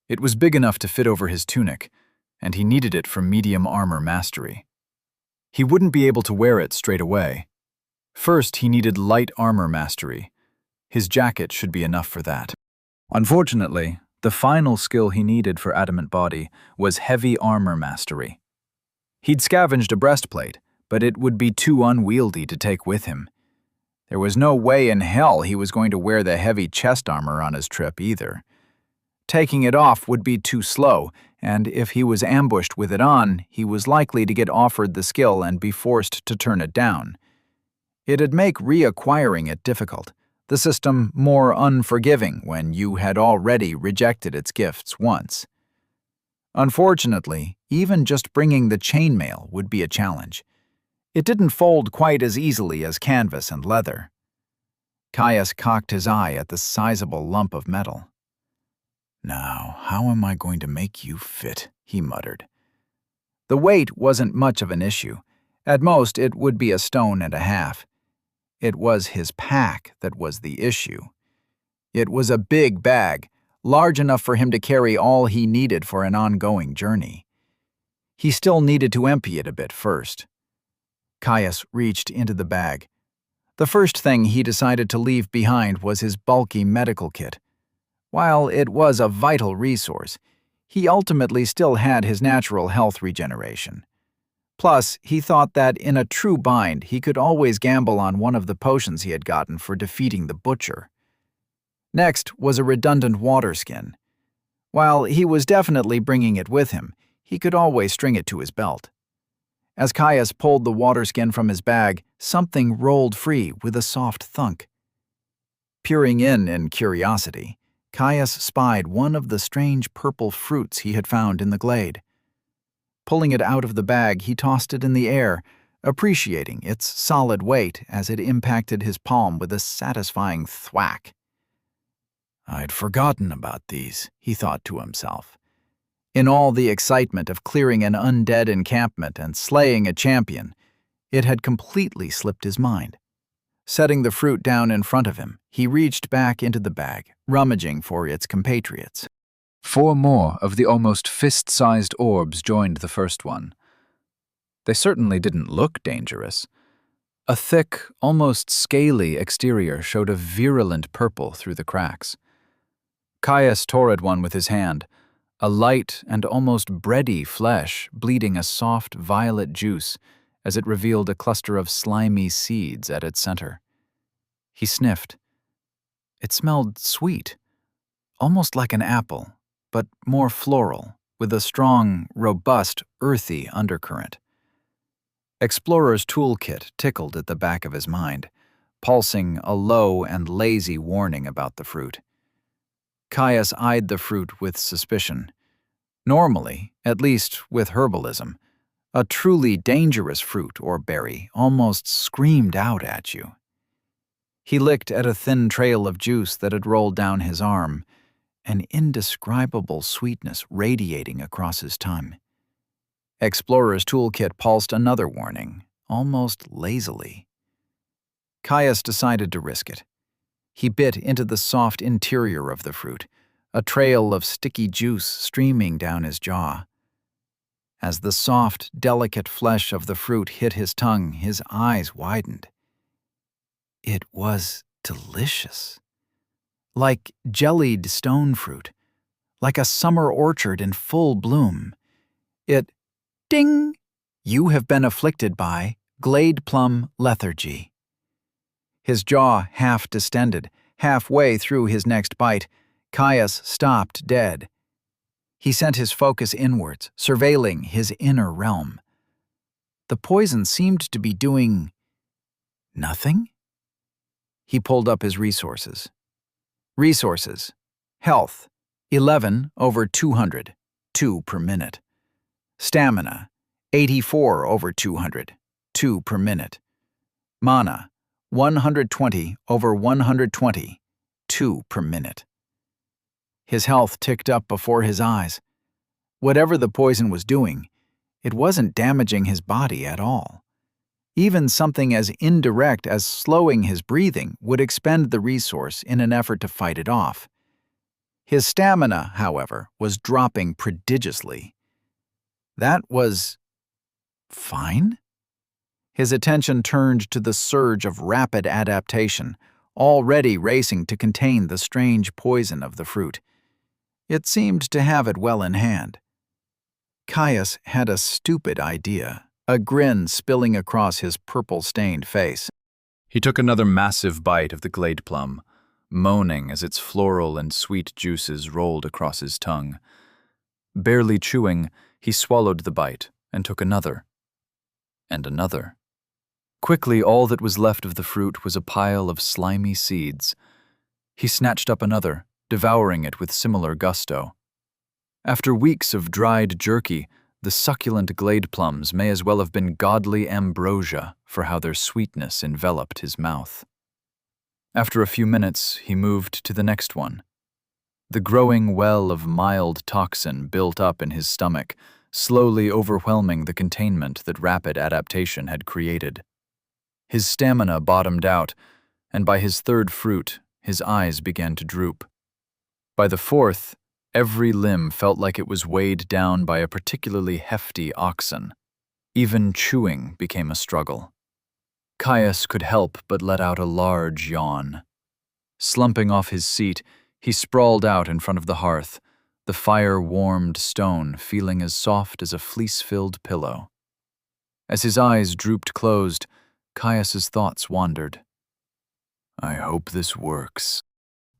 It was big enough to fit over his tunic, and he needed it for medium armor mastery. He wouldn't be able to wear it straight away. First, he needed light armor mastery. His jacket should be enough for that. Unfortunately, the final skill he needed for Adamant Body was heavy armor mastery. He'd scavenged a breastplate, but it would be too unwieldy to take with him. There was no way in hell he was going to wear the heavy chest armor on his trip either. Taking it off would be too slow, and if he was ambushed with it on, he was likely to get offered the skill and be forced to turn it down. It'd make reacquiring it difficult, the system more unforgiving when you had already rejected its gifts once. Unfortunately, even just bringing the chainmail would be a challenge. It didn't fold quite as easily as canvas and leather. Caius cocked his eye at the sizable lump of metal. "Now, how am I going to make you fit?" he muttered. The weight wasn't much of an issue. At most, it would be a stone and a half. It was his pack that was the issue. It was a big bag, large enough for him to carry all he needed for an ongoing journey. He still needed to empty it a bit first. Caius reached into the bag. The first thing he decided to leave behind was his bulky medical kit. While it was a vital resource, he ultimately still had his natural health regeneration. Plus, he thought that in a true bind, he could always gamble on one of the potions he had gotten for defeating the butcher. Next was a redundant water skin. While he was definitely bringing it with him, he could always string it to his belt. As Caius pulled the water skin from his bag, something rolled free with a soft thunk. Peering in curiosity, Caius spied one of the strange purple fruits he had found in the glade. Pulling it out of the bag, he tossed it in the air, appreciating its solid weight as it impacted his palm with a satisfying thwack. "I'd forgotten about these," he thought to himself. In all the excitement of clearing an undead encampment and slaying a champion, it had completely slipped his mind. Setting the fruit down in front of him, he reached back into the bag, rummaging for its compatriots. 4 more of the almost fist-sized orbs joined the first one. They certainly didn't look dangerous. A thick, almost scaly exterior showed a virulent purple through the cracks. Caius tore at one with his hand, a light and almost bready flesh bleeding a soft violet juice as it revealed a cluster of slimy seeds at its center. He sniffed. It smelled sweet, almost like an apple, but more floral, with a strong, robust, earthy undercurrent. Explorer's toolkit tickled at the back of his mind, pulsing a low and lazy warning about the fruit. Caius eyed the fruit with suspicion. Normally, at least with herbalism, a truly dangerous fruit or berry almost screamed out at you. He licked at a thin trail of juice that had rolled down his arm, an indescribable sweetness radiating across his tongue. Explorer's toolkit pulsed another warning, almost lazily. Caius decided to risk it. He bit into the soft interior of the fruit, a trail of sticky juice streaming down his jaw. As the soft, delicate flesh of the fruit hit his tongue, his eyes widened. It was delicious. Like jellied stone fruit, like a summer orchard in full bloom. Ding! You have been afflicted by glade plum lethargy. His jaw half distended. Halfway through his next bite, Caius stopped dead. He sent his focus inwards, surveilling his inner realm. The poison seemed to be doing nothing. He pulled up his resources. Resources. Health, 11/200, 2 per minute. Stamina, 84/200, 2 per minute. Mana, 120/120, 2 per minute. His health ticked up before his eyes. Whatever the poison was doing, it wasn't damaging his body at all. Even something as indirect as slowing his breathing would expend the resource in an effort to fight it off. His stamina, however, was dropping prodigiously. That was fine? His attention turned to the surge of rapid adaptation, already racing to contain the strange poison of the fruit. It seemed to have it well in hand. Caius had a stupid idea, a grin spilling across his purple-stained face. He took another massive bite of the glade plum, moaning as its floral and sweet juices rolled across his tongue. Barely chewing, he swallowed the bite and took another. And another. Quickly, all that was left of the fruit was a pile of slimy seeds. He snatched up another, devouring it with similar gusto. After weeks of dried jerky, the succulent glade plums may as well have been godly ambrosia for how their sweetness enveloped his mouth. After a few minutes, he moved to the next one. The growing well of mild toxin built up in his stomach, slowly overwhelming the containment that rapid adaptation had created. His stamina bottomed out, and by his third fruit, his eyes began to droop. By the fourth, every limb felt like it was weighed down by a particularly hefty oxen. Even chewing became a struggle. Caius could help but let out a large yawn. Slumping off his seat, he sprawled out in front of the hearth, the fire-warmed stone feeling as soft as a fleece-filled pillow. As his eyes drooped closed, Caius's thoughts wandered. I hope this works.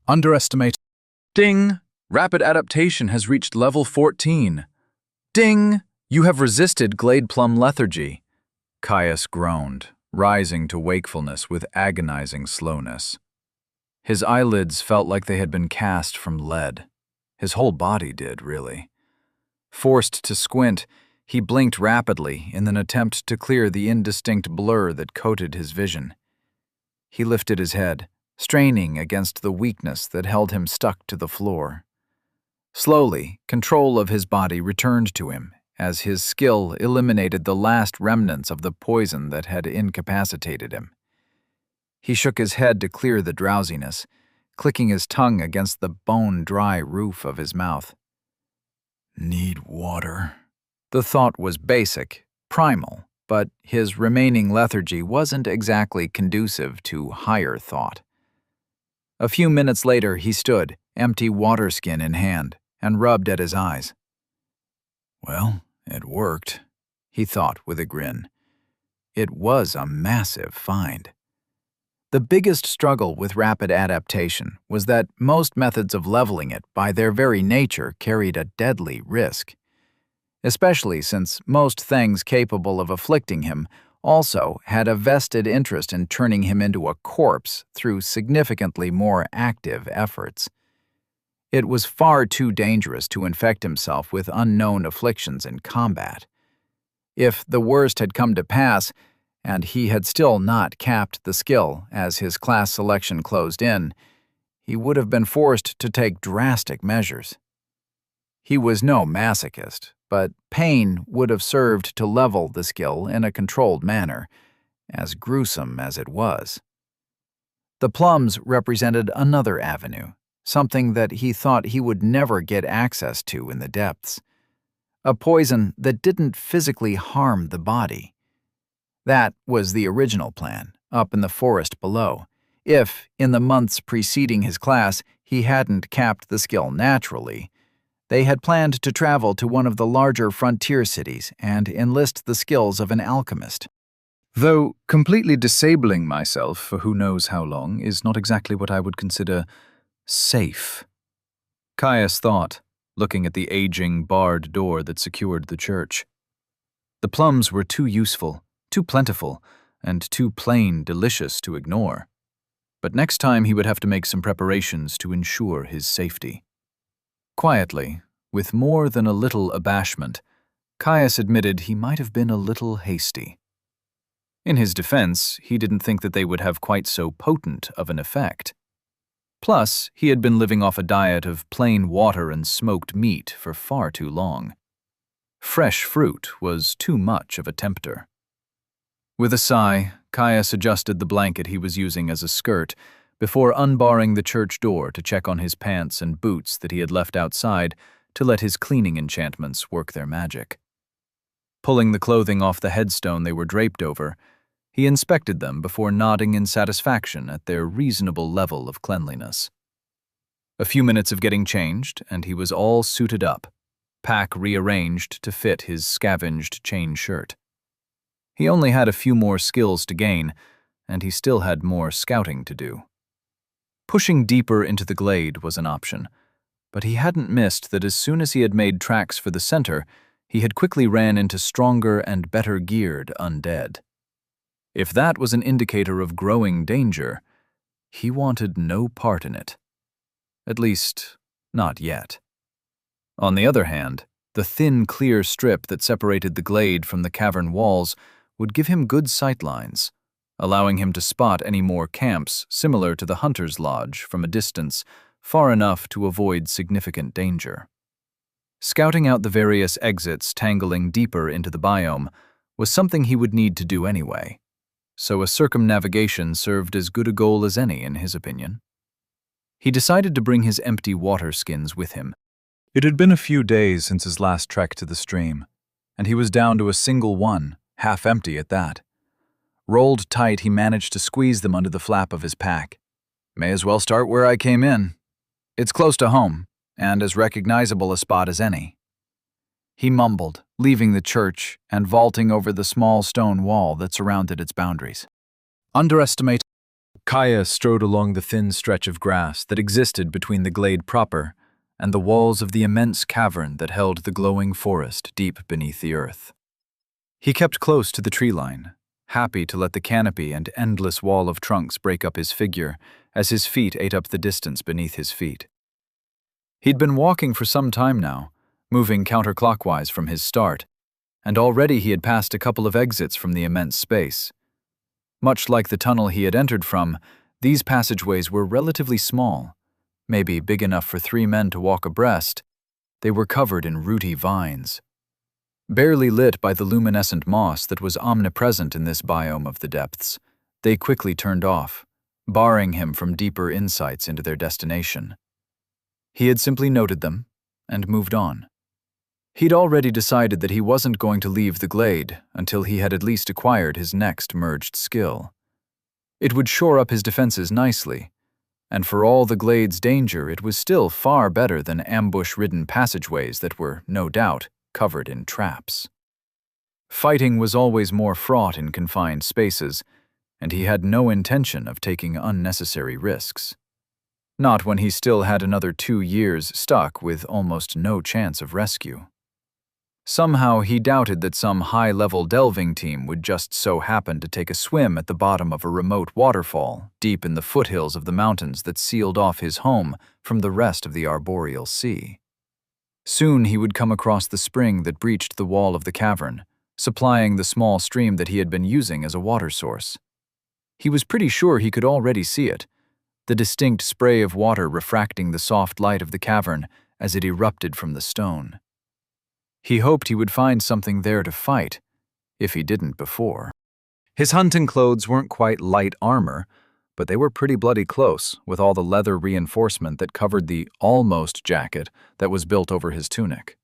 Underestimate. Ding! Rapid adaptation has reached level 14. Ding! You have resisted glade plum lethargy. Caius groaned, rising to wakefulness with agonizing slowness. His eyelids felt like they had been cast from lead. His whole body did, really. Forced to squint, he blinked rapidly in an attempt to clear the indistinct blur that coated his vision. He lifted his head, straining against the weakness that held him stuck to the floor. Slowly, control of his body returned to him as his skill eliminated the last remnants of the poison that had incapacitated him. He shook his head to clear the drowsiness, clicking his tongue against the bone-dry roof of his mouth. Need water. The thought was basic, primal, but his remaining lethargy wasn't exactly conducive to higher thought. A few minutes later, he stood, empty water skin in hand, and rubbed at his eyes. Well, it worked, he thought with a grin. It was a massive find. The biggest struggle with rapid adaptation was that most methods of leveling it by their very nature carried a deadly risk, especially since most things capable of afflicting him also had a vested interest in turning him into a corpse through significantly more active efforts. It was far too dangerous to infect himself with unknown afflictions in combat. If the worst had come to pass, and he had still not capped the skill as his class selection closed in, he would have been forced to take drastic measures. He was no masochist, but pain would have served to level the skill in a controlled manner, as gruesome as it was. The plums represented another avenue, something that he thought he would never get access to in the depths. A poison that didn't physically harm the body. That was the original plan, up in the forest below, if, in the months preceding his class, he hadn't capped the skill naturally. They had planned to travel to one of the larger frontier cities and enlist the skills of an alchemist. Though completely disabling myself for who knows how long is not exactly what I would consider safe. Caius thought, looking at the aging, barred door that secured the church. The plums were too useful, too plentiful, and too plain delicious to ignore. But next time he would have to make some preparations to ensure his safety. Quietly, with more than a little abashment, Caius admitted he might have been a little hasty. In his defense, he didn't think that they would have quite so potent of an effect. Plus, he had been living off a diet of plain water and smoked meat for far too long. Fresh fruit was too much of a tempter. With a sigh, Caius adjusted the blanket he was using as a skirt before unbarring the church door to check on his pants and boots that he had left outside to let his cleaning enchantments work their magic. Pulling the clothing off the headstone they were draped over, he inspected them before nodding in satisfaction at their reasonable level of cleanliness. A few minutes of getting changed, and he was all suited up, pack rearranged to fit his scavenged chain shirt. He only had a few more skills to gain, and he still had more scouting to do. Pushing deeper into the glade was an option, but he hadn't missed that as soon as he had made tracks for the center, he had quickly ran into stronger and better geared undead. If that was an indicator of growing danger, he wanted no part in it. At least, not yet. On the other hand, the thin, clear strip that separated the glade from the cavern walls would give him good sightlines, allowing him to spot any more camps similar to the hunter's lodge from a distance far enough to avoid significant danger. Scouting out the various exits tangling deeper into the biome was something he would need to do anyway, so a circumnavigation served as good a goal as any in his opinion. He decided to bring his empty water skins with him. It had been a few days since his last trek to the stream, and he was down to a single one, half empty at that. Rolled tight, he managed to squeeze them under the flap of his pack. May as well start where I came in. It's close to home, and as recognizable a spot as any. He mumbled, leaving the church and vaulting over the small stone wall that surrounded its boundaries. Underestimate. Caius strode along the thin stretch of grass that existed between the glade proper and the walls of the immense cavern that held the glowing forest deep beneath the earth. He kept close to the tree line, happy to let the canopy and endless wall of trunks break up his figure as his feet ate up the distance beneath his feet. He'd been walking for some time now, moving counterclockwise from his start, and already he had passed a couple of exits from the immense space. Much like the tunnel he had entered from, these passageways were relatively small, maybe big enough for 3 men to walk abreast. They were covered in rooty vines. Barely lit by the luminescent moss that was omnipresent in this biome of the depths, they quickly turned off, barring him from deeper insights into their destination. He had simply noted them and moved on. He'd already decided that he wasn't going to leave the glade until he had at least acquired his next merged skill. It would shore up his defenses nicely, and for all the glade's danger, it was still far better than ambush-ridden passageways that were, no doubt, covered in traps. Fighting was always more fraught in confined spaces, and he had no intention of taking unnecessary risks. Not when he still had another 2 years stuck with almost no chance of rescue. Somehow he doubted that some high-level delving team would just so happen to take a swim at the bottom of a remote waterfall deep in the foothills of the mountains that sealed off his home from the rest of the arboreal sea. Soon he would come across the spring that breached the wall of the cavern, supplying the small stream that he had been using as a water source. He was pretty sure he could already see it, the distinct spray of water refracting the soft light of the cavern as it erupted from the stone. He hoped he would find something there to fight, if he didn't before. His hunting clothes weren't quite light armor, but they were pretty bloody close, with all the leather reinforcement that covered the almost jacket that was built over his tunic.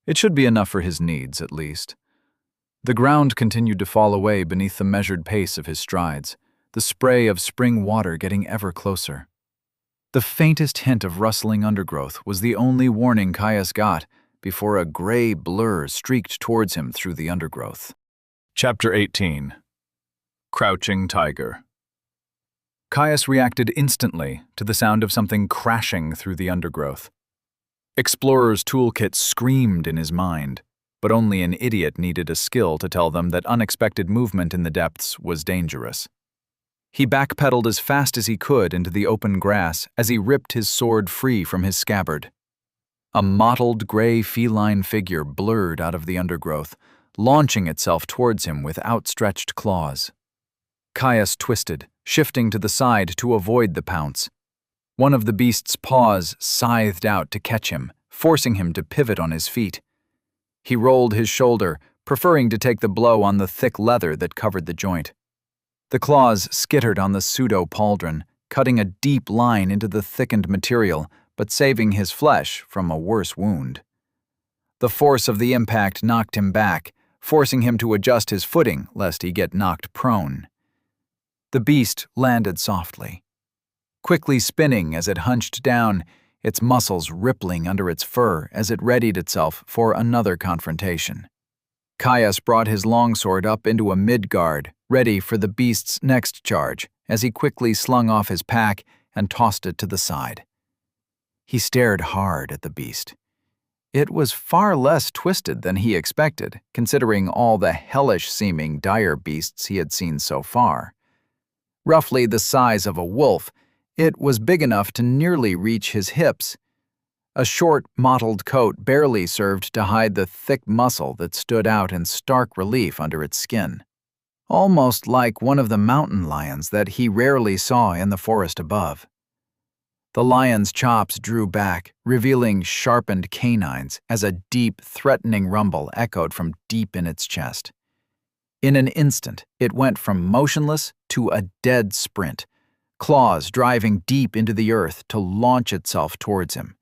It should be enough for his needs, at least. The ground continued to fall away beneath the measured pace of his strides, the spray of spring water getting ever closer. The faintest hint of rustling undergrowth was the only warning Caius got before a gray blur streaked towards him through the undergrowth. Chapter 18. Crouching Tiger. Caius reacted instantly to the sound of something crashing through the undergrowth. Explorer's toolkit screamed in his mind, but only an idiot needed a skill to tell them that unexpected movement in the depths was dangerous. He backpedaled as fast as he could into the open grass as he ripped his sword free from his scabbard. A mottled gray feline figure blurred out of the undergrowth, launching itself towards him with outstretched claws. Caius twisted, shifting to the side to avoid the pounce. One of the beast's paws scythed out to catch him, forcing him to pivot on his feet. He rolled his shoulder, preferring to take the blow on the thick leather that covered the joint. The claws skittered on the pseudo-pauldron, cutting a deep line into the thickened material, but saving his flesh from a worse wound. The force of the impact knocked him back, forcing him to adjust his footing lest he get knocked prone. The beast landed softly, quickly spinning as it hunched down, its muscles rippling under its fur as it readied itself for another confrontation. Caius brought his longsword up into a mid-guard, ready for the beast's next charge, as he quickly slung off his pack and tossed it to the side. He stared hard at the beast. It was far less twisted than he expected, considering all the hellish-seeming dire beasts he had seen so far. Roughly the size of a wolf, it was big enough to nearly reach his hips. A short, mottled coat barely served to hide the thick muscle that stood out in stark relief under its skin. Almost like one of the mountain lions that he rarely saw in the forest above. The lion's chops drew back, revealing sharpened canines as a deep, threatening rumble echoed from deep in its chest. In an instant, it went from motionless to a dead sprint, claws driving deep into the earth to launch itself towards him.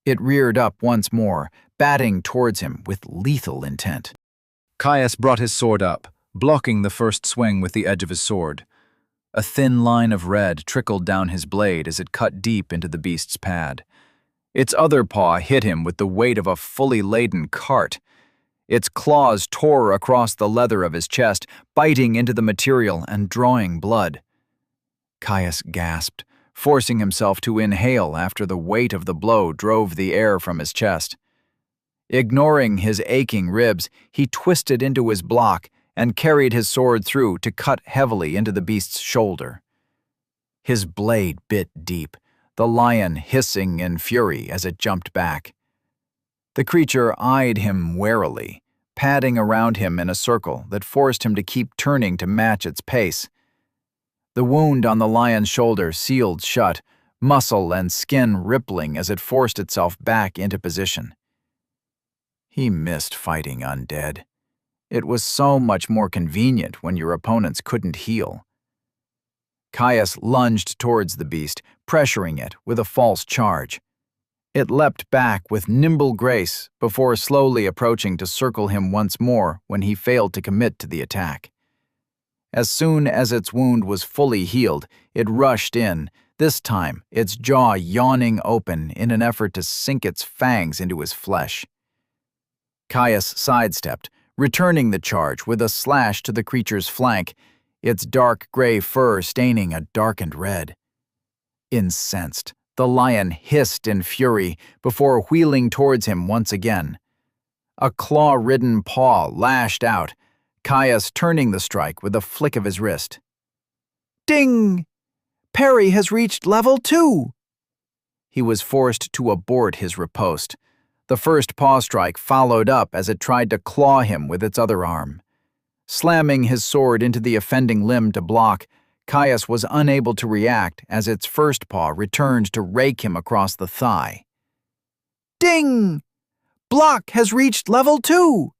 It reared up once more, batting towards him with lethal intent. Caius brought his sword up, blocking the first swing with the edge of his sword. A thin line of red trickled down his blade as it cut deep into the beast's pad. Its other paw hit him with the weight of a fully laden cart. Its claws tore across the leather of his chest, biting into the material and drawing blood. Caius gasped, forcing himself to inhale after the weight of the blow drove the air from his chest. Ignoring his aching ribs, he twisted into his block and carried his sword through to cut heavily into the beast's shoulder. His blade bit deep, the lion hissing in fury as it jumped back. The creature eyed him warily, padding around him in a circle that forced him to keep turning to match its pace. The wound on the lion's shoulder sealed shut, muscle and skin rippling as it forced itself back into position. He missed fighting undead. It was so much more convenient when your opponents couldn't heal. Caius lunged towards the beast, pressuring it with a false charge. It leapt back with nimble grace before slowly approaching to circle him once more when he failed to commit to the attack. As soon as its wound was fully healed, it rushed in, this time its jaw yawning open in an effort to sink its fangs into his flesh. Caius sidestepped, returning the charge with a slash to the creature's flank, its dark gray fur staining a darkened red. Incensed, the lion hissed in fury before wheeling towards him once again. A claw-ridden paw lashed out, Caius turning the strike with a flick of his wrist. Ding! Parry has reached level 2! He was forced to abort his riposte. The first paw strike followed up as it tried to claw him with its other arm. Slamming his sword into the offending limb to block, Caius was unable to react as its first paw returned to rake him across the thigh. Ding! Block has reached level 2!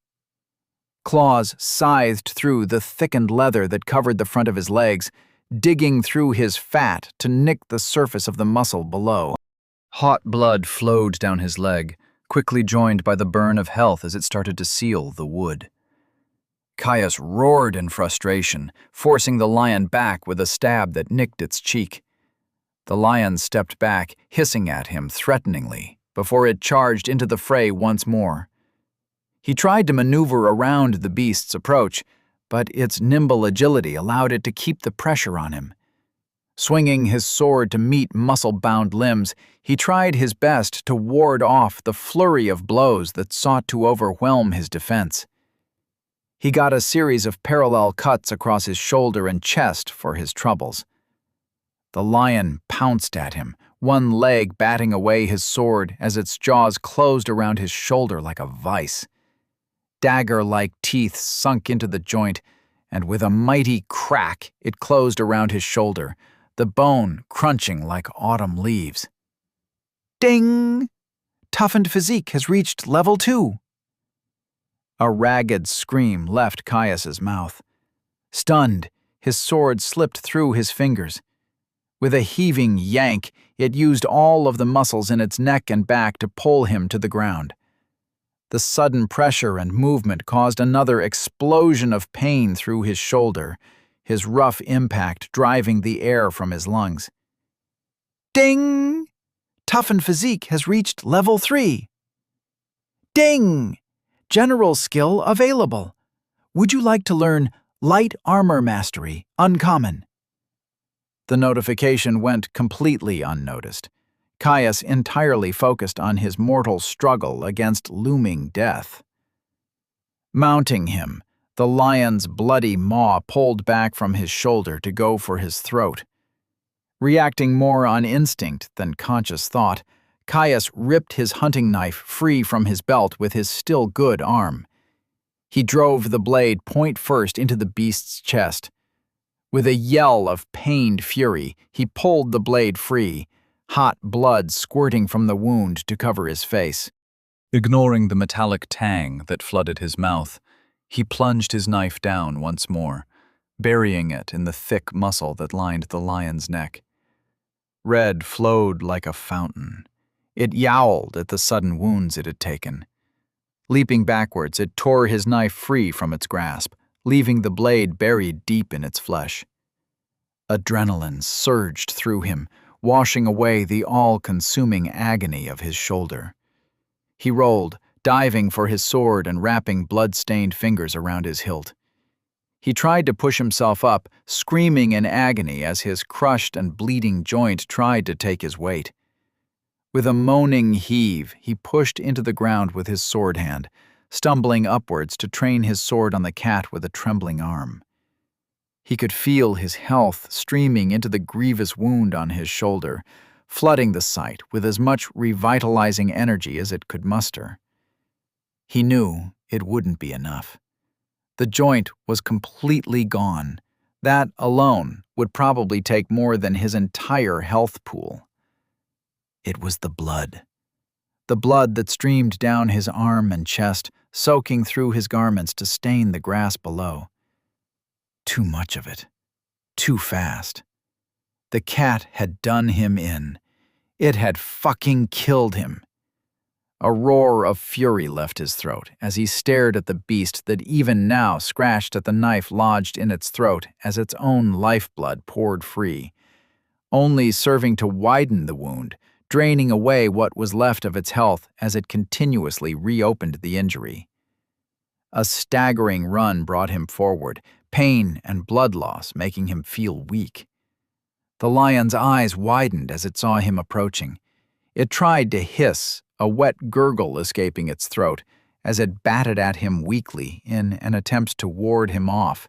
Claws scythed through the thickened leather that covered the front of his legs, digging through his fat to nick the surface of the muscle below. Hot blood flowed down his leg, quickly joined by the burn of health as it started to seal the wood. Caius roared in frustration, forcing the lion back with a stab that nicked its cheek. The lion stepped back, hissing at him threateningly, before it charged into the fray once more. He tried to maneuver around the beast's approach, but its nimble agility allowed it to keep the pressure on him. Swinging his sword to meet muscle-bound limbs, he tried his best to ward off the flurry of blows that sought to overwhelm his defense. He got a series of parallel cuts across his shoulder and chest for his troubles. The lion pounced at him, one leg batting away his sword as its jaws closed around his shoulder like a vice. Dagger-like teeth sunk into the joint, and with a mighty crack it closed around his shoulder, the bone crunching like autumn leaves. Ding! Toughened physique has reached level 2. A ragged scream left Caius's mouth. Stunned, his sword slipped through his fingers. With a heaving yank, it used all of the muscles in its neck and back to pull him to the ground. The sudden pressure and movement caused another explosion of pain through his shoulder, his rough impact driving the air from his lungs. Ding! Toughened physique has reached level 3. Ding! General skill available. Would you like to learn Light Armor Mastery, Uncommon? The notification went completely unnoticed. Caius entirely focused on his mortal struggle against looming death. Mounting him, the lion's bloody maw pulled back from his shoulder to go for his throat. Reacting more on instinct than conscious thought, Caius ripped his hunting knife free from his belt with his still good arm. He drove the blade point first into the beast's chest. With a yell of pained fury, he pulled the blade free, hot blood squirting from the wound to cover his face. Ignoring the metallic tang that flooded his mouth, he plunged his knife down once more, burying it in the thick muscle that lined the lion's neck. Red flowed like a fountain. It yowled at the sudden wounds it had taken. Leaping backwards, it tore his knife free from its grasp, leaving the blade buried deep in its flesh. Adrenaline surged through him, washing away the all-consuming agony of his shoulder. He rolled, diving for his sword and wrapping blood-stained fingers around his hilt. He tried to push himself up, screaming in agony as his crushed and bleeding joint tried to take his weight. With a moaning heave, he pushed into the ground with his sword hand, stumbling upwards to train his sword on the cat with a trembling arm. He could feel his health streaming into the grievous wound on his shoulder, flooding the site with as much revitalizing energy as it could muster. He knew it wouldn't be enough. The joint was completely gone. That alone would probably take more than his entire health pool. It was the blood that streamed down his arm and chest, soaking through his garments to stain the grass below. Too much of it. Too fast. The cat had done him in. It had fucking killed him. A roar of fury left his throat as he stared at the beast that even now scratched at the knife lodged in its throat as its own lifeblood poured free, only serving to widen the wound, draining away what was left of its health as it continuously reopened the injury. A staggering run brought him forward, pain and blood loss making him feel weak. The lion's eyes widened as it saw him approaching. It tried to hiss, a wet gurgle escaping its throat, as it batted at him weakly in an attempt to ward him off.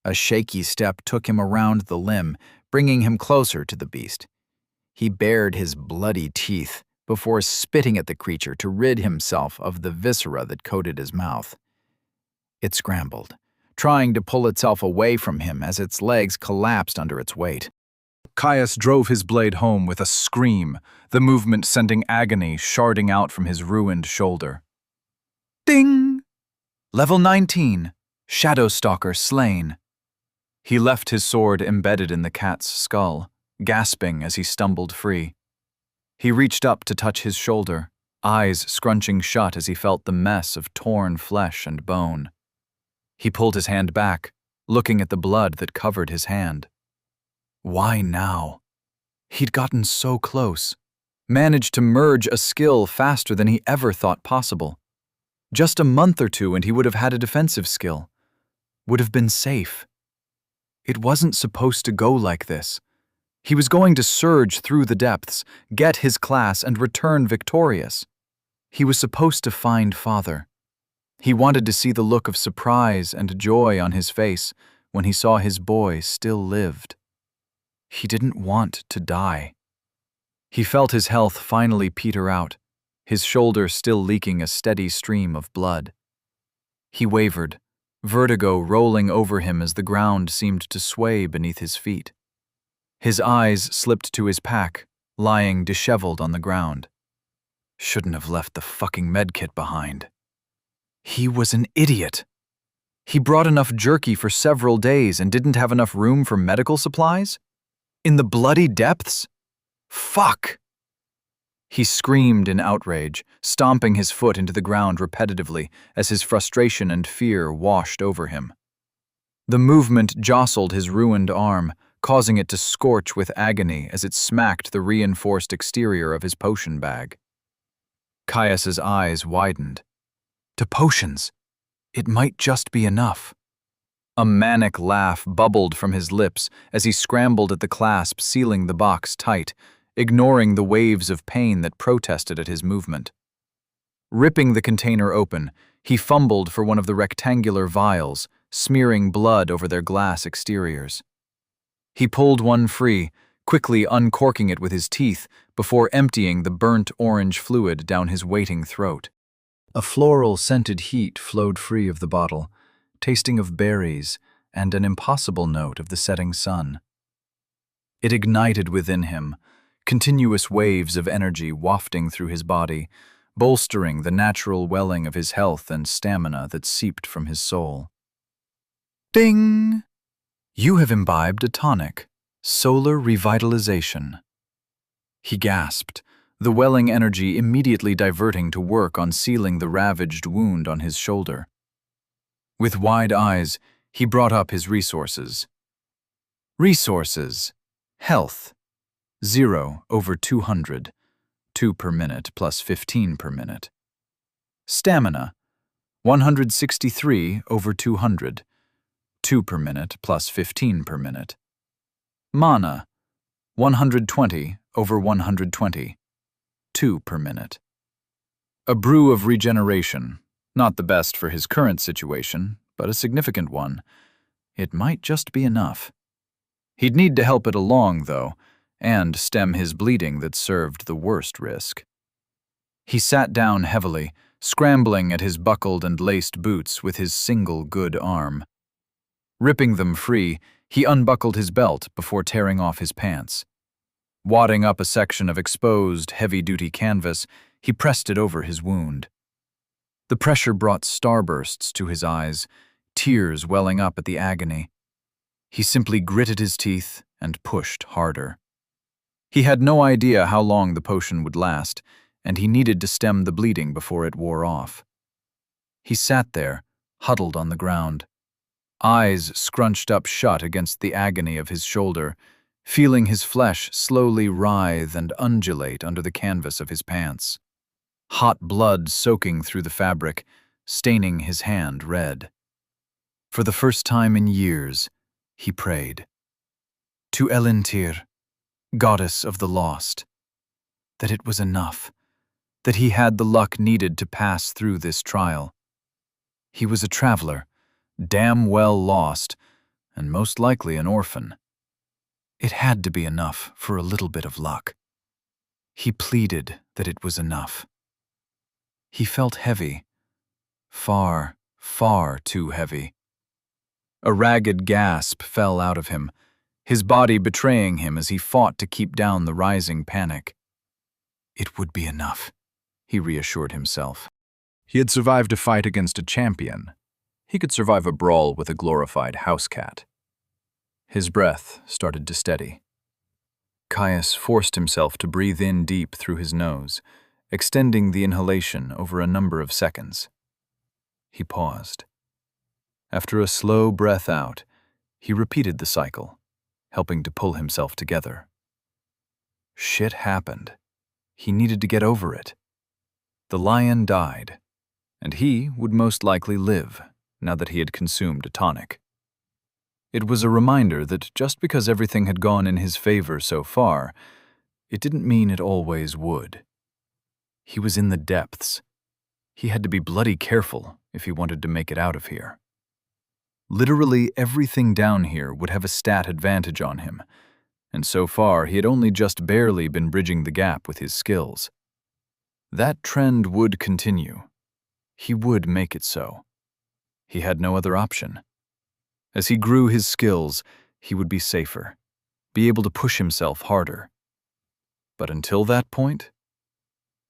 A shaky step took him around the limb, bringing him closer to the beast. He bared his bloody teeth before spitting at the creature to rid himself of the viscera that coated his mouth. It scrambled, trying to pull itself away from him as its legs collapsed under its weight. Caius drove his blade home with a scream, the movement sending agony sharding out from his ruined shoulder. Ding! Level 19. Shadowstalker slain. He left his sword embedded in the cat's skull, gasping as he stumbled free. He reached up to touch his shoulder, eyes scrunching shut as he felt the mess of torn flesh and bone. He pulled his hand back, looking at the blood that covered his hand. Why now? He'd gotten so close, managed to merge a skill faster than he ever thought possible. Just a month or two and he would have had a defensive skill. Would have been safe. It wasn't supposed to go like this. He was going to surge through the depths, get his class, and return victorious. He was supposed to find Father. He wanted to see the look of surprise and joy on his face when he saw his boy still lived. He didn't want to die. He felt his health finally peter out, his shoulder still leaking a steady stream of blood. He wavered, vertigo rolling over him as the ground seemed to sway beneath his feet. His eyes slipped to his pack, lying disheveled on the ground. Shouldn't have left the fucking medkit behind. He was an idiot. He brought enough jerky for several days and didn't have enough room for medical supplies? In the bloody depths? Fuck! He screamed in outrage, stomping his foot into the ground repetitively as his frustration and fear washed over him. The movement jostled his ruined arm, causing it to scorch with agony as it smacked the reinforced exterior of his potion bag. Caius's eyes widened. To potions, it might just be enough. A manic laugh bubbled from his lips as he scrambled at the clasp sealing the box tight, ignoring the waves of pain that protested at his movement. Ripping the container open, he fumbled for one of the rectangular vials, smearing blood over their glass exteriors. He pulled one free, quickly uncorking it with his teeth before emptying the burnt orange fluid down his waiting throat. A floral-scented heat flowed free of the bottle, tasting of berries and an impossible note of the setting sun. It ignited within him, continuous waves of energy wafting through his body, bolstering the natural welling of his health and stamina that seeped from his soul. Ding! You have imbibed a tonic, solar revitalization. He gasped, the welling energy immediately diverting to work on sealing the ravaged wound on his shoulder. With wide eyes, he brought up his resources. Resources. Health. 0/200. 2 per minute plus 15 per minute. Stamina. 163/200. 2 per minute plus 15 per minute. Mana. 120/120. 2 per minute. A brew of regeneration. Not the best for his current situation, but a significant one. It might just be enough. He'd need to help it along, though, and stem his bleeding that served the worst risk. He sat down heavily, scrambling at his buckled and laced boots with his single good arm. Ripping them free, he unbuckled his belt before tearing off his pants. Wadding up a section of exposed, heavy-duty canvas, he pressed it over his wound. The pressure brought starbursts to his eyes, tears welling up at the agony. He simply gritted his teeth and pushed harder. He had no idea how long the potion would last, and he needed to stem the bleeding before it wore off. He sat there, huddled on the ground, eyes scrunched up shut against the agony of his shoulder, feeling his flesh slowly writhe and undulate under the canvas of his pants. Hot blood soaking through the fabric, staining his hand red. For the first time in years, he prayed. To Elintir, goddess of the lost, that it was enough, that he had the luck needed to pass through this trial. He was a traveler, damn well lost, and most likely an orphan. It had to be enough for a little bit of luck. He pleaded that it was enough. He felt heavy, far, far too heavy. A ragged gasp fell out of him, his body betraying him as he fought to keep down the rising panic. It would be enough, he reassured himself. He had survived a fight against a champion. He could survive a brawl with a glorified house cat. His breath started to steady. Caius forced himself to breathe in deep through his nose, extending the inhalation over a number of seconds. He paused. After a slow breath out, he repeated the cycle, helping to pull himself together. Shit happened. He needed to get over it. The lion died, and he would most likely live now that he had consumed a tonic. It was a reminder that just because everything had gone in his favor so far, it didn't mean it always would. He was in the depths. He had to be bloody careful if he wanted to make it out of here. Literally everything down here would have a stat advantage on him, and so far he had only just barely been bridging the gap with his skills. That trend would continue. He would make it so. He had no other option. As he grew his skills, he would be safer, be able to push himself harder. But until that point,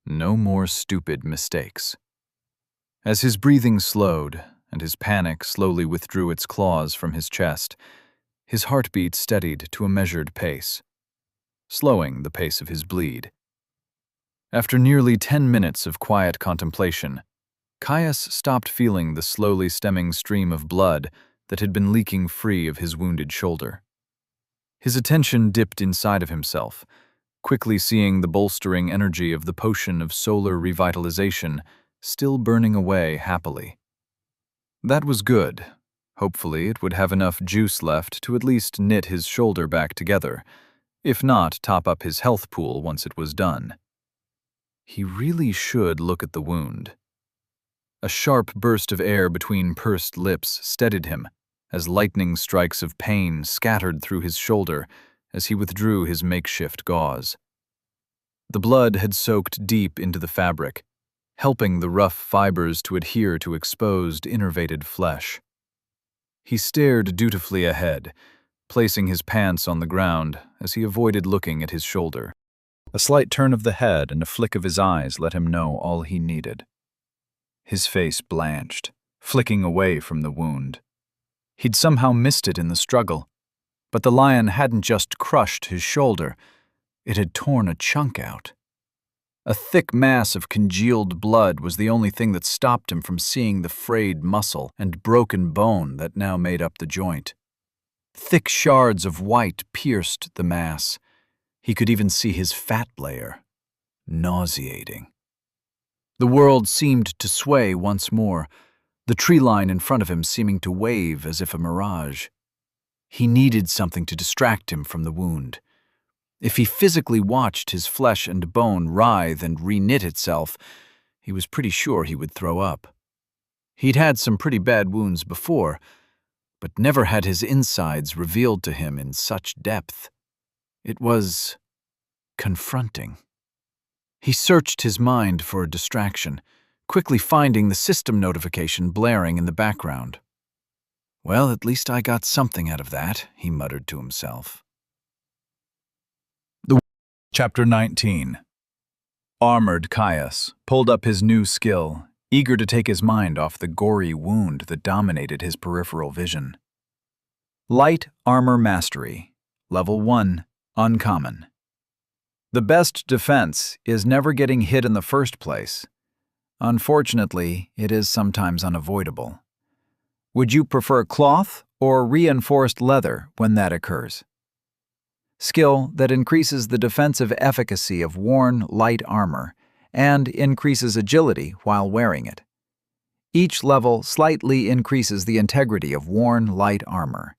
no more stupid mistakes. As his breathing slowed and his panic slowly withdrew its claws from his chest, his heartbeat steadied to a measured pace, slowing the pace of his bleed. After nearly 10 minutes of quiet contemplation, Caius stopped feeling the slowly stemming stream of blood that had been leaking free of his wounded shoulder. His attention dipped inside of himself, quickly seeing the bolstering energy of the potion of solar revitalization still burning away happily. That was good. Hopefully it would have enough juice left to at least knit his shoulder back together, if not top up his health pool once it was done. He really should look at the wound. A sharp burst of air between pursed lips steadied him as lightning strikes of pain scattered through his shoulder as he withdrew his makeshift gauze. The blood had soaked deep into the fabric, helping the rough fibers to adhere to exposed, innervated flesh. He stared dutifully ahead, placing his pants on the ground as he avoided looking at his shoulder. A slight turn of the head and a flick of his eyes let him know all he needed. His face blanched, flicking away from the wound. He'd somehow missed it in the struggle, but the lion hadn't just crushed his shoulder, it had torn a chunk out. A thick mass of congealed blood was the only thing that stopped him from seeing the frayed muscle and broken bone that now made up the joint. Thick shards of white pierced the mass. He could even see his fat layer. Nauseating. The world seemed to sway once more, the tree line in front of him seeming to wave as if a mirage. He needed something to distract him from the wound. If he physically watched his flesh and bone writhe and reknit itself, he was pretty sure he would throw up. He'd had some pretty bad wounds before, but never had his insides revealed to him in such depth. It was confronting. He searched his mind for a distraction, quickly finding the system notification blaring in the background. Well, at least I got something out of that, he muttered to himself. Chapter 19. Armored Caius pulled up his new skill, eager to take his mind off the gory wound that dominated his peripheral vision. Light Armor Mastery, Level 1, Uncommon. The best defense is never getting hit in the first place. Unfortunately, it is sometimes unavoidable. Would you prefer cloth or reinforced leather when that occurs? Skill that increases the defensive efficacy of worn light armor and increases agility while wearing it. Each level slightly increases the integrity of worn light armor.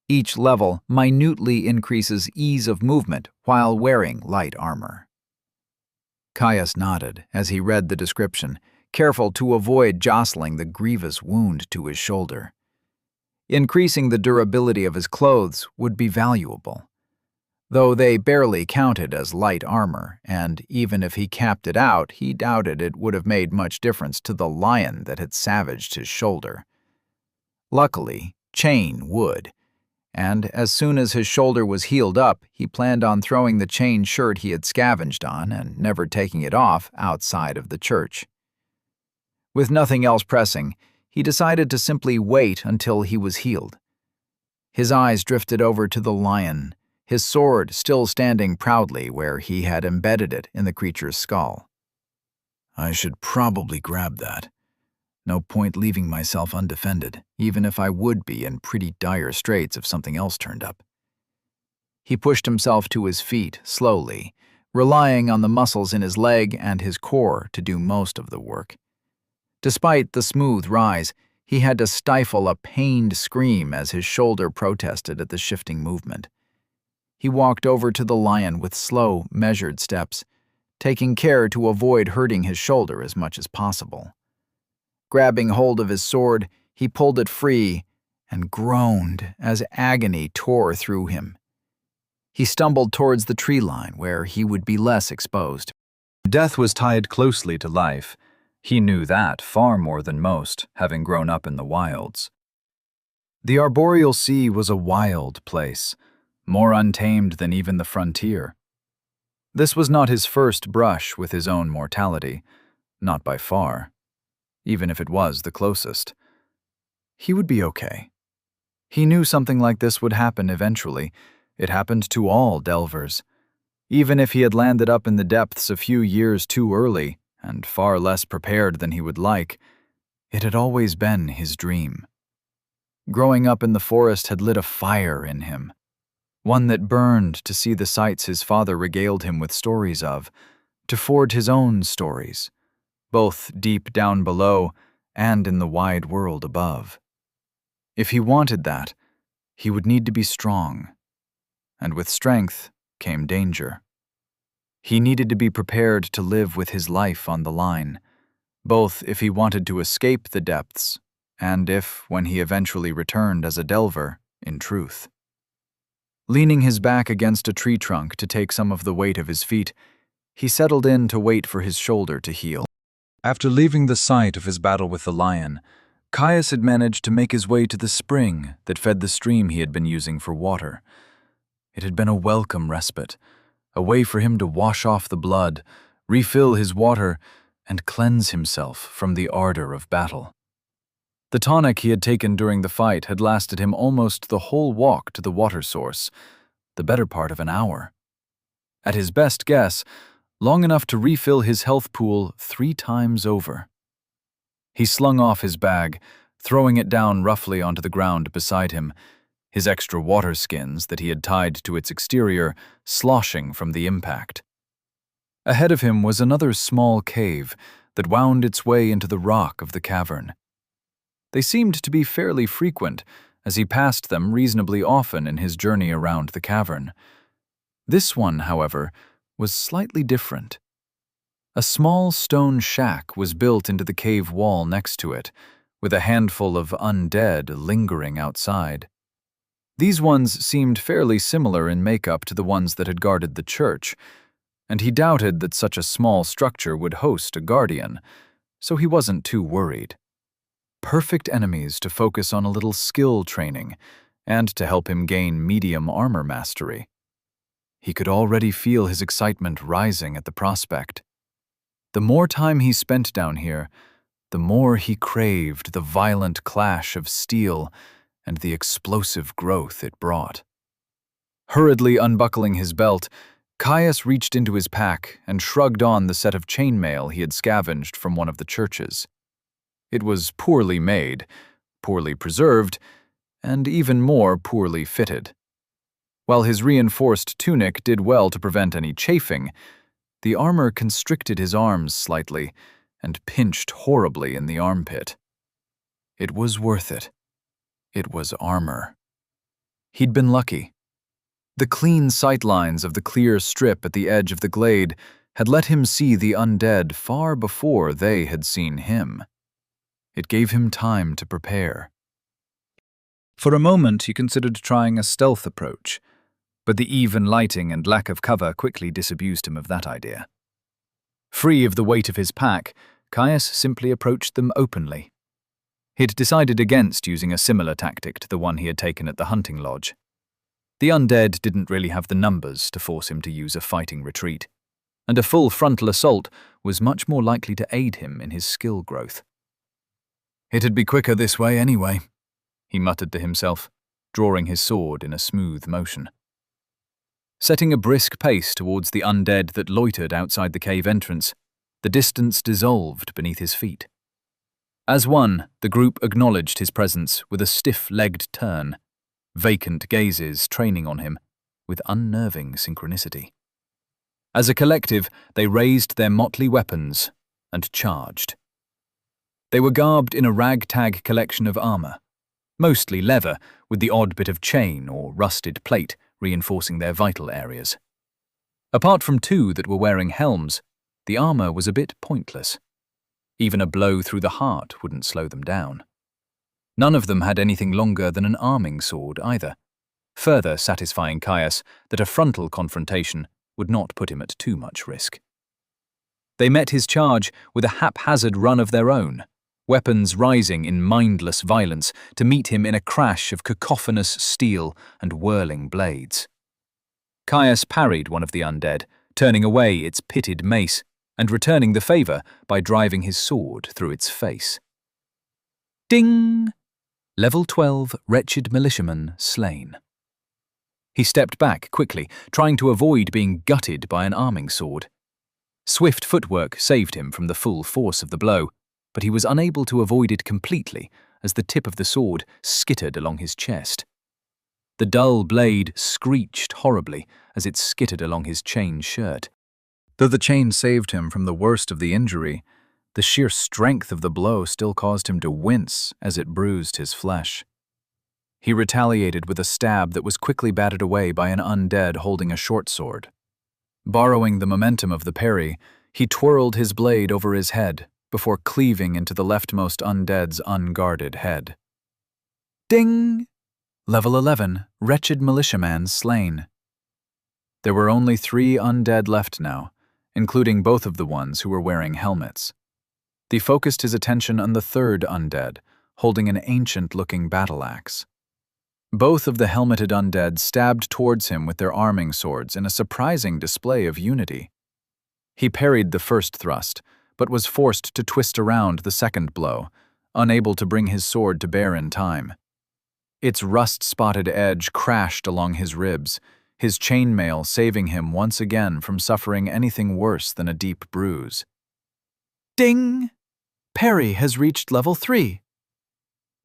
Each level minutely increases ease of movement while wearing light armor. Caius nodded as he read the description, careful to avoid jostling the grievous wound to his shoulder. Increasing the durability of his clothes would be valuable, though they barely counted as light armor, and even if he capped it out, he doubted it would have made much difference to the lion that had savaged his shoulder. Luckily, chain would, and as soon as his shoulder was healed up, he planned on throwing the chain shirt he had scavenged on and never taking it off outside of the church. With nothing else pressing, he decided to simply wait until he was healed. His eyes drifted over to the lion, his sword still standing proudly where he had embedded it in the creature's skull. I should probably grab that. No point leaving myself undefended, even if I would be in pretty dire straits if something else turned up. He pushed himself to his feet slowly, relying on the muscles in his leg and his core to do most of the work. Despite the smooth rise, he had to stifle a pained scream as his shoulder protested at the shifting movement. He walked over to the lion with slow, measured steps, taking care to avoid hurting his shoulder as much as possible. Grabbing hold of his sword, he pulled it free and groaned as agony tore through him. He stumbled towards the tree line where he would be less exposed. Death was tied closely to life. He knew that far more than most, having grown up in the wilds. The arboreal sea was a wild place, more untamed than even the frontier. This was not his first brush with his own mortality, not by far, even if it was the closest. He would be okay. He knew something like this would happen eventually. It happened to all delvers. Even if he had landed up in the depths a few years too early, and far less prepared than he would like, it had always been his dream. Growing up in the forest had lit a fire in him, one that burned to see the sights his father regaled him with stories of, to forge his own stories, both deep down below and in the wide world above. If he wanted that, he would need to be strong, and with strength came danger. He needed to be prepared to live with his life on the line, both if he wanted to escape the depths and if, when he eventually returned as a delver, in truth. Leaning his back against a tree trunk to take some of the weight of his feet, he settled in to wait for his shoulder to heal. After leaving the site of his battle with the lion, Caius had managed to make his way to the spring that fed the stream he had been using for water. It had been a welcome respite, a way for him to wash off the blood, refill his water, and cleanse himself from the ardor of battle. The tonic he had taken during the fight had lasted him almost the whole walk to the water source, the better part of an hour. At his best guess, long enough to refill his health pool 3 times over. He slung off his bag, throwing it down roughly onto the ground beside him, his extra water skins that he had tied to its exterior sloshing from the impact. Ahead of him was another small cave that wound its way into the rock of the cavern. They seemed to be fairly frequent, as he passed them reasonably often in his journey around the cavern. This one, however, was slightly different. A small stone shack was built into the cave wall next to it, with a handful of undead lingering outside. These ones seemed fairly similar in makeup to the ones that had guarded the church, and he doubted that such a small structure would host a guardian, so he wasn't too worried. Perfect enemies to focus on a little skill training, and to help him gain medium armor mastery. He could already feel his excitement rising at the prospect. The more time he spent down here, the more he craved the violent clash of steel and the explosive growth it brought. Hurriedly unbuckling his belt, Caius reached into his pack and shrugged on the set of chainmail he had scavenged from one of the churches. It was poorly made, poorly preserved, and even more poorly fitted. While his reinforced tunic did well to prevent any chafing, the armor constricted his arms slightly and pinched horribly in the armpit. It was worth it. It was armor. He'd been lucky. The clean sightlines of the clear strip at the edge of the glade had let him see the undead far before they had seen him. It gave him time to prepare. For a moment, he considered trying a stealth approach, but the even lighting and lack of cover quickly disabused him of that idea. Free of the weight of his pack, Caius simply approached them openly. He'd decided against using a similar tactic to the one he had taken at the hunting lodge. The undead didn't really have the numbers to force him to use a fighting retreat, and a full frontal assault was much more likely to aid him in his skill growth. "It'd be quicker this way anyway," he muttered to himself, drawing his sword in a smooth motion. Setting a brisk pace towards the undead that loitered outside the cave entrance, the distance dissolved beneath his feet. As one, the group acknowledged his presence with a stiff-legged turn, vacant gazes training on him with unnerving synchronicity. As a collective, they raised their motley weapons and charged. They were garbed in a ragtag collection of armor, mostly leather with the odd bit of chain or rusted plate reinforcing their vital areas. Apart from two that were wearing helms, the armor was a bit pointless. Even a blow through the heart wouldn't slow them down. None of them had anything longer than an arming sword either, further satisfying Caius that a frontal confrontation would not put him at too much risk. They met his charge with a haphazard run of their own, weapons rising in mindless violence to meet him in a crash of cacophonous steel and whirling blades. Caius parried one of the undead, turning away its pitted mace and returning the favor by driving his sword through its face. Ding! Level 12 wretched militiaman slain. He stepped back quickly, trying to avoid being gutted by an arming sword. Swift footwork saved him from the full force of the blow, but he was unable to avoid it completely as the tip of the sword skittered along his chest. The dull blade screeched horribly as it skittered along his chain shirt. Though the chain saved him from the worst of the injury, the sheer strength of the blow still caused him to wince as it bruised his flesh. He retaliated with a stab that was quickly batted away by an undead holding a short sword. Borrowing the momentum of the parry, he twirled his blade over his head before cleaving into the leftmost undead's unguarded head. Ding! Level 11, wretched militiaman slain. There were only 3 undead left now, including both of the ones who were wearing helmets. He focused his attention on the 3rd undead, holding an ancient-looking battle axe. Both of the helmeted undead stabbed towards him with their arming swords in a surprising display of unity. He parried the first thrust, but was forced to twist around the second blow, unable to bring his sword to bear in time. Its rust-spotted edge crashed along his ribs, his chainmail saving him once again from suffering anything worse than a deep bruise. Ding! Parry has reached level 3.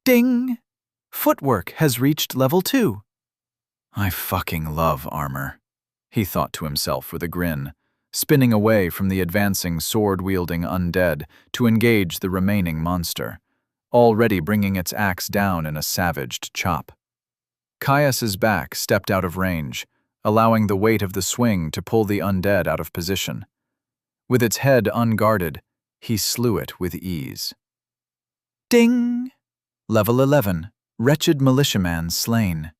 Ding! Footwork has reached level 2. I fucking love armor, he thought to himself with a grin, spinning away from the advancing sword-wielding undead to engage the remaining monster, already bringing its axe down in a savaged chop. Caius's back stepped out of range, allowing the weight of the swing to pull the undead out of position. With its head unguarded, he slew it with ease. Ding! Level 11, wretched militiaman slain.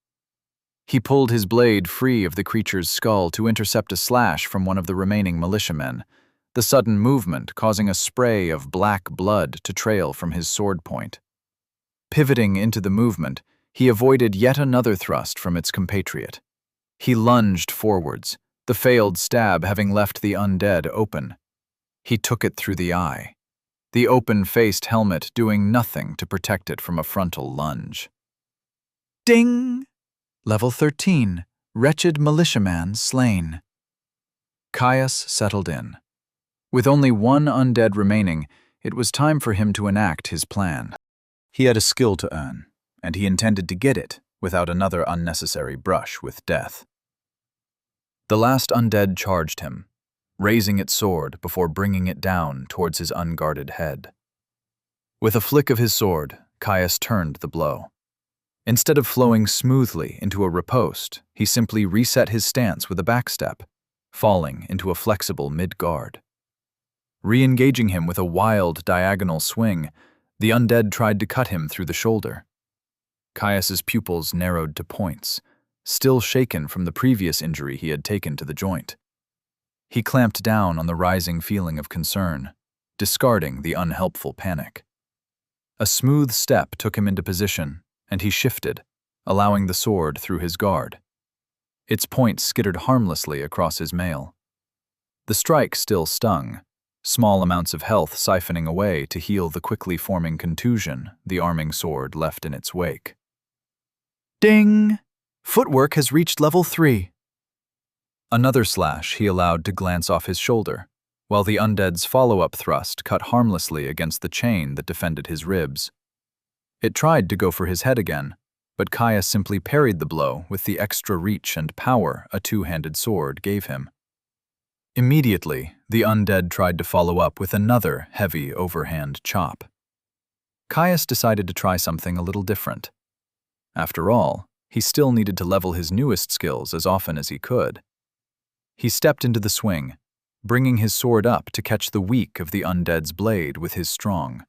He pulled his blade free of the creature's skull to intercept a slash from one of the remaining militiamen, the sudden movement causing a spray of black blood to trail from his sword point. Pivoting into the movement, he avoided yet another thrust from its compatriot. He lunged forwards, the failed stab having left the undead open. He took it through the eye, the open-faced helmet doing nothing to protect it from a frontal lunge. Ding! Level 13, wretched militiaman slain. Caius settled in. With only 1 undead remaining, it was time for him to enact his plan. He had a skill to earn, and he intended to get it without another unnecessary brush with death. The last undead charged him, raising its sword before bringing it down towards his unguarded head. With a flick of his sword, Caius turned the blow. Instead of flowing smoothly into a riposte, he simply reset his stance with a backstep, falling into a flexible mid-guard. Re-engaging him with a wild diagonal swing, the undead tried to cut him through the shoulder. Caius's pupils narrowed to points, still shaken from the previous injury he had taken to the joint. He clamped down on the rising feeling of concern, discarding the unhelpful panic. A smooth step took him into position, and he shifted, allowing the sword through his guard. Its point skittered harmlessly across his mail. The strike still stung, small amounts of health siphoning away to heal the quickly forming contusion the arming sword left in its wake. Ding! Footwork has reached level 3. Another slash he allowed to glance off his shoulder, while the undead's follow-up thrust cut harmlessly against the chain that defended his ribs. It tried to go for his head again, but Kaya simply parried the blow with the extra reach and power a two-handed sword gave him. Immediately, the undead tried to follow up with another heavy overhand chop. Caius decided to try something a little different. After all, he still needed to level his newest skills as often as he could. He stepped into the swing, bringing his sword up to catch the weak of the undead's blade with his strong.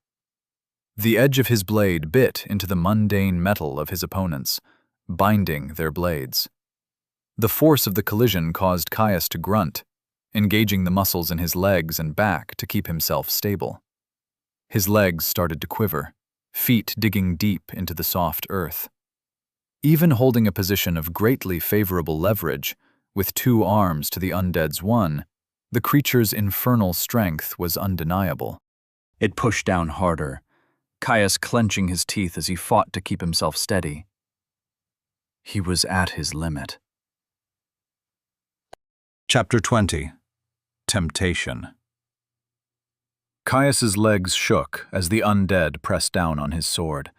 The edge of his blade bit into the mundane metal of his opponents, binding their blades. The force of the collision caused Caius to grunt, engaging the muscles in his legs and back to keep himself stable. His legs started to quiver, feet digging deep into the soft earth. Even holding a position of greatly favorable leverage, with 2 arms to the undead's 1, the creature's infernal strength was undeniable. It pushed down harder, Caius clenching his teeth as he fought to keep himself steady. He was at his limit. Chapter 20. Temptation. Caius's legs shook as the undead pressed down on his sword.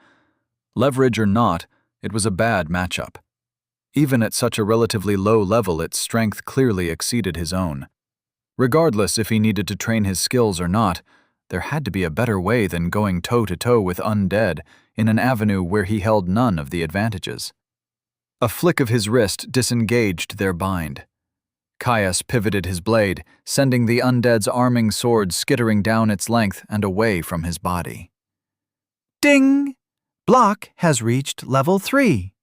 Leverage or not, it was a bad matchup. Even at such a relatively low level, its strength clearly exceeded his own. Regardless if he needed to train his skills or not, there had to be a better way than going toe-to-toe with undead in an avenue where he held none of the advantages. A flick of his wrist disengaged their bind. Caius pivoted his blade, sending the undead's arming sword skittering down its length and away from his body. Ding! Block has reached level 3.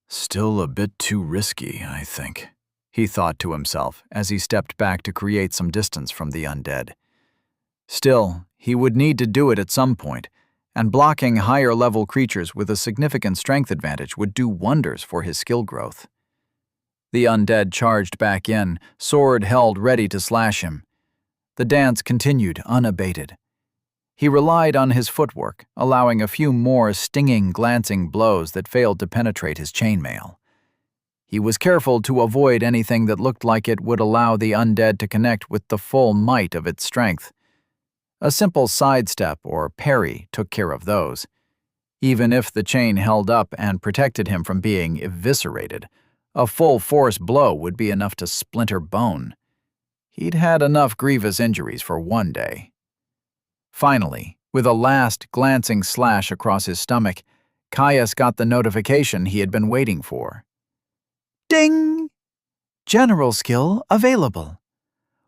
Still a bit too risky, I think, he thought to himself as he stepped back to create some distance from the undead. Still, he would need to do it at some point, and blocking higher-level creatures with a significant strength advantage would do wonders for his skill growth. The undead charged back in, sword held ready to slash him. The dance continued unabated. He relied on his footwork, allowing a few more stinging, glancing blows that failed to penetrate his chainmail. He was careful to avoid anything that looked like it would allow the undead to connect with the full might of its strength. A simple sidestep or parry took care of those. Even if the chain held up and protected him from being eviscerated, a full-force blow would be enough to splinter bone. He'd had enough grievous injuries for one day. Finally, with a last glancing slash across his stomach, Caius got the notification he had been waiting for. Ding! General skill available.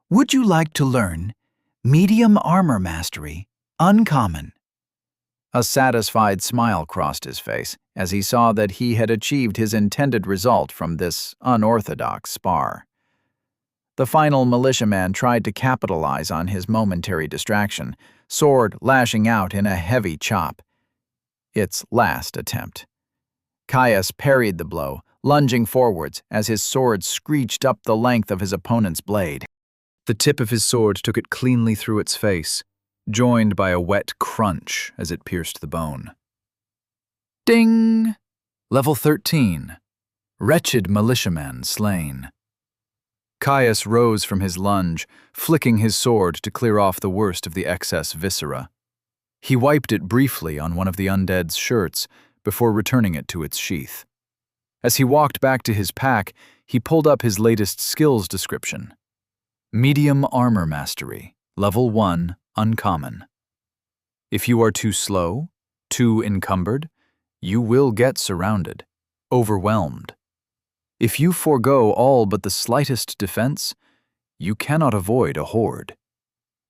Would you like to learn Medium Armor Mastery, Uncommon? A satisfied smile crossed his face as he saw that he had achieved his intended result from this unorthodox spar. The final militiaman tried to capitalize on his momentary distraction, sword lashing out in a heavy chop. Its last attempt. Caius parried the blow, lunging forwards as his sword screeched up the length of his opponent's blade. The tip of his sword took it cleanly through its face, joined by a wet crunch as it pierced the bone. Ding! Level 13. Wretched militiaman slain. Caius rose from his lunge, flicking his sword to clear off the worst of the excess viscera. He wiped it briefly on one of the undead's shirts before returning it to its sheath. As he walked back to his pack, he pulled up his latest skills description. Medium Armor Mastery, Level 1, Uncommon. If you are too slow, too encumbered, you will get surrounded, overwhelmed. If you forego all but the slightest defense, you cannot avoid a horde.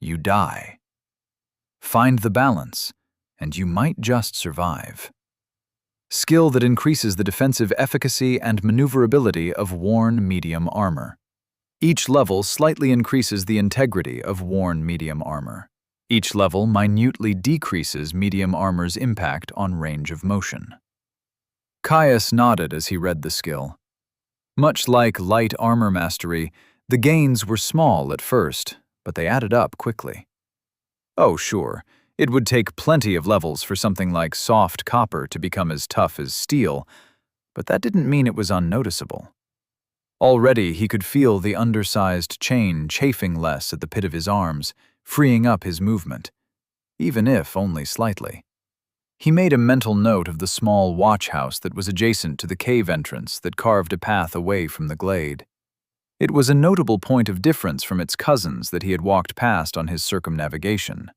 You die. Find the balance, and you might just survive. Skill that increases the defensive efficacy and maneuverability of worn medium armor. Each level slightly increases the integrity of worn medium armor. Each level minutely decreases medium armor's impact on range of motion. Caius nodded as he read the skill. Much like light armor mastery, the gains were small at first, but they added up quickly. Oh, sure, it would take plenty of levels for something like soft copper to become as tough as steel, but that didn't mean it was unnoticeable. Already he could feel the undersized chain chafing less at the pit of his arms, freeing up his movement, even if only slightly. He made a mental note of the small watch house that was adjacent to the cave entrance that carved a path away from the glade. It was a notable point of difference from its cousins that he had walked past on his circumnavigation.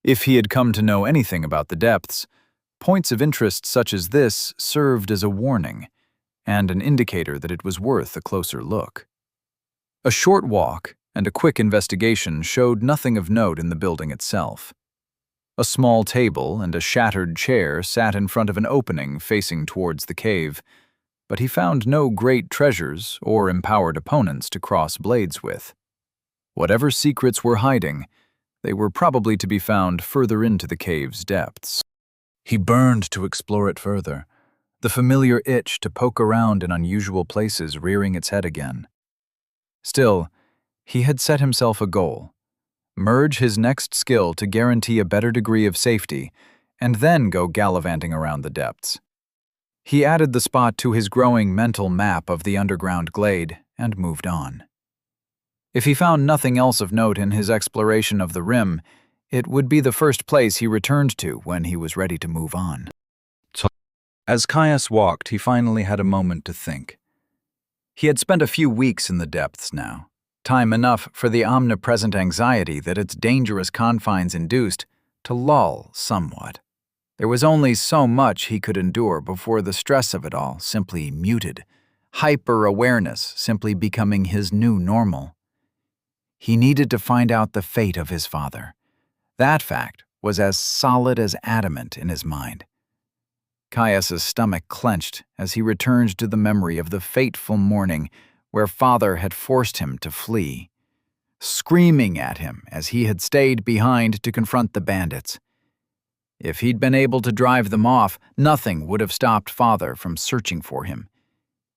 If he had come to know anything about the depths, points of interest such as this served as a warning and an indicator that it was worth a closer look. A short walk and a quick investigation showed nothing of note in the building itself. A small table and a shattered chair sat in front of an opening facing towards the cave, but he found no great treasures or empowered opponents to cross blades with. Whatever secrets were hiding, they were probably to be found further into the cave's depths. He burned to explore it further, the familiar itch to poke around in unusual places rearing its head again. Still, he had set himself a goal: merge his next skill to guarantee a better degree of safety, and then go gallivanting around the depths. He added the spot to his growing mental map of the underground glade and moved on. If he found nothing else of note in his exploration of the rim, it would be the first place he returned to when he was ready to move on. As Caius walked, he finally had a moment to think. He had spent a few weeks in the depths now, time enough for the omnipresent anxiety that its dangerous confines induced to lull somewhat. There was only so much he could endure before the stress of it all simply muted, hyper-awareness simply becoming his new normal. He needed to find out the fate of his father. That fact was as solid as adamant in his mind. Caius's stomach clenched as he returned to the memory of the fateful morning where father had forced him to flee, screaming at him as he had stayed behind to confront the bandits. If he'd been able to drive them off, nothing would have stopped father from searching for him.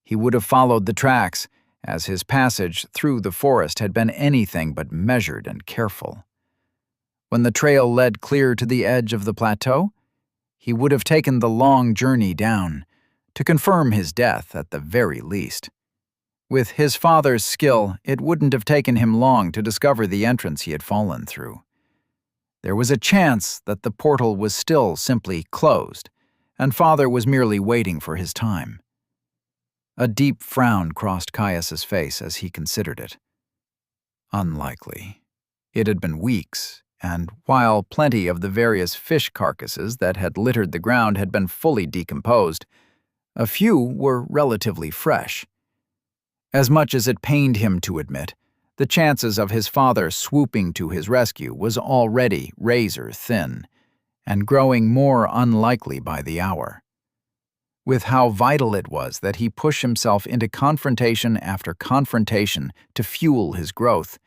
He would have followed the tracks, as his passage through the forest had been anything but measured and careful. When the trail led clear to the edge of the plateau, he would have taken the long journey down, to confirm his death at the very least. With his father's skill, it wouldn't have taken him long to discover the entrance he had fallen through. There was a chance that the portal was still simply closed, and father was merely waiting for his time. A deep frown crossed Caius's face as he considered it. Unlikely. It had been weeks, and while plenty of the various fish carcasses that had littered the ground had been fully decomposed, a few were relatively fresh. As much as it pained him to admit, the chances of his father swooping to his rescue was already razor thin, and growing more unlikely by the hour. With how vital it was that he push himself into confrontation after confrontation to fuel his growth,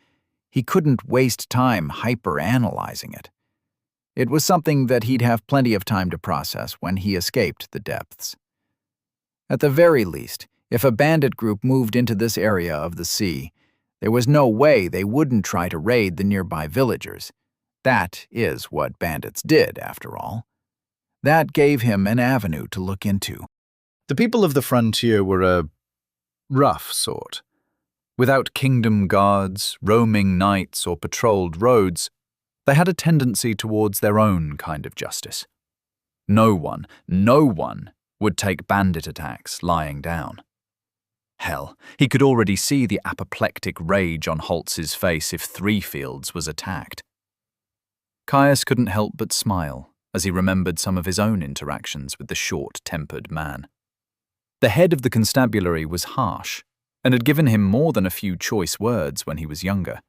he couldn't waste time hyper-analyzing it. It was something that he'd have plenty of time to process when he escaped the depths. At the very least, if a bandit group moved into this area of the sea, there was no way they wouldn't try to raid the nearby villagers. That is what bandits did, after all. That gave him an avenue to look into. The people of the frontier were a rough sort. Without kingdom guards, roaming knights, or patrolled roads, they had a tendency towards their own kind of justice. No one would take bandit attacks lying down. Hell, he could already see the apoplectic rage on Holtz's face if Threefields was attacked. Caius couldn't help but smile as he remembered some of his own interactions with the short-tempered man. The head of the constabulary was harsh, and had given him more than a few choice words when he was younger.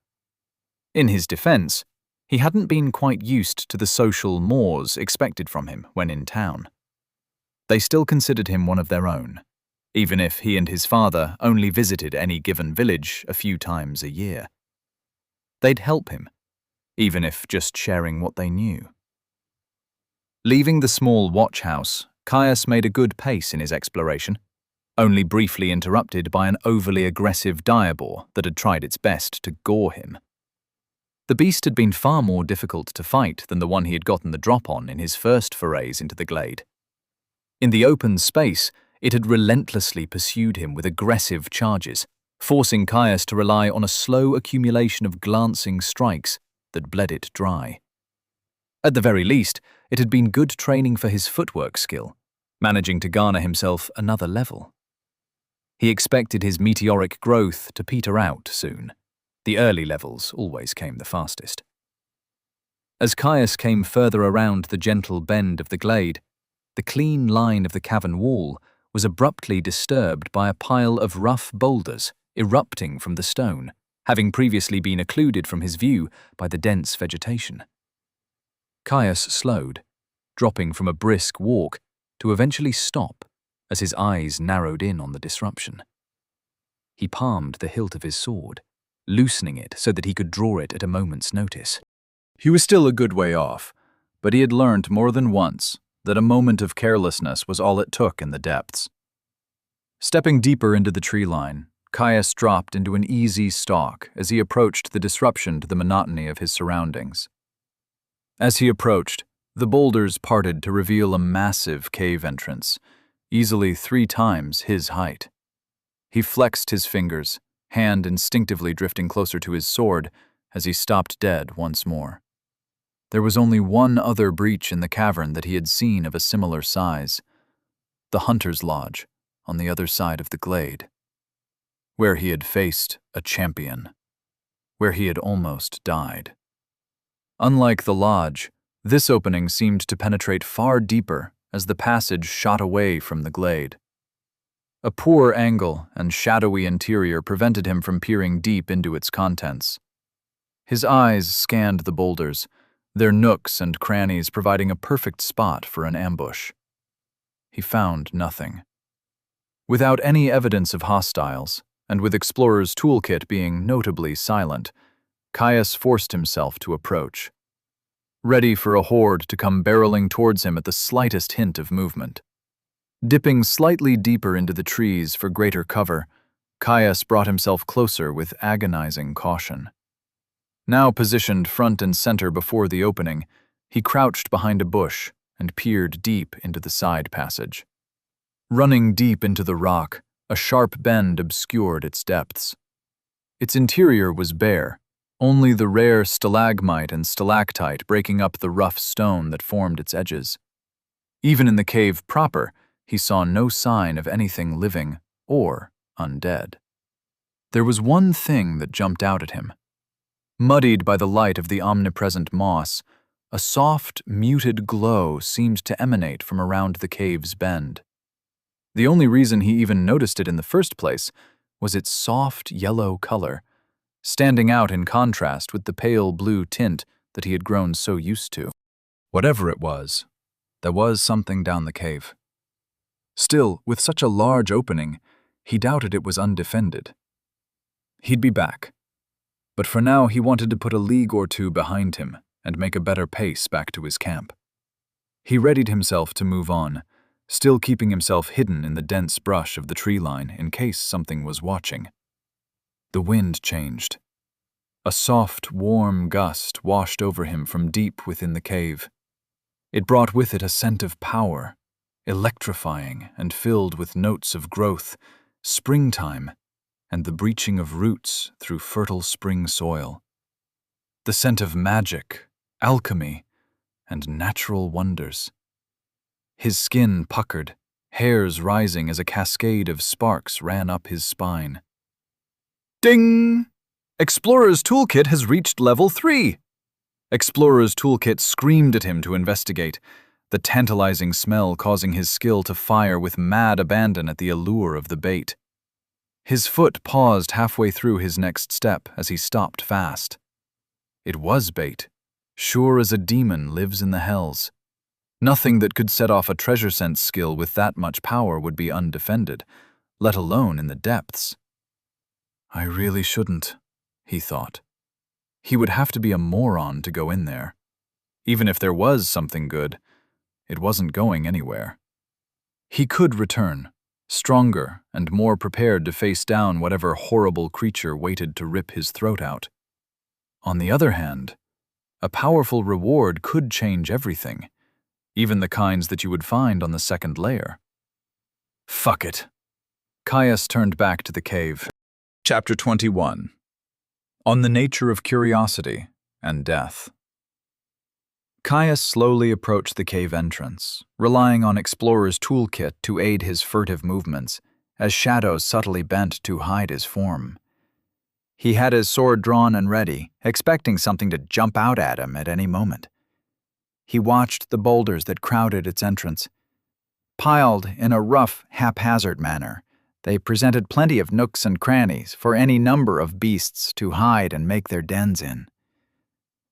In his defense, he hadn't been quite used to the social mores expected from him when in town. They still considered him one of their own, even if he and his father only visited any given village a few times a year. They'd help him, even if just sharing what they knew. Leaving the small watch house, Caius made a good pace in his exploration, only briefly interrupted by an overly aggressive direboar that had tried its best to gore him. The beast had been far more difficult to fight than the one he had gotten the drop on in his first forays into the glade. In the open space, it had relentlessly pursued him with aggressive charges, forcing Caius to rely on a slow accumulation of glancing strikes that bled it dry. At the very least, it had been good training for his footwork skill, managing to garner himself another level. He expected his meteoric growth to peter out soon. The early levels always came the fastest. As Caius came further around the gentle bend of the glade, the clean line of the cavern wall was abruptly disturbed by a pile of rough boulders erupting from the stone, having previously been occluded from his view by the dense vegetation. Caius slowed, dropping from a brisk walk to eventually stop as his eyes narrowed in on the disruption. He palmed the hilt of his sword, loosening it so that he could draw it at a moment's notice. He was still a good way off, but he had learned more than once that a moment of carelessness was all it took in the depths. Stepping deeper into the tree line, Caius dropped into an easy stalk as he approached the disruption to the monotony of his surroundings. As he approached, the boulders parted to reveal a massive cave entrance, easily 3 times his height. He flexed his fingers, hand instinctively drifting closer to his sword as he stopped dead once more. There was only one other breach in the cavern that he had seen of a similar size, the hunter's lodge on the other side of the glade, where he had faced a champion, where he had almost died. Unlike the lodge, this opening seemed to penetrate far deeper as the passage shot away from the glade. A poor angle and shadowy interior prevented him from peering deep into its contents. His eyes scanned the boulders, their nooks and crannies providing a perfect spot for an ambush. He found nothing. Without any evidence of hostiles, and with Explorer's toolkit being notably silent, Caius forced himself to approach, ready for a horde to come barreling towards him at the slightest hint of movement. Dipping slightly deeper into the trees for greater cover, Caius brought himself closer with agonizing caution. Now positioned front and center before the opening, he crouched behind a bush and peered deep into the side passage. Running deep into the rock, a sharp bend obscured its depths. Its interior was bare, only the rare stalagmite and stalactite breaking up the rough stone that formed its edges. Even in the cave proper, he saw no sign of anything living or undead. There was one thing that jumped out at him. Muddied by the light of the omnipresent moss, a soft, muted glow seemed to emanate from around the cave's bend. The only reason he even noticed it in the first place was its soft yellow color, standing out in contrast with the pale blue tint that he had grown so used to. Whatever it was, there was something down the cave. Still, with such a large opening, he doubted it was undefended. He'd be back. But for now he wanted to put a league or two behind him and make a better pace back to his camp. He readied himself to move on, still keeping himself hidden in the dense brush of the tree line in case something was watching. The wind changed. A soft, warm gust washed over him from deep within the cave. It brought with it a scent of power, electrifying and filled with notes of growth, springtime, and the breaching of roots through fertile spring soil. The scent of magic, alchemy, and natural wonders. His skin puckered, hairs rising as a cascade of sparks ran up his spine. Ding! Explorer's Toolkit has reached level 3! Explorer's Toolkit screamed at him to investigate, the tantalizing smell causing his skill to fire with mad abandon at the allure of the bait. His foot paused halfway through his next step as he stopped fast. It was bait, sure as a demon lives in the hells. Nothing that could set off a treasure sense skill with that much power would be undefended, let alone in the depths. I really shouldn't, he thought. He would have to be a moron to go in there. Even if there was something good, it wasn't going anywhere. He could return, stronger and more prepared to face down whatever horrible creature waited to rip his throat out. On the other hand, a powerful reward could change everything, even the kinds that you would find on the second layer. Fuck it. Caius turned back to the cave. Chapter 21. On the nature of curiosity and death. Caius slowly approached the cave entrance, relying on Explorer's toolkit to aid his furtive movements, as shadows subtly bent to hide his form. He had his sword drawn and ready, expecting something to jump out at him at any moment. He watched the boulders that crowded its entrance. Piled in a rough, haphazard manner, they presented plenty of nooks and crannies for any number of beasts to hide and make their dens in.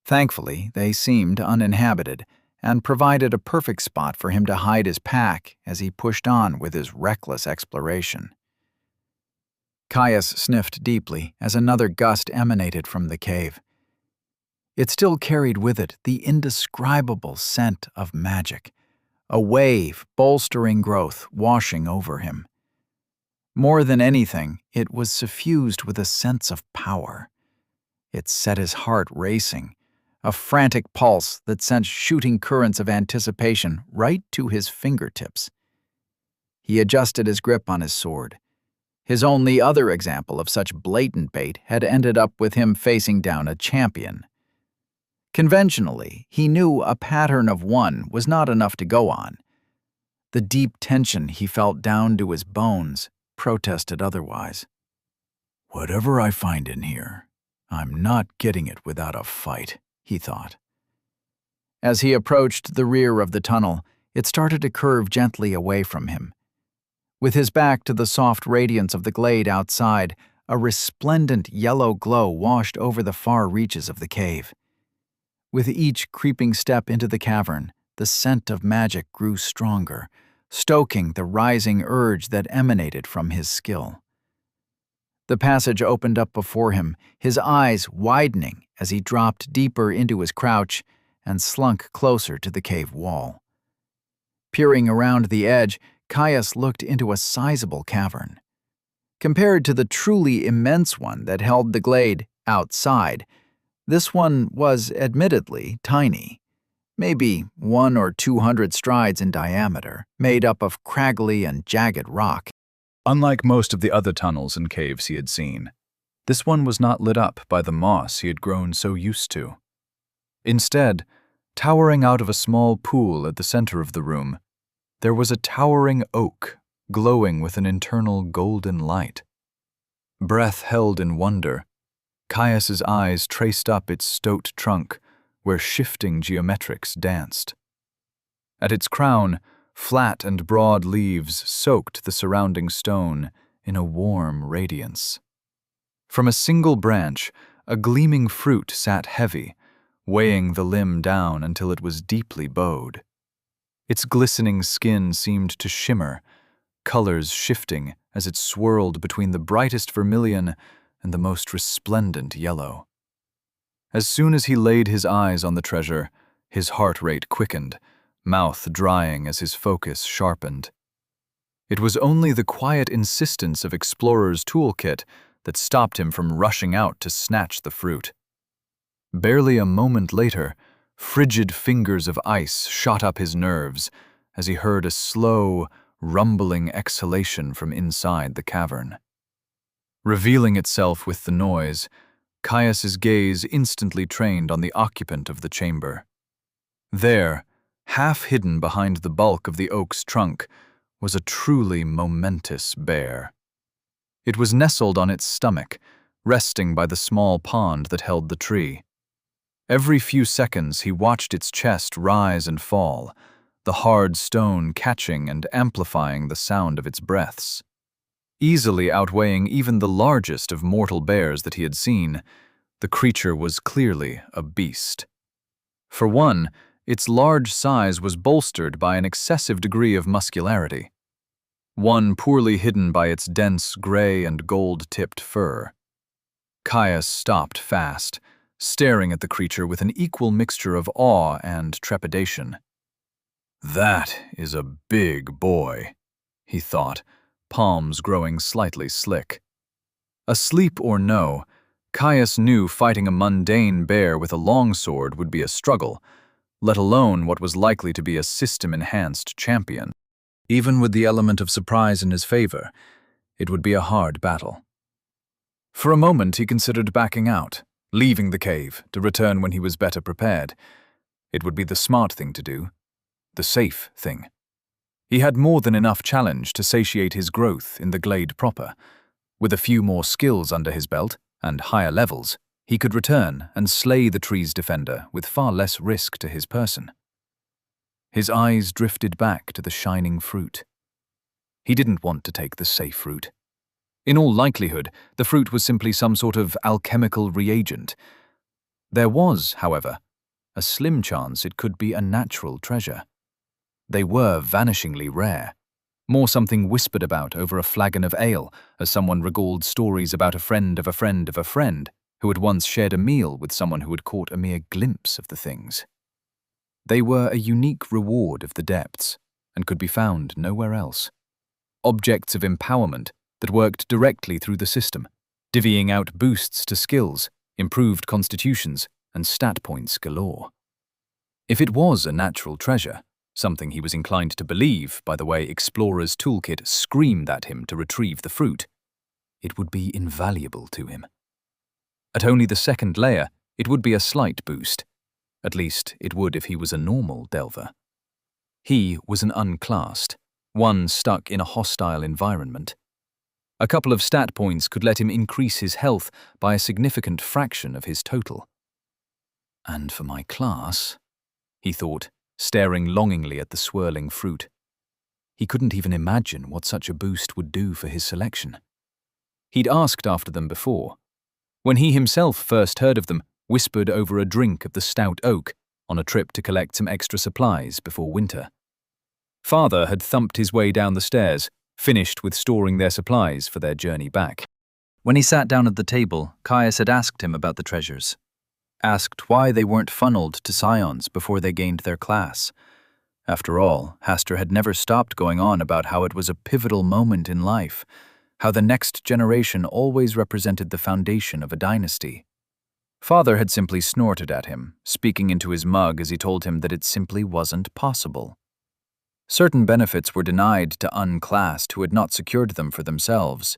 Thankfully, they seemed uninhabited and provided a perfect spot for him to hide his pack as he pushed on with his reckless exploration. Caius sniffed deeply as another gust emanated from the cave. It still carried with it the indescribable scent of magic, a wave bolstering growth washing over him. More than anything, it was suffused with a sense of power. It set his heart racing, a frantic pulse that sent shooting currents of anticipation right to his fingertips. He adjusted his grip on his sword. His only other example of such blatant bait had ended up with him facing down a champion. Conventionally, he knew a pattern of one was not enough to go on. The deep tension he felt down to his bones protested otherwise. Whatever I find in here, I'm not getting it without a fight, he thought. As he approached the rear of the tunnel, it started to curve gently away from him. With his back to the soft radiance of the glade outside, a resplendent yellow glow washed over the far reaches of the cave. With each creeping step into the cavern, the scent of magic grew stronger, stoking the rising urge that emanated from his skill. The passage opened up before him, his eyes widening as he dropped deeper into his crouch and slunk closer to the cave wall. Peering around the edge, Caius looked into a sizable cavern. Compared to the truly immense one that held the glade outside, this one was admittedly tiny, maybe 100 or 200 strides in diameter, made up of craggly and jagged rock. Unlike most of the other tunnels and caves he had seen, this one was not lit up by the moss he had grown so used to. Instead, towering out of a small pool at the center of the room, there was a towering oak glowing with an internal golden light. Breath held in wonder, Caius's eyes traced up its stoat trunk, where shifting geometrics danced. At its crown, flat and broad leaves soaked the surrounding stone in a warm radiance. From a single branch, a gleaming fruit sat heavy, weighing the limb down until it was deeply bowed. Its glistening skin seemed to shimmer, colors shifting as it swirled between the brightest vermilion and the most resplendent yellow. As soon as he laid his eyes on the treasure, his heart rate quickened, mouth drying as his focus sharpened. It was only the quiet insistence of Explorer's toolkit that stopped him from rushing out to snatch the fruit. Barely a moment later, frigid fingers of ice shot up his nerves as he heard a slow, rumbling exhalation from inside the cavern. Revealing itself with the noise, Caius's gaze instantly trained on the occupant of the chamber. There, half hidden behind the bulk of the oak's trunk, was a truly momentous bear. It was nestled on its stomach, resting by the small pond that held the tree. Every few seconds he watched its chest rise and fall, the hard stone catching and amplifying the sound of its breaths. Easily outweighing even the largest of mortal bears that he had seen, the creature was clearly a beast. For one, its large size was bolstered by an excessive degree of muscularity, one poorly hidden by its dense gray and gold-tipped fur. Caius stopped fast, staring at the creature with an equal mixture of awe and trepidation. "That is a big boy," he thought, palms growing slightly slick. Asleep or no, Caius knew fighting a mundane bear with a longsword would be a struggle, let alone what was likely to be a system-enhanced champion. Even with the element of surprise in his favor, it would be a hard battle. For a moment he considered backing out, leaving the cave to return when he was better prepared. It would be the smart thing to do, the safe thing. He had more than enough challenge to satiate his growth in the glade proper. With a few more skills under his belt, and higher levels, he could return and slay the tree's defender with far less risk to his person. His eyes drifted back to the shining fruit. He didn't want to take the safe route. In all likelihood, the fruit was simply some sort of alchemical reagent. There was, however, a slim chance it could be a natural treasure. They were vanishingly rare. More something whispered about over a flagon of ale as someone recalled stories about a friend of a friend of a friend who had once shared a meal with someone who had caught a mere glimpse of the things. They were a unique reward of the depths and could be found nowhere else. Objects of empowerment that worked directly through the system, divvying out boosts to skills, improved constitutions, and stat points galore. If it was a natural treasure, something he was inclined to believe by the way Explorer's toolkit screamed at him to retrieve the fruit, it would be invaluable to him. At only the second layer, it would be a slight boost. At least it would if he was a normal delver. He was an unclassed, one stuck in a hostile environment. A couple of stat points could let him increase his health by a significant fraction of his total. And for my class, he thought, staring longingly at the swirling fruit. He couldn't even imagine what such a boost would do for his selection. He'd asked after them before. When he himself first heard of them, whispered over a drink of the stout oak on a trip to collect some extra supplies before winter. Father had thumped his way down the stairs, finished with storing their supplies for their journey back. When he sat down at the table, Caius had asked him about the treasures. Asked why they weren't funneled to scions before they gained their class. After all, Hastur had never stopped going on about how it was a pivotal moment in life, how the next generation always represented the foundation of a dynasty. Father had simply snorted at him, speaking into his mug as he told him that it simply wasn't possible. Certain benefits were denied to unclassed who had not secured them for themselves.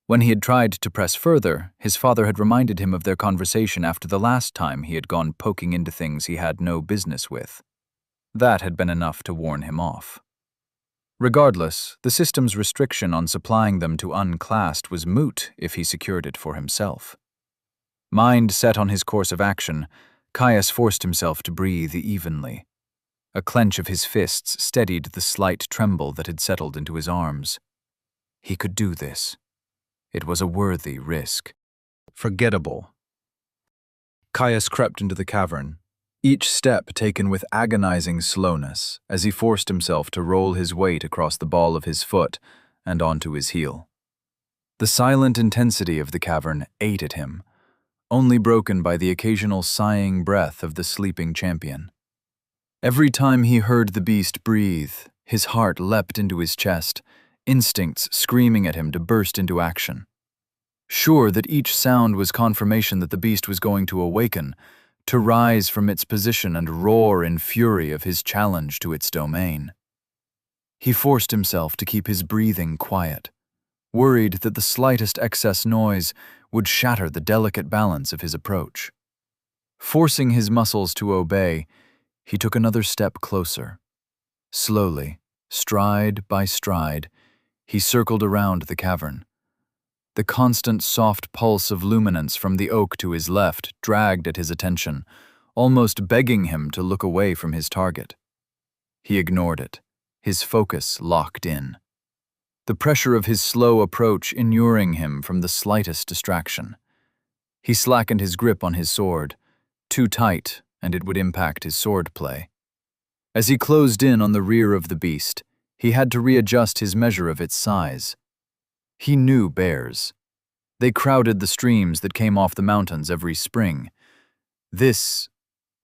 When he had tried to press further, his father had reminded him of their conversation after the last time he had gone poking into things he had no business with. That had been enough to warn him off. Regardless, the system's restriction on supplying them to unclassed was moot if he secured it for himself. Mind set on his course of action, Caius forced himself to breathe evenly. A clench of his fists steadied the slight tremble that had settled into his arms. He could do this. It was a worthy risk. Forgettable. Caius crept into the cavern, each step taken with agonizing slowness as he forced himself to roll his weight across the ball of his foot and onto his heel. The silent intensity of the cavern ate at him, only broken by the occasional sighing breath of the sleeping champion. Every time he heard the beast breathe, his heart leapt into his chest, instincts screaming at him to burst into action. Sure that each sound was confirmation that the beast was going to awaken, to rise from its position and roar in fury of his challenge to its domain. He forced himself to keep his breathing quiet, worried that the slightest excess noise would shatter the delicate balance of his approach. Forcing his muscles to obey, he took another step closer. Slowly, stride by stride, he circled around the cavern. The constant soft pulse of luminance from the oak to his left dragged at his attention, almost begging him to look away from his target. He ignored it, his focus locked in. The pressure of his slow approach inuring him from the slightest distraction. He slackened his grip on his sword, too tight, and it would impact his swordplay. As he closed in on the rear of the beast, he had to readjust his measure of its size. He knew bears. They crowded the streams that came off the mountains every spring, This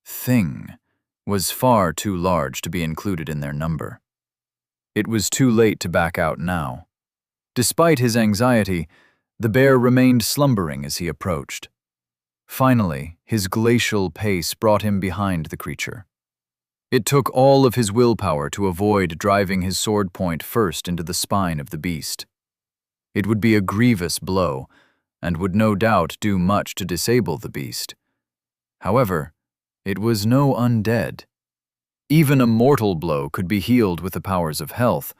thing was far too large to be included in their number. It was too late to back out now. Despite his anxiety, the bear remained slumbering as he approached. Finally, his glacial pace brought him behind the creature. It took all of his willpower to avoid driving his sword point first into the spine of the beast. It would be a grievous blow, and would no doubt do much to disable the beast. However, it was no undead. Even a mortal blow could be healed with the powers of health,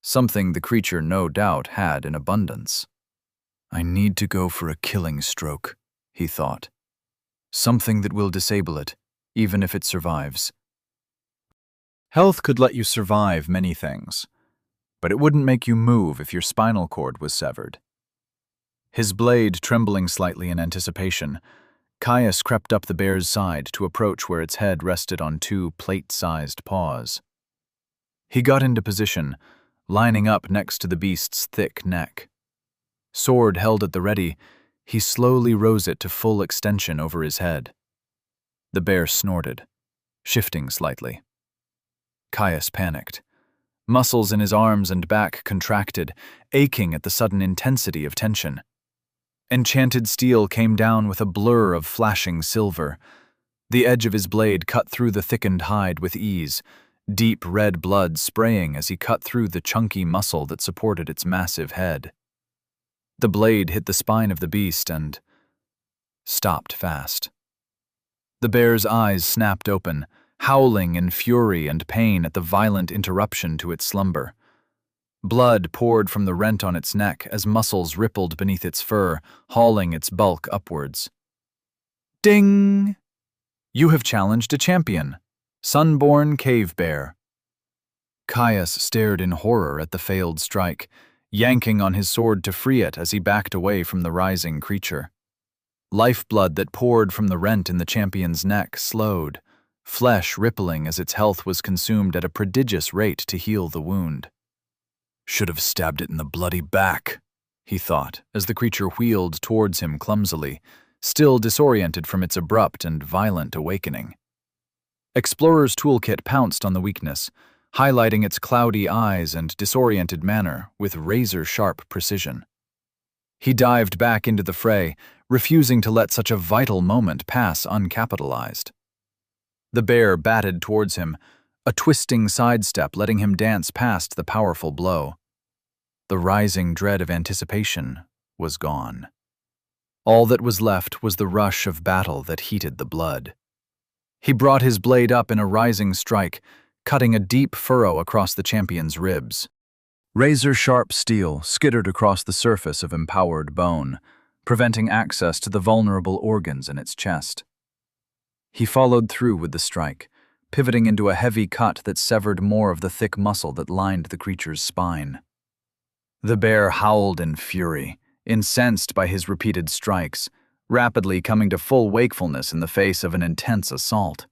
something the creature no doubt had in abundance. I need to go for a killing stroke, he thought. Something that will disable it, even if it survives. Health could let you survive many things, but it wouldn't make you move if your spinal cord was severed. His blade trembling slightly in anticipation, Caius crept up the bear's side to approach where its head rested on two plate-sized paws. He got into position, lining up next to the beast's thick neck. Sword held at the ready, he slowly rose it to full extension over his head. The bear snorted, shifting slightly. Caius panicked. Muscles in his arms and back contracted, aching at the sudden intensity of tension. Enchanted steel came down with a blur of flashing silver. The edge of his blade cut through the thickened hide with ease, deep red blood spraying as he cut through the chunky muscle that supported its massive head. The blade hit the spine of the beast and stopped fast. The bear's eyes snapped open, howling in fury and pain at the violent interruption to its slumber. Blood poured from the rent on its neck as muscles rippled beneath its fur, hauling its bulk upwards. Ding! You have challenged a champion, Sunborn Cave Bear. Caius stared in horror at the failed strike, yanking on his sword to free it as he backed away from the rising creature. Lifeblood that poured from the rent in the champion's neck slowed, flesh rippling as its health was consumed at a prodigious rate to heal the wound. Should have stabbed it in the bloody back, he thought, as the creature wheeled towards him clumsily, still disoriented from its abrupt and violent awakening. Explorer's toolkit pounced on the weakness, highlighting its cloudy eyes and disoriented manner with razor-sharp precision. He dived back into the fray, refusing to let such a vital moment pass uncapitalized. The bear batted towards him, a twisting sidestep letting him dance past the powerful blow. The rising dread of anticipation was gone. All that was left was the rush of battle that heated the blood. He brought his blade up in a rising strike, cutting a deep furrow across the champion's ribs. Razor-sharp steel skittered across the surface of empowered bone, preventing access to the vulnerable organs in its chest. He followed through with the strike, pivoting into a heavy cut that severed more of the thick muscle that lined the creature's spine. The bear howled in fury, incensed by his repeated strikes, rapidly coming to full wakefulness in the face of an intense assault.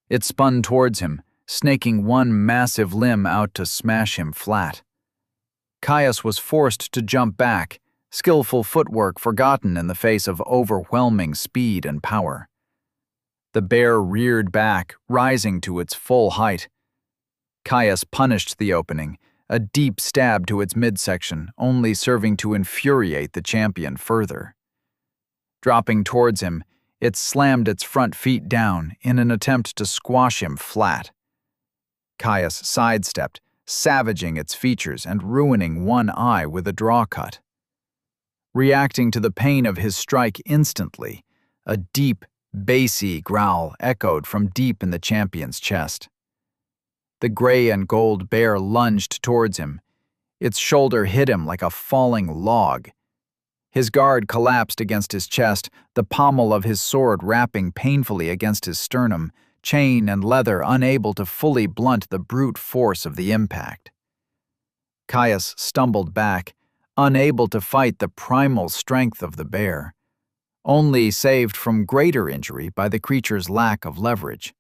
It spun towards him, snaking one massive limb out to smash him flat. Caius was forced to jump back, skillful footwork forgotten in the face of overwhelming speed and power. The bear reared back, rising to its full height. Caius punished the opening, a deep stab to its midsection, only serving to infuriate the champion further. Dropping towards him, it slammed its front feet down in an attempt to squash him flat. Caius sidestepped, savaging its features and ruining one eye with a draw cut. Reacting to the pain of his strike instantly, a deep, bassy growl echoed from deep in the champion's chest. The gray and gold bear lunged towards him. Its shoulder hit him like a falling log. His guard collapsed against his chest, the pommel of his sword rapping painfully against his sternum, chain and leather unable to fully blunt the brute force of the impact. Caius stumbled back, unable to fight the primal strength of the bear, only saved from greater injury by the creature's lack of leverage.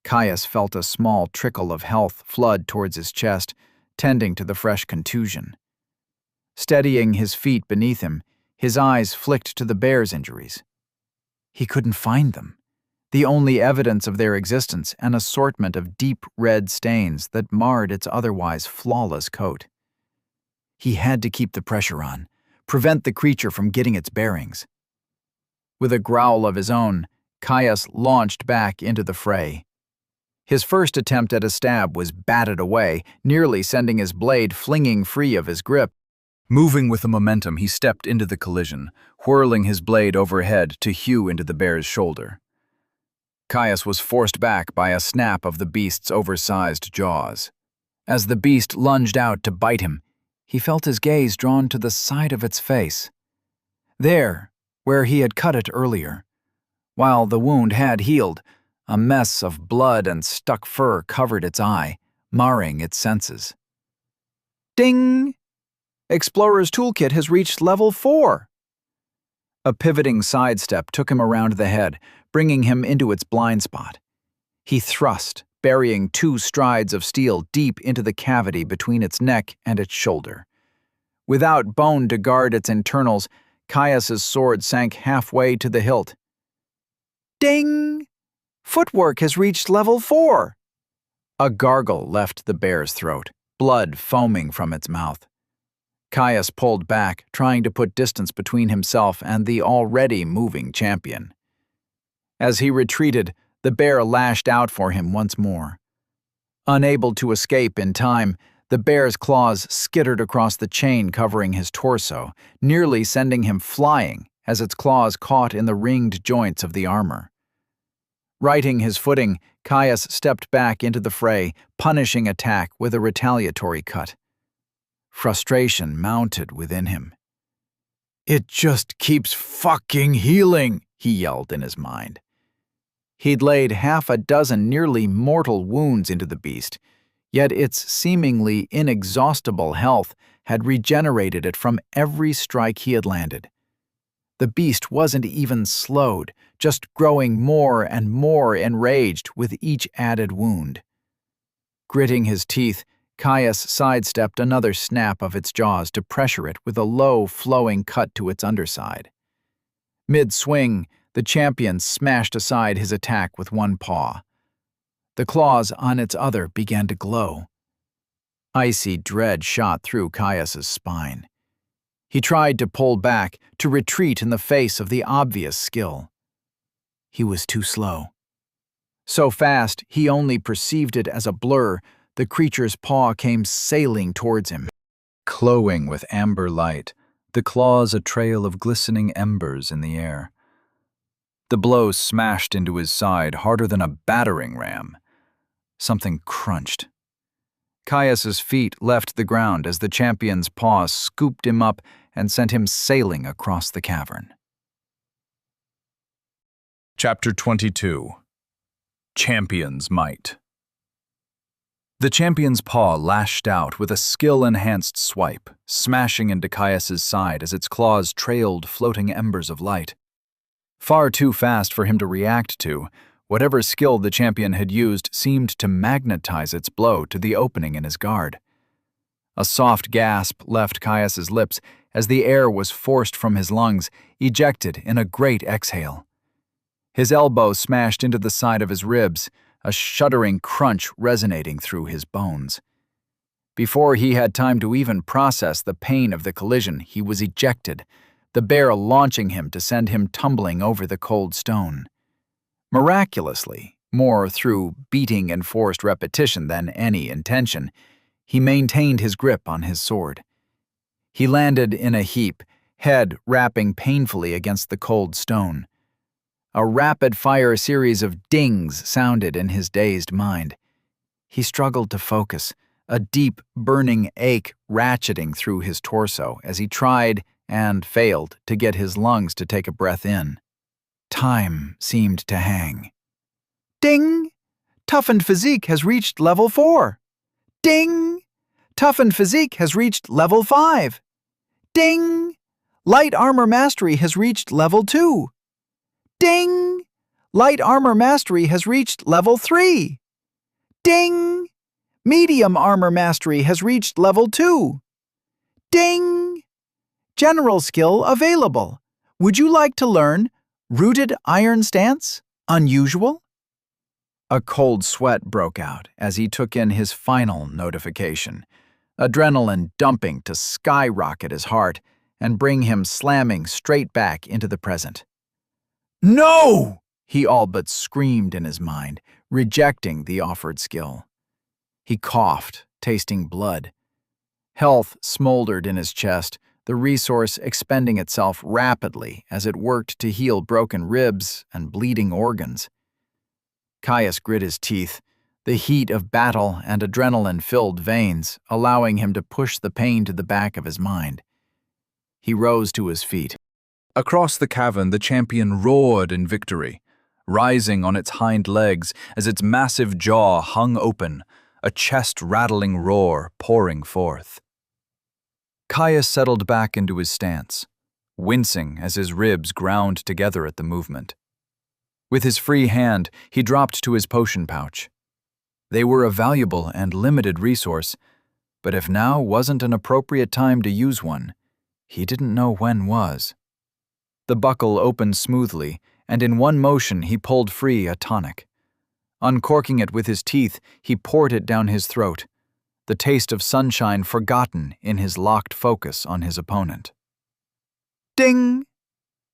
Caius felt a small trickle of health flood towards his chest, tending to the fresh contusion. Steadying his feet beneath him, his eyes flicked to the bear's injuries. He couldn't find them. The only evidence of their existence, an assortment of deep red stains that marred its otherwise flawless coat. He had to keep the pressure on, prevent the creature from getting its bearings. With a growl of his own, Caius launched back into the fray. His first attempt at a stab was batted away, nearly sending his blade flinging free of his grip. Moving with the momentum, he stepped into the collision, whirling his blade overhead to hew into the bear's shoulder. Caius was forced back by a snap of the beast's oversized jaws. As the beast lunged out to bite him, he felt his gaze drawn to the side of its face. There, where he had cut it earlier. While the wound had healed, a mess of blood and stuck fur covered its eye, marring its senses. Ding! Explorer's toolkit has reached level 4. A pivoting sidestep took him around the head, bringing him into its blind spot. He thrust, burying 2 strides of steel deep into the cavity between its neck and its shoulder. Without bone to guard its internals, Caius's sword sank halfway to the hilt. Ding! Footwork has reached level 4. A gargle left the bear's throat, blood foaming from its mouth. Caius pulled back, trying to put distance between himself and the already moving champion. As he retreated, the bear lashed out for him once more. Unable to escape in time, the bear's claws skittered across the chain covering his torso, nearly sending him flying as its claws caught in the ringed joints of the armor. Righting his footing, Caius stepped back into the fray, punishing attack with a retaliatory cut. Frustration mounted within him. "It just keeps fucking healing," he yelled in his mind. He'd laid half a dozen nearly mortal wounds into the beast, yet its seemingly inexhaustible health had regenerated it from every strike he had landed. The beast wasn't even slowed, just growing more and more enraged with each added wound. Gritting his teeth, Caius sidestepped another snap of its jaws to pressure it with a low, flowing cut to its underside. Mid-swing, the champion smashed aside his attack with one paw. The claws on its other began to glow. Icy dread shot through Caius's spine. He tried to pull back, to retreat in the face of the obvious skill. He was too slow. So fast, he only perceived it as a blur. The creature's paw came sailing towards him. Glowing with amber light, the claws a trail of glistening embers in the air. The blow smashed into his side harder than a battering ram. Something crunched. Caius's feet left the ground as the champion's paw scooped him up and sent him sailing across the cavern. Chapter 22. Champion's Might. The champion's paw lashed out with a skill-enhanced swipe, smashing into Caius's side as its claws trailed floating embers of light. Far too fast for him to react to, whatever skill the champion had used seemed to magnetize its blow to the opening in his guard. A soft gasp left Caius's lips as the air was forced from his lungs, ejected in a great exhale. His elbow smashed into the side of his ribs, a shuddering crunch resonating through his bones. Before he had time to even process the pain of the collision, he was ejected, the bear launching him to send him tumbling over the cold stone. Miraculously, more through beating and forced repetition than any intention, he maintained his grip on his sword. He landed in a heap, head rapping painfully against the cold stone. A rapid-fire series of dings sounded in his dazed mind. He struggled to focus, a deep, burning ache ratcheting through his torso as he tried and failed to get his lungs to take a breath in. Time seemed to hang. Ding! Toughened physique has reached level 4. Ding! Toughened physique has reached level 5. Ding! Light armor mastery has reached level 2. Ding! Light armor mastery has reached level 3. Ding! Medium armor mastery has reached level 2. Ding! General skill available. Would you like to learn Rooted iron stance? Unusual? A cold sweat broke out as he took in his final notification, adrenaline dumping to skyrocket his heart and bring him slamming straight back into the present. No! He all but screamed in his mind, rejecting the offered skill. He coughed, tasting blood. Health smoldered in his chest, the resource expending itself rapidly as it worked to heal broken ribs and bleeding organs. Caius grit his teeth, the heat of battle and adrenaline-filled veins allowing him to push the pain to the back of his mind. He rose to his feet. Across the cavern, the champion roared in victory, rising on its hind legs as its massive jaw hung open, a chest-rattling roar pouring forth. Caius settled back into his stance, wincing as his ribs ground together at the movement. With his free hand, he dropped to his potion pouch. They were a valuable and limited resource, but if now wasn't an appropriate time to use one, he didn't know when was. The buckle opened smoothly, and in one motion he pulled free a tonic. Uncorking it with his teeth, he poured it down his throat, the taste of sunshine forgotten in his locked focus on his opponent. Ding!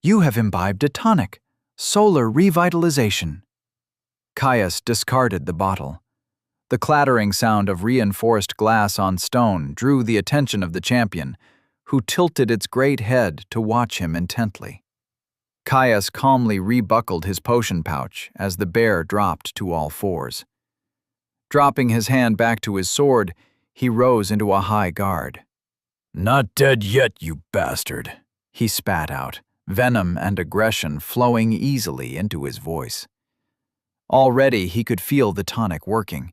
You have imbibed a tonic. Solar revitalization. Caius discarded the bottle. The clattering sound of reinforced glass on stone drew the attention of the champion, who tilted its great head to watch him intently. Caius calmly rebuckled his potion pouch as the bear dropped to all fours. Dropping his hand back to his sword, he rose into a high guard. Not dead yet, you bastard, he spat out, venom and aggression flowing easily into his voice. Already he could feel the tonic working,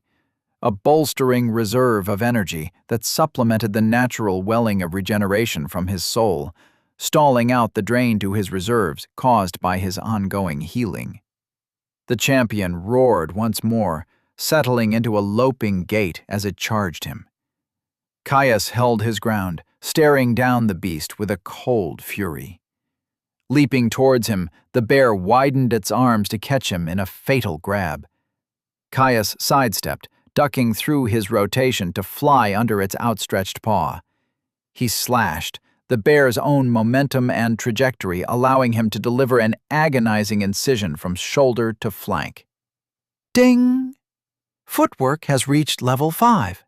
a bolstering reserve of energy that supplemented the natural welling of regeneration from his soul, stalling out the drain to his reserves caused by his ongoing healing. The champion roared once more, settling into a loping gait as it charged him. Caius held his ground, staring down the beast with a cold fury. Leaping towards him, the bear widened its arms to catch him in a fatal grab. Caius sidestepped, ducking through his rotation to fly under its outstretched paw. He slashed, the bear's own momentum and trajectory allowing him to deliver an agonizing incision from shoulder to flank. Ding! Footwork has reached level 5.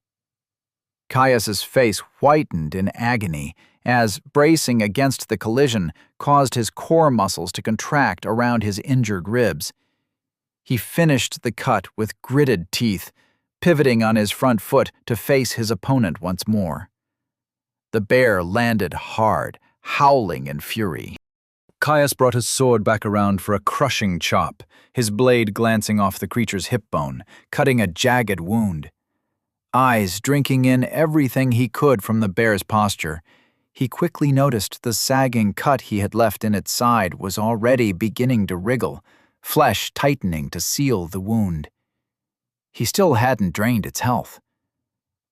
Caius's face whitened in agony as, bracing against the collision, caused his core muscles to contract around his injured ribs. He finished the cut with gritted teeth, pivoting on his front foot to face his opponent once more. The bear landed hard, howling in fury. Caius brought his sword back around for a crushing chop, his blade glancing off the creature's hip bone, cutting a jagged wound. Eyes drinking in everything he could from the bear's posture, he quickly noticed the sagging cut he had left in its side was already beginning to wriggle, flesh tightening to seal the wound. He still hadn't drained its health.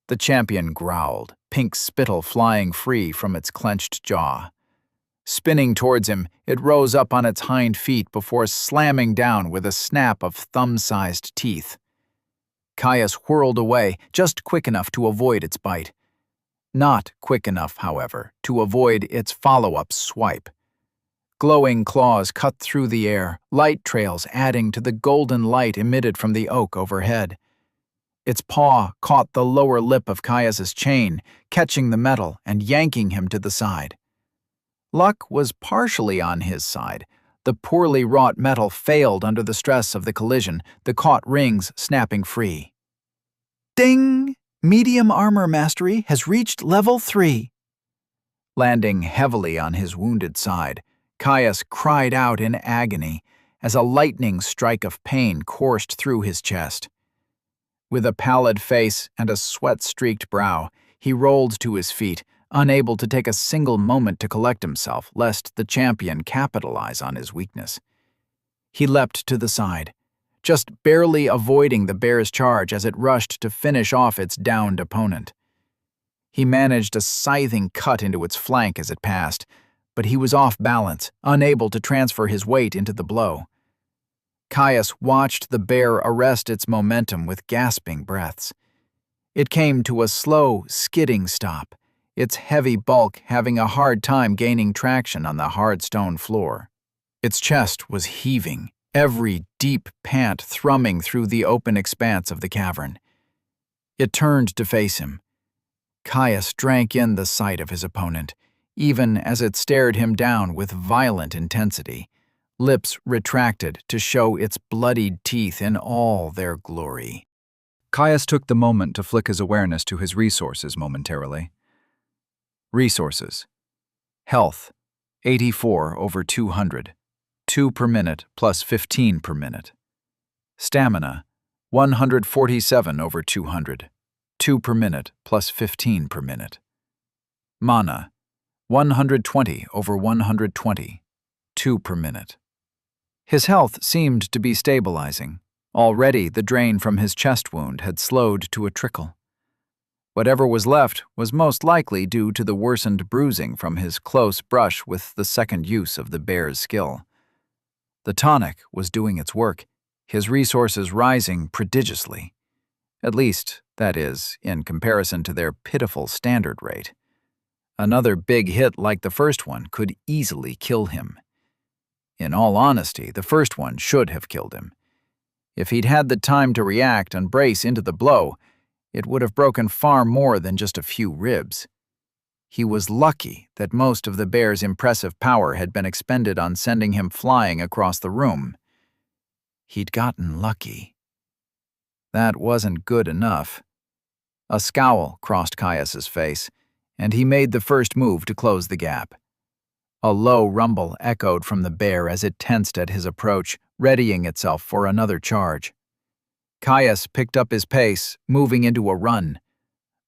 The champion growled, pink spittle flying free from its clenched jaw. Spinning towards him, it rose up on its hind feet before slamming down with a snap of thumb-sized teeth. Caius whirled away, just quick enough to avoid its bite. Not quick enough, however, to avoid its follow-up swipe. Glowing claws cut through the air, light trails adding to the golden light emitted from the oak overhead. Its paw caught the lower lip of Caius's chain, catching the metal and yanking him to the side. Luck was partially on his side. The poorly wrought metal failed under the stress of the collision, the caught rings snapping free. Ding! Medium armor mastery has reached level 3. Landing heavily on his wounded side, Caius cried out in agony as a lightning strike of pain coursed through his chest. With a pallid face and a sweat-streaked brow, he rolled to his feet, unable to take a single moment to collect himself lest the champion capitalize on his weakness. He leapt to the side, just barely avoiding the bear's charge as it rushed to finish off its downed opponent. He managed a scything cut into its flank as it passed, but he was off balance, unable to transfer his weight into the blow. Caius watched the bear arrest its momentum with gasping breaths. It came to a slow, skidding stop, its heavy bulk having a hard time gaining traction on the hard stone floor. Its chest was heaving, every deep pant thrumming through the open expanse of the cavern. It turned to face him. Caius drank in the sight of his opponent, even as it stared him down with violent intensity, lips retracted to show its bloodied teeth in all their glory. Caius took the moment to flick his awareness to his resources momentarily. Resources. Health, 84/200, 2 per minute plus 15 per minute. Stamina, 147/200, 2 per minute plus 15 per minute. Mana, 120/120, 2 per minute. His health seemed to be stabilizing. Already the drain from his chest wound had slowed to a trickle. Whatever was left was most likely due to the worsened bruising from his close brush with the second use of the bear's skill. The tonic was doing its work, his resources rising prodigiously. At least, that is, in comparison to their pitiful standard rate. Another big hit like the first one could easily kill him. In all honesty, the first one should have killed him. If he'd had the time to react and brace into the blow, it would have broken far more than just a few ribs. He was lucky that most of the bear's impressive power had been expended on sending him flying across the room. He'd gotten lucky. That wasn't good enough. A scowl crossed Caius's face, and he made the first move to close the gap. A low rumble echoed from the bear as it tensed at his approach, readying itself for another charge. Caius picked up his pace, moving into a run.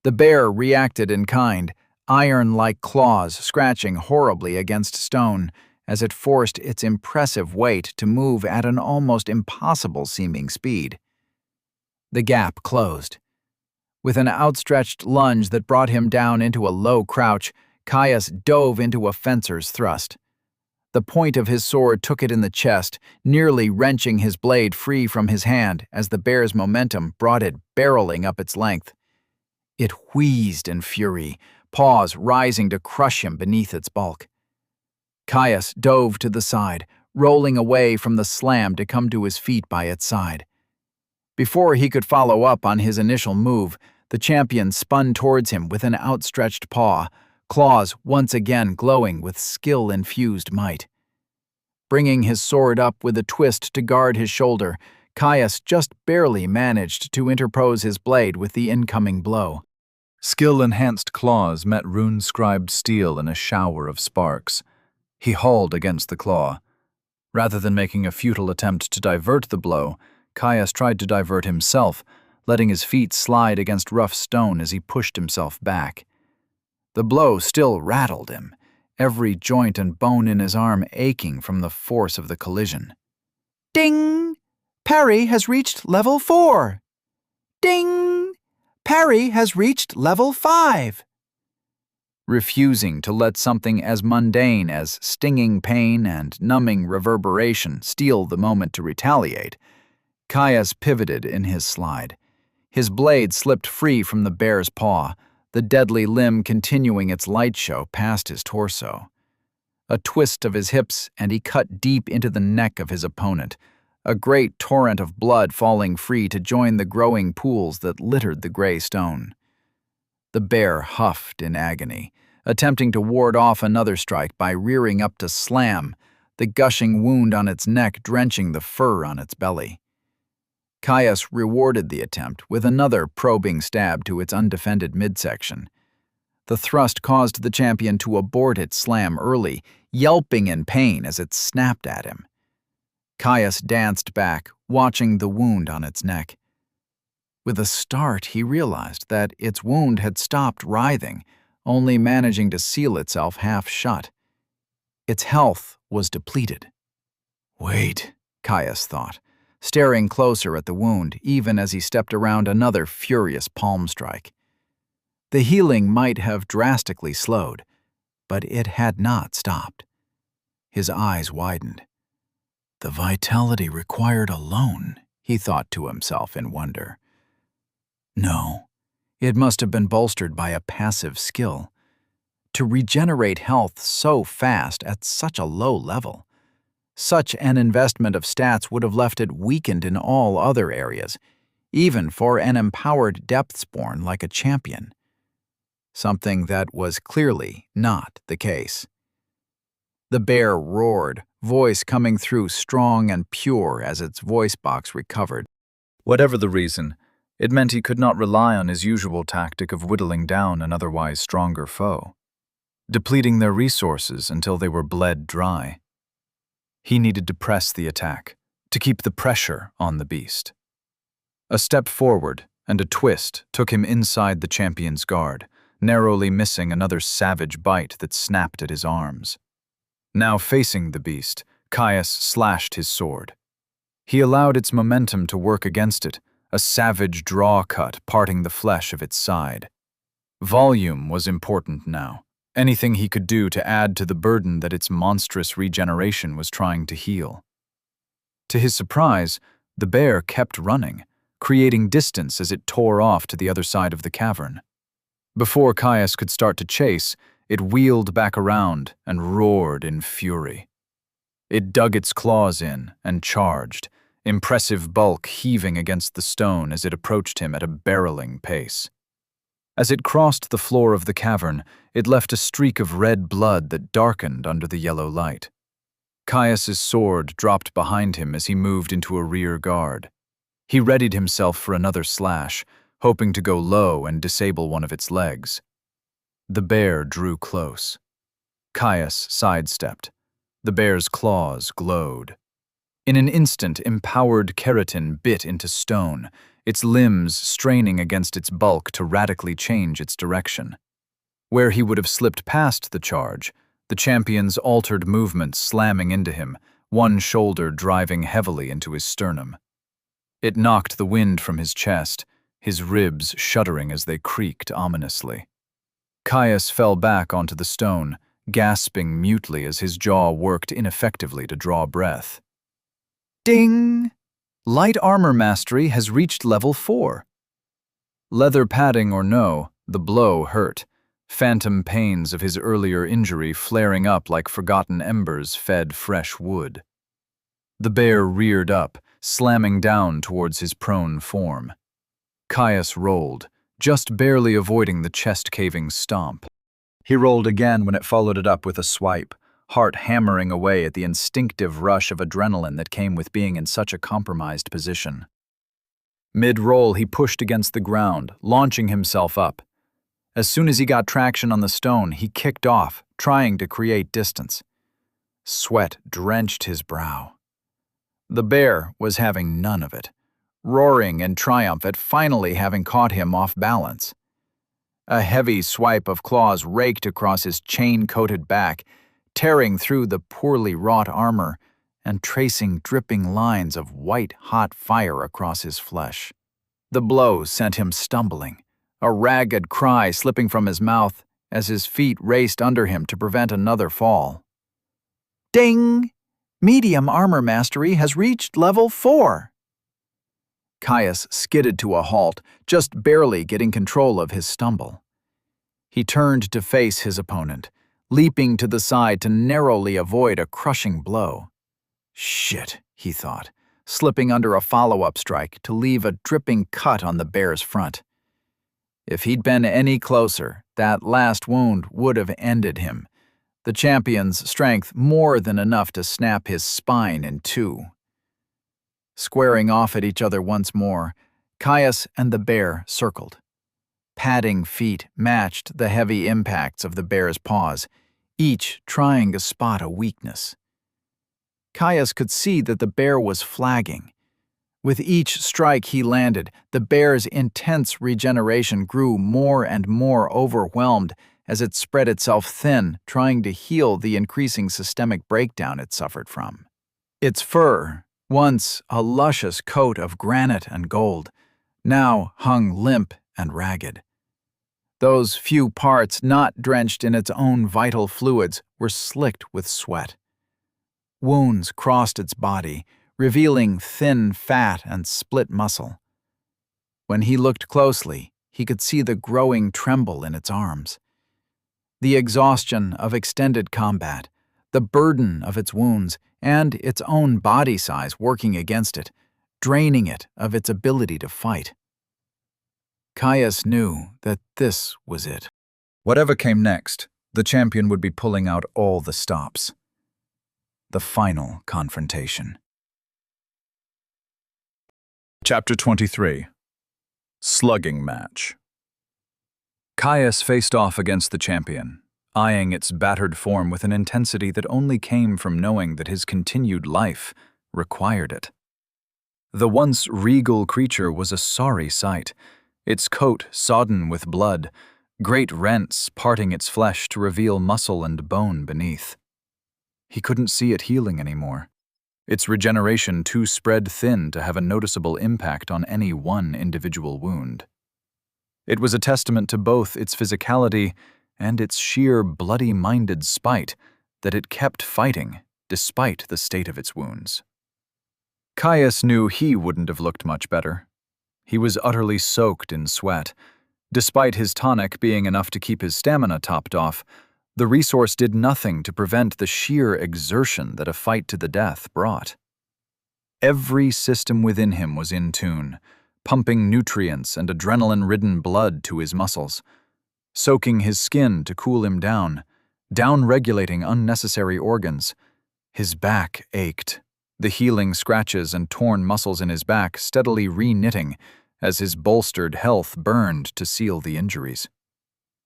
The bear reacted in kind, iron-like claws scratching horribly against stone as it forced its impressive weight to move at an almost impossible-seeming speed. The gap closed. With an outstretched lunge that brought him down into a low crouch, Caius dove into a fencer's thrust. The point of his sword took it in the chest, nearly wrenching his blade free from his hand as the bear's momentum brought it barreling up its length. It wheezed in fury, paws rising to crush him beneath its bulk. Caius dove to the side, rolling away from the slam to come to his feet by its side. Before he could follow up on his initial move, the champion spun towards him with an outstretched paw, claws once again glowing with skill-infused might. Bringing his sword up with a twist to guard his shoulder, Caius just barely managed to interpose his blade with the incoming blow. Skill-enhanced claws met rune-scribed steel in a shower of sparks. He hauled against the claw. Rather than making a futile attempt to divert the blow, Caius tried to divert himself, letting his feet slide against rough stone as he pushed himself back. The blow still rattled him, every joint and bone in his arm aching from the force of the collision. Ding! Parry has reached level 4. Ding! Parry has reached level 5. Refusing to let something as mundane as stinging pain and numbing reverberation steal the moment to retaliate, Caius pivoted in his slide. His blade slipped free from the bear's paw, the deadly limb continuing its light show past his torso. A twist of his hips, and he cut deep into the neck of his opponent, a great torrent of blood falling free to join the growing pools that littered the gray stone. The bear huffed in agony, attempting to ward off another strike by rearing up to slam, the gushing wound on its neck drenching the fur on its belly. Caius rewarded the attempt with another probing stab to its undefended midsection. The thrust caused the champion to abort its slam early, yelping in pain as it snapped at him. Caius danced back, watching the wound on its neck. With a start, he realized that its wound had stopped writhing, only managing to seal itself half shut. Its health was depleted. Wait, Caius thought, staring closer at the wound even as he stepped around another furious palm strike. The healing might have drastically slowed, but it had not stopped. His eyes widened. The vitality required alone, he thought to himself in wonder. No, it must have been bolstered by a passive skill. To regenerate health so fast at such a low level. Such an investment of stats would have left it weakened in all other areas, even for an empowered depthsborn like a champion. Something that was clearly not the case. The bear roared, voice coming through strong and pure as its voice box recovered. Whatever the reason, it meant he could not rely on his usual tactic of whittling down an otherwise stronger foe, depleting their resources until they were bled dry. He needed to press the attack, to keep the pressure on the beast. A step forward and a twist took him inside the champion's guard, narrowly missing another savage bite that snapped at his arms. Now facing the beast, Caius slashed his sword. He allowed its momentum to work against it, a savage draw cut parting the flesh of its side. Volume was important now. Anything he could do to add to the burden that its monstrous regeneration was trying to heal. To his surprise, the bear kept running, creating distance as it tore off to the other side of the cavern. Before Caius could start to chase, it wheeled back around and roared in fury. It dug its claws in and charged, impressive bulk heaving against the stone as it approached him at a barreling pace. As it crossed the floor of the cavern, it left a streak of red blood that darkened under the yellow light. Caius's sword dropped behind him as he moved into a rear guard. He readied himself for another slash, hoping to go low and disable one of its legs. The bear drew close. Caius sidestepped. The bear's claws glowed. In an instant, empowered keratin bit into stone, its limbs straining against its bulk to radically change its direction. Where he would have slipped past the charge, the champion's altered movement slamming into him, one shoulder driving heavily into his sternum. It knocked the wind from his chest, his ribs shuddering as they creaked ominously. Caius fell back onto the stone, gasping mutely as his jaw worked ineffectively to draw breath. Ding! Light armor mastery has reached level 4. Leather padding or no, the blow hurt, phantom pains of his earlier injury flaring up like forgotten embers fed fresh wood. The bear reared up, slamming down towards his prone form. Caius rolled, just barely avoiding the chest-caving stomp. He rolled again when it followed it up with a swipe, heart hammering away at the instinctive rush of adrenaline that came with being in such a compromised position. Mid-roll, he pushed against the ground, launching himself up. As soon as he got traction on the stone, he kicked off, trying to create distance. Sweat drenched his brow. The bear was having none of it, roaring in triumph at finally having caught him off balance. A heavy swipe of claws raked across his chain-coated back, tearing through the poorly wrought armor and tracing dripping lines of white-hot fire across his flesh. The blow sent him stumbling, a ragged cry slipping from his mouth as his feet raced under him to prevent another fall. Ding! Medium armor mastery has reached level 4. Caius skidded to a halt, just barely getting control of his stumble. He turned to face his opponent, leaping to the side to narrowly avoid a crushing blow. Shit, he thought, slipping under a follow-up strike to leave a dripping cut on the bear's front. If he'd been any closer, that last wound would have ended him, the champion's strength more than enough to snap his spine in two. Squaring off at each other once more, Caius and the bear circled. Padding feet matched the heavy impacts of the bear's paws, each trying to spot a weakness. Caius could see that the bear was flagging. With each strike he landed, the bear's intense regeneration grew more and more overwhelmed as it spread itself thin, trying to heal the increasing systemic breakdown it suffered from. Its fur, once a luscious coat of granite and gold, now hung limp and ragged. Those few parts not drenched in its own vital fluids were slicked with sweat. Wounds crossed its body, revealing thin fat and split muscle. When he looked closely, he could see the growing tremble in its arms. The exhaustion of extended combat, the burden of its wounds, and its own body size working against it, draining it of its ability to fight. Caius knew that this was it. Whatever came next, the champion would be pulling out all the stops. The final confrontation. Chapter 23. Slugging Match. Caius faced off against the champion, eyeing its battered form with an intensity that only came from knowing that his continued life required it. The once regal creature was a sorry sight, its coat sodden with blood, great rents parting its flesh to reveal muscle and bone beneath. He couldn't see it healing anymore, its regeneration too spread thin to have a noticeable impact on any one individual wound. It was a testament to both its physicality and its sheer bloody-minded spite that it kept fighting despite the state of its wounds. Caius knew he wouldn't have looked much better. He was utterly soaked in sweat. Despite his tonic being enough to keep his stamina topped off, the resource did nothing to prevent the sheer exertion that a fight to the death brought. Every system within him was in tune, pumping nutrients and adrenaline-ridden blood to his muscles, soaking his skin to cool him down, down-regulating unnecessary organs. His back ached, the healing scratches and torn muscles in his back steadily re-knitting as his bolstered health burned to seal the injuries.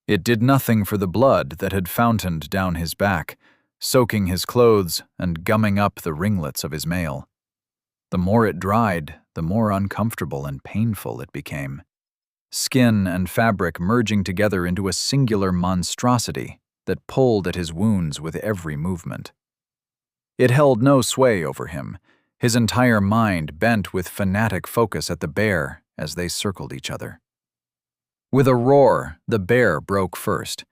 It did nothing for the blood that had fountained down his back, soaking his clothes and gumming up the ringlets of his mail. The more it dried, the more uncomfortable and painful it became, skin and fabric merging together into a singular monstrosity that pulled at his wounds with every movement. It held no sway over him, his entire mind bent with fanatic focus at the bear as they circled each other. With a roar, the bear broke first.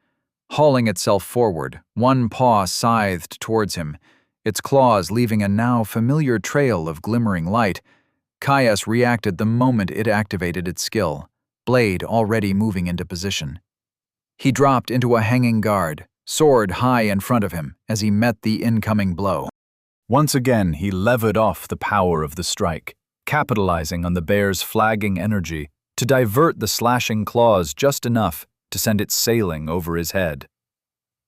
Hauling itself forward, one paw scythed towards him, its claws leaving a now familiar trail of glimmering light. Caius reacted the moment it activated its skill, blade already moving into position. He dropped into a hanging guard, sword high in front of him as he met the incoming blow. Once again, he levered off the power of the strike, capitalizing on the bear's flagging energy to divert the slashing claws just enough to send it sailing over his head.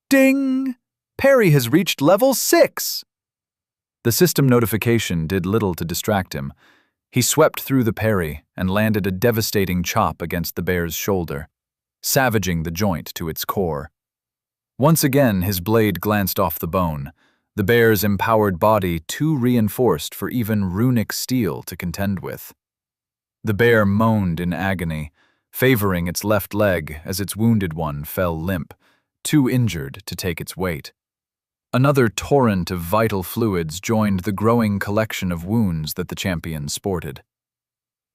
Ding! Parry has reached level 6! The system notification did little to distract him. He swept through the parry and landed a devastating chop against the bear's shoulder, savaging the joint to its core. Once again, his blade glanced off the bone, the bear's empowered body too reinforced for even runic steel to contend with. The bear moaned in agony, favoring its left leg as its wounded one fell limp, too injured to take its weight. Another torrent of vital fluids joined the growing collection of wounds that the champion sported.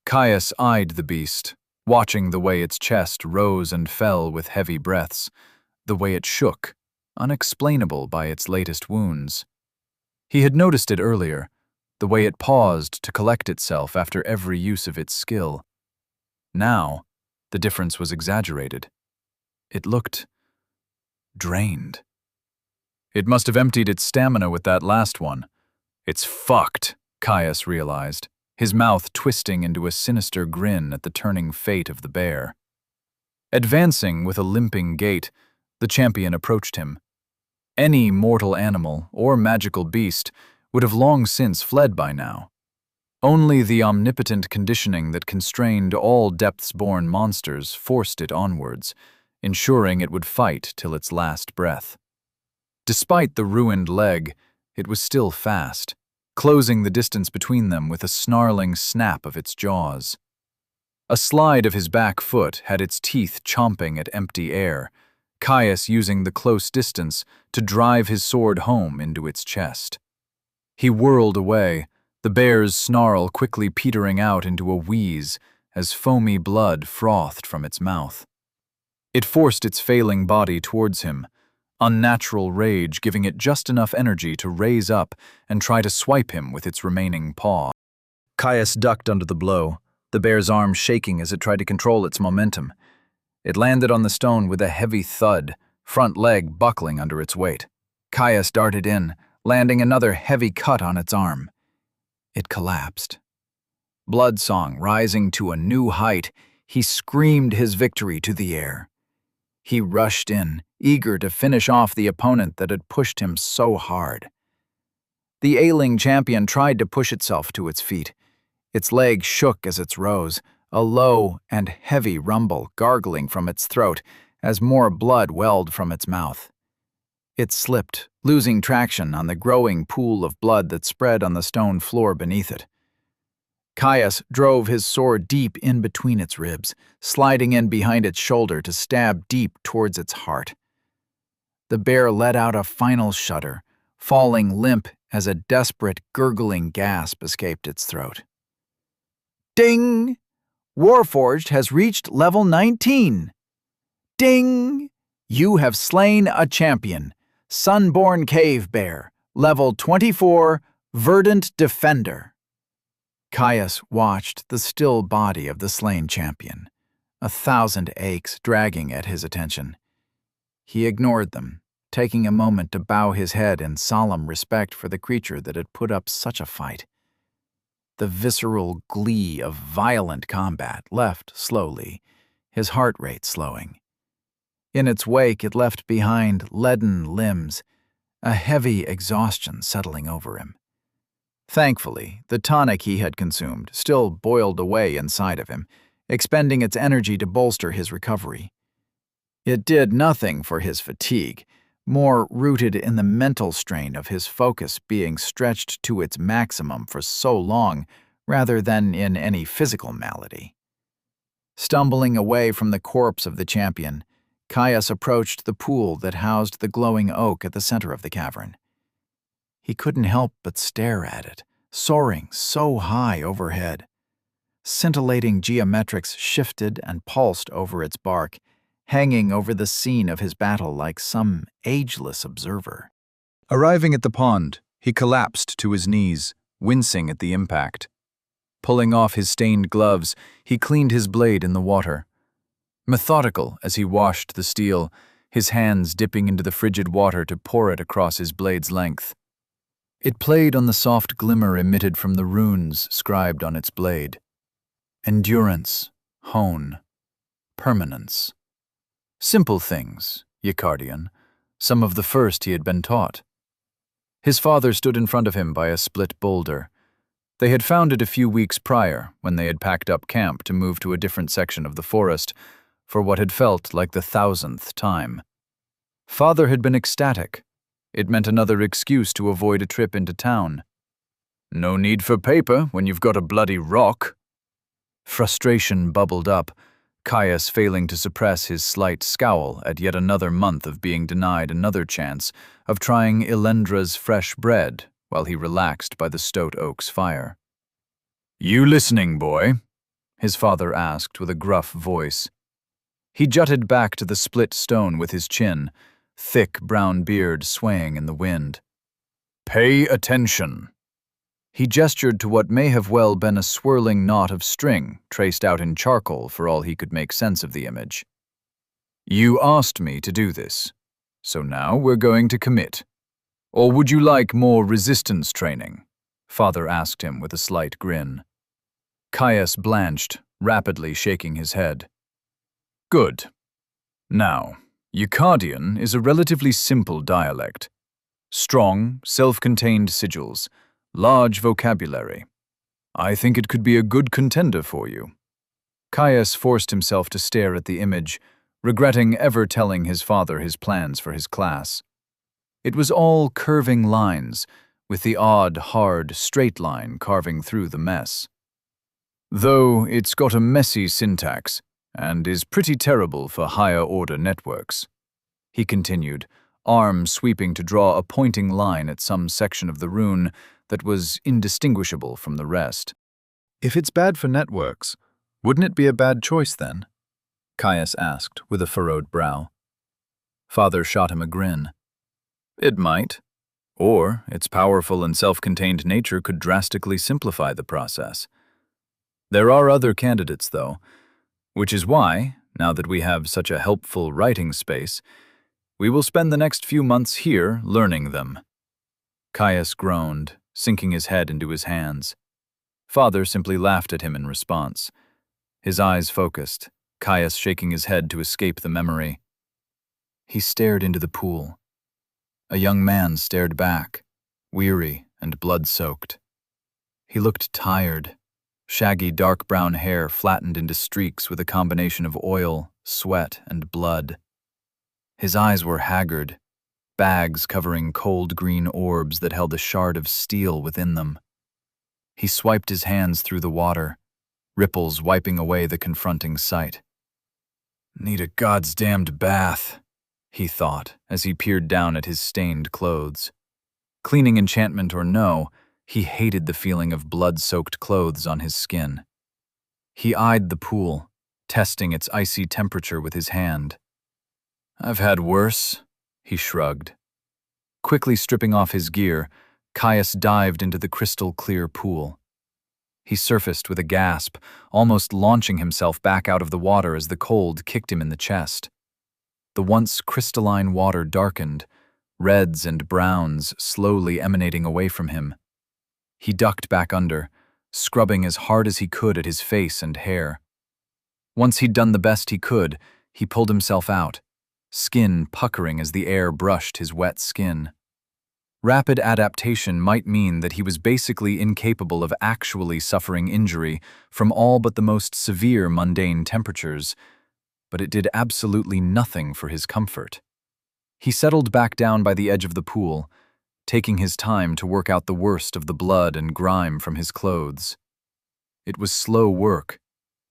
Caius eyed the beast, watching the way its chest rose and fell with heavy breaths, the way it shook, unexplainable by its latest wounds. He had noticed it earlier, the way it paused to collect itself after every use of its skill. Now, the difference was exaggerated. It looked drained. It must have emptied its stamina with that last one. It's fucked, Caius realized, his mouth twisting into a sinister grin at the turning fate of the bear. Advancing with a limping gait, the champion approached him. Any mortal animal or magical beast would have long since fled by now. Only the omnipotent conditioning that constrained all depths-born monsters forced it onwards, ensuring it would fight till its last breath. Despite the ruined leg, it was still fast, closing the distance between them with a snarling snap of its jaws. A slide of his back foot had its teeth chomping at empty air, Caius using the close distance to drive his sword home into its chest. He whirled away, the bear's snarl quickly petering out into a wheeze as foamy blood frothed from its mouth. It forced its failing body towards him, unnatural rage giving it just enough energy to raise up and try to swipe him with its remaining paw. Caius ducked under the blow, the bear's arm shaking as it tried to control its momentum. It landed on the stone with a heavy thud, front leg buckling under its weight. Caius darted in, landing another heavy cut on its arm. It collapsed. Bloodsong rising to a new height, he screamed his victory to the air. He rushed in, eager to finish off the opponent that had pushed him so hard. The ailing champion tried to push itself to its feet. Its leg shook as it rose, a low and heavy rumble gargling from its throat as more blood welled from its mouth. It slipped, losing traction on the growing pool of blood that spread on the stone floor beneath it. Caius drove his sword deep in between its ribs, sliding in behind its shoulder to stab deep towards its heart. The bear let out a final shudder, falling limp as a desperate, gurgling gasp escaped its throat. Ding! Warforged has reached level 19. Ding! You have slain a champion, Sunborn Cave Bear, level 24, Verdant Defender. Caius watched the still body of the slain champion, 1,000 aches dragging at his attention. He ignored them, taking a moment to bow his head in solemn respect for the creature that had put up such a fight. The visceral glee of violent combat left slowly, his heart rate slowing. In its wake, it left behind leaden limbs, a heavy exhaustion settling over him. Thankfully, the tonic he had consumed still boiled away inside of him, expending its energy to bolster his recovery. It did nothing for his fatigue, more rooted in the mental strain of his focus being stretched to its maximum for so long rather than in any physical malady. Stumbling away from the corpse of the champion, Caius approached the pool that housed the glowing oak at the center of the cavern. He couldn't help but stare at it, soaring so high overhead. Scintillating geometrics shifted and pulsed over its bark, hanging over the scene of his battle like some ageless observer. Arriving at the pond, he collapsed to his knees, wincing at the impact. Pulling off his stained gloves, he cleaned his blade in the water. Methodical as he washed the steel, his hands dipping into the frigid water to pour it across his blade's length. It played on the soft glimmer emitted from the runes scribed on its blade. Endurance, hone, permanence. Simple things, Yacardian, some of the first he had been taught. His father stood in front of him by a split boulder. They had found it a few weeks prior when they had packed up camp to move to a different section of the forest for what had felt like the 1,000th time. Father had been ecstatic. It meant another excuse to avoid a trip into town. No need for paper when you've got a bloody rock. Frustration bubbled up, Caius failing to suppress his slight scowl at yet another month of being denied another chance of trying Elendra's fresh bread while he relaxed by the stoat oak's fire. "You listening, boy?" his father asked with a gruff voice. He jutted back to the split stone with his chin, thick brown beard swaying in the wind. "Pay attention." He gestured to what may have well been a swirling knot of string traced out in charcoal for all he could make sense of the image. "You asked me to do this, so now we're going to commit. Or would you like more resistance training?" Father asked him with a slight grin. Caius blanched, rapidly shaking his head. "Good. Now, Yacardian is a relatively simple dialect. Strong, self-contained sigils, large vocabulary. I think it could be a good contender for you." Caius forced himself to stare at the image, regretting ever telling his father his plans for his class. It was all curving lines, with the odd, hard, straight line carving through the mess. Though it's got a messy syntax, and is pretty terrible for higher-order networks, he continued, arm sweeping to draw a pointing line at some section of the rune that was indistinguishable from the rest. "If it's bad for networks, wouldn't it be a bad choice then?" Caius asked with a furrowed brow. Father shot him a grin. It might. Or its powerful and self-contained nature could drastically simplify the process. There are other candidates, though, which is why, now that we have such a helpful writing space, we will spend the next few months here learning them. Caius groaned, sinking his head into his hands. Father simply laughed at him in response. His eyes focused, Caius shaking his head to escape the memory. He stared into the pool. A young man stared back, weary and blood-soaked. He looked tired, shaggy dark brown hair flattened into streaks with a combination of oil, sweat, and blood. His eyes were haggard, bags covering cold green orbs that held a shard of steel within them. He swiped his hands through the water, ripples wiping away the confronting sight. Need a goddamned bath, he thought as he peered down at his stained clothes. Cleaning enchantment or no, he hated the feeling of blood-soaked clothes on his skin. He eyed the pool, testing its icy temperature with his hand. I've had worse, he shrugged. Quickly stripping off his gear, Caius dived into the crystal-clear pool. He surfaced with a gasp, almost launching himself back out of the water as the cold kicked him in the chest. The once crystalline water darkened, reds and browns slowly emanating away from him. He ducked back under, scrubbing as hard as he could at his face and hair. Once he'd done the best he could, he pulled himself out, skin puckering as the air brushed his wet skin. Rapid adaptation might mean that he was basically incapable of actually suffering injury from all but the most severe mundane temperatures, but it did absolutely nothing for his comfort. He settled back down by the edge of the pool, taking his time to work out the worst of the blood and grime from his clothes. It was slow work,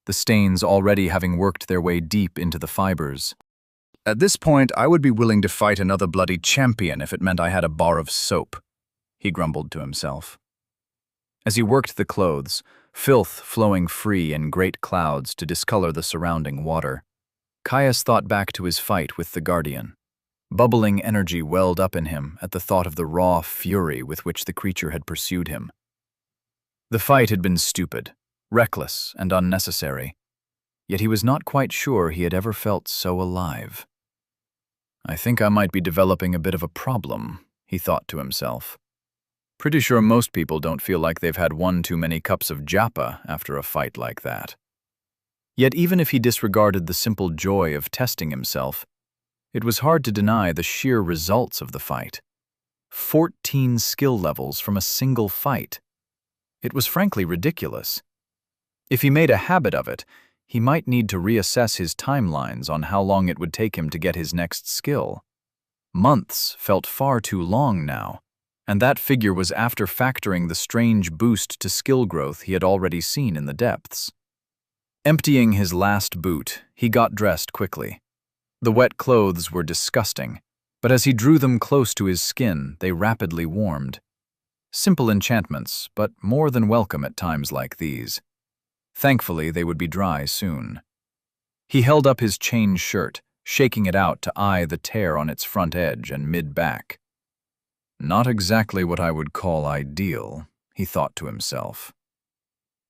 the stains already having worked their way deep into the fibers. At this point, I would be willing to fight another bloody champion if it meant I had a bar of soap, he grumbled to himself. As he worked the clothes, filth flowing free in great clouds to discolor the surrounding water, Caius thought back to his fight with the Guardian. Bubbling energy welled up in him at the thought of the raw fury with which the creature had pursued him. The fight had been stupid, reckless, and unnecessary, yet he was not quite sure he had ever felt so alive. I think I might be developing a bit of a problem, he thought to himself. Pretty sure most people don't feel like they've had one too many cups of japa after a fight like that. Yet even if he disregarded the simple joy of testing himself, it was hard to deny the sheer results of the fight. 14 skill levels from a single fight. It was frankly ridiculous. If he made a habit of it, he might need to reassess his timelines on how long it would take him to get his next skill. Months felt far too long now, and that figure was after factoring the strange boost to skill growth he had already seen in the depths. Emptying his last boot, he got dressed quickly. The wet clothes were disgusting, but as he drew them close to his skin, they rapidly warmed. Simple enchantments, but more than welcome at times like these. Thankfully, they would be dry soon. He held up his chain shirt, shaking it out to eye the tear on its front edge and mid-back. Not exactly what I would call ideal, he thought to himself.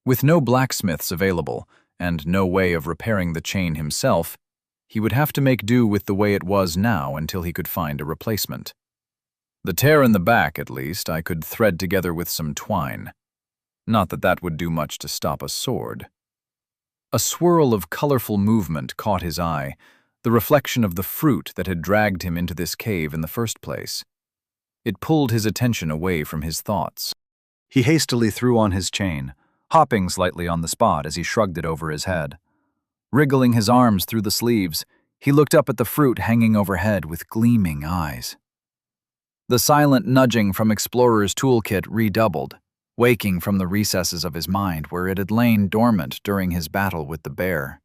With no blacksmiths available, and no way of repairing the chain himself, he would have to make do with the way it was now until he could find a replacement. The tear in the back, at least, I could thread together with some twine. Not that that would do much to stop a sword. A swirl of colorful movement caught his eye, the reflection of the fruit that had dragged him into this cave in the first place. It pulled his attention away from his thoughts. He hastily threw on his chain, hopping slightly on the spot as he shrugged it over his head. Wriggling his arms through the sleeves, he looked up at the fruit hanging overhead with gleaming eyes. The silent nudging from Explorer's toolkit redoubled, waking from the recesses of his mind where it had lain dormant during his battle with the bear.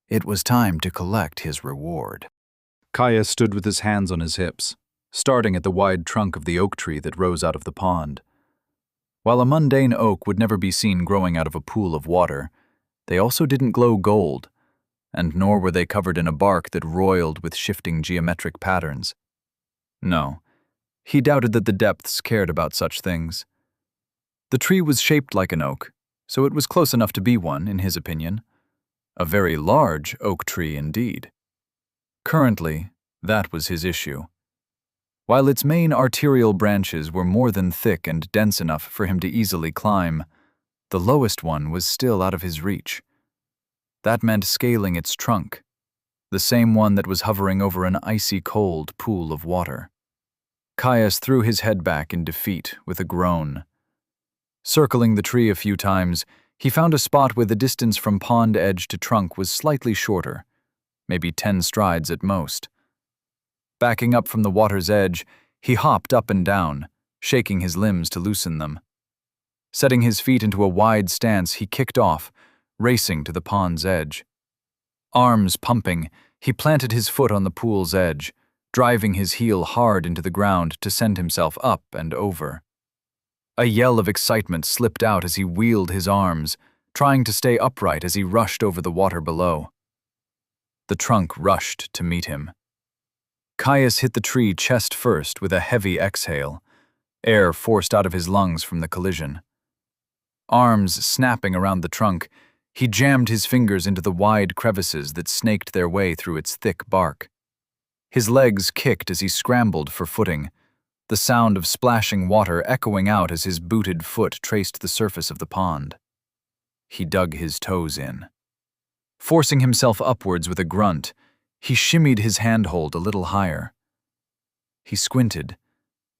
It was time to collect his reward. Caius stood with his hands on his hips, starting at the wide trunk of the oak tree that rose out of the pond. While a mundane oak would never be seen growing out of a pool of water, they also didn't glow gold. and nor were they covered in a bark that roiled with shifting geometric patterns. No, he doubted that the depths cared about such things. The tree was shaped like an oak, so it was close enough to be one, in his opinion. A very large oak tree indeed. Currently, that was his issue. While its main arterial branches were more than thick and dense enough for him to easily climb, the lowest one was still out of his reach. That meant scaling its trunk, the same one that was hovering over an icy cold pool of water. Caius threw his head back in defeat with a groan. Circling the tree a few times, he found a spot where the distance from pond edge to trunk was slightly shorter, maybe 10 strides at most. Backing up from the water's edge, he hopped up and down, shaking his limbs to loosen them. Setting his feet into a wide stance, he kicked off, racing to the pond's edge. Arms pumping, he planted his foot on the pool's edge, driving his heel hard into the ground to send himself up and over. A yell of excitement slipped out as he wheeled his arms, trying to stay upright as he rushed over the water below. The trunk rushed to meet him. Caius hit the tree chest first with a heavy exhale, air forced out of his lungs from the collision. Arms snapping around the trunk, he jammed his fingers into the wide crevices that snaked their way through its thick bark. His legs kicked as he scrambled for footing, the sound of splashing water echoing out as his booted foot traced the surface of the pond. He dug his toes in. Forcing himself upwards with a grunt, he shimmied his handhold a little higher. He squinted.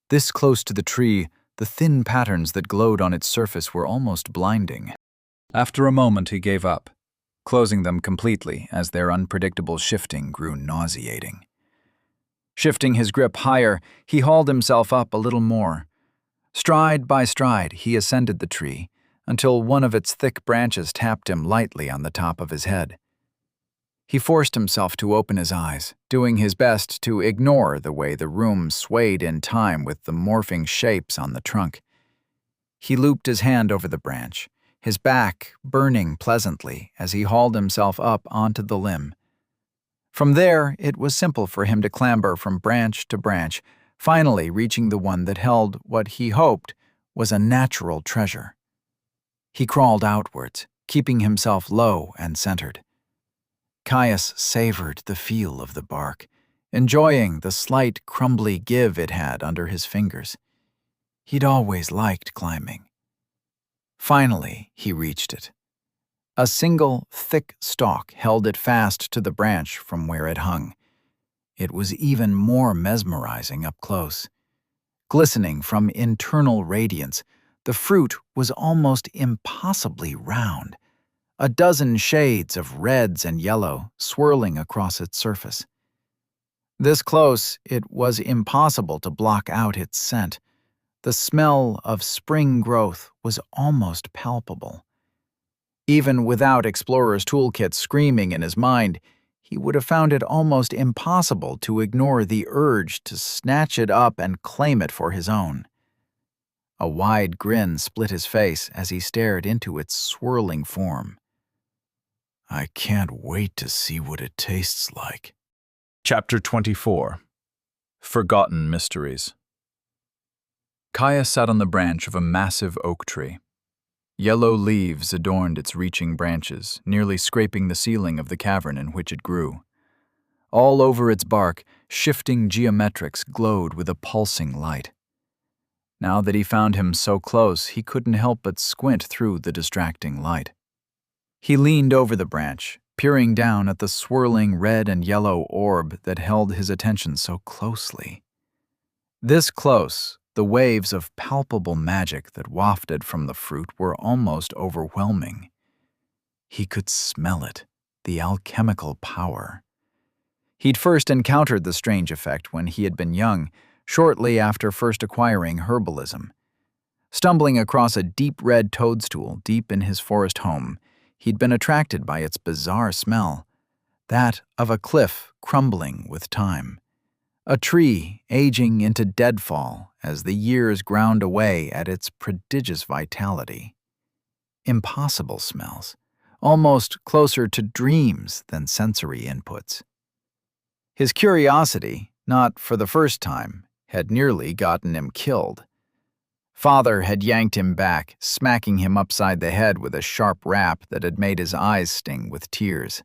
This close to the tree, the thin patterns that glowed on its surface were almost blinding. After a moment, he gave up, closing them completely as their unpredictable shifting grew nauseating. Shifting his grip higher, he hauled himself up a little more. Stride by stride, he ascended the tree, until one of its thick branches tapped him lightly on the top of his head. He forced himself to open his eyes, doing his best to ignore the way the room swayed in time with the morphing shapes on the trunk. He looped his hand over the branch, his back burning pleasantly as he hauled himself up onto the limb. From there, it was simple for him to clamber from branch to branch, finally reaching the one that held what he hoped was a natural treasure. He crawled outwards, keeping himself low and centered. Caius savored the feel of the bark, enjoying the slight crumbly give it had under his fingers. He'd always liked climbing. Finally, he reached it. A single, thick stalk held it fast to the branch from where it hung. It was even more mesmerizing up close. Glistening from internal radiance, the fruit was almost impossibly round, a dozen shades of reds and yellow swirling across its surface. This close, it was impossible to block out its scent. The smell of spring growth was almost palpable. Even without Explorer's Toolkit screaming in his mind, he would have found it almost impossible to ignore the urge to snatch it up and claim it for his own. A wide grin split his face as he stared into its swirling form. "I can't wait to see what it tastes like." Chapter 24. Forgotten Mysteries. Caius sat on the branch of a massive oak tree. Yellow leaves adorned its reaching branches, nearly scraping the ceiling of the cavern in which it grew. All over its bark, shifting geometrics glowed with a pulsing light. Now that he found him so close, he couldn't help but squint through the distracting light. He leaned over the branch, peering down at the swirling red and yellow orb that held his attention so closely. This close, the waves of palpable magic that wafted from the fruit were almost overwhelming. He could smell it, the alchemical power. He'd first encountered the strange effect when he had been young, shortly after first acquiring herbalism. Stumbling across a deep red toadstool deep in his forest home, he'd been attracted by its bizarre smell, that of a cliff crumbling with time. A tree aging into deadfall as the years ground away at its prodigious vitality. Impossible smells, almost closer to dreams than sensory inputs. His curiosity, not for the first time, had nearly gotten him killed. Father had yanked him back, smacking him upside the head with a sharp rap that had made his eyes sting with tears.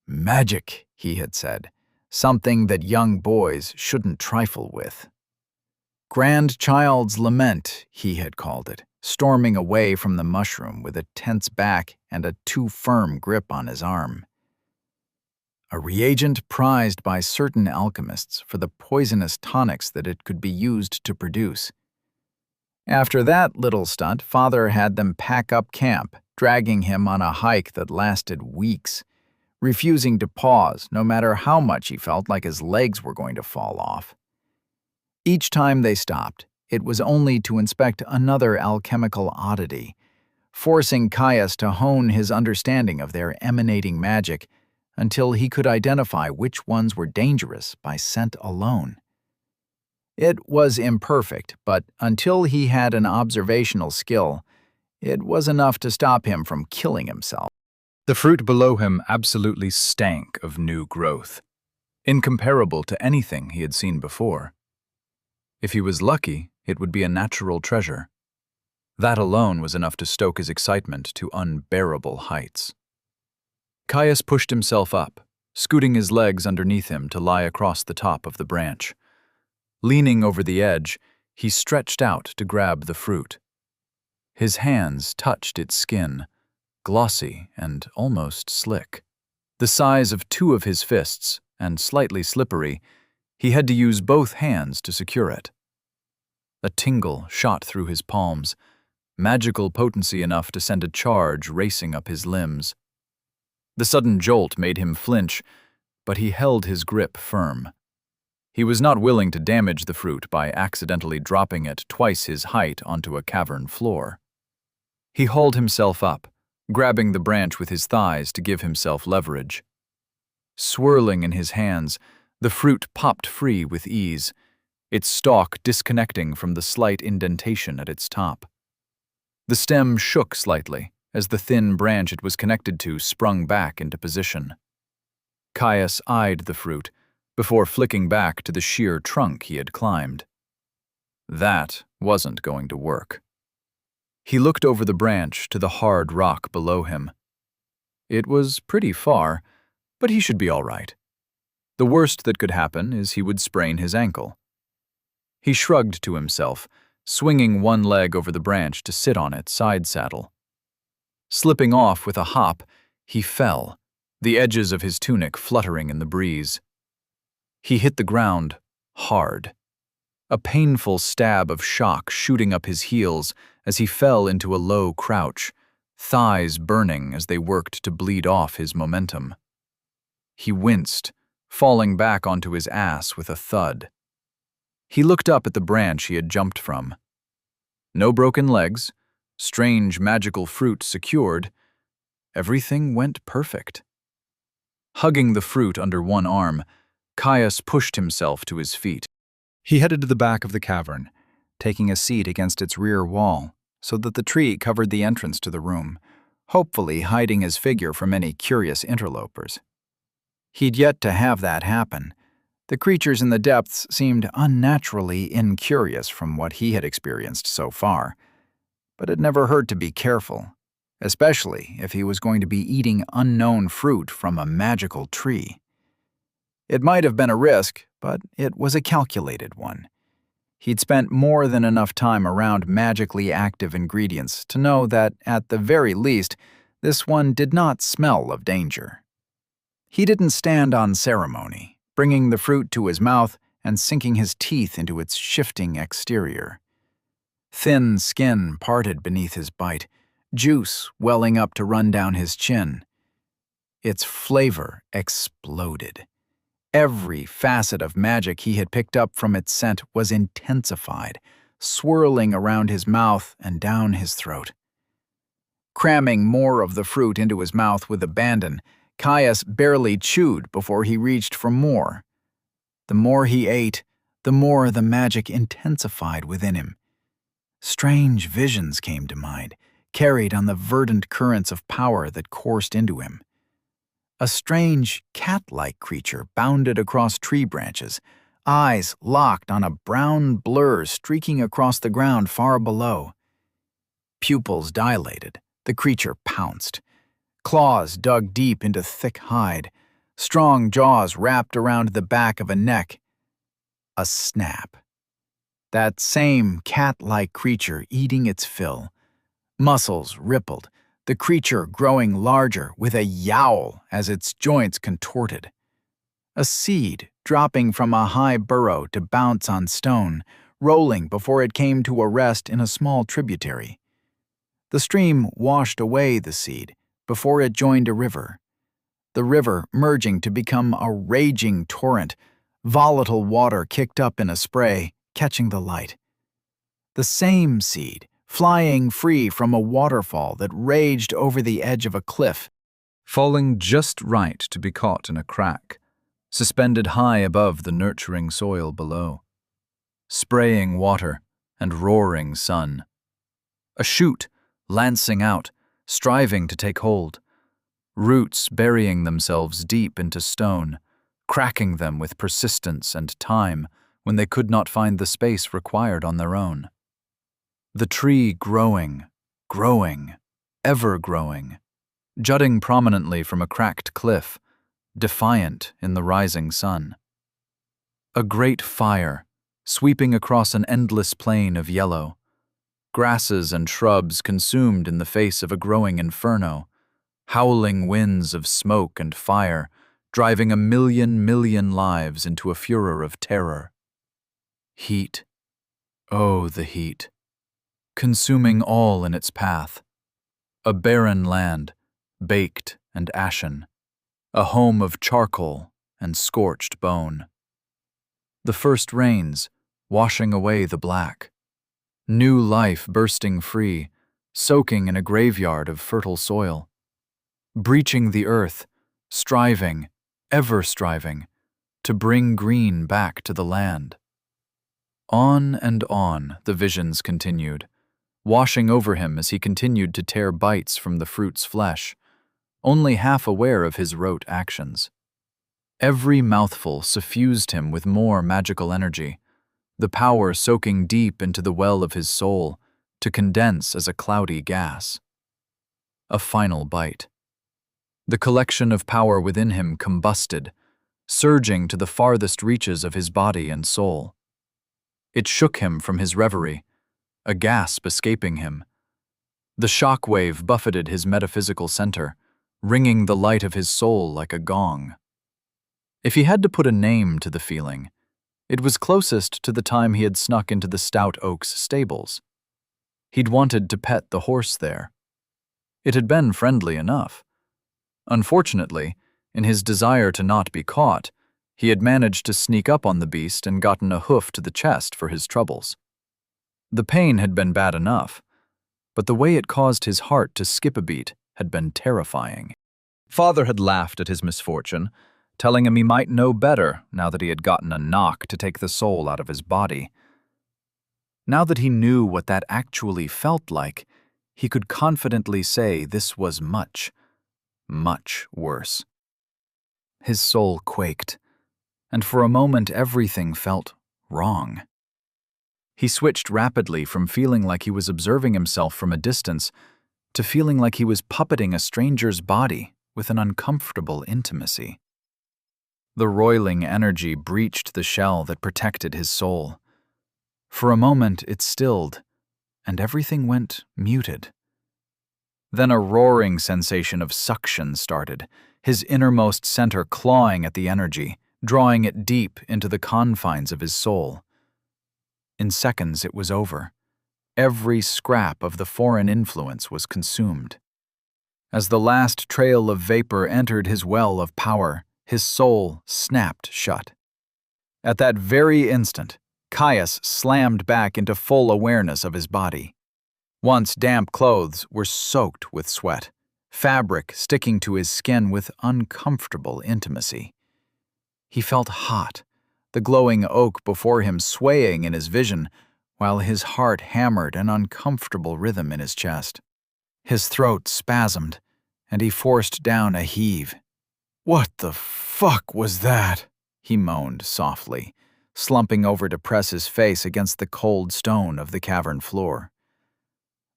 "Magic," he had said, "something that young boys shouldn't trifle with." "Grandchild's lament," he had called it, storming away from the mushroom with a tense back and a too firm grip on his arm. A reagent prized by certain alchemists for the poisonous tonics that it could be used to produce. After that little stunt, Father had them pack up camp, dragging him on a hike that lasted weeks, refusing to pause no matter how much he felt like his legs were going to fall off. Each time they stopped, it was only to inspect another alchemical oddity, forcing Caius to hone his understanding of their emanating magic until he could identify which ones were dangerous by scent alone. It was imperfect, but until he had an observational skill, it was enough to stop him from killing himself. The fruit below him absolutely stank of new growth, incomparable to anything he had seen before. If he was lucky, it would be a natural treasure. That alone was enough to stoke his excitement to unbearable heights. Caius pushed himself up, scooting his legs underneath him to lie across the top of the branch. Leaning over the edge, he stretched out to grab the fruit. His hands touched its skin, glossy and almost slick. The size of two of his fists, and slightly slippery, he had to use both hands to secure it. A tingle shot through his palms, magical potency enough to send a charge racing up his limbs. The sudden jolt made him flinch, but he held his grip firm. He was not willing to damage the fruit by accidentally dropping it twice his height onto a cavern floor. He hauled himself up, grabbing the branch with his thighs to give himself leverage. Swirling in his hands, the fruit popped free with ease, its stalk disconnecting from the slight indentation at its top. The stem shook slightly as the thin branch it was connected to sprung back into position. Caius eyed the fruit before flicking back to the sheer trunk he had climbed. That wasn't going to work. He looked over the branch to the hard rock below him. It was pretty far, but he should be all right. The worst that could happen is he would sprain his ankle. He shrugged to himself, swinging one leg over the branch to sit on it side saddle. Slipping off with a hop, he fell, the edges of his tunic fluttering in the breeze. He hit the ground hard, a painful stab of shock shooting up his heels as he fell into a low crouch, thighs burning as they worked to bleed off his momentum. He winced, falling back onto his ass with a thud. He looked up at the branch he had jumped from. No broken legs, strange magical fruit secured. Everything went perfect. Hugging the fruit under one arm, Caius pushed himself to his feet. He headed to the back of the cavern, taking a seat against its rear wall so that the tree covered the entrance to the room, hopefully hiding his figure from any curious interlopers. He'd yet to have that happen. The creatures in the depths seemed unnaturally incurious from what he had experienced so far, but it never hurt to be careful, especially if he was going to be eating unknown fruit from a magical tree. It might have been a risk, but it was a calculated one. He'd spent more than enough time around magically active ingredients to know that, at the very least, this one did not smell of danger. He didn't stand on ceremony, bringing the fruit to his mouth and sinking his teeth into its shifting exterior. Thin skin parted beneath his bite, juice welling up to run down his chin. Its flavor exploded. Every facet of magic he had picked up from its scent was intensified, swirling around his mouth and down his throat. Cramming more of the fruit into his mouth with abandon, Caius barely chewed before he reached for more. The more he ate, the more the magic intensified within him. Strange visions came to mind, carried on the verdant currents of power that coursed into him. A strange, cat-like creature bounded across tree branches, eyes locked on a brown blur streaking across the ground far below. Pupils dilated, the creature pounced. Claws dug deep into thick hide, strong jaws wrapped around the back of a neck. A snap. That same cat-like creature eating its fill. Muscles rippled, the creature growing larger with a yowl as its joints contorted. A seed dropping from a high burrow to bounce on stone, rolling before it came to a rest in a small tributary. The stream washed away the seed before it joined a river. The river merging to become a raging torrent, volatile water kicked up in a spray, catching the light. The same seed, flying free from a waterfall that raged over the edge of a cliff, falling just right to be caught in a crack, suspended high above the nurturing soil below. Spraying water and roaring sun. A shoot, lancing out, striving to take hold. Roots burying themselves deep into stone, cracking them with persistence and time when they could not find the space required on their own. The tree growing, ever growing, jutting prominently from a cracked cliff, defiant in the rising sun. A great fire, sweeping across an endless plain of yellow. Grasses and shrubs consumed in the face of a growing inferno, howling winds of smoke and fire, driving a million lives into a furor of terror. Heat. Oh, the heat. Consuming all in its path. A barren land, baked and ashen. A home of charcoal and scorched bone. The first rains, washing away the black. New life bursting free, soaking in a graveyard of fertile soil. Breaching the earth, striving, ever striving, to bring green back to the land. On and on the visions continued, washing over him as he continued to tear bites from the fruit's flesh, only half aware of his rote actions. Every mouthful suffused him with more magical energy, the power soaking deep into the well of his soul to condense as a cloudy gas. A final bite. The collection of power within him combusted, surging to the farthest reaches of his body and soul. It shook him from his reverie, a gasp escaping him. The shock wave buffeted his metaphysical center, ringing the light of his soul like a gong. If he had to put a name to the feeling, it was closest to the time he had snuck into the Stout Oak's stables. He'd wanted to pet the horse there. It had been friendly enough. Unfortunately, in his desire to not be caught, he had managed to sneak up on the beast and gotten a hoof to the chest for his troubles. The pain had been bad enough, but the way it caused his heart to skip a beat had been terrifying. Father had laughed at his misfortune, telling him he might know better now that he had gotten a knock to take the soul out of his body. Now that he knew what that actually felt like, he could confidently say this was much worse. His soul quaked, and for a moment everything felt wrong. He switched rapidly from feeling like he was observing himself from a distance to feeling like he was puppeting a stranger's body with an uncomfortable intimacy. The roiling energy breached the shell that protected his soul. For a moment it stilled, and everything went muted. Then a roaring sensation of suction started, his innermost center clawing at the energy, drawing it deep into the confines of his soul. In seconds it was over. Every scrap of the foreign influence was consumed. As the last trail of vapor entered his well of power, his soul snapped shut. At that very instant, Caius slammed back into full awareness of his body. Once damp clothes were soaked with sweat, fabric sticking to his skin with uncomfortable intimacy. He felt hot, the glowing oak before him swaying in his vision, while his heart hammered an uncomfortable rhythm in his chest. His throat spasmed, and he forced down a heave. "What the fuck was that?" he moaned softly, slumping over to press his face against the cold stone of the cavern floor.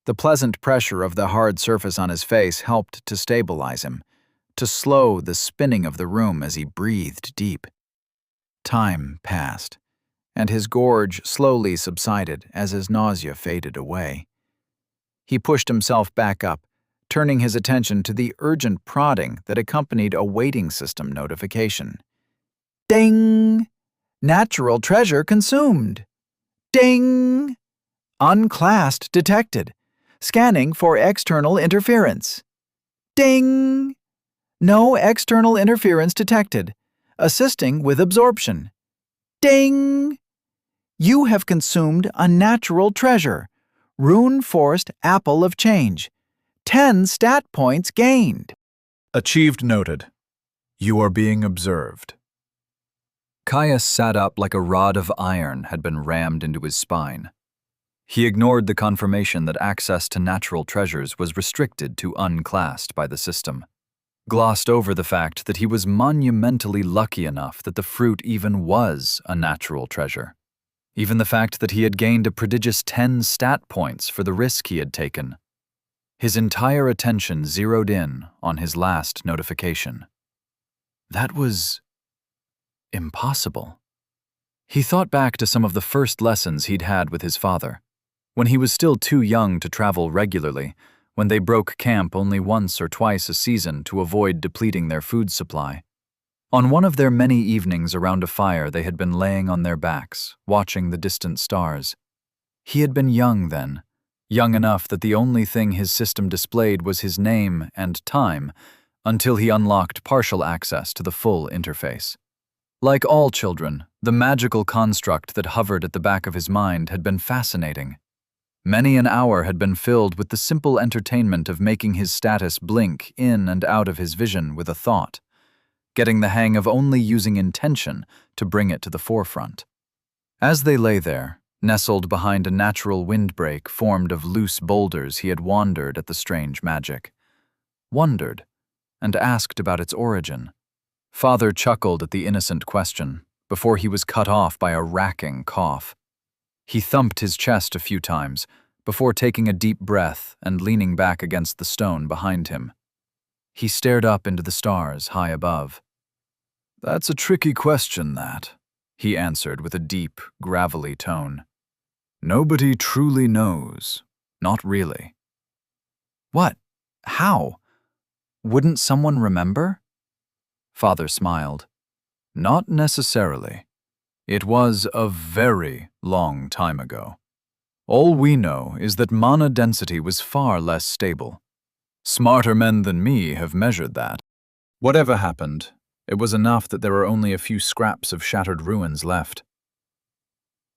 The pleasant pressure of the hard surface on his face helped to stabilize him, to slow the spinning of the room as he breathed deep. Time passed, and his gorge slowly subsided as his nausea faded away. He pushed himself back up, turning his attention to the urgent prodding that accompanied a waiting system notification. Ding! Natural treasure consumed. Ding! Unclassed detected. Scanning for external interference. Ding! No external interference detected. Assisting with absorption. Ding! You have consumed a natural treasure. Rune-forced Apple of Change. 10 stat points gained. Achieved noted. You are being observed. Caius sat up like a rod of iron had been rammed into his spine. He ignored the confirmation that access to natural treasures was restricted to unclassed by the system, glossed over the fact that he was monumentally lucky enough that the fruit even was a natural treasure, even the fact that he had gained a prodigious 10 stat points for the risk he had taken. His entire attention zeroed in on his last notification. That was impossible. He thought back to some of the first lessons he'd had with his father, when he was still too young to travel regularly, when they broke camp only once or twice a season to avoid depleting their food supply. On one of their many evenings around a fire, they had been laying on their backs, watching the distant stars. He had been young then, young enough that the only thing his system displayed was his name and time, until he unlocked partial access to the full interface. Like all children, the magical construct that hovered at the back of his mind had been fascinating. Many an hour had been filled with the simple entertainment of making his status blink in and out of his vision with a thought, getting the hang of only using intention to bring it to the forefront. As they lay there, nestled behind a natural windbreak formed of loose boulders, he had wondered at the strange magic. Wondered, and asked about its origin. Father chuckled at the innocent question, before he was cut off by a racking cough. He thumped his chest a few times, before taking a deep breath and leaning back against the stone behind him. He stared up into the stars high above. "That's a tricky question, that," he answered with a deep, gravelly tone. "Nobody truly knows. Not really." "What? How? Wouldn't someone remember?" Father smiled. "Not necessarily. It was a very long time ago. All we know is that mana density was far less stable. Smarter men than me have measured that. Whatever happened, it was enough that there were only a few scraps of shattered ruins left."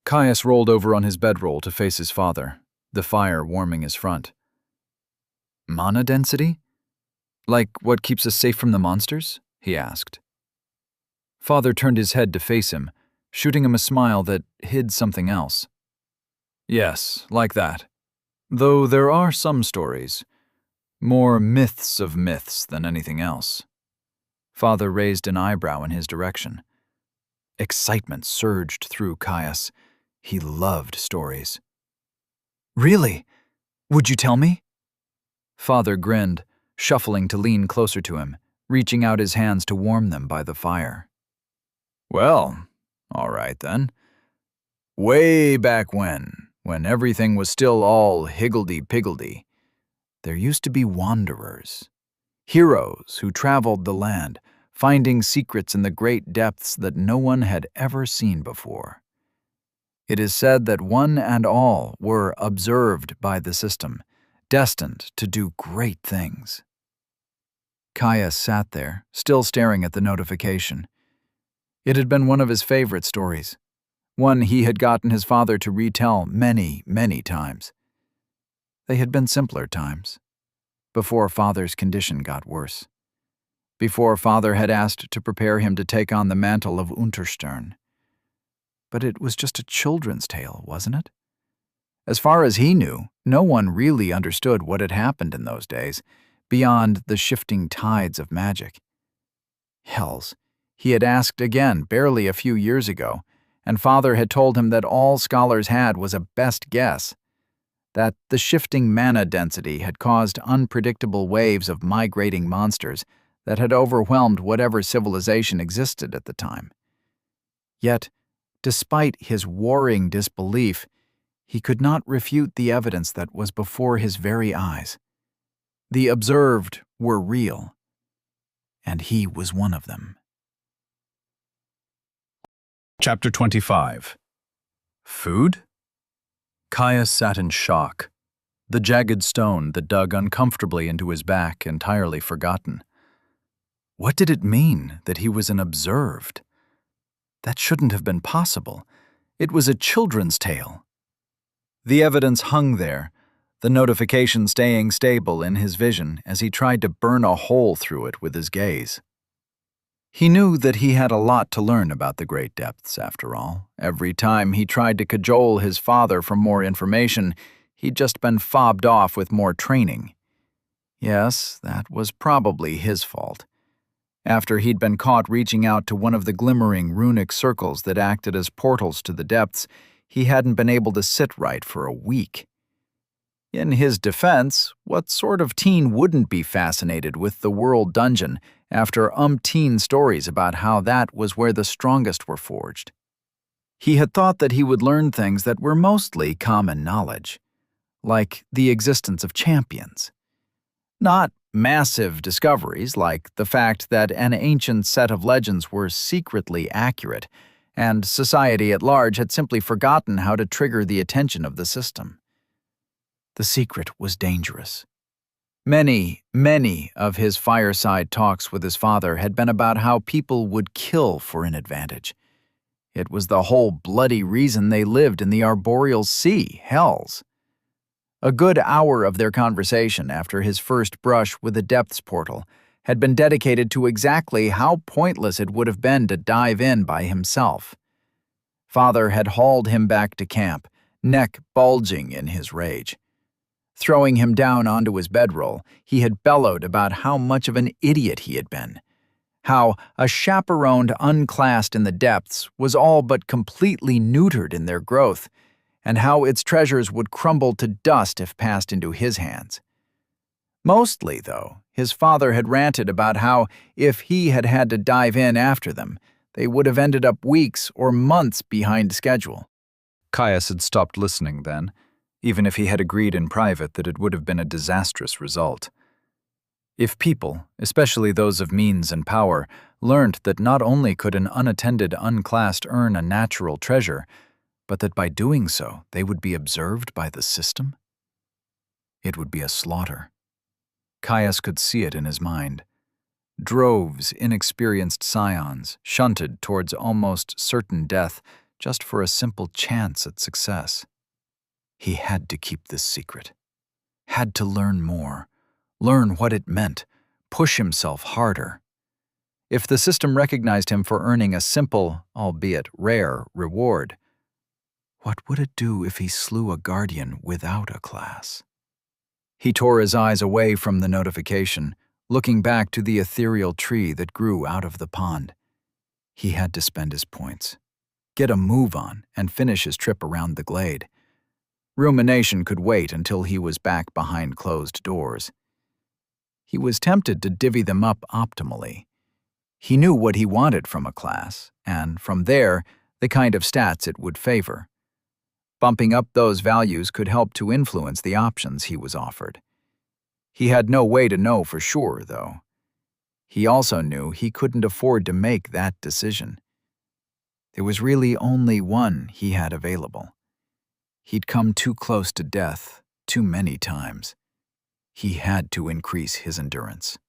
Caius rolled over on his bedroll to face his father, the fire warming his front. "Mana density? Like what keeps us safe from the monsters?" he asked. Father turned his head to face him, shooting him a smile that hid something else. "Yes, like that. Though there are some stories. More myths of myths than anything else." Father raised an eyebrow in his direction. Excitement surged through Caius. He loved stories. "Really? Would you tell me?" Father grinned, shuffling to lean closer to him, reaching out his hands to warm them by the fire. "Well, all right then. Way back when everything was still all higgledy-piggledy, there used to be wanderers, heroes who traveled the land, finding secrets in the great depths that no one had ever seen before. It is said that one and all were observed by the system, destined to do great things." Caius sat there, still staring at the notification. It had been one of his favorite stories, one he had gotten his father to retell many, many times. They had been simpler times, before Father's condition got worse, before Father had asked to prepare him to take on the mantle of Unterstern. But it was just a children's tale, wasn't it? As far as he knew, no one really understood what had happened in those days, beyond the shifting tides of magic. Hells, he had asked again barely a few years ago, and Father had told him that all scholars had was a best guess, that the shifting mana density had caused unpredictable waves of migrating monsters that had overwhelmed whatever civilization existed at the time. Yet, despite his warring disbelief, he could not refute the evidence that was before his very eyes. The observed were real, and he was one of them. Chapter 25. Food? Caius sat in shock, the jagged stone that dug uncomfortably into his back entirely forgotten. What did it mean that he was an observed? That shouldn't have been possible. It was a children's tale. The evidence hung there, the notification staying stable in his vision as he tried to burn a hole through it with his gaze. He knew that he had a lot to learn about the great depths, after all. Every time he tried to cajole his father for more information, he'd just been fobbed off with more training. Yes, that was probably his fault. After he'd been caught reaching out to one of the glimmering runic circles that acted as portals to the depths, he hadn't been able to sit right for a week. In his defense, what sort of teen wouldn't be fascinated with the World Dungeon after umpteen stories about how that was where the strongest were forged? He had thought that he would learn things that were mostly common knowledge, like the existence of champions. Not massive discoveries like the fact that an ancient set of legends were secretly accurate, and society at large had simply forgotten how to trigger the attention of the system. The secret was dangerous. Many of his fireside talks with his father had been about how people would kill for an advantage. It was the whole bloody reason they lived in the arboreal sea, Hells. A good hour of their conversation after his first brush with the depths portal had been dedicated to exactly how pointless it would have been to dive in by himself. Father had hauled him back to camp, neck bulging in his rage. Throwing him down onto his bedroll, he had bellowed about how much of an idiot he had been, how a chaperoned unclassed in the depths was all but completely neutered in their growth, and how its treasures would crumble to dust if passed into his hands. Mostly, though, his father had ranted about how, if he had had to dive in after them, they would have ended up weeks or months behind schedule. Caius had stopped listening then, even if he had agreed in private that it would have been a disastrous result. If people, especially those of means and power, learned that not only could an unattended unclassed earn a natural treasure, but that by doing so they would be observed by the system, it would be a slaughter. Caius could see it in his mind. Droves inexperienced scions shunted towards almost certain death just for a simple chance at success. He had to keep this secret, had to learn more, learn what it meant, push himself harder. If the system recognized him for earning a simple, albeit rare, reward, what would it do if he slew a guardian without a class? He tore his eyes away from the notification, looking back to the ethereal tree that grew out of the pond. He had to spend his points, get a move on, and finish his trip around the glade. Rumination could wait until he was back behind closed doors. He was tempted to divvy them up optimally. He knew what he wanted from a class, and from there, the kind of stats it would favor. Bumping up those values could help to influence the options he was offered. He had no way to know for sure, though. He also knew he couldn't afford to make that decision. There was really only one he had available. He'd come too close to death too many times. He had to increase his endurance.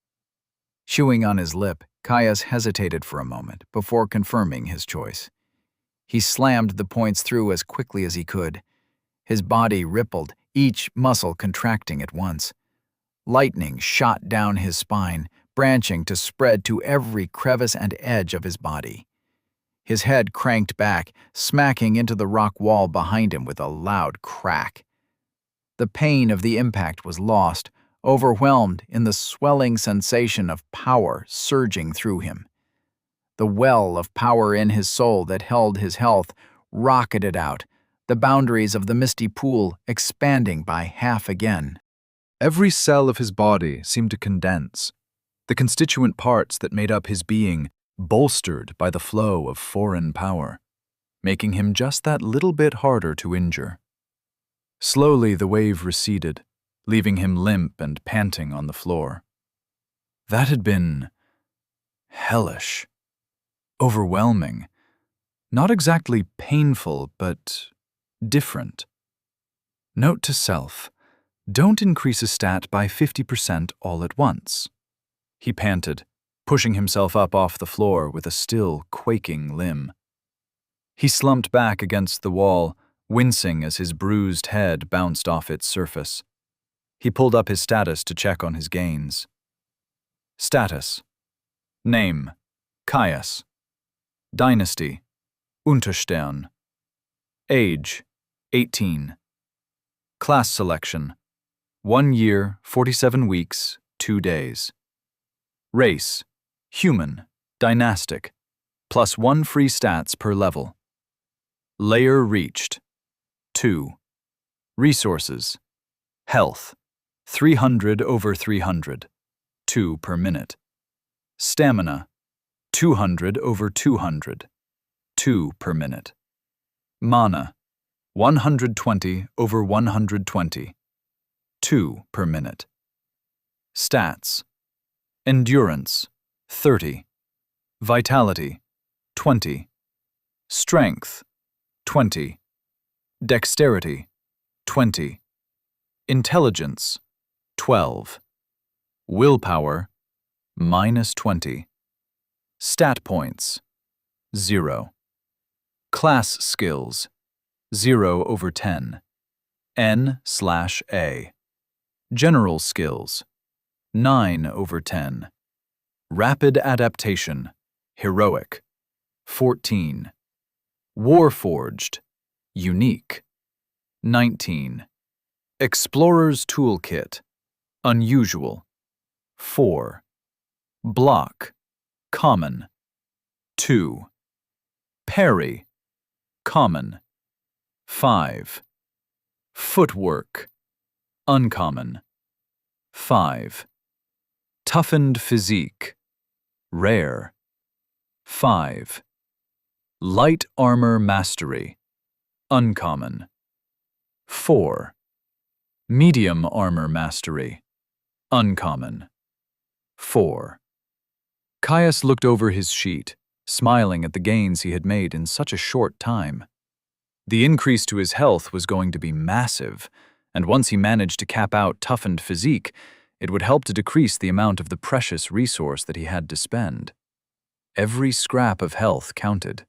Chewing on his lip, Caius hesitated for a moment before confirming his choice. He slammed the points through as quickly as he could. His body rippled, each muscle contracting at once. Lightning shot down his spine, branching to spread to every crevice and edge of his body. His head cranked back, smacking into the rock wall behind him with a loud crack. The pain of the impact was lost, overwhelmed in the swelling sensation of power surging through him. The well of power in his soul that held his health rocketed out, the boundaries of the misty pool expanding by half again. Every cell of his body seemed to condense, the constituent parts that made up his being bolstered by the flow of foreign power, making him just that little bit harder to injure. Slowly the wave receded, leaving him limp and panting on the floor. That had been hellish, overwhelming, not exactly painful, but different. Note to self, don't increase a stat by 50% all at once. He panted, pushing himself up off the floor with a still quaking limb. He slumped back against the wall, wincing as his bruised head bounced off its surface. He pulled up his status to check on his gains. Status. Name: Caius. Dynasty: Unterstern. Age: 18. Class selection: 1 year, 47 weeks, 2 days. Race: human, dynastic, +1 free stats per level. Layer reached: 2. Resources: health, 300 over 300, 2 per minute. Stamina, 200 over 200, 2 per minute. Mana, 120 over 120, 2 per minute. Stats: endurance, 30, vitality, 20, strength, 20, dexterity, 20, intelligence, 12, willpower, -20, stat points, 0, class skills, 0 over 10, N/A, general skills, 9 over 10, rapid adaptation, heroic, 14, warforged, unique, 19, explorer's toolkit, unusual, 4, block, common, 2, parry, common, 5, footwork, uncommon, 5, toughened physique, rare, 5, light armor mastery, uncommon, 4, medium armor mastery, uncommon, 4. Caius looked over his sheet, smiling at the gains he had made in such a short time. The increase to his health was going to be massive, and once he managed to cap out toughened physique, it would help to decrease the amount of the precious resource that he had to spend. Every scrap of health counted.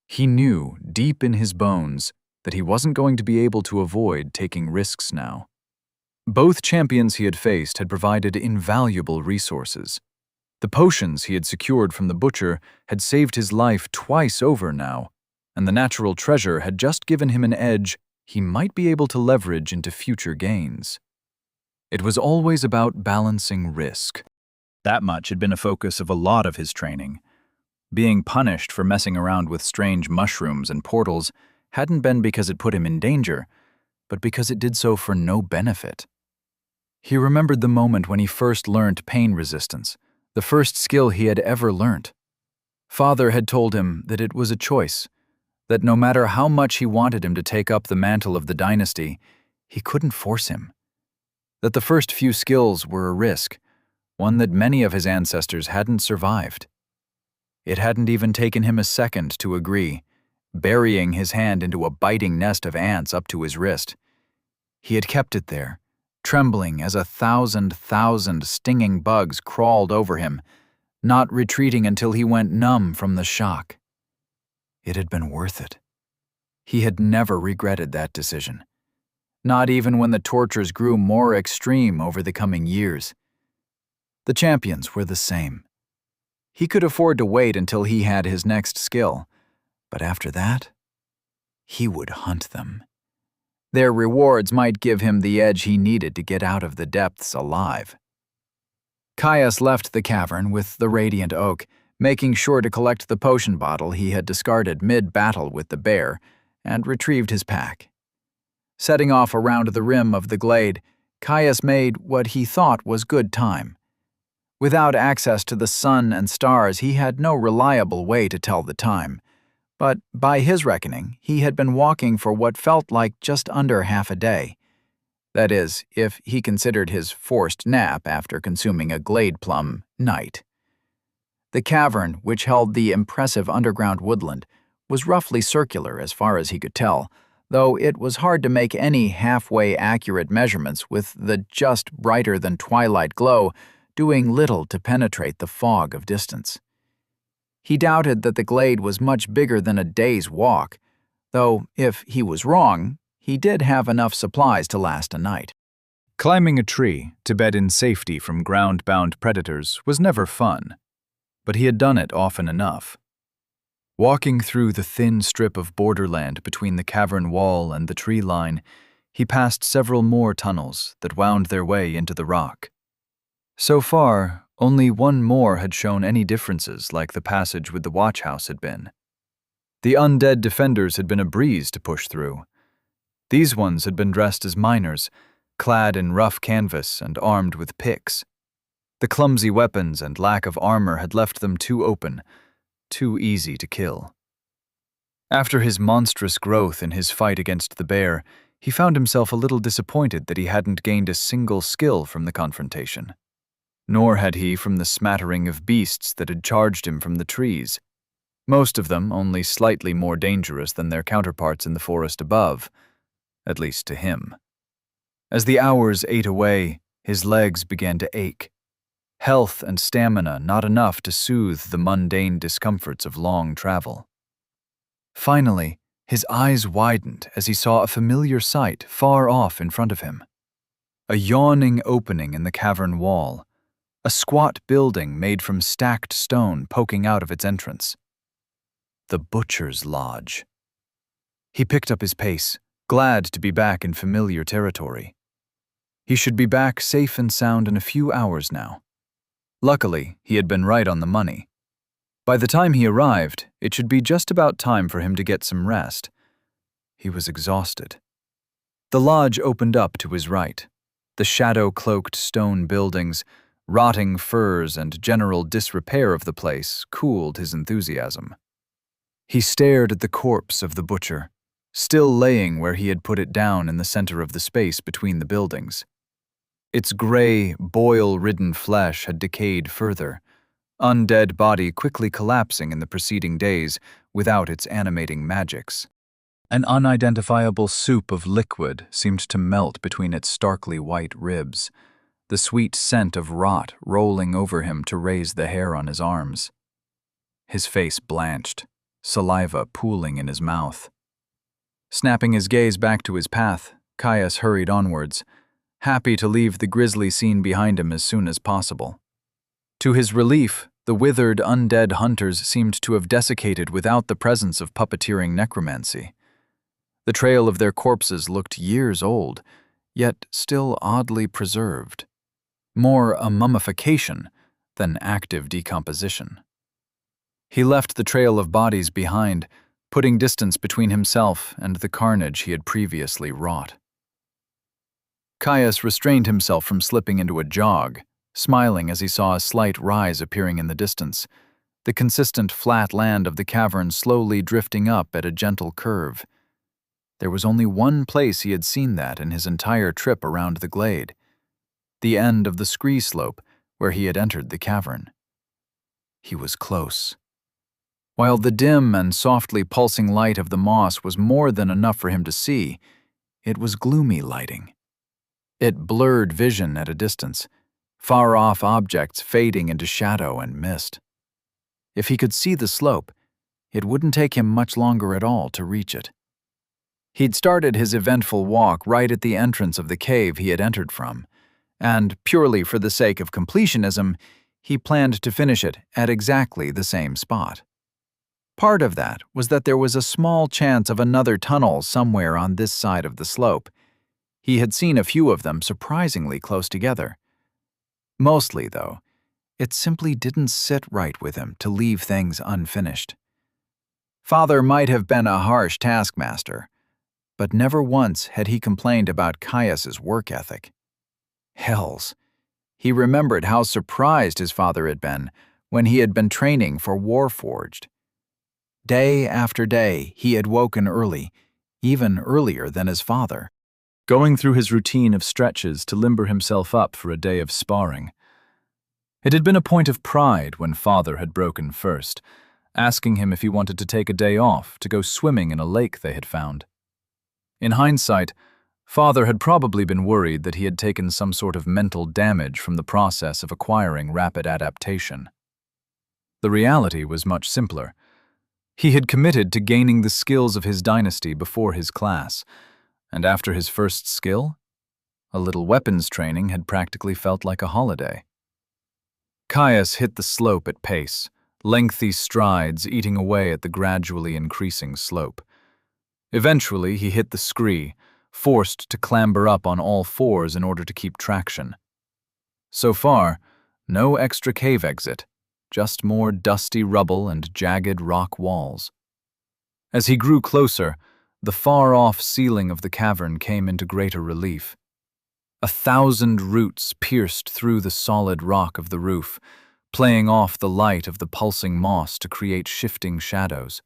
He knew, deep in his bones, that he wasn't going to be able to avoid taking risks now. Both champions he had faced had provided invaluable resources. The potions he had secured from the butcher had saved his life twice over now, and the natural treasure had just given him an edge he might be able to leverage into future gains. It was always about balancing risk. That much had been a focus of a lot of his training. Being punished for messing around with strange mushrooms and portals hadn't been because it put him in danger, but because it did so for no benefit. He remembered the moment when he first learned pain resistance, the first skill he had ever learnt. Father had told him that it was a choice, that no matter how much he wanted him to take up the mantle of the dynasty, he couldn't force him. That the first few skills were a risk, one that many of his ancestors hadn't survived. It hadn't even taken him a second to agree, burying his hand into a biting nest of ants up to his wrist. He had kept it there, trembling as 1,000 stinging bugs crawled over him, not retreating until he went numb from the shock. It had been worth it. He had never regretted that decision, not even when the tortures grew more extreme over the coming years. The champions were the same. He could afford to wait until he had his next skill, but after that, he would hunt them. Their rewards might give him the edge he needed to get out of the depths alive. Caius left the cavern with the radiant oak, making sure to collect the potion bottle he had discarded mid-battle with the bear, and retrieved his pack. Setting off around the rim of the glade, Caius made what he thought was good time. Without access to the sun and stars, he had no reliable way to tell the time, but by his reckoning, he had been walking for what felt like just under half a day. That is, if he considered his forced nap after consuming a glade plum night. The cavern, which held the impressive underground woodland, was roughly circular as far as he could tell, though it was hard to make any halfway accurate measurements with the just brighter-than-twilight glow doing little to penetrate the fog of distance. He doubted that the glade was much bigger than a day's walk, though if he was wrong, he did have enough supplies to last a night. Climbing a tree to bed in safety from ground-bound predators was never fun, but he had done it often enough. Walking through the thin strip of borderland between the cavern wall and the tree line, he passed several more tunnels that wound their way into the rock. So far, only one more had shown any differences like the passage with the watch house had been. The undead defenders had been a breeze to push through. These ones had been dressed as miners, clad in rough canvas and armed with picks. The clumsy weapons and lack of armor had left them too open, too easy to kill. After his monstrous growth in his fight against the bear, he found himself a little disappointed that he hadn't gained a single skill from the confrontation. Nor had he from the smattering of beasts that had charged him from the trees, most of them only slightly more dangerous than their counterparts in the forest above, at least to him. As the hours ate away, his legs began to ache. Health and stamina not enough to soothe the mundane discomforts of long travel. Finally, his eyes widened as he saw a familiar sight far off in front of him. A yawning opening in the cavern wall, a squat building made from stacked stone poking out of its entrance. The Butcher's Lodge. He picked up his pace, glad to be back in familiar territory. He should be back safe and sound in a few hours now. Luckily, he had been right on the money. By the time he arrived, it should be just about time for him to get some rest. He was exhausted. The lodge opened up to his right. The shadow-cloaked stone buildings, rotting furs, and general disrepair of the place cooled his enthusiasm. He stared at the corpse of the butcher, still laying where he had put it down in the center of the space between the buildings. Its gray, boil-ridden flesh had decayed further, undead body quickly collapsing in the preceding days without its animating magics. An unidentifiable soup of liquid seemed to melt between its starkly white ribs, the sweet scent of rot rolling over him to raise the hair on his arms. His face blanched, saliva pooling in his mouth. Snapping his gaze back to his path, Caius hurried onwards, happy to leave the grisly scene behind him as soon as possible. To his relief, the withered undead hunters seemed to have desiccated without the presence of puppeteering necromancy. The trail of their corpses looked years old, yet still oddly preserved. More a mummification than active decomposition. He left the trail of bodies behind, putting distance between himself and the carnage he had previously wrought. Caius restrained himself from slipping into a jog, smiling as he saw a slight rise appearing in the distance, the consistent flat land of the cavern slowly drifting up at a gentle curve. There was only one place he had seen that in his entire trip around the glade, the end of the scree slope where he had entered the cavern. He was close. While the dim and softly pulsing light of the moss was more than enough for him to see, it was gloomy lighting. It blurred vision at a distance, far-off objects fading into shadow and mist. If he could see the slope, it wouldn't take him much longer at all to reach it. He'd started his eventful walk right at the entrance of the cave he had entered from, and purely for the sake of completionism, he planned to finish it at exactly the same spot. Part of that was that there was a small chance of another tunnel somewhere on this side of the slope. He had seen a few of them surprisingly close together. Mostly, though, it simply didn't sit right with him to leave things unfinished. Father might have been a harsh taskmaster, but never once had he complained about Caius's work ethic. Hells, he remembered how surprised his father had been when he had been training for Warforged. Day after day, he had woken early, even earlier than his father, going through his routine of stretches to limber himself up for a day of sparring. It had been a point of pride when Father had broken first, asking him if he wanted to take a day off to go swimming in a lake they had found. In hindsight, Father had probably been worried that he had taken some sort of mental damage from the process of acquiring rapid adaptation. The reality was much simpler. He had committed to gaining the skills of his dynasty before his class, and after his first skill, a little weapons training had practically felt like a holiday. Caius hit the slope at pace, lengthy strides eating away at the gradually increasing slope. Eventually, he hit the scree, forced to clamber up on all fours in order to keep traction. So far, no extra cave exit, just more dusty rubble and jagged rock walls. As he grew closer, the far-off ceiling of the cavern came into greater relief. 1,000 roots pierced through the solid rock of the roof, playing off the light of the pulsing moss to create shifting shadows.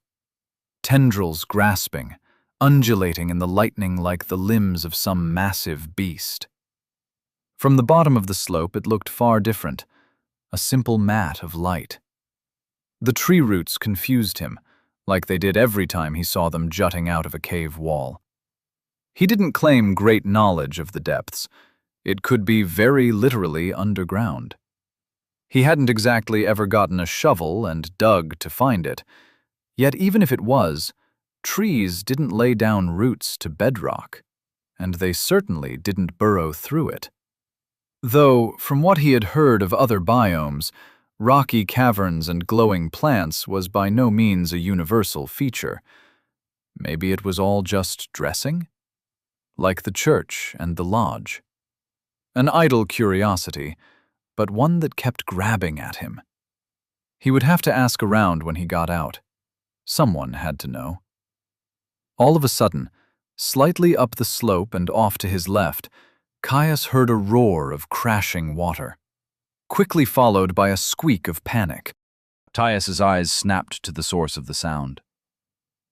Tendrils grasping, undulating in the lightning like the limbs of some massive beast. From the bottom of the slope it looked far different, a simple mat of light. The tree roots confused him, like they did every time he saw them jutting out of a cave wall. He didn't claim great knowledge of the depths. It could be very literally underground. He hadn't exactly ever gotten a shovel and dug to find it, yet even if it was, trees didn't lay down roots to bedrock, and they certainly didn't burrow through it. Though, from what he had heard of other biomes, rocky caverns and glowing plants was by no means a universal feature. Maybe it was all just dressing? Like the church and the lodge. An idle curiosity, but one that kept grabbing at him. He would have to ask around when he got out. Someone had to know. All of a sudden, slightly up the slope and off to his left, Caius heard a roar of crashing water, quickly followed by a squeak of panic. Caius's eyes snapped to the source of the sound.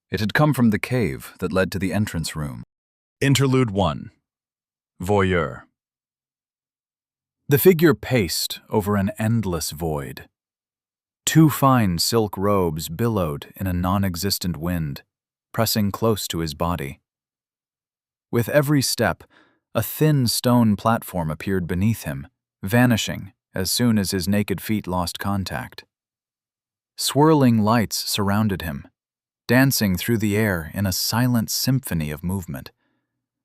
It had come from the cave that led to the entrance room. Interlude 1. Voyeur. The figure paced over an endless void. 2 fine silk robes billowed in a non-existent wind, pressing close to his body. With every step, a thin stone platform appeared beneath him, vanishing as soon as his naked feet lost contact. Swirling lights surrounded him, dancing through the air in a silent symphony of movement.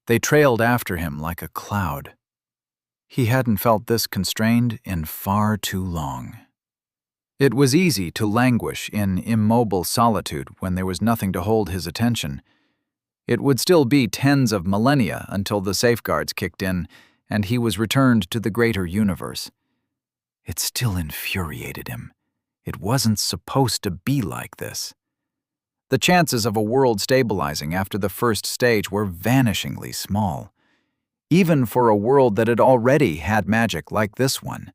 They trailed after him like a cloud. He hadn't felt this constrained in far too long. It was easy to languish in immobile solitude when there was nothing to hold his attention. It would still be tens of millennia until the safeguards kicked in and he was returned to the greater universe. It still infuriated him. It wasn't supposed to be like this. The chances of a world stabilizing after the first stage were vanishingly small, even for a world that had already had magic like this one.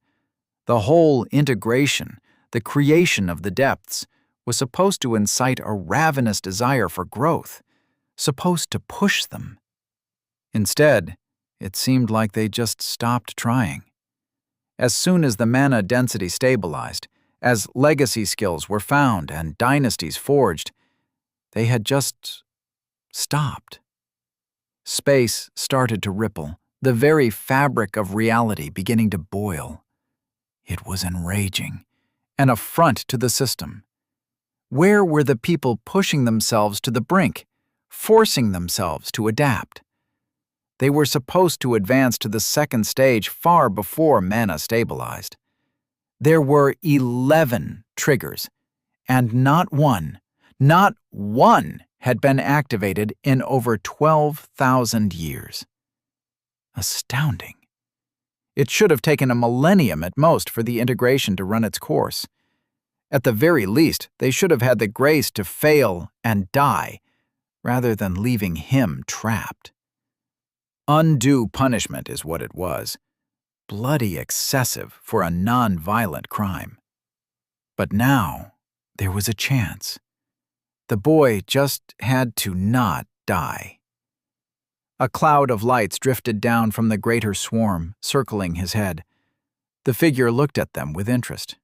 The whole integration, the creation of the depths, was supposed to incite a ravenous desire for growth, supposed to push them. Instead, it seemed like they just stopped trying. As soon as the mana density stabilized, as legacy skills were found and dynasties forged, they had just stopped. Space started to ripple, the very fabric of reality beginning to boil. It was enraging, an affront to the system. Where were the people pushing themselves to the brink, forcing themselves to adapt? They were supposed to advance to the second stage far before mana stabilized. There were 11 triggers, and not one, Not one had been activated in over 12,000 years. Astounding. It should have taken a millennium at most for the integration to run its course. At the very least, they should have had the grace to fail and die, rather than leaving him trapped. Undue punishment is what it was. Bloody excessive for a non-violent crime. But now, there was a chance. The boy just had to not die. A cloud of lights drifted down from the greater swarm, circling his head. The figure looked at them with interest.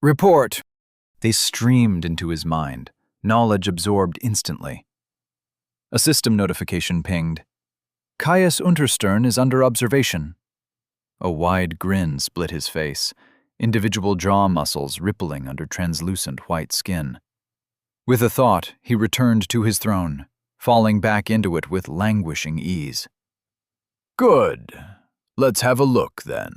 "Report." They streamed into his mind, knowledge absorbed instantly. A system notification pinged. "Caius Unterstern is under observation." A wide grin split his face, individual jaw muscles rippling under translucent white skin. With a thought, he returned to his throne, falling back into it with languishing ease. "Good. Let's have a look, then."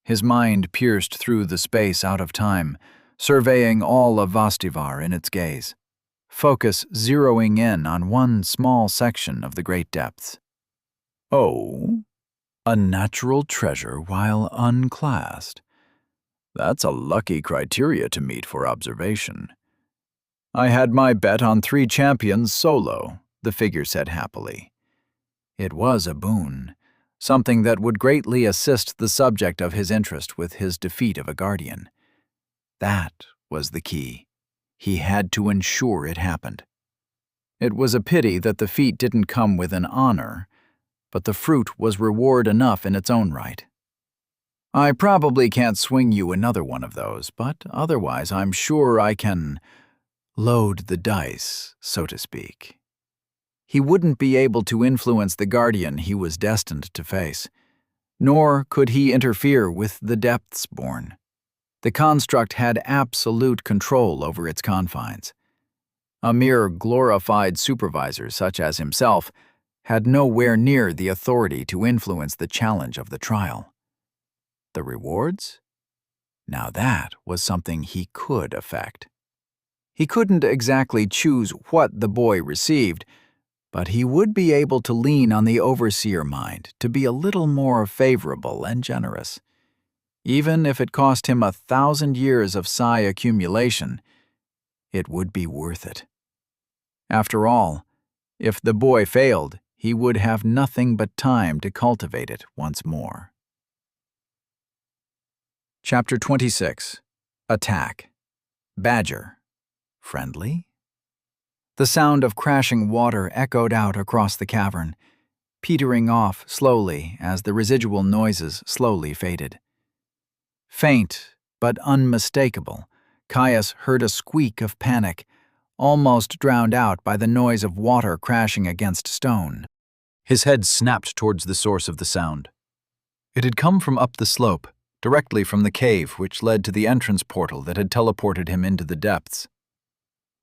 His mind pierced through the space out of time, surveying all of Vastivar in its gaze, focus zeroing in on one small section of the great depths. "Oh, a natural treasure while unclassed. That's a lucky criteria to meet for observation." "I had my bet on 3 champions solo," the figure said happily. It was a boon, something that would greatly assist the subject of his interest with his defeat of a guardian. That was the key. He had to ensure it happened. It was a pity that the feat didn't come with an honor, but the fruit was reward enough in its own right. "I probably can't swing you another one of those, but otherwise I'm sure I can load the dice, so to speak." He wouldn't be able to influence the guardian he was destined to face, nor could he interfere with the depths born. The construct had absolute control over its confines. A mere glorified supervisor such as himself had nowhere near the authority to influence the challenge of the trial. The rewards? Now that was something he could affect. He couldn't exactly choose what the boy received, but he would be able to lean on the overseer mind to be a little more favorable and generous. Even if it cost him 1,000 years of psi accumulation, it would be worth it. After all, if the boy failed, he would have nothing but time to cultivate it once more. Chapter 26. Attack. Badger. Friendly? The sound of crashing water echoed out across the cavern, petering off slowly as the residual noises slowly faded. Faint but unmistakable, Caius heard a squeak of panic, almost drowned out by the noise of water crashing against stone. His head snapped towards the source of the sound. It had come from up the slope, directly from the cave which led to the entrance portal that had teleported him into the depths.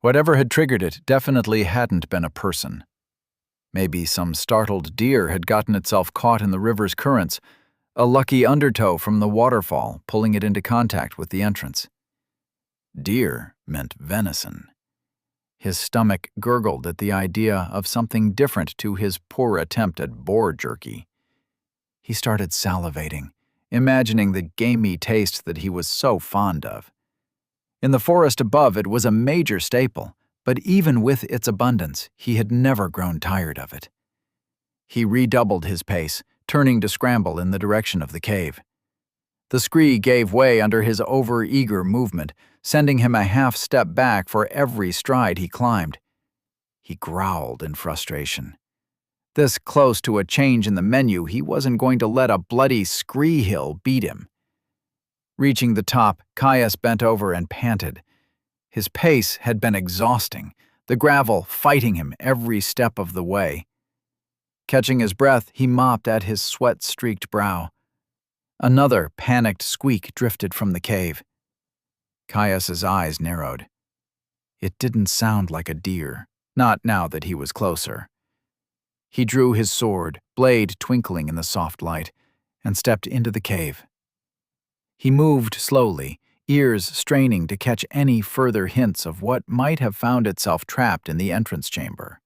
Whatever had triggered it definitely hadn't been a person. Maybe some startled deer had gotten itself caught in the river's currents, a lucky undertow from the waterfall pulling it into contact with the entrance. Deer meant venison. His stomach gurgled at the idea of something different to his poor attempt at boar jerky. He started salivating, imagining the gamey taste that he was so fond of. In the forest above, it was a major staple, but even with its abundance, he had never grown tired of it. He redoubled his pace, turning to scramble in the direction of the cave. The scree gave way under his over-eager movement, sending him a half-step back for every stride he climbed. He growled in frustration. This close to a change in the menu, he wasn't going to let a bloody scree hill beat him. Reaching the top, Caius bent over and panted. His pace had been exhausting, the gravel fighting him every step of the way. Catching his breath, he mopped at his sweat-streaked brow. Another panicked squeak drifted from the cave. Caius's eyes narrowed. It didn't sound like a deer, not now that he was closer. He drew his sword, blade twinkling in the soft light, and stepped into the cave. He moved slowly, ears straining to catch any further hints of what might have found itself trapped in the entrance chamber.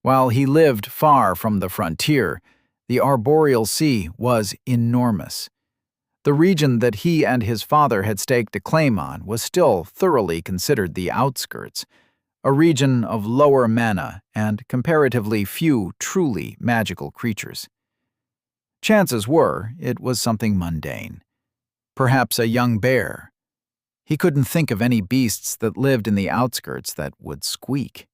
While he lived far from the frontier, the arboreal sea was enormous. The region that he and his father had staked a claim on was still thoroughly considered the outskirts, a region of lower mana and comparatively few truly magical creatures. Chances were it was something mundane. Perhaps a young bear. He couldn't think of any beasts that lived in the outskirts that would squeak.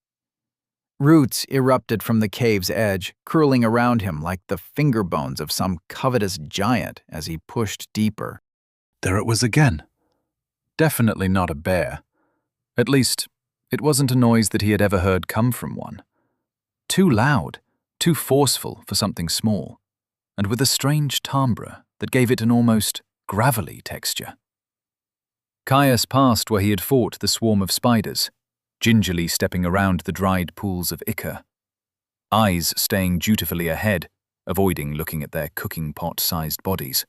Roots erupted from the cave's edge, curling around him like the finger bones of some covetous giant as he pushed deeper. There it was again. Definitely not a bear. At least, it wasn't a noise that he had ever heard come from one. Too loud, too forceful for something small, and with a strange timbre that gave it an almost gravelly texture. Caius passed where he had fought the swarm of spiders, gingerly stepping around the dried pools of ichor, eyes staying dutifully ahead, avoiding looking at their cooking pot-sized bodies,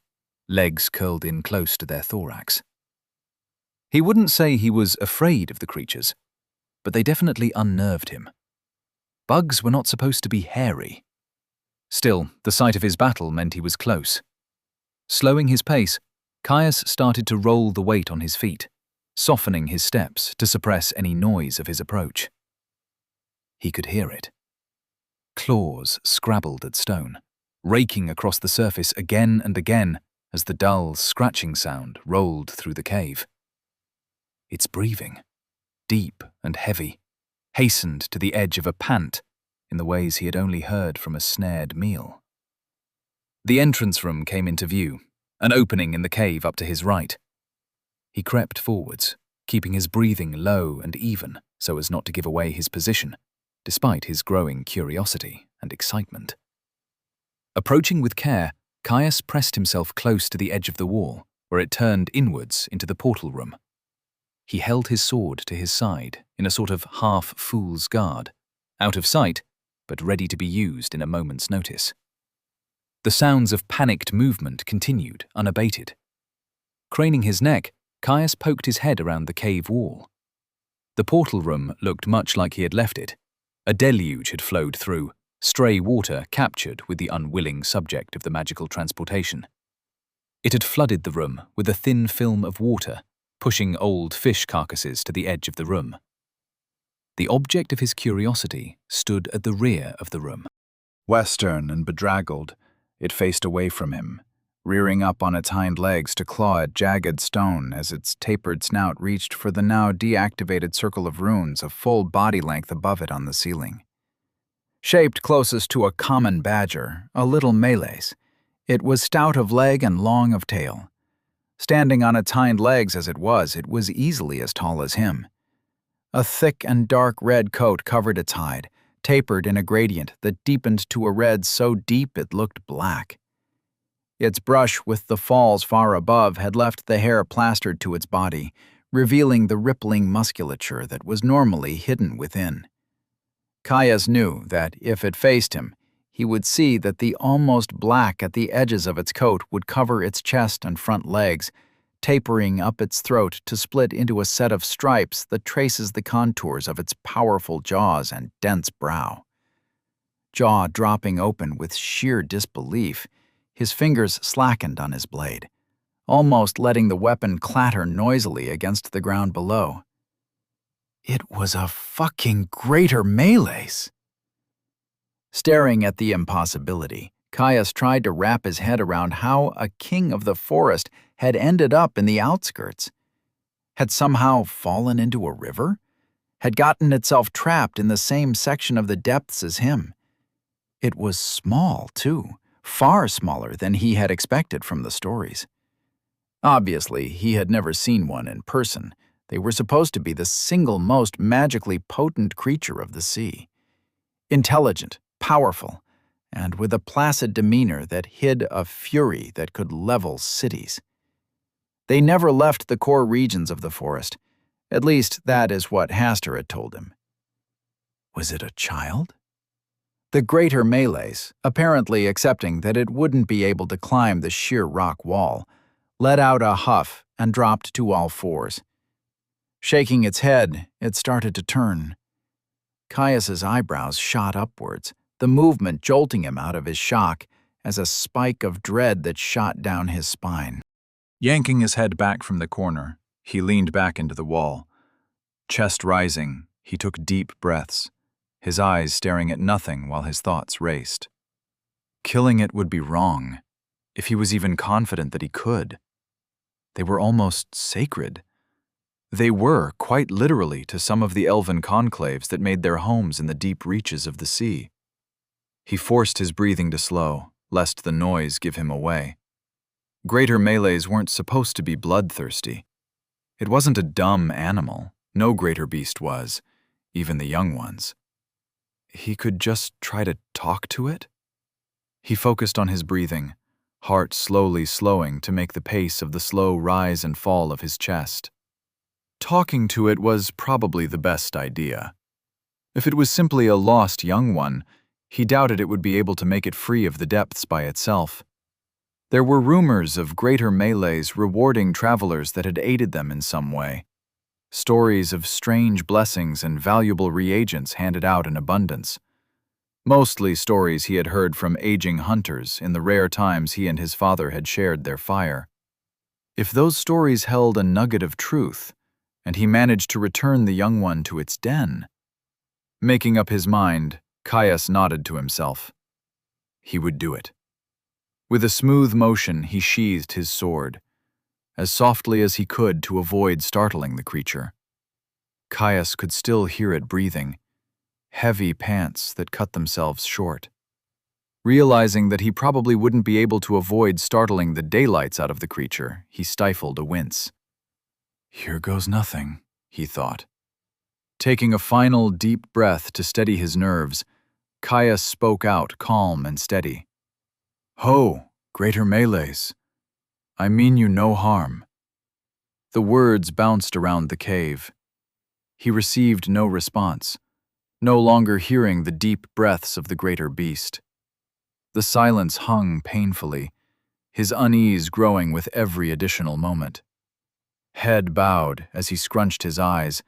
legs curled in close to their thorax. He wouldn't say he was afraid of the creatures, but they definitely unnerved him. Bugs were not supposed to be hairy. Still, the sight of his battle meant he was close. Slowing his pace, Caius started to roll the weight on his feet, softening his steps to suppress any noise of his approach. He could hear it. Claws scrabbled at stone, raking across the surface again and again as the dull, scratching sound rolled through the cave. Its breathing, deep and heavy, hastened to the edge of a pant in the ways he had only heard from a snared meal. The entrance room came into view, an opening in the cave up to his right. He crept forwards, keeping his breathing low and even so as not to give away his position, despite his growing curiosity and excitement. Approaching with care, Caius pressed himself close to the edge of the wall, where it turned inwards into the portal room. He held his sword to his side in a sort of half-fool's guard, out of sight, but ready to be used in a moment's notice. The sounds of panicked movement continued unabated. Craning his neck, Caius poked his head around the cave wall. The portal room looked much like he had left it. A deluge had flowed through, stray water captured with the unwilling subject of the magical transportation. It had flooded the room with a thin film of water, pushing old fish carcasses to the edge of the room. The object of his curiosity stood at the rear of the room. Western and bedraggled, it faced away from him, rearing up on its hind legs to claw at jagged stone as its tapered snout reached for the now deactivated circle of runes a full body length above it on the ceiling. Shaped closest to a common badger, a little Malays, it was stout of leg and long of tail. Standing on its hind legs as it was easily as tall as him. A thick and dark red coat covered its hide, tapered in a gradient that deepened to a red so deep it looked black. Its brush with the falls far above had left the hair plastered to its body, revealing the rippling musculature that was normally hidden within. Caius knew that if it faced him, he would see that the almost black at the edges of its coat would cover its chest and front legs, tapering up its throat to split into a set of stripes that traces the contours of its powerful jaws and dense brow. Jaw dropping open with sheer disbelief, his fingers slackened on his blade, almost letting the weapon clatter noisily against the ground below. It was a fucking greater Malays! Staring at the impossibility, Caius tried to wrap his head around how a king of the forest had ended up in the outskirts. Had somehow fallen into a river? Had gotten itself trapped in the same section of the depths as him. It was small, too, far smaller than he had expected from the stories. Obviously, he had never seen one in person. They were supposed to be the single most magically potent creature of the sea. Intelligent, powerful, and with a placid demeanor that hid a fury that could level cities. They never left the core regions of the forest. At least that is what Hastur had told him. Was it a child? The greater Malays, apparently accepting that it wouldn't be able to climb the sheer rock wall, let out a huff and dropped to all fours. Shaking its head, it started to turn. Caius's eyebrows shot upwards, the movement jolting him out of his shock as a spike of dread that shot down his spine. Yanking his head back from the corner, he leaned back into the wall. Chest rising, he took deep breaths, his eyes staring at nothing while his thoughts raced. Killing it would be wrong, if he was even confident that he could. They were almost sacred. They were, quite literally, to some of the elven conclaves that made their homes in the deep reaches of the sea. He forced his breathing to slow, lest the noise give him away. Greater melees weren't supposed to be bloodthirsty. It wasn't a dumb animal. No greater beast was, even the young ones. He could just try to talk to it? He focused on his breathing, heart slowly slowing to make the pace of the slow rise and fall of his chest. Talking to it was probably the best idea. If it was simply a lost young one, he doubted it would be able to make it free of the depths by itself. There were rumors of greater melees rewarding travelers that had aided them in some way. Stories of strange blessings and valuable reagents handed out in abundance. Mostly stories he had heard from aging hunters in the rare times he and his father had shared their fire. If those stories held a nugget of truth, and he managed to return the young one to its den. Making up his mind, Caius nodded to himself. He would do it. With a smooth motion, he sheathed his sword, as softly as he could to avoid startling the creature. Caius could still hear it breathing, heavy pants that cut themselves short. Realizing that he probably wouldn't be able to avoid startling the daylights out of the creature, he stifled a wince. Here goes nothing, he thought. Taking a final deep breath to steady his nerves, Caius spoke out calm and steady. Ho, greater melees. I mean you no harm. The words bounced around the cave. He received no response, no longer hearing the deep breaths of the greater beast. The silence hung painfully, his unease growing with every additional moment. Head bowed as he scrunched his eyes,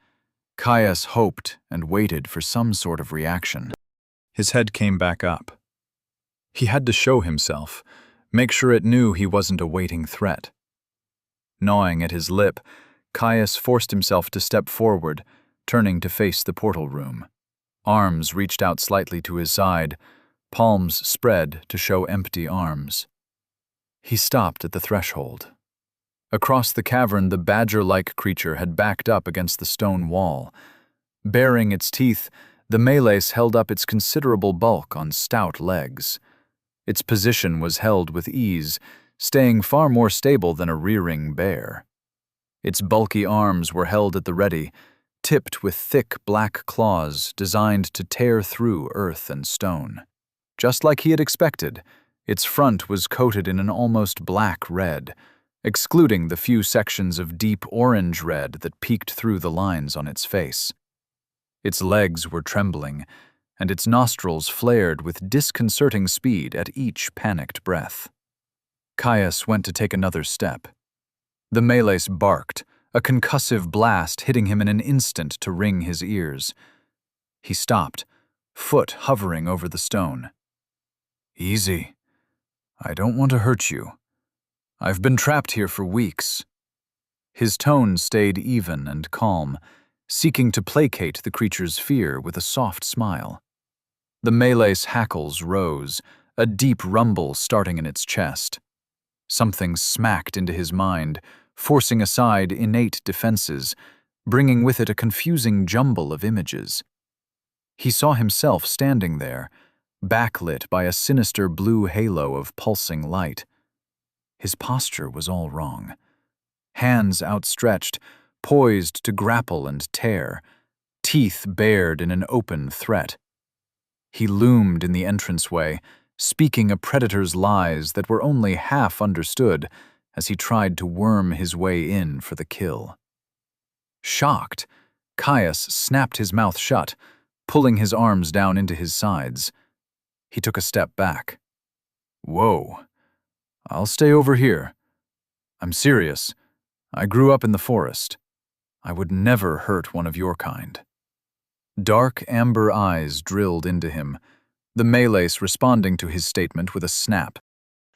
Caius hoped and waited for some sort of reaction. His head came back up. He had to show himself, make sure it knew he wasn't a waiting threat. Gnawing at his lip, Caius forced himself to step forward, turning to face the portal room. Arms reached out slightly to his side, palms spread to show empty arms. He stopped at the threshold. Across the cavern, the badger-like creature had backed up against the stone wall. Baring its teeth, the melees held up its considerable bulk on stout legs. Its position was held with ease, staying far more stable than a rearing bear. Its bulky arms were held at the ready, tipped with thick black claws designed to tear through earth and stone. Just like he had expected, its front was coated in an almost black red, excluding the few sections of deep orange red that peeked through the lines on its face. Its legs were trembling, and its nostrils flared with disconcerting speed at each panicked breath. Caius went to take another step. The melees barked, a concussive blast hitting him in an instant to ring his ears. He stopped, foot hovering over the stone. Easy. I don't want to hurt you. I've been trapped here for weeks. His tone stayed even and calm, seeking to placate the creature's fear with a soft smile. The melee's hackles rose, a deep rumble starting in its chest. Something smacked into his mind, forcing aside innate defenses, bringing with it a confusing jumble of images. He saw himself standing there, backlit by a sinister blue halo of pulsing light. His posture was all wrong. Hands outstretched, poised to grapple and tear, teeth bared in an open threat. He loomed in the entranceway, speaking a predator's lies that were only half understood as he tried to worm his way in for the kill. Shocked, Caius snapped his mouth shut, pulling his arms down into his sides. He took a step back. Whoa. I'll stay over here. I'm serious. I grew up in the forest. I would never hurt one of your kind." Dark amber eyes drilled into him, the Malays responding to his statement with a snap.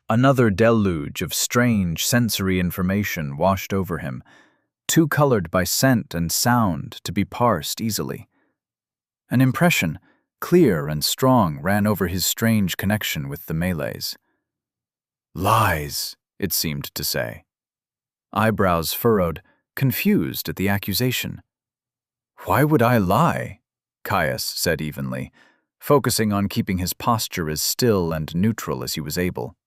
Another deluge of strange sensory information washed over him, too colored by scent and sound to be parsed easily. An impression, clear and strong, ran over his strange connection with the Malays. "Lies," it seemed to say. Eyebrows furrowed, confused at the accusation. "Why would I lie?" Caius said evenly, focusing on keeping his posture as still and neutral as he was able.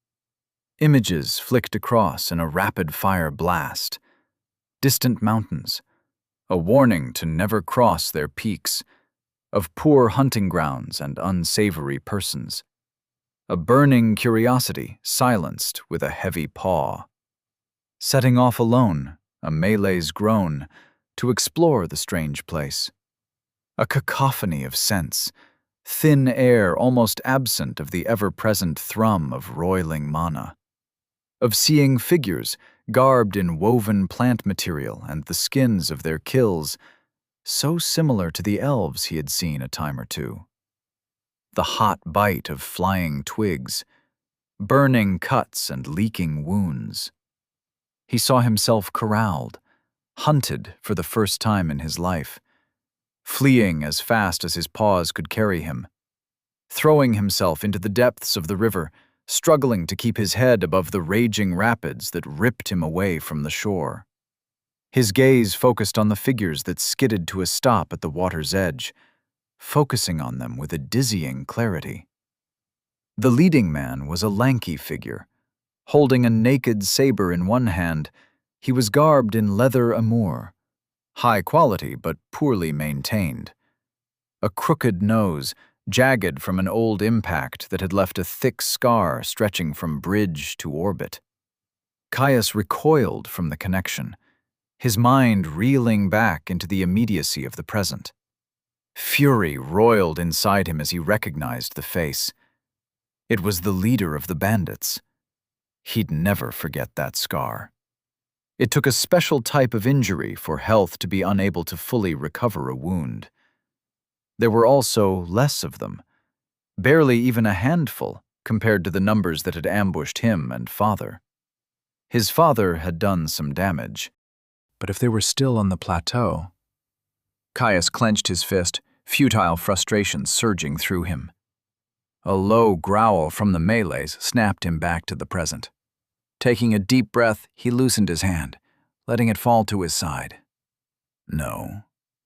Images flicked across in a rapid-fire blast. Distant mountains, a warning to never cross their peaks, of poor hunting grounds and unsavory persons. A burning curiosity silenced with a heavy paw. Setting off alone, a Malay's groan, to explore the strange place. A cacophony of scents, thin air almost absent of the ever-present thrum of roiling mana. Of seeing figures garbed in woven plant material and the skins of their kills, so similar to the elves he had seen a time or two. The hot bite of flying twigs, burning cuts and leaking wounds. He saw himself corralled, hunted for the first time in his life, fleeing as fast as his paws could carry him, throwing himself into the depths of the river, struggling to keep his head above the raging rapids that ripped him away from the shore. His gaze focused on the figures that skidded to a stop at the water's edge, focusing on them with a dizzying clarity. The leading man was a lanky figure. Holding a naked saber in one hand, he was garbed in leather amour, high quality but poorly maintained. A crooked nose, jagged from an old impact that had left a thick scar stretching from bridge to orbit. Caius recoiled from the connection, his mind reeling back into the immediacy of the present. Fury roiled inside him as he recognized the face. It was the leader of the bandits. He'd never forget that scar. It took a special type of injury for health to be unable to fully recover a wound. There were also less of them, barely even a handful compared to the numbers that had ambushed him and father. His father had done some damage. But if they were still on the plateau... Caius clenched his fist, futile frustration surging through him. A low growl from the Malays snapped him back to the present. Taking a deep breath, he loosened his hand, letting it fall to his side. "No,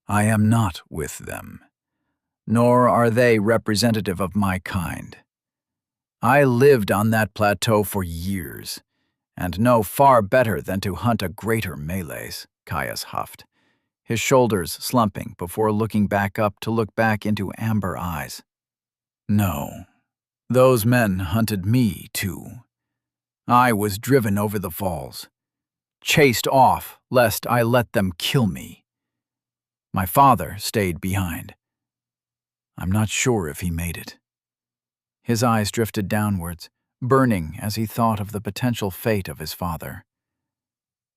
I am not with them. Nor are they representative of my kind. I lived on that plateau for years, and know far better than to hunt a greater Malays," Caius huffed, his shoulders slumping before looking back up to look back into amber eyes. "No, those men hunted me too. I was driven over the falls, chased off lest I let them kill me. My father stayed behind. I'm not sure if he made it." His eyes drifted downwards, burning as he thought of the potential fate of his father.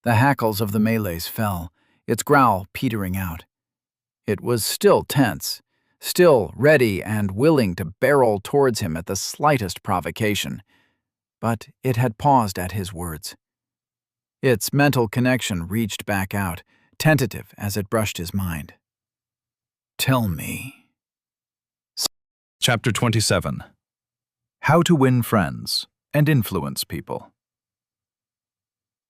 The hackles of the Malays fell, its growl petering out. It was still tense, still ready and willing to barrel towards him at the slightest provocation, but it had paused at his words. Its mental connection reached back out, tentative as it brushed his mind. "Tell me." Chapter 27. How to win friends and influence people.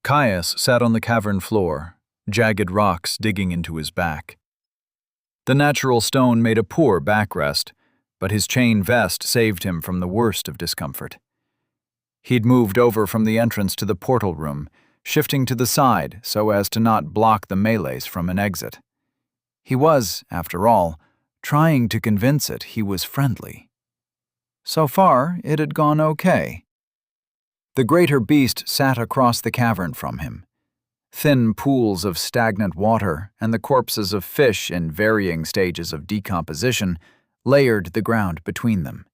Caius sat on the cavern floor, jagged rocks digging into his back. The natural stone made a poor backrest, but his chain vest saved him from the worst of discomfort. He'd moved over from the entrance to the portal room, shifting to the side so as to not block the Malays from an exit. He was, after all, trying to convince it he was friendly. So far, it had gone okay. The greater beast sat across the cavern from him. Thin pools of stagnant water and the corpses of fish in varying stages of decomposition layered the ground between them.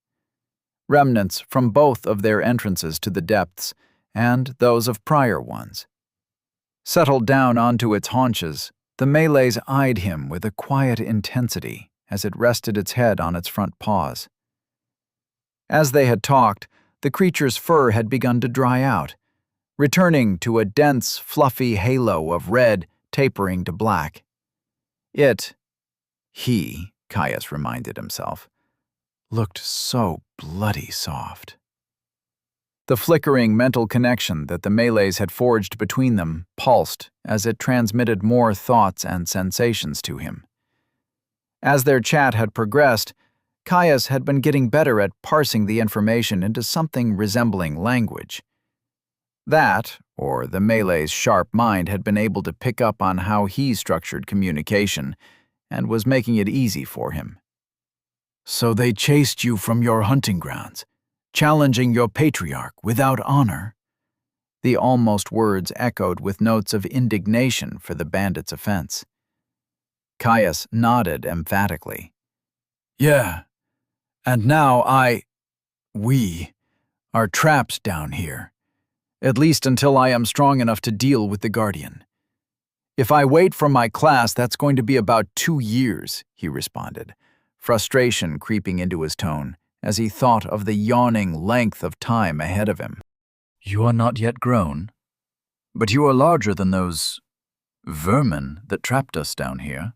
Remnants from both of their entrances to the depths and those of prior ones. Settled down onto its haunches, the Malays eyed him with a quiet intensity as it rested its head on its front paws. As they had talked, the creature's fur had begun to dry out, returning to a dense, fluffy halo of red tapering to black. He, Caius reminded himself, looked so bloody soft. The flickering mental connection that the Malays had forged between them pulsed as it transmitted more thoughts and sensations to him. As their chat had progressed, Caius had been getting better at parsing the information into something resembling language. That, or the Malay's sharp mind, had been able to pick up on how he structured communication and was making it easy for him. "So they chased you from your hunting grounds, challenging your patriarch without honor?" The almost words echoed with notes of indignation for the bandit's offense. Caius nodded emphatically. "Yeah, and now we are trapped down here, at least until I am strong enough to deal with the Guardian. If I wait for my class, that's going to be about 2 years," he responded, frustration creeping into his tone as he thought of the yawning length of time ahead of him. "You are not yet grown, but you are larger than those vermin that trapped us down here."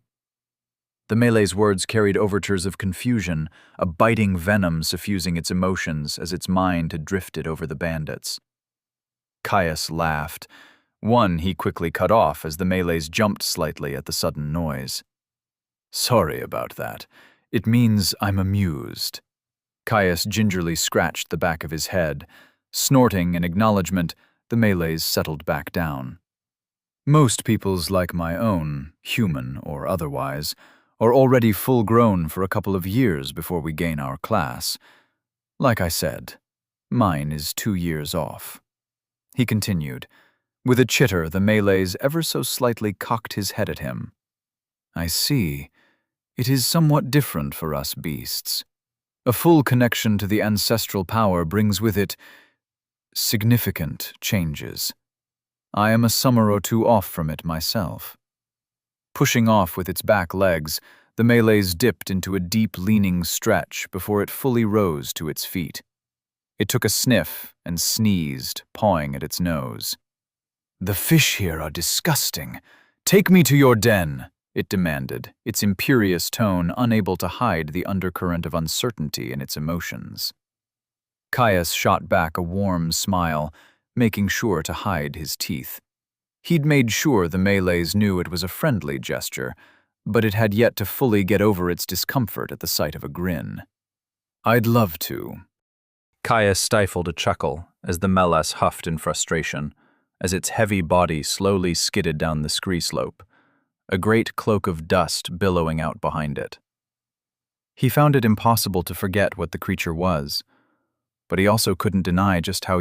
The Malay's words carried overtures of confusion, a biting venom suffusing its emotions as its mind had drifted over the bandits. Caius laughed. One he quickly cut off as the Malays jumped slightly at the sudden noise. "Sorry about that. It means I'm amused." Caius gingerly scratched the back of his head. Snorting in acknowledgement, the Malays settled back down. "Most peoples like my own, human or otherwise, are already full-grown for a couple of years before we gain our class. Like I said, mine is 2 years off." He continued. With a chitter, the Malays ever so slightly cocked his head at him. "I see. It is somewhat different for us beasts. A full connection to the ancestral power brings with it significant changes. I am a summer or 2 off from it myself." Pushing off with its back legs, the Malays dipped into a deep leaning stretch before it fully rose to its feet. It took a sniff and sneezed, pawing at its nose. "The fish here are disgusting. Take me to your den," it demanded, its imperious tone unable to hide the undercurrent of uncertainty in its emotions. Caius shot back a warm smile, making sure to hide his teeth. He'd made sure the Malays knew it was a friendly gesture, but it had yet to fully get over its discomfort at the sight of a grin. "I'd love to." Caius stifled a chuckle as the Melas huffed in frustration, as its heavy body slowly skidded down the scree slope, a great cloak of dust billowing out behind it. He found it impossible to forget what the creature was, but he also couldn't deny just how